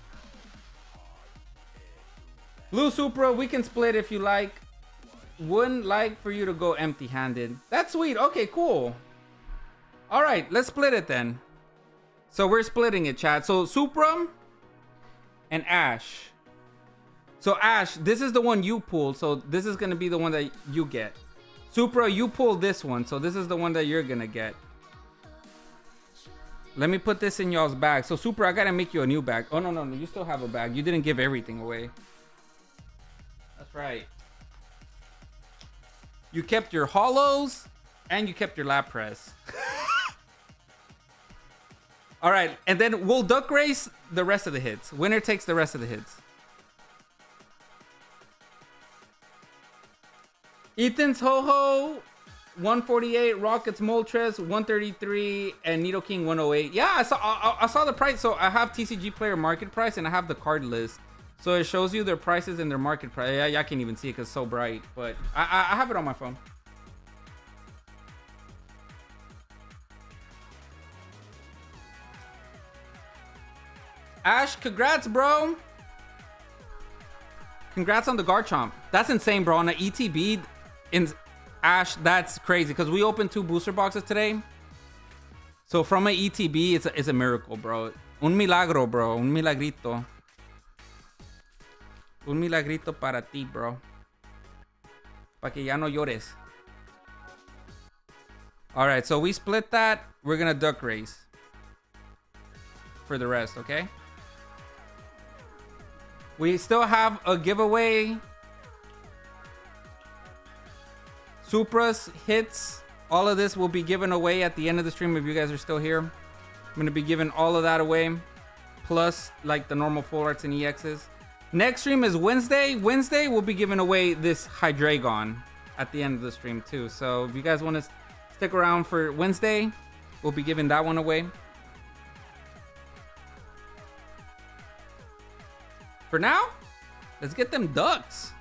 A: Blue Supra, we can split if you like. Wouldn't like for you to go empty-handed. That's sweet. Okay, cool. All right, let's split it then. So we're splitting it, chat. So Supra and Ash. So Ash, this is the one you pulled. So this is going to be the one that you get. Supra, you pulled this one. So this is the one that you're going to get. Let me put this in y'all's bag. So Supra, I got to make you a new bag. Oh, no. You still have a bag. You didn't give everything away. That's right. You kept your holos and you kept your lap press. All right, and then we'll duck race the rest of the hits. Winner takes the rest of the hits. Ethan's Ho-Ho 148, Rocket's Moltres 133, and Nidoking 108. Yeah, I saw the price. So I have TCG player market price and I have the card list. So it shows you their prices and their market price. Yeah, I can't even see it because it's so bright, but I have it on my phone. Ash, congrats, bro. Congrats on the Garchomp. That's insane, bro. On an ETB, Ash, that's crazy because we opened 2 booster boxes today. So from an ETB, it's a miracle, bro. Un milagro, bro. Un milagrito. Un milagrito para ti, bro. Pa que ya no llores. All right, so we split that. We're gonna duck race for the rest, okay? We still have a giveaway. Supras, hits, all of this will be given away at the end of the stream if you guys are still here. I'm going to be giving all of that away. Plus, like the normal full arts and EXs. Next stream is Wednesday. Wednesday, we'll be giving away this Hydreigon at the end of the stream too. So if you guys want to stick around for Wednesday, we'll be giving that one away. For now, let's get them ducks.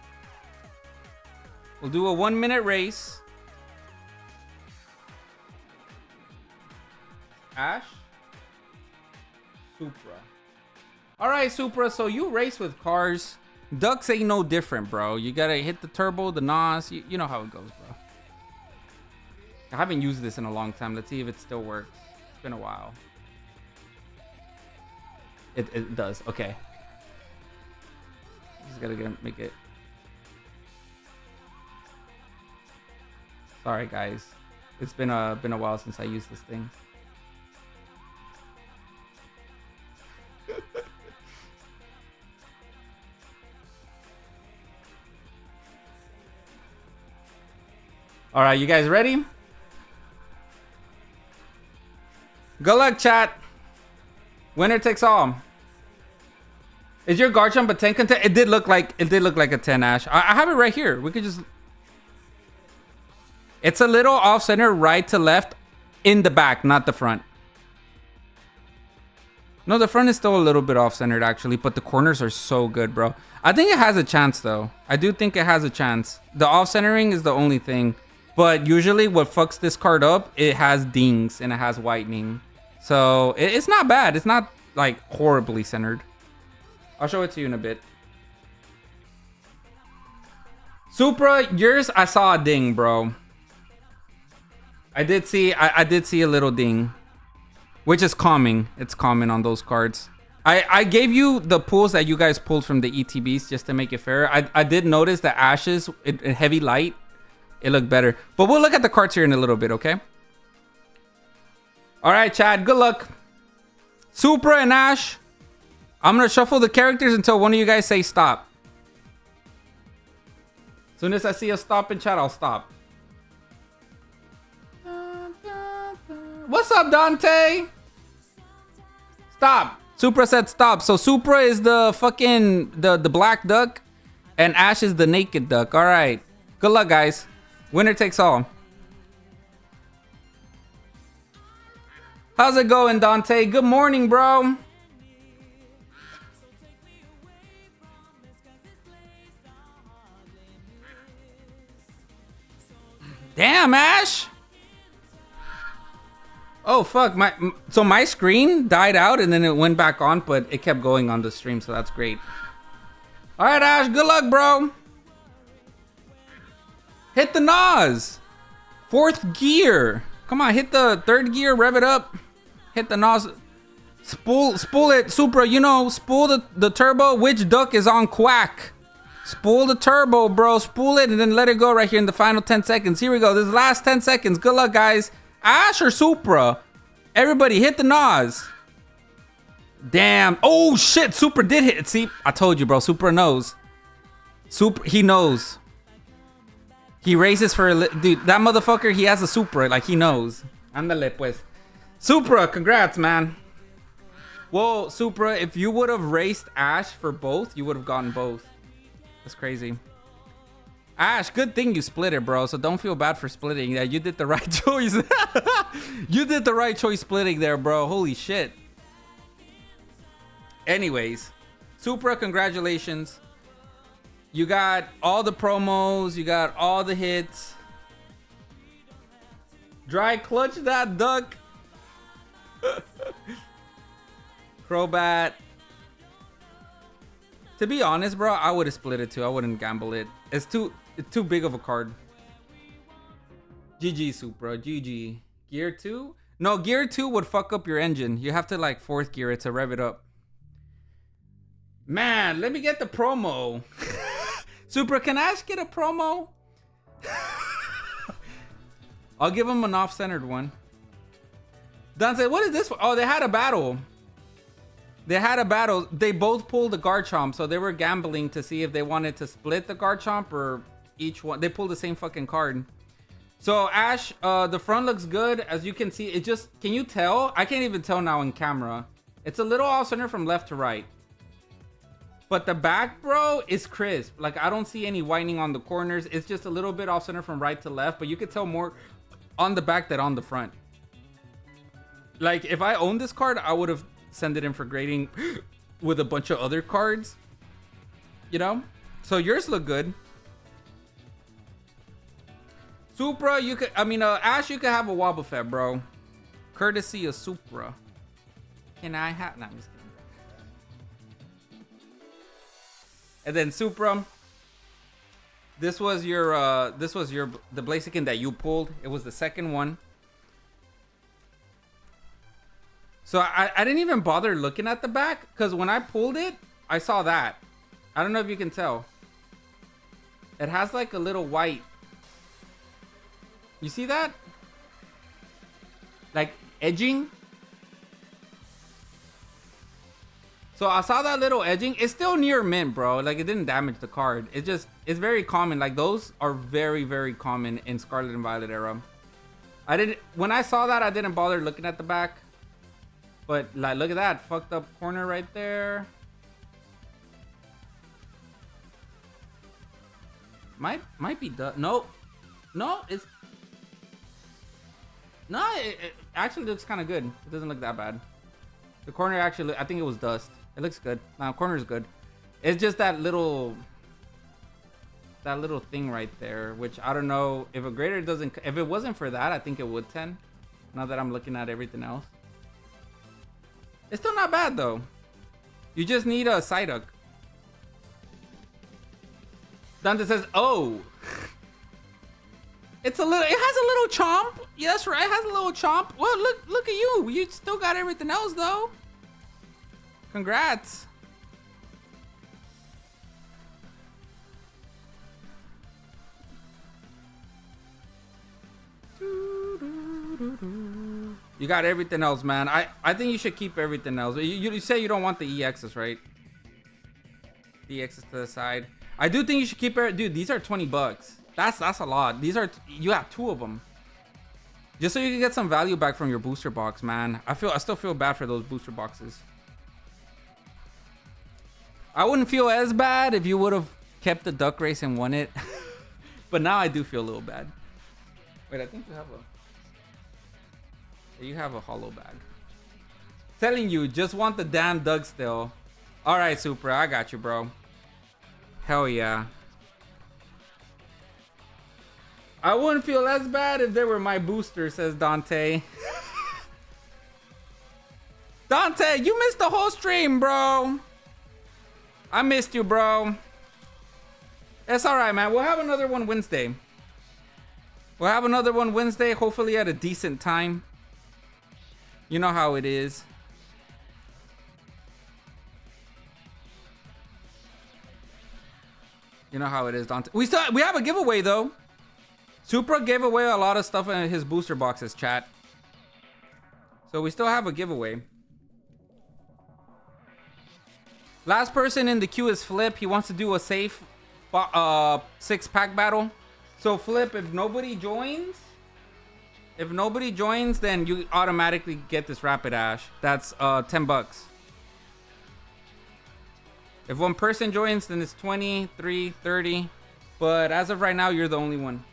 A: We'll do a 1 minute race. Ash. Supra. All right, Supra. So you race with cars. Ducks ain't no different, bro. You gotta hit the turbo, the NOS. You know how it goes, bro. I haven't used this in a long time. Let's see if it still works. It's been a while. It does. Okay. Just gotta make it. Sorry, guys. It's been a while since I used this thing. All right, you guys ready? Good luck, chat. Winner takes all. Is your Garchomp a 10 content? It did look like a 10, Ash. I have it right here. We could just. It's a little off center, right to left, in the back, not the front. No, the front is still a little bit off centered actually, but the corners are so good, bro. I think it has a chance though. I do think it has a chance. The off centering is the only thing, but usually what fucks this card up, it has dings and it has whitening. So it's not bad. It's not like horribly centered. I'll show it to you in a bit. Supra, yours, I saw a ding, bro. I did see a little ding, which is calming. It's common on those cards. I gave you the pulls that you guys pulled from the ETBs just to make it fair. I did notice that Ashes, heavy light, it looked better. But we'll look at the cards here in a little bit, okay? All right, Chad, good luck. Supra and Ash, I'm going to shuffle the characters until one of you guys say stop. As soon as I see a stop in chat, I'll stop. What's up, Dante? Stop. Supra said stop. So Supra is the fucking the black duck, and Ash is the naked duck. All right. Good luck, guys. Winner takes all. How's it going, Dante? Good morning, bro. Damn, Ash. Oh fuck, so my screen died out and then it went back on, but it kept going on the stream, so that's great. All right, Ash, good luck, bro. Hit the NOS. 4th gear. Come on, hit the 3rd gear, rev it up. Hit the NOS. Spool it, Supra, you know, spool the turbo. Which duck is on quack? Spool the turbo, bro. Spool it and then let it go right here in the final 10 seconds. Here we go. This is the last 10 seconds. Good luck, guys. Ash or Supra? Everybody hit the NOS. Damn. Oh, shit. Supra did hit. See, I told you, bro. Supra knows. He knows. He races for a... Dude, that motherfucker, he has a Supra. Like, he knows. Ándale, pues. Supra, congrats, man. Whoa, Supra, if you would have raced Ash for both, you would have gotten both. That's crazy. Ash, good thing you split it, bro. So don't feel bad for splitting. Yeah, you did the right choice. You did the right choice splitting there, bro. Holy shit. Anyways, Supra, congratulations. You got all the promos. You got all the hits. Dry clutch that duck. Crobat. To be honest, bro, I would have split it too. I wouldn't gamble it. It's too big of a card. GG, Supra. GG. Gear 2? No, Gear 2 would fuck up your engine. You have to like 4th gear it to rev it up. Man, let me get the promo. Supra, can Ash get a promo? I'll give him an off-centered one. Dante, what is this for? Oh, they had a battle. They had a battle. They both pulled the Garchomp, so they were gambling to see if they wanted to split the Garchomp or each one. They pulled the same fucking card. So Ash, the front looks good. As you can see, it just, can you tell? I can't even tell now in camera. It's a little off center from left to right. But the back, bro, is crisp. Like, I don't see any whitening on the corners. It's just a little bit off center from right to left, but you could tell more on the back than on the front. Like, if I owned this card, I would have sent it in for grading with a bunch of other cards. You know? So yours look good. Supra, you could, Ash, you could have a Wobbuffet, bro. Courtesy of Supra. Can I have, nah, I'm just kidding. And then Supra. This was the Blaziken that you pulled. It was the second one. So I didn't even bother looking at the back, because when I pulled it, I saw that. I don't know if you can tell. It has like a little white. You see that? Like edging. So I saw that little edging. It's still near mint, bro. Like, it didn't damage the card. It's very common. Like, those are very, very common in Scarlet and Violet era. When I saw that, I didn't bother looking at the back. But like, look at that fucked up corner right there. Might be nope. No, it's no. It actually looks kind of good. It doesn't look that bad. The corner actually, I think it was dust. It looks good. Now corner's good. It's just that little thing right there, which I don't know if a grader doesn't. If it wasn't for that, I think it would 10. Now that I'm looking at everything else. It's still not bad though. You just need a Psyduck. Dante says, "Oh, it has a little chomp." Yes, right. It has a little chomp. Well, look at you. You still got everything else though. Congrats. You got everything else, man. I think you should keep everything else. You say you don't want the EXs, right? The EXs to the side. I do think you should keep it. Dude, these are 20 bucks. That's a lot. You have 2 of them. Just so you can get some value back from your booster box, man. I still feel bad for those booster boxes. I wouldn't feel as bad if you would have kept the duck race and won it. But now I do feel a little bad. Wait, I think you have a hollow bag. Telling you, just want the damn Doug still. All right, Supra, I got you, bro. Hell yeah. I wouldn't feel as bad if they were my booster, says Dante. Dante, you missed the whole stream, bro. I missed you, bro. It's all right, man. We'll have another one Wednesday. Hopefully at a decent time. You know how it is. You know how it is, Dante. We have a giveaway though. Supra gave away a lot of stuff in his booster boxes, chat. So we still have a giveaway. Last person in the queue is Flip. He wants to do a safe 6-pack battle. So Flip, if nobody joins, then you automatically get this Rapid Ash. That's 10 bucks. If one person joins, then it's 20, 3, 30. But as of right now, you're the only one.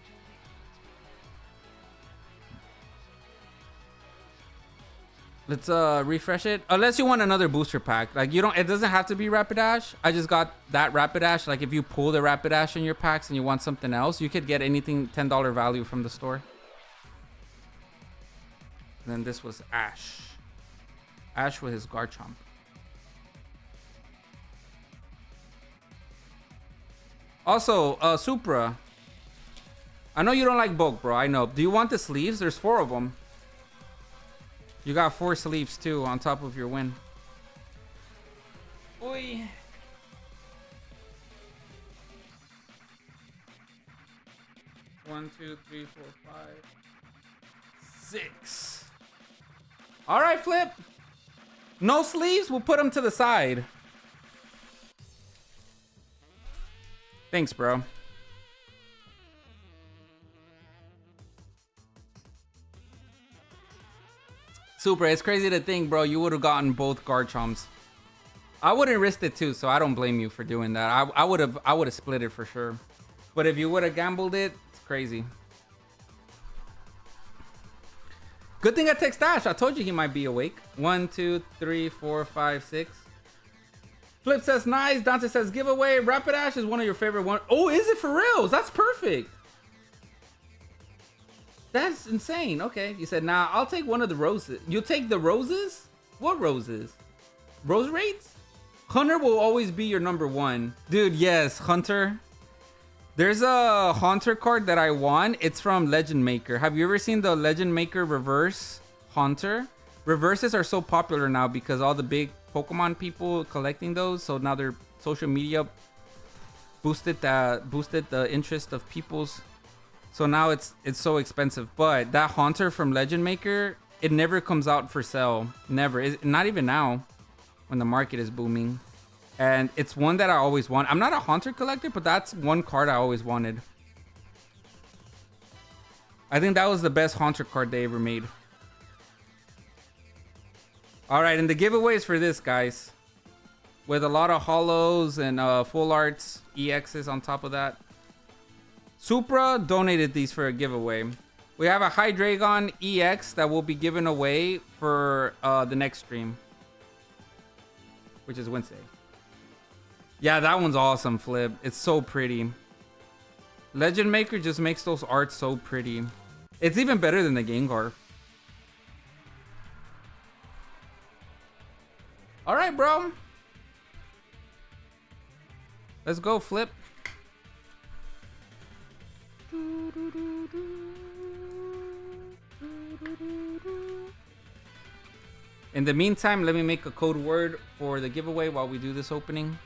A: Let's refresh it. Unless you want another booster pack. Like, it doesn't have to be Rapidash. I just got that Rapidash. Like, if you pull the Rapidash in your packs and you want something else, you could get anything $10 value from the store. And then this was Ash. Ash with his Garchomp. Also, Supra. I know you don't like bulk, bro. I know. Do you want the sleeves? There's 4 of them. You got 4 sleeves too on top of your win. Oi. One, 2, 3, 4, 5, 6. All right, Flip. No sleeves, we'll put them to the side. Thanks, bro. Super, it's crazy to think, bro, you would have gotten both Garchomp's. I wouldn't risk it too, so I don't blame you for doing that. I would have split it for sure. But if you would have gambled it, it's crazy. Good thing I text Ash. I told you he might be awake. 1, 2, 3, 4, 5, 6. Flip says nice. Dante says giveaway. Rapid Ash is one of your favorite ones. Oh, is it for reals? That's perfect. That's insane. Okay. You said, nah, I'll take one of the roses. You'll take the roses? What roses? Rose rates? Hunter will always be your number one. Dude, yes, Hunter. There's a Haunter card that I won. It's from Legend Maker. Have you ever seen the Legend Maker reverse Haunter? Reverses are so popular now because all the big Pokemon people collecting those. So now their social media boosted the interest of people's. So now it's so expensive. But that Haunter from Legend Maker, it never comes out for sale. Never. Not even now when the market is booming. And it's one that I always want. I'm not a Haunter collector, but that's one card I always wanted. I think that was the best Haunter card they ever made. Alright, and the giveaways for this, guys. With a lot of holos and full arts, EXs on top of that. Supra donated these for a giveaway. We have a Hydreigon EX that will be given away for the next stream. Which is Wednesday. Yeah, that one's awesome, Flip. It's so pretty. Legend Maker just makes those arts so pretty. It's even better than the Gengar. All right, bro. Let's go, Flip. In the meantime, let me make a code word for the giveaway while we do this opening.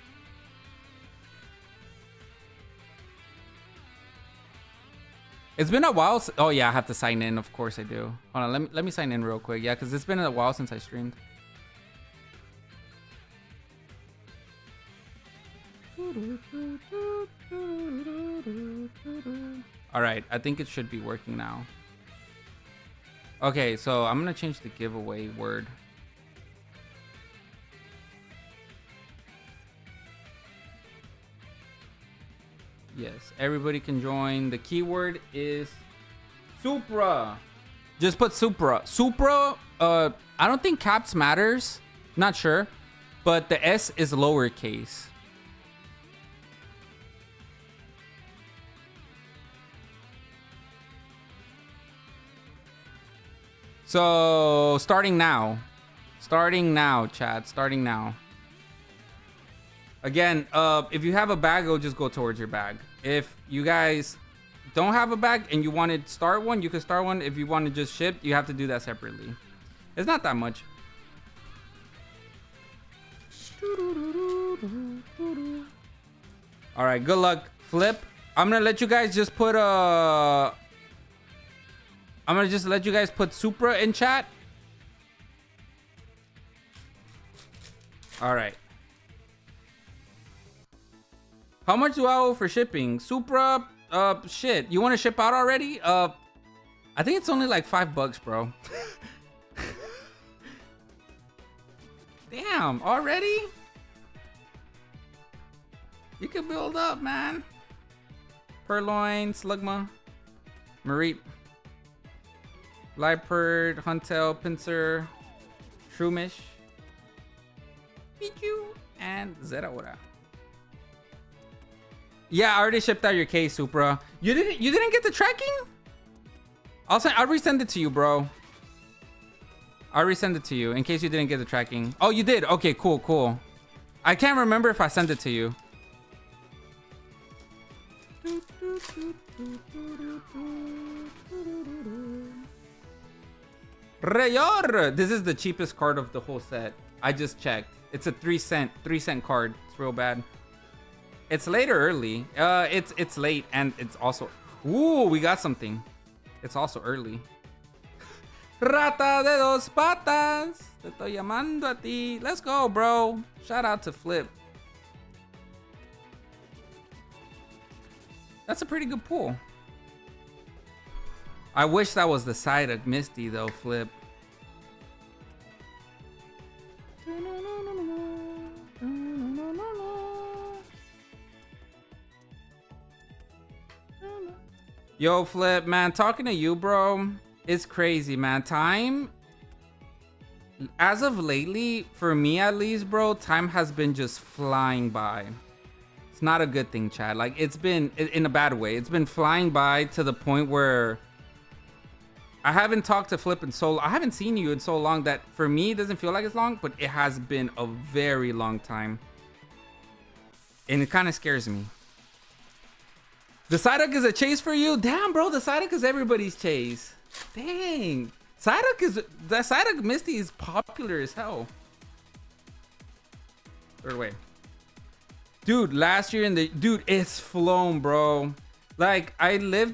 A: It's been a while. Oh yeah, I have to sign in. Of course I do. Hold on, let me sign in real quick. Yeah, because it's been a while since I streamed. All right, I think it should be working now. Okay, so I'm gonna change the giveaway word. Yes, everybody can join. The keyword is Supra. Just put Supra. Supra, I don't think caps matters. Not sure. But the S is lowercase. So, starting now. Starting now, chat. Starting now. Again, if you have a bag, it'll just go towards your bag. If you guys don't have a bag and you want to start one, you can start one. If you want to just ship, you have to do that separately. It's not that much. All right, good luck, Flip. I'm gonna let you guys just put I'm gonna just let you guys put Supra in chat. All right. How much do I owe for shipping? Supra, shit. You want to ship out already? I think it's only like $5, bro. Damn, already? You can build up, man. Purloin, Slugma, Mareep, Liepard, Huntel, Pinsir, Shroomish, Pichu, and Zeraora. Yeah, I already shipped out your case, Supra. You didn't get the tracking? I'll resend it to you, bro. I'll resend it to you in case you didn't get the tracking. Oh, you did? Okay, cool, cool. I can't remember if I sent it to you. Rayor! This is the cheapest card of the whole set. I just checked. It's a 3 cent card. It's real bad. It's late or early. It's late and it's also. Ooh, we got something. It's also early. Rata de dos patas. Te estoy llamando a ti. Let's go, bro. Shout out to Flip. That's a pretty good pool. I wish that was the side of Misty, though, Flip. Yo, Flip, man, talking to you, bro, it's crazy, man. Time, as of lately, for me at least, bro, time has been just flying by. It's not a good thing, Chad. Like, it's been, in a bad way, it's been flying by to the point where I haven't talked to Flip in so, I haven't seen you in so long that for me, it doesn't feel like it's long, but it has been a very long time. And it kind of scares me. The Psyduck is a chase for you? Damn, bro, the Psyduck is everybody's chase. Dang. The Psyduck Misty is popular as hell. Third way. Dude, last year dude, it's flown, bro. Like,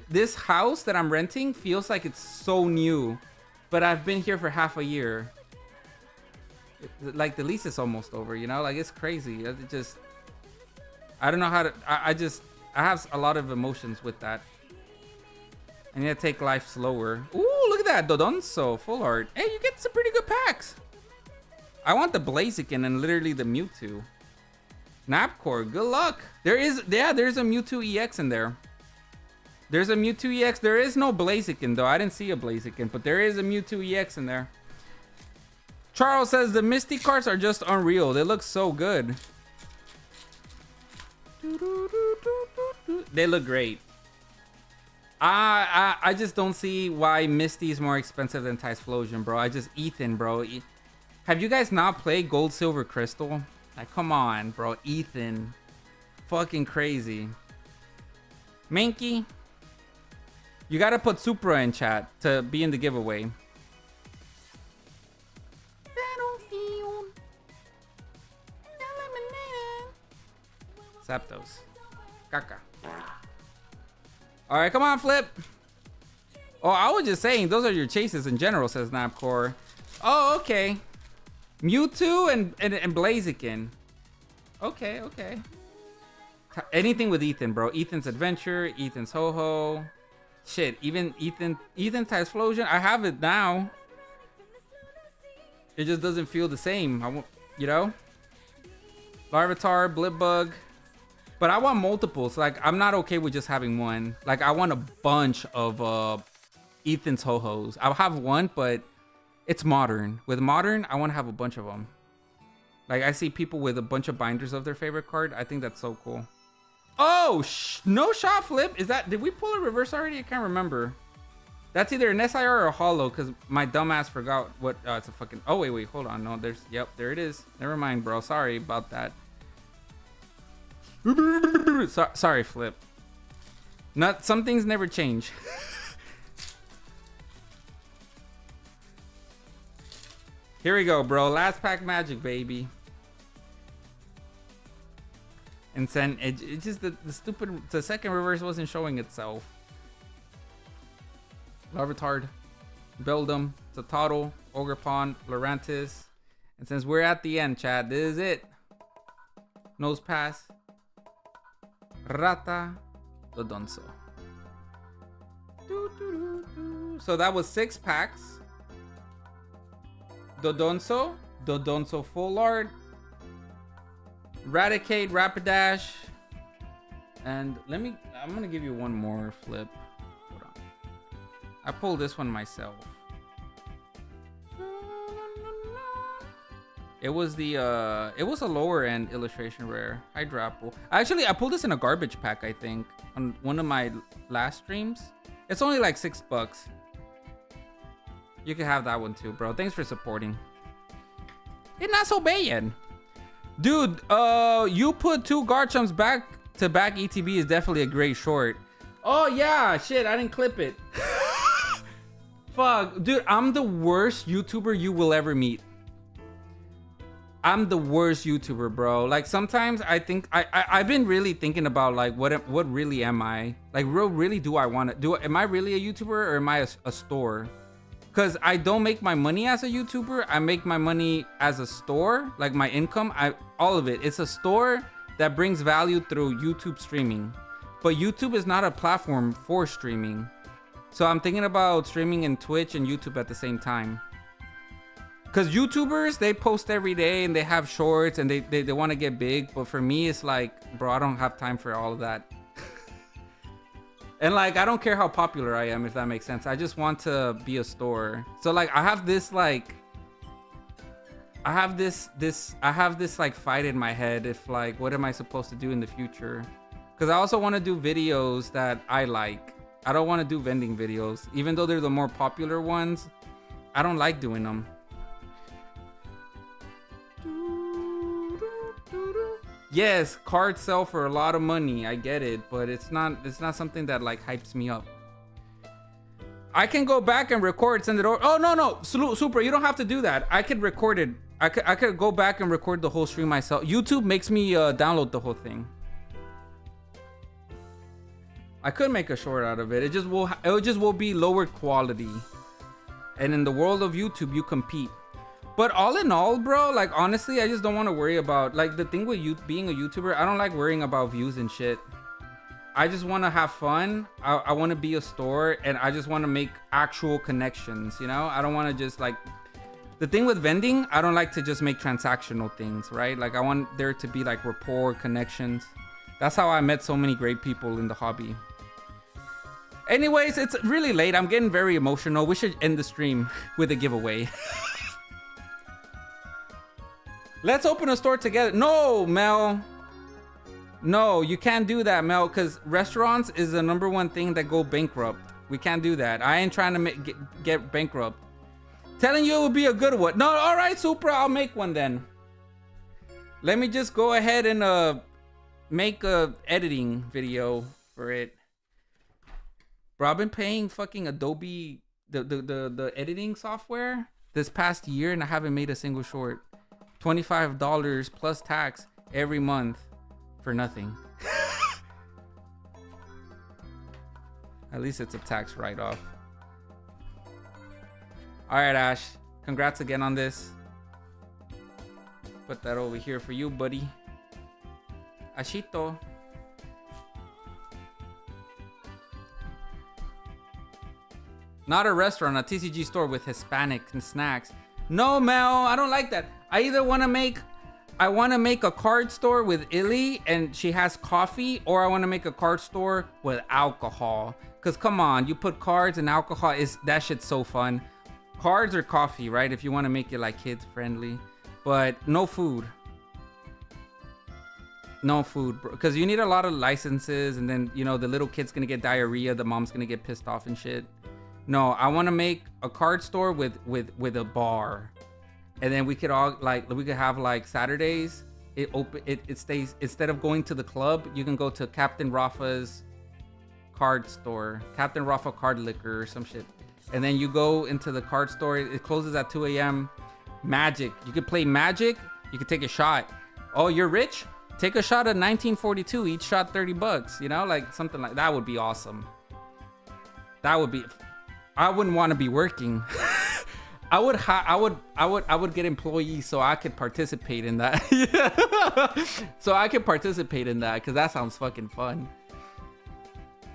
A: this house that I'm renting feels like it's so new, but I've been here for half a year. Like, the lease is almost over, you know? Like, it's crazy. I don't know how to, I have a lot of emotions with that. I need to take life slower. Ooh, look at that. Dodonso, full art. Hey, you get some pretty good packs. I want the Blaziken and literally the Mewtwo. Napcore, good luck. There's a Mewtwo EX in there. There's a Mewtwo EX. There is no Blaziken, though. I didn't see a Blaziken, but there is a Mewtwo EX in there. Charles says the Misty cards are just unreal. They look so good. They look great. I just don't see why Misty is more expensive than Typhlosion, bro. Ethan, bro. Have you guys not played Gold, Silver, Crystal? Like, come on, bro. Ethan. Fucking crazy. Mankey. You gotta put Supra in chat to be in the giveaway. Zapdos. Caca. Alright, come on, Flip. Oh, I was just saying, those are your chases in general, says Napcore. Oh, okay. Mewtwo and Blaziken. Okay. Anything with Ethan, bro. Ethan's Adventure, Ethan's Ho-Ho. Shit, even Ethan Typhlosion. I have it now. It just doesn't feel the same. You know? Larvitar, Blipbug. But I want multiples. Like, I'm not okay with just having one. Like, I want a bunch of Ethan's Ho-Hos. I'll have one, but it's modern. With modern, I want to have a bunch of them. Like, I see people with a bunch of binders of their favorite card. I think that's so cool. Oh, no shot, Flip. Did we pull a reverse already? I can't remember. That's either an SIR or a holo, because my dumbass forgot what, it's a fucking, oh, wait, hold on. No, there it is. Never mind, bro. Sorry about that. Sorry, Flip. Some things never change. Here we go, bro. Last pack magic, baby. And then it just the second reverse wasn't showing itself. Larvitar, Beldum, Totodile, Ogerpon, Lurantis. And since we're at the end, Chad, this is it. Nose pass. Rata, Dodonso. So that was 6 packs. Dodonso full art. Raticate, Rapidash. And I'm gonna give you one more Flip. Hold on. I pulled this one myself. It was a lower end illustration rare. Hydrapple. Actually, I pulled this in a garbage pack, I think, on one of my last streams. It's only like $6. You can have that one too, bro. Thanks for supporting. It's not so bad. Dude, you put 2 Garchomps back to back ETB is definitely a great short. Oh yeah, shit, I didn't clip it. Fuck, dude, I'm the worst YouTuber you will ever meet. I'm the worst YouTuber, bro. Like, sometimes I think I've been really thinking about, like, what really am I? Like, really do I want to do? Am I really a YouTuber or am I a store? Because I don't make my money as a YouTuber. I make my money as a store, like my income. All of it. It's a store that brings value through YouTube streaming. But YouTube is not a platform for streaming. So I'm thinking about streaming in Twitch and YouTube at the same time. Because YouTubers, they post every day and they have shorts and they want to get big. But for me, it's like, bro, I don't have time for all of that. And like, I don't care how popular I am, if that makes sense. I just want to be a store. So like, I have this like fight in my head. If like, what am I supposed to do in the future? Because I also want to do videos that I like. I don't want to do vending videos. Even though they're the more popular ones, I don't like doing them. Yes, cards sell for a lot of money. I get it, but it's not something that like hypes me up. I can go back and record, send it over. Oh no, Super, you don't have to do that. I could record it. I could go back and record the whole stream myself. YouTube makes me download the whole thing. I could make a short out of it. It just will be lower quality. And in the world of YouTube, you compete. But all in all, bro, like honestly, I just don't want to worry about like the thing with you being a YouTuber. I don't like worrying about views and shit. I just want to have fun. I want to be a store, and I just want to make actual connections. You know, I don't want to just like the thing with vending. I don't like to just make transactional things, right? Like I want there to be like rapport, connections. That's how I met so many great people in the hobby. Anyways, it's really late. I'm getting very emotional. We should end the stream with a giveaway. Let's open a store together. No, Mel. No, you can't do that, Mel, because restaurants is the #1 thing that go bankrupt. We can't do that. I ain't trying to get bankrupt. Telling you it would be a good one. No, all right, Super, I'll make one then. Let me just go ahead and make a editing video for it. Bro, I've been paying fucking Adobe, the editing software this past year, and I haven't made a single short. $25 plus tax every month for nothing. At least it's a tax write-off. All right, Ash. Congrats again on this. Put that over here for you, buddy. Ashito. Not a restaurant, a TCG store with Hispanic snacks. No, Mel, I don't like that. I either want to make a card store with Illy and she has coffee, or I want to make a card store with alcohol. Cause come on, you put cards and alcohol, that shit's so fun. Cards or coffee, right? If you want to make it like kids friendly, but no food. No food, bro. Cause you need a lot of licenses, and then you know the little kid's gonna get diarrhea, the mom's gonna get pissed off and shit. No, I want to make a card store with a bar, and then we could have like Saturdays. It stays, instead of going to the club, you can go to Captain Rafa's card store, Captain Rafa Card Liquor or some shit, and then you go into the card store. It closes at 2 a.m. Magic. You could play Magic. You could take a shot. Oh, you're rich? Take a shot at 1942. Each shot $30. You know, like something like that would be awesome. That would be. I wouldn't want to be working. I would get employees so I could participate in that. Yeah. So I could participate in that because that sounds fucking fun.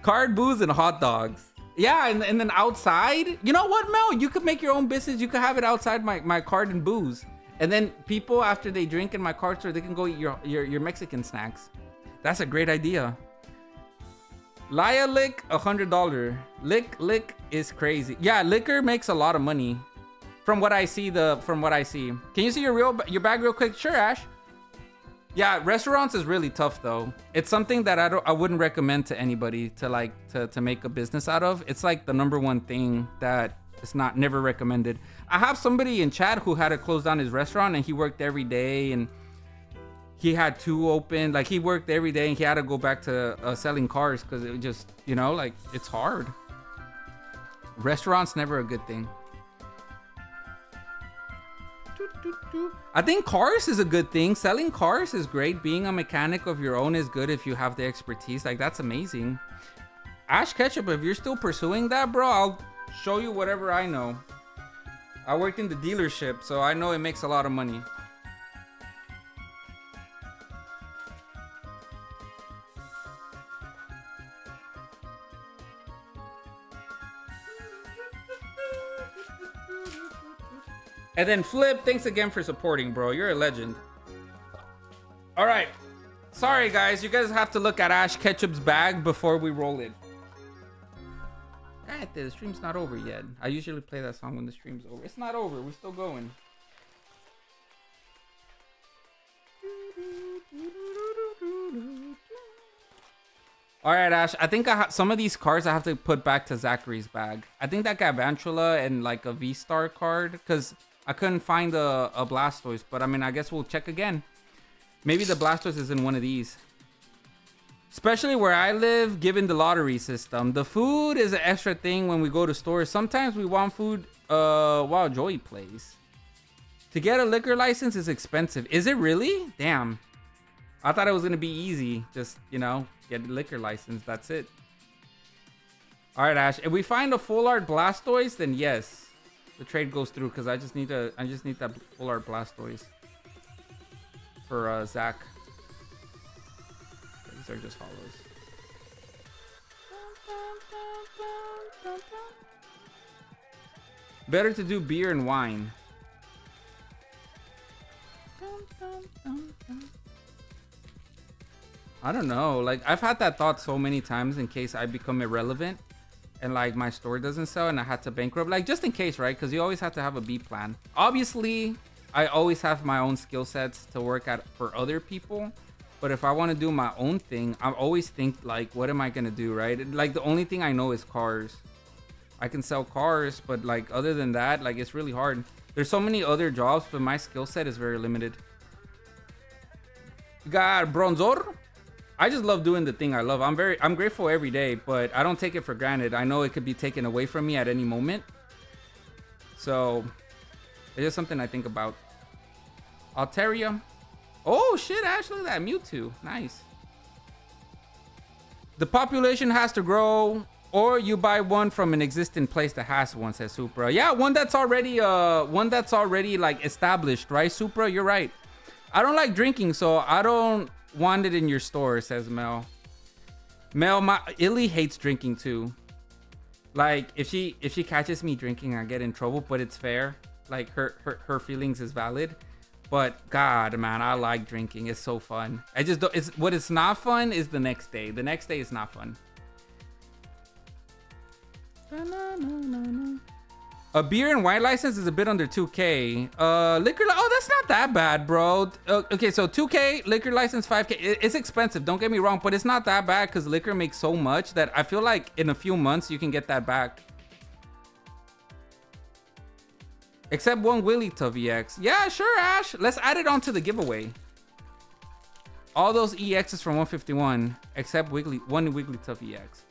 A: Card, booze, and hot dogs. Yeah, and then outside, you know what, Mel? You could make your own business. You could have it outside my card and booze. And then people, after they drink in my card store, they can go eat your Mexican snacks. That's a great idea. Laya Lick, $100. Lick is crazy. Yeah, liquor makes a lot of money. From what I see, Can you see your bag real quick? Sure, Ash. Yeah, restaurants is really tough though. It's something that I wouldn't recommend to anybody to make a business out of. It's like the #1 thing that it's never recommended. I have somebody in chat who had to close down his restaurant, and he worked every day, and he had 2 open. Like he worked every day, and he had to go back to selling cars because it just, you know, like it's hard. Restaurants never a good thing. I think cars is a good thing. Selling cars is great. Being a mechanic of your own is good if you have the expertise. Like that's amazing. Ash Ketchup, if you're still pursuing that, bro, I'll show you whatever I know. I worked in the dealership, so I know it makes a lot of money. And then Flip, thanks again for supporting, bro. You're a legend. All right. Sorry, guys. You guys have to look at Ash Ketchup's bag before we roll it. God, the stream's not over yet. I usually play that song when the stream's over. It's not over. We're still going. All right, Ash. I think some of these cards I have to put back to Zachary's bag. I think that Gavantula and like a V-Star card, because I couldn't find a Blastoise. But I mean, I guess we'll check again. Maybe the Blastoise is in one of these. Especially where I live, given the lottery system. The food is an extra thing when we go to stores. Sometimes we want food while Joey plays. To get a liquor license is expensive. Is it really? Damn. I thought it was going to be easy. Just, you know, get a liquor license. That's it. All right, Ash. If we find a full art Blastoise, then yes. The trade goes through because I just need that full art Blastoise. For Zach. These are just hollows. Better to do beer and wine. I don't know. Like, I've had that thought so many times in case I become irrelevant and like my store doesn't sell and I had to bankrupt. Like, just in case, right? Because you always have to have a B plan. Obviously, I always have my own skill sets to work at for other people. But if I want to do my own thing, I always think like, what am I going to do, right? Like, the only thing I know is cars. I can sell cars, but like, other than that, like, it's really hard. There's so many other jobs, but my skill set is very limited. Got Bronzor. I just love doing the thing I love. I'm grateful every day, but I don't take it for granted. I know it could be taken away from me at any moment. So it's just something I think about. Altaria. Oh shit, Ash, look at that Mewtwo. Nice. The population has to grow, or you buy one from an existing place that has one, says Supra. Yeah, one that's already like established, right, Supra? You're right. I don't like drinking, so I don't want it in your store, says Mel. Mel, my Illy hates drinking too. Like, if she catches me drinking, I get in trouble, but it's fair. Like, her feelings is valid. But God, man, I like drinking. It's so fun. I just don't. It's what it's not fun is the next day. The next day is not fun. A beer and wine license is a bit under 2K. Liquor. Oh, that's not that bad, bro. Okay, so 2K liquor license, 5K. It's expensive. Don't get me wrong, but it's not that bad because liquor makes so much that I feel like in a few months you can get that back. Except one Wigglytuff EX. Yeah, sure, Ash. Let's add it onto the giveaway. All those EXs from 151, except one Wigglytuff EX.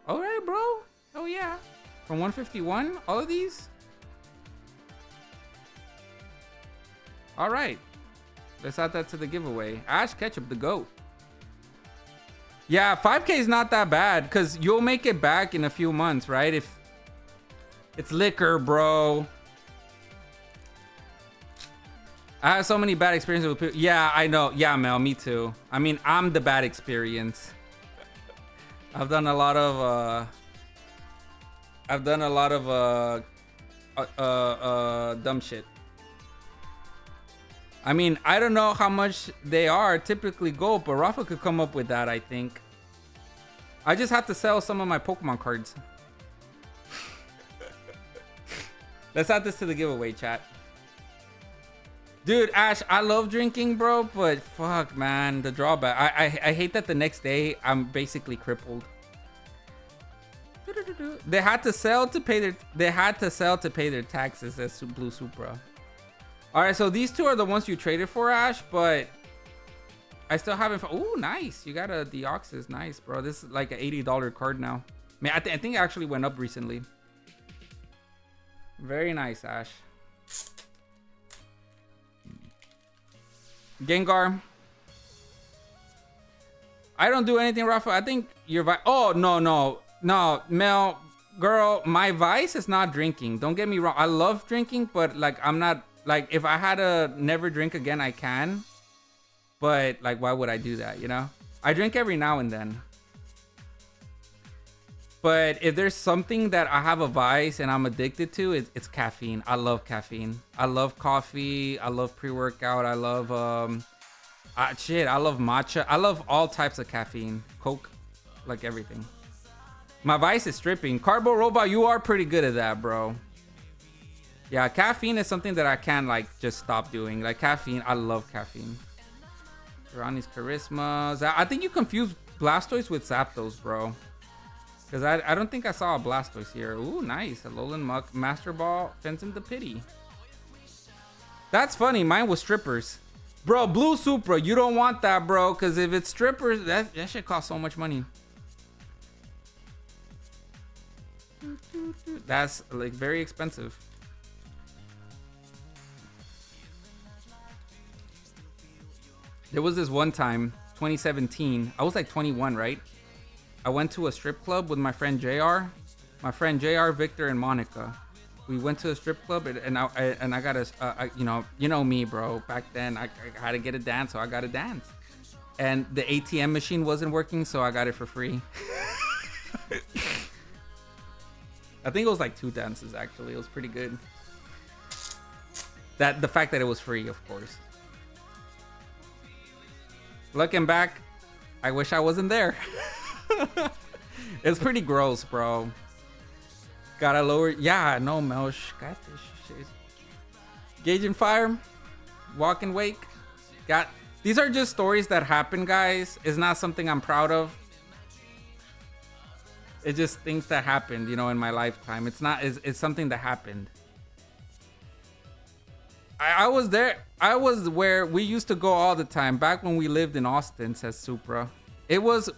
A: All right, bro. Oh yeah. From 151, all of these. All right. Let's add that to the giveaway. Ash Ketchup, the GOAT. Yeah, 5K is not that bad because you'll make it back in a few months, right? If it's liquor, bro. I have so many bad experiences with people. Yeah, I know. Yeah, Mel, me too. I mean, I'm the bad experience. I've done a lot of dumb shit. I mean, I don't know how much they are typically gold, but Rafa could come up with that, I think. I just have to sell some of my Pokemon cards. Let's add this to the giveaway, chat. Dude, Ash, I love drinking, bro, but fuck, man, the drawback. I hate that the next day I'm basically crippled. They had to sell to pay their taxes as Blue Supra. All right, so these two are the ones you traded for, Ash, but I still haven't. Oh, nice. You got a Deoxys. Nice, bro. This is like an $80 card now. Man, I think it actually went up recently. Very nice, Ash. Gengar. I don't do anything, Rafa. I think you're right. Oh, no, Mel. Girl, my vice is not drinking. Don't get me wrong. I love drinking, but like I'm not like if I had to never drink again, I can. But like, why would I do that? You know, I drink every now and then. But if there's something that I have a vice and I'm addicted to, it's caffeine. I love caffeine. I love coffee. I love pre-workout. I love I love matcha. I love all types of caffeine. Coke, like everything. My vice is stripping. Carbo Robot, you are pretty good at that, bro. Yeah, caffeine is something that I can't like just stop doing. Like caffeine, I love caffeine. Rani's Charisma. I think you confuse Blastoise with Zapdos, bro. Because I don't think I saw a Blastoise here. Ooh, nice. Alolan Muck, Master Ball, Fencing the Pity. That's funny. Mine was strippers. Bro, Blue Supra, you don't want that, bro. Because if it's strippers, that shit costs so much money. That's like very expensive. There was this one time, 2017. I was like 21, right? I went to a strip club with my friend JR. My friend JR, Victor, and Monica. We went to a strip club and I got a, you know me, bro. Back then, I had to get a dance, so I got a dance. And the ATM machine wasn't working, so I got it for free. I think it was like 2 dances, actually. It was pretty good. The fact that it was free, of course. Looking back, I wish I wasn't there. It's pretty gross, bro. Gotta lower. Yeah, no, Melsh. Got this shit. Gauging fire. Walk and wake. These are just stories that happen, guys. It's not something I'm proud of. It's just things that happened, you know, in my lifetime. It's something that happened. I was there. I was where we used to go all the time. Back when we lived in Austin, says Supra. It was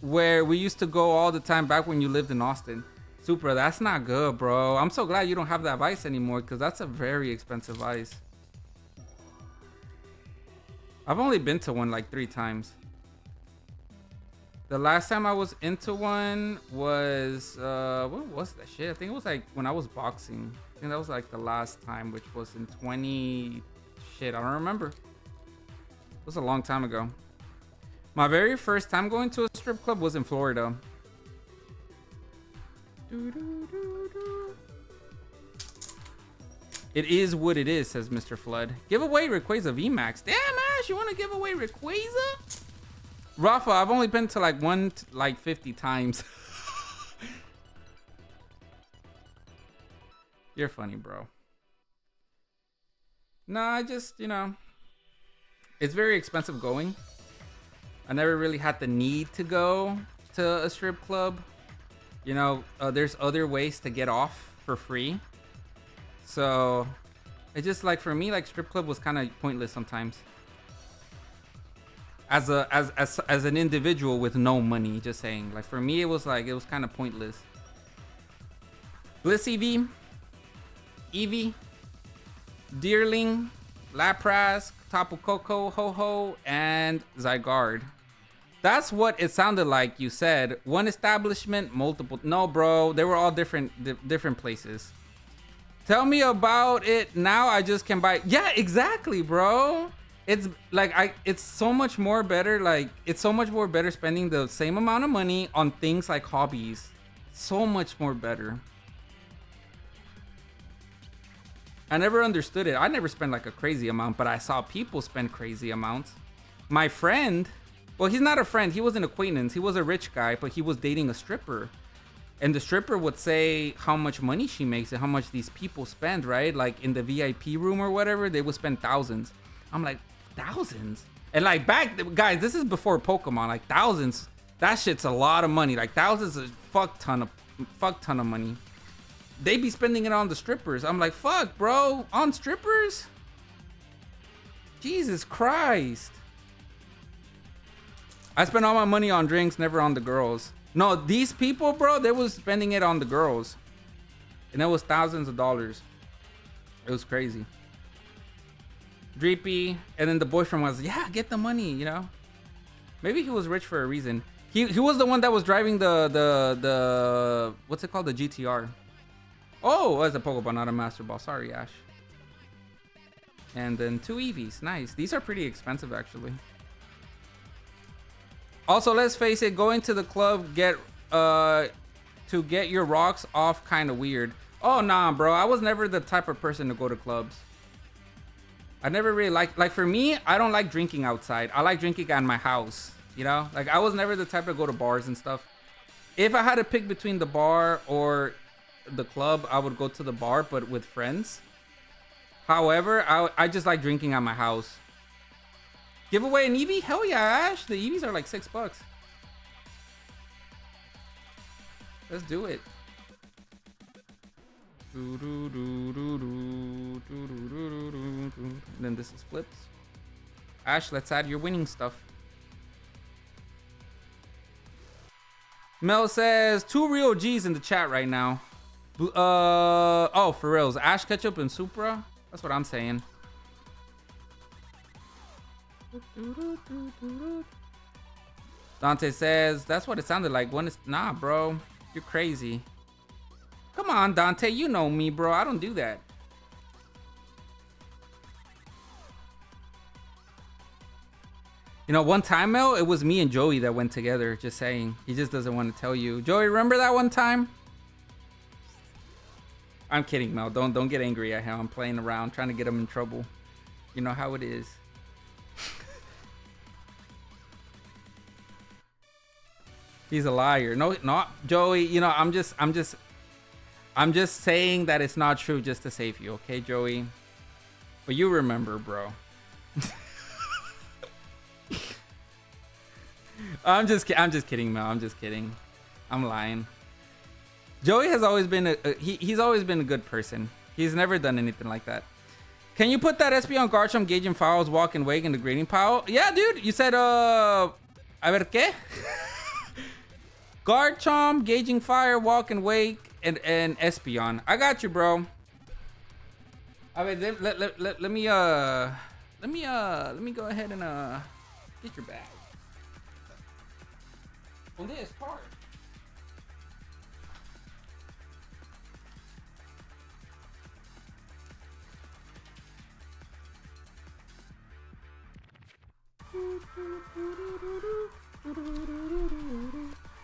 A: where we used to go all the time back when you lived in Austin. Supra, that's not good, bro. I'm so glad you don't have that vice anymore because that's a very expensive vice. I've only been to one like 3 times. The last time I was into one was, what was that shit? I think it was like when I was boxing. I think that was like the last time, which was in 20... Shit, I don't remember. It was a long time ago. My very first time going to a strip club was in Florida. It is what it is, says Mr. Flood. Give away Rayquaza VMAX. Damn, Ash, you want to give away Rayquaza? Rafa, I've only been to like 50 times. You're funny, bro. Nah, I just, you know, it's very expensive going. I never really had the need to go to a strip club. You know, there's other ways to get off for free. So it's just like, for me, like strip club was kind of pointless sometimes. As an individual with no money, just saying. Like for me, it was kind of pointless. Bliss Eevee, Deerling, Lapras, Tapu Koko, Ho-Ho, and Zygarde. That's what it sounded like you said. One establishment, multiple. No, bro. They were all different places. Tell me about it now. I just can buy. Yeah, exactly, bro. It's like it's so much more better. Like it's so much more better spending the same amount of money on things like hobbies. So much more better. I never understood it. I never spent like a crazy amount, but I saw people spend crazy amounts. My friend, well, he's not a friend. He was an acquaintance. He was a rich guy, but he was dating a stripper. And the stripper would say how much money she makes and how much these people spend, right? Like in the VIP room or whatever, they would spend thousands. I'm like, thousands? And like guys, this is before Pokemon. Like thousands, that shit's a lot of money. Like thousands is a fuck ton of money. They be spending it on the strippers. I'm like, fuck, bro, on strippers? Jesus Christ. I spent all my money on drinks, never on the girls. No, these people, bro, they was spending it on the girls. And it was thousands of dollars. It was crazy. Dreepy. And then the boyfriend was, yeah, get the money, you know? Maybe he was rich for a reason. He was the one that was driving the what's it called, the GTR. Oh, as a Pokeball, not a Master Ball. Sorry, Ash. And then 2 Eevees. Nice. These are pretty expensive, actually. Also, let's face it, going to the club to get your rocks off kind of weird. Oh, nah, bro. I was never the type of person to go to clubs. I never really like for me, I don't like drinking outside. I like drinking at my house, you know? Like, I was never the type to go to bars and stuff. If I had to pick between the bar or the club, I would go to the bar, but with friends. However, I just like drinking at my house. Give away an Eevee? Hell yeah, Ash. The Eevees are like $6. Let's do it. Then this is flips. Ash, let's add your winning stuff. Mel says 2 real G's in the chat right now. Oh, for reals. Ash Ketchup and Supra? That's what I'm saying. Dante says that's what it sounded like when it's nah, bro. You're crazy. Come on, Dante. You know me, bro. I don't do that. You know, one time, Mel, it was me and Joey that went together. Just saying. He just doesn't want to tell you. Joey, remember that one time? I'm kidding, Mel. Don't get angry at him. I'm playing around, trying to get him in trouble. You know how it is. He's a liar. No, not Joey. You know, I'm just saying that it's not true just to save you, okay, Joey? But you remember, bro. I'm just kidding, Mel. I'm just kidding. I'm lying. Joey has always been he's always been a good person. He's never done anything like that. Can you put that SP on Garchomp, Gauging Fowls, Walk and Wake in the grading pile? Yeah, dude. You said a ver qué? Garchomp, Gauging Fire, Walk and Wake, and Espeon. I got you, bro. I mean, let me go ahead and get your bag. On this part.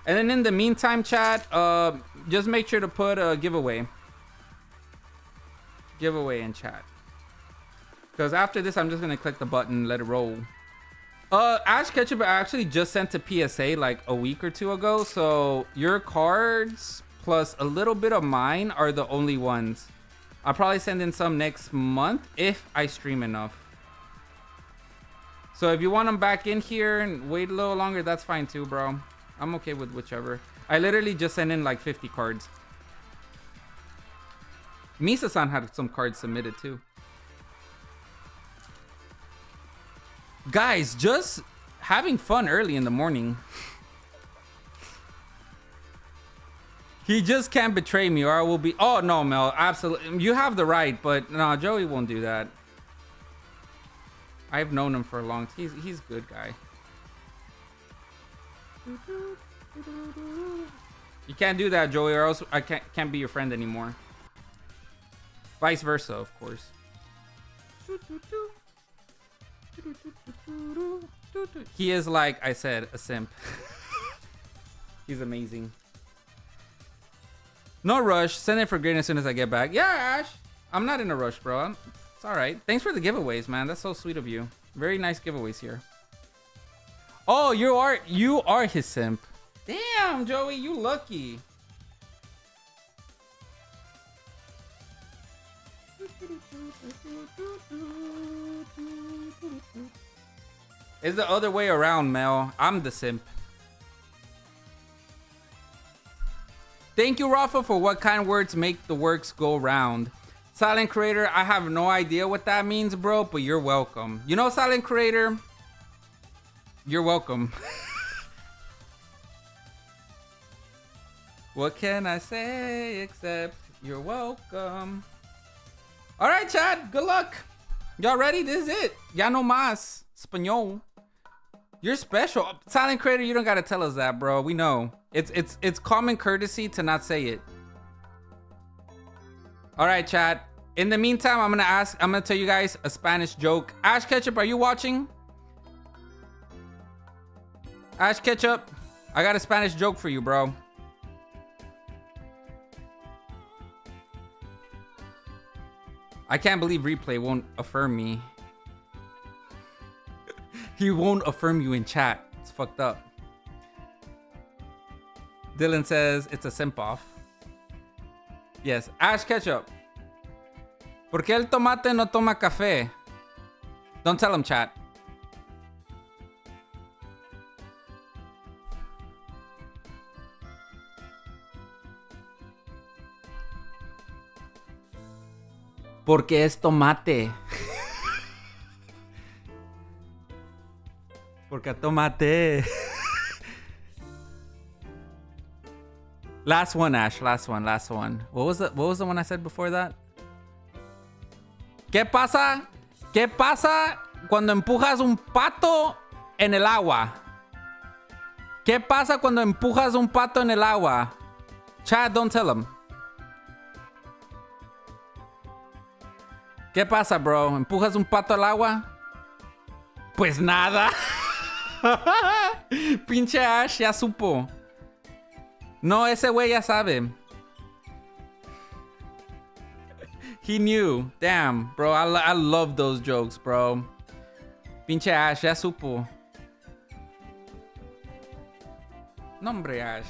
A: And then in the meantime, chat, just make sure to put a giveaway in chat, because after this I'm just gonna click the button and let it roll. Ash Ketchup actually just sent a PSA like a week or two ago, so your cards plus a little bit of mine are the only ones. I'll probably send in some next month if I stream enough. So if you want them back in here and wait a little longer, that's fine too, bro. I'm okay with whichever. I literally just sent in like 50 cards. Misa-san had some cards submitted too. Guys, just having fun early in the morning. He just can't betray me or I will be... Oh, no, Mel. Absolutely. You have the right, but no, Joey won't do that. I've known him for a long time. He's a good guy. You can't do that, Joey, or else I can't be your friend anymore. Vice versa, of course. He is, like I said, a simp. He's amazing. No rush. Send it for green as soon as I get back. Yeah, Ash. I'm not in a rush, bro. It's all right. Thanks for the giveaways, man. That's so sweet of you. Very nice giveaways here. Oh, you are his simp. Damn, Joey, you lucky. It's the other way around, Mel. I'm the simp. Thank you, Rafa, for what kind words make the works go round. Silent Creator, I have no idea what that means, bro, but you're welcome. You know, Silent Creator, you're welcome. What can I say except you're welcome? All right, chat, good luck. Y'all ready? This is it. Ya no más. Español. You're special. Silent Creator, you don't gotta tell us that, bro. We know. It's common courtesy to not say it. Alright, chat. In the meantime, I'm gonna tell you guys a Spanish joke. Ash Ketchup, are you watching? Ash Ketchup, I got a Spanish joke for you, bro. I can't believe replay won't affirm me. He won't affirm you in chat. It's fucked up. Dylan says it's a simp off. Yes, Ash Ketchup. ¿Por qué el tomate no toma café? Don't tell him, chat. Porque es tomate. Porque tomate. Last one, Ash. Last one. What was the one I said before that? ¿Qué pasa? ¿Qué pasa cuando empujas un pato en el agua? ¿Qué pasa cuando empujas un pato en el agua? Chad, don't tell him. ¿Qué pasa, bro? ¿Empujas un pato al agua? Pues nada. Pinche Ash, ya supo. No, ese güey ya sabe. He knew. Damn, bro. I love those jokes, bro. Pinche Ash, ya supo. No, hombre, Ash.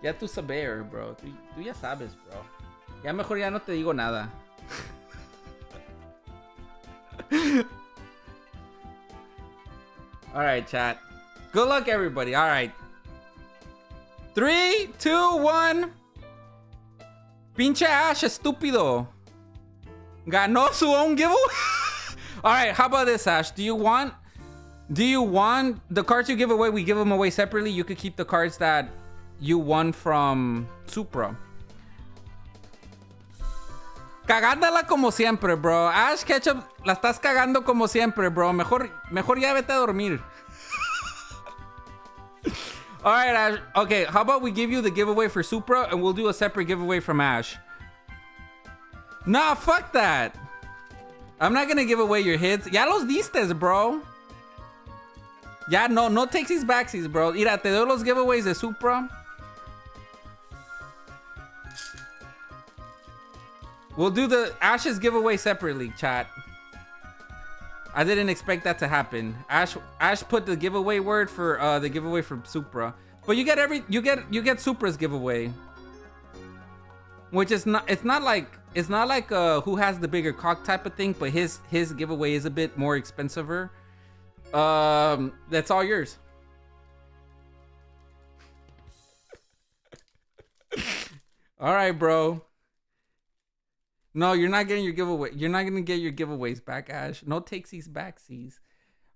A: Ya tú sabes, bro. Tú ya sabes, bro. Ya mejor ya no te digo nada. All right, chat. Good luck, everybody. All right. 3, 2, 1. Pinche Ash, estúpido. Ganó su own giveaway. All right, how about this, Ash? Do you want the cards you give away? We give them away separately. You could keep the cards that you won from Supra. Cagándola como siempre, bro. Ash Ketchup, la estás cagando como siempre, bro. Mejor ya vete a dormir. All right, Ash. Okay, how about we give you the giveaway for Supra and we'll do a separate giveaway from Ash. Nah, fuck that. I'm not gonna give away your hits. Ya los distes, bro. Ya no takesies backsies, bro. Mira, te doy los giveaways de Supra. We'll do the Ash's giveaway separately, chat. I didn't expect that to happen. Ash put the giveaway word for the giveaway for Supra. But you get Supra's giveaway. Which is not like who has the bigger cock type of thing, but his giveaway is a bit more expensiver. That's all yours. All right, bro. No, you're not getting your giveaway. You're not gonna get your giveaways back, Ash. No takesies backsies.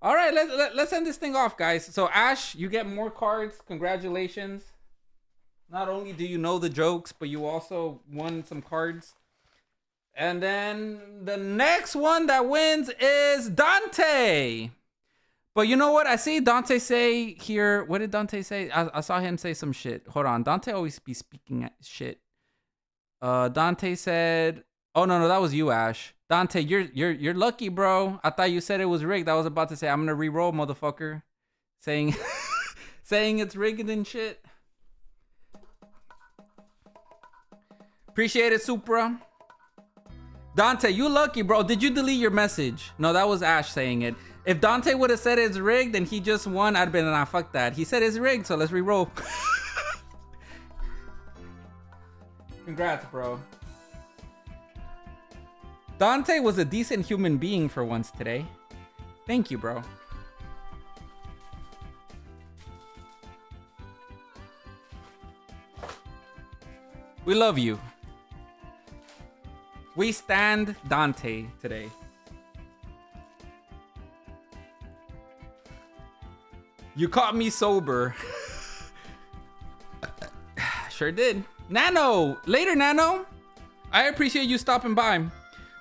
A: All right, let's end this thing off, guys. So Ash, you get more cards. Congratulations. Not only do you know the jokes, but you also won some cards. And then the next one that wins is Dante. But you know what? I see Dante say here. What did Dante say? I saw him say some shit. Hold on. Dante always be speaking at shit. Dante said, "Oh no, that was you, Ash. Dante, you're lucky, bro. I thought you said it was rigged. I was about to say I'm gonna re-roll, motherfucker, saying saying it's rigged and shit." Appreciate it, Supra. Dante, you lucky, bro. Did you delete your message? No, that was Ash saying it. If Dante would have said it's rigged and he just won, I'd been, nah, fuck that. He said it's rigged, so let's re-roll. Congrats, bro. Dante was a decent human being for once today. Thank you, bro. We love you. We stand Dante today. You caught me sober. Sure did. Nano! Later, Nano! I appreciate you stopping by.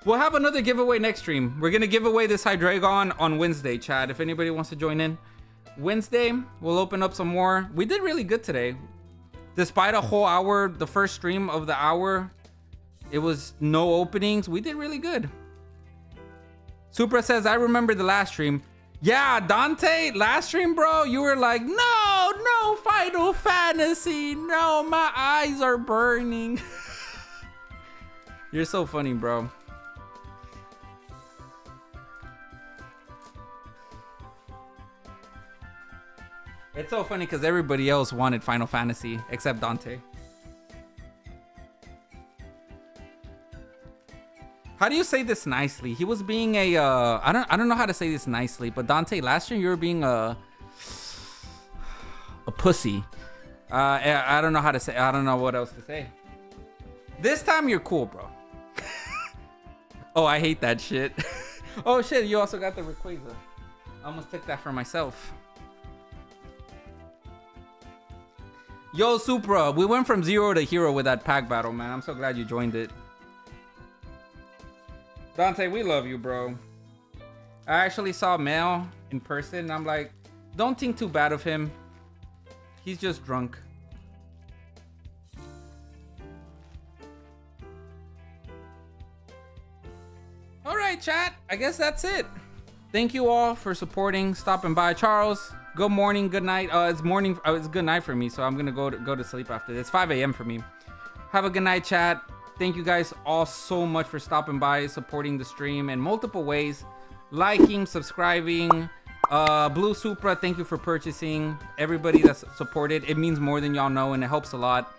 A: We'll have another giveaway next stream. We're gonna give away this Hydreigon on Wednesday, Chad. If anybody wants to join in. Wednesday, we'll open up some more. We did really good today. Despite a whole hour, the first stream of the hour, it was no openings. We did really good. Supra says, I remember the last stream. Yeah, Dante, last stream, bro, you were like, no, Final Fantasy. No, my eyes are burning. You're so funny, bro. It's so funny because everybody else wanted Final Fantasy except Dante. How do you say this nicely? He was being a I don't know how to say this nicely, but Dante, last year you were being a pussy. I don't know how to say. I don't know what else to say. This time you're cool, bro. Oh, I hate that shit. Oh shit, you also got the Rayquaza. I almost took that for myself. Yo, Supra, we went from 0 to hero with that pack battle, man. I'm so glad you joined it. Dante, we love you, bro. I actually saw Mel in person, and I'm like, don't think too bad of him. He's just drunk. All right, chat. I guess that's it. Thank you all for supporting, stopping by. Charles, good morning, good night. It's morning. It's good night for me, so I'm gonna go to sleep after this. 5 a.m. for me. Have a good night, chat. Thank you guys all so much for stopping by, supporting the stream in multiple ways. Liking, subscribing. Blue Supra, thank you for purchasing. Everybody that's supported, it means more than y'all know, and it helps a lot.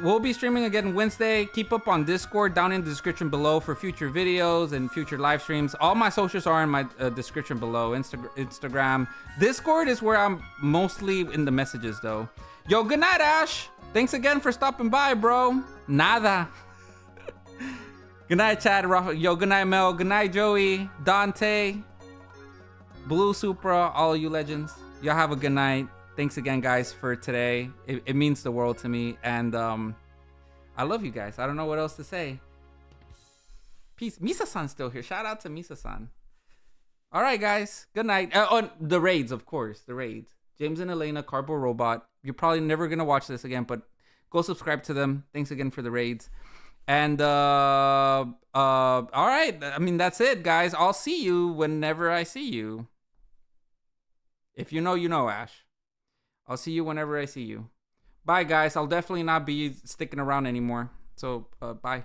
A: We'll be streaming again Wednesday. Keep up on Discord down in the description below for future videos and future live streams. All my socials are in my description below. Instagram. Discord is where I'm mostly in the messages though. Yo, good night, Ash. Thanks again for stopping by, bro. Nada. Good night, Chad. Yo, good night, Mel. Good night, Joey. Dante. Blue Supra. All you legends. Y'all have a good night. Thanks again, guys, for today. It means the world to me. And I love you guys. I don't know what else to say. Peace. Misa-san's still here. Shout out to Misa-san. All right, guys. Good night. Oh, the raids, of course. The raids. James and Elena, Cardboard Robot. You're probably never going to watch this again, but go subscribe to them. Thanks again for the raids. And all right. I mean, that's it, guys. I'll see you whenever I see you. If you know, you know, Ash. I'll see you whenever I see you. Bye, guys. I'll definitely not be sticking around anymore. So, bye.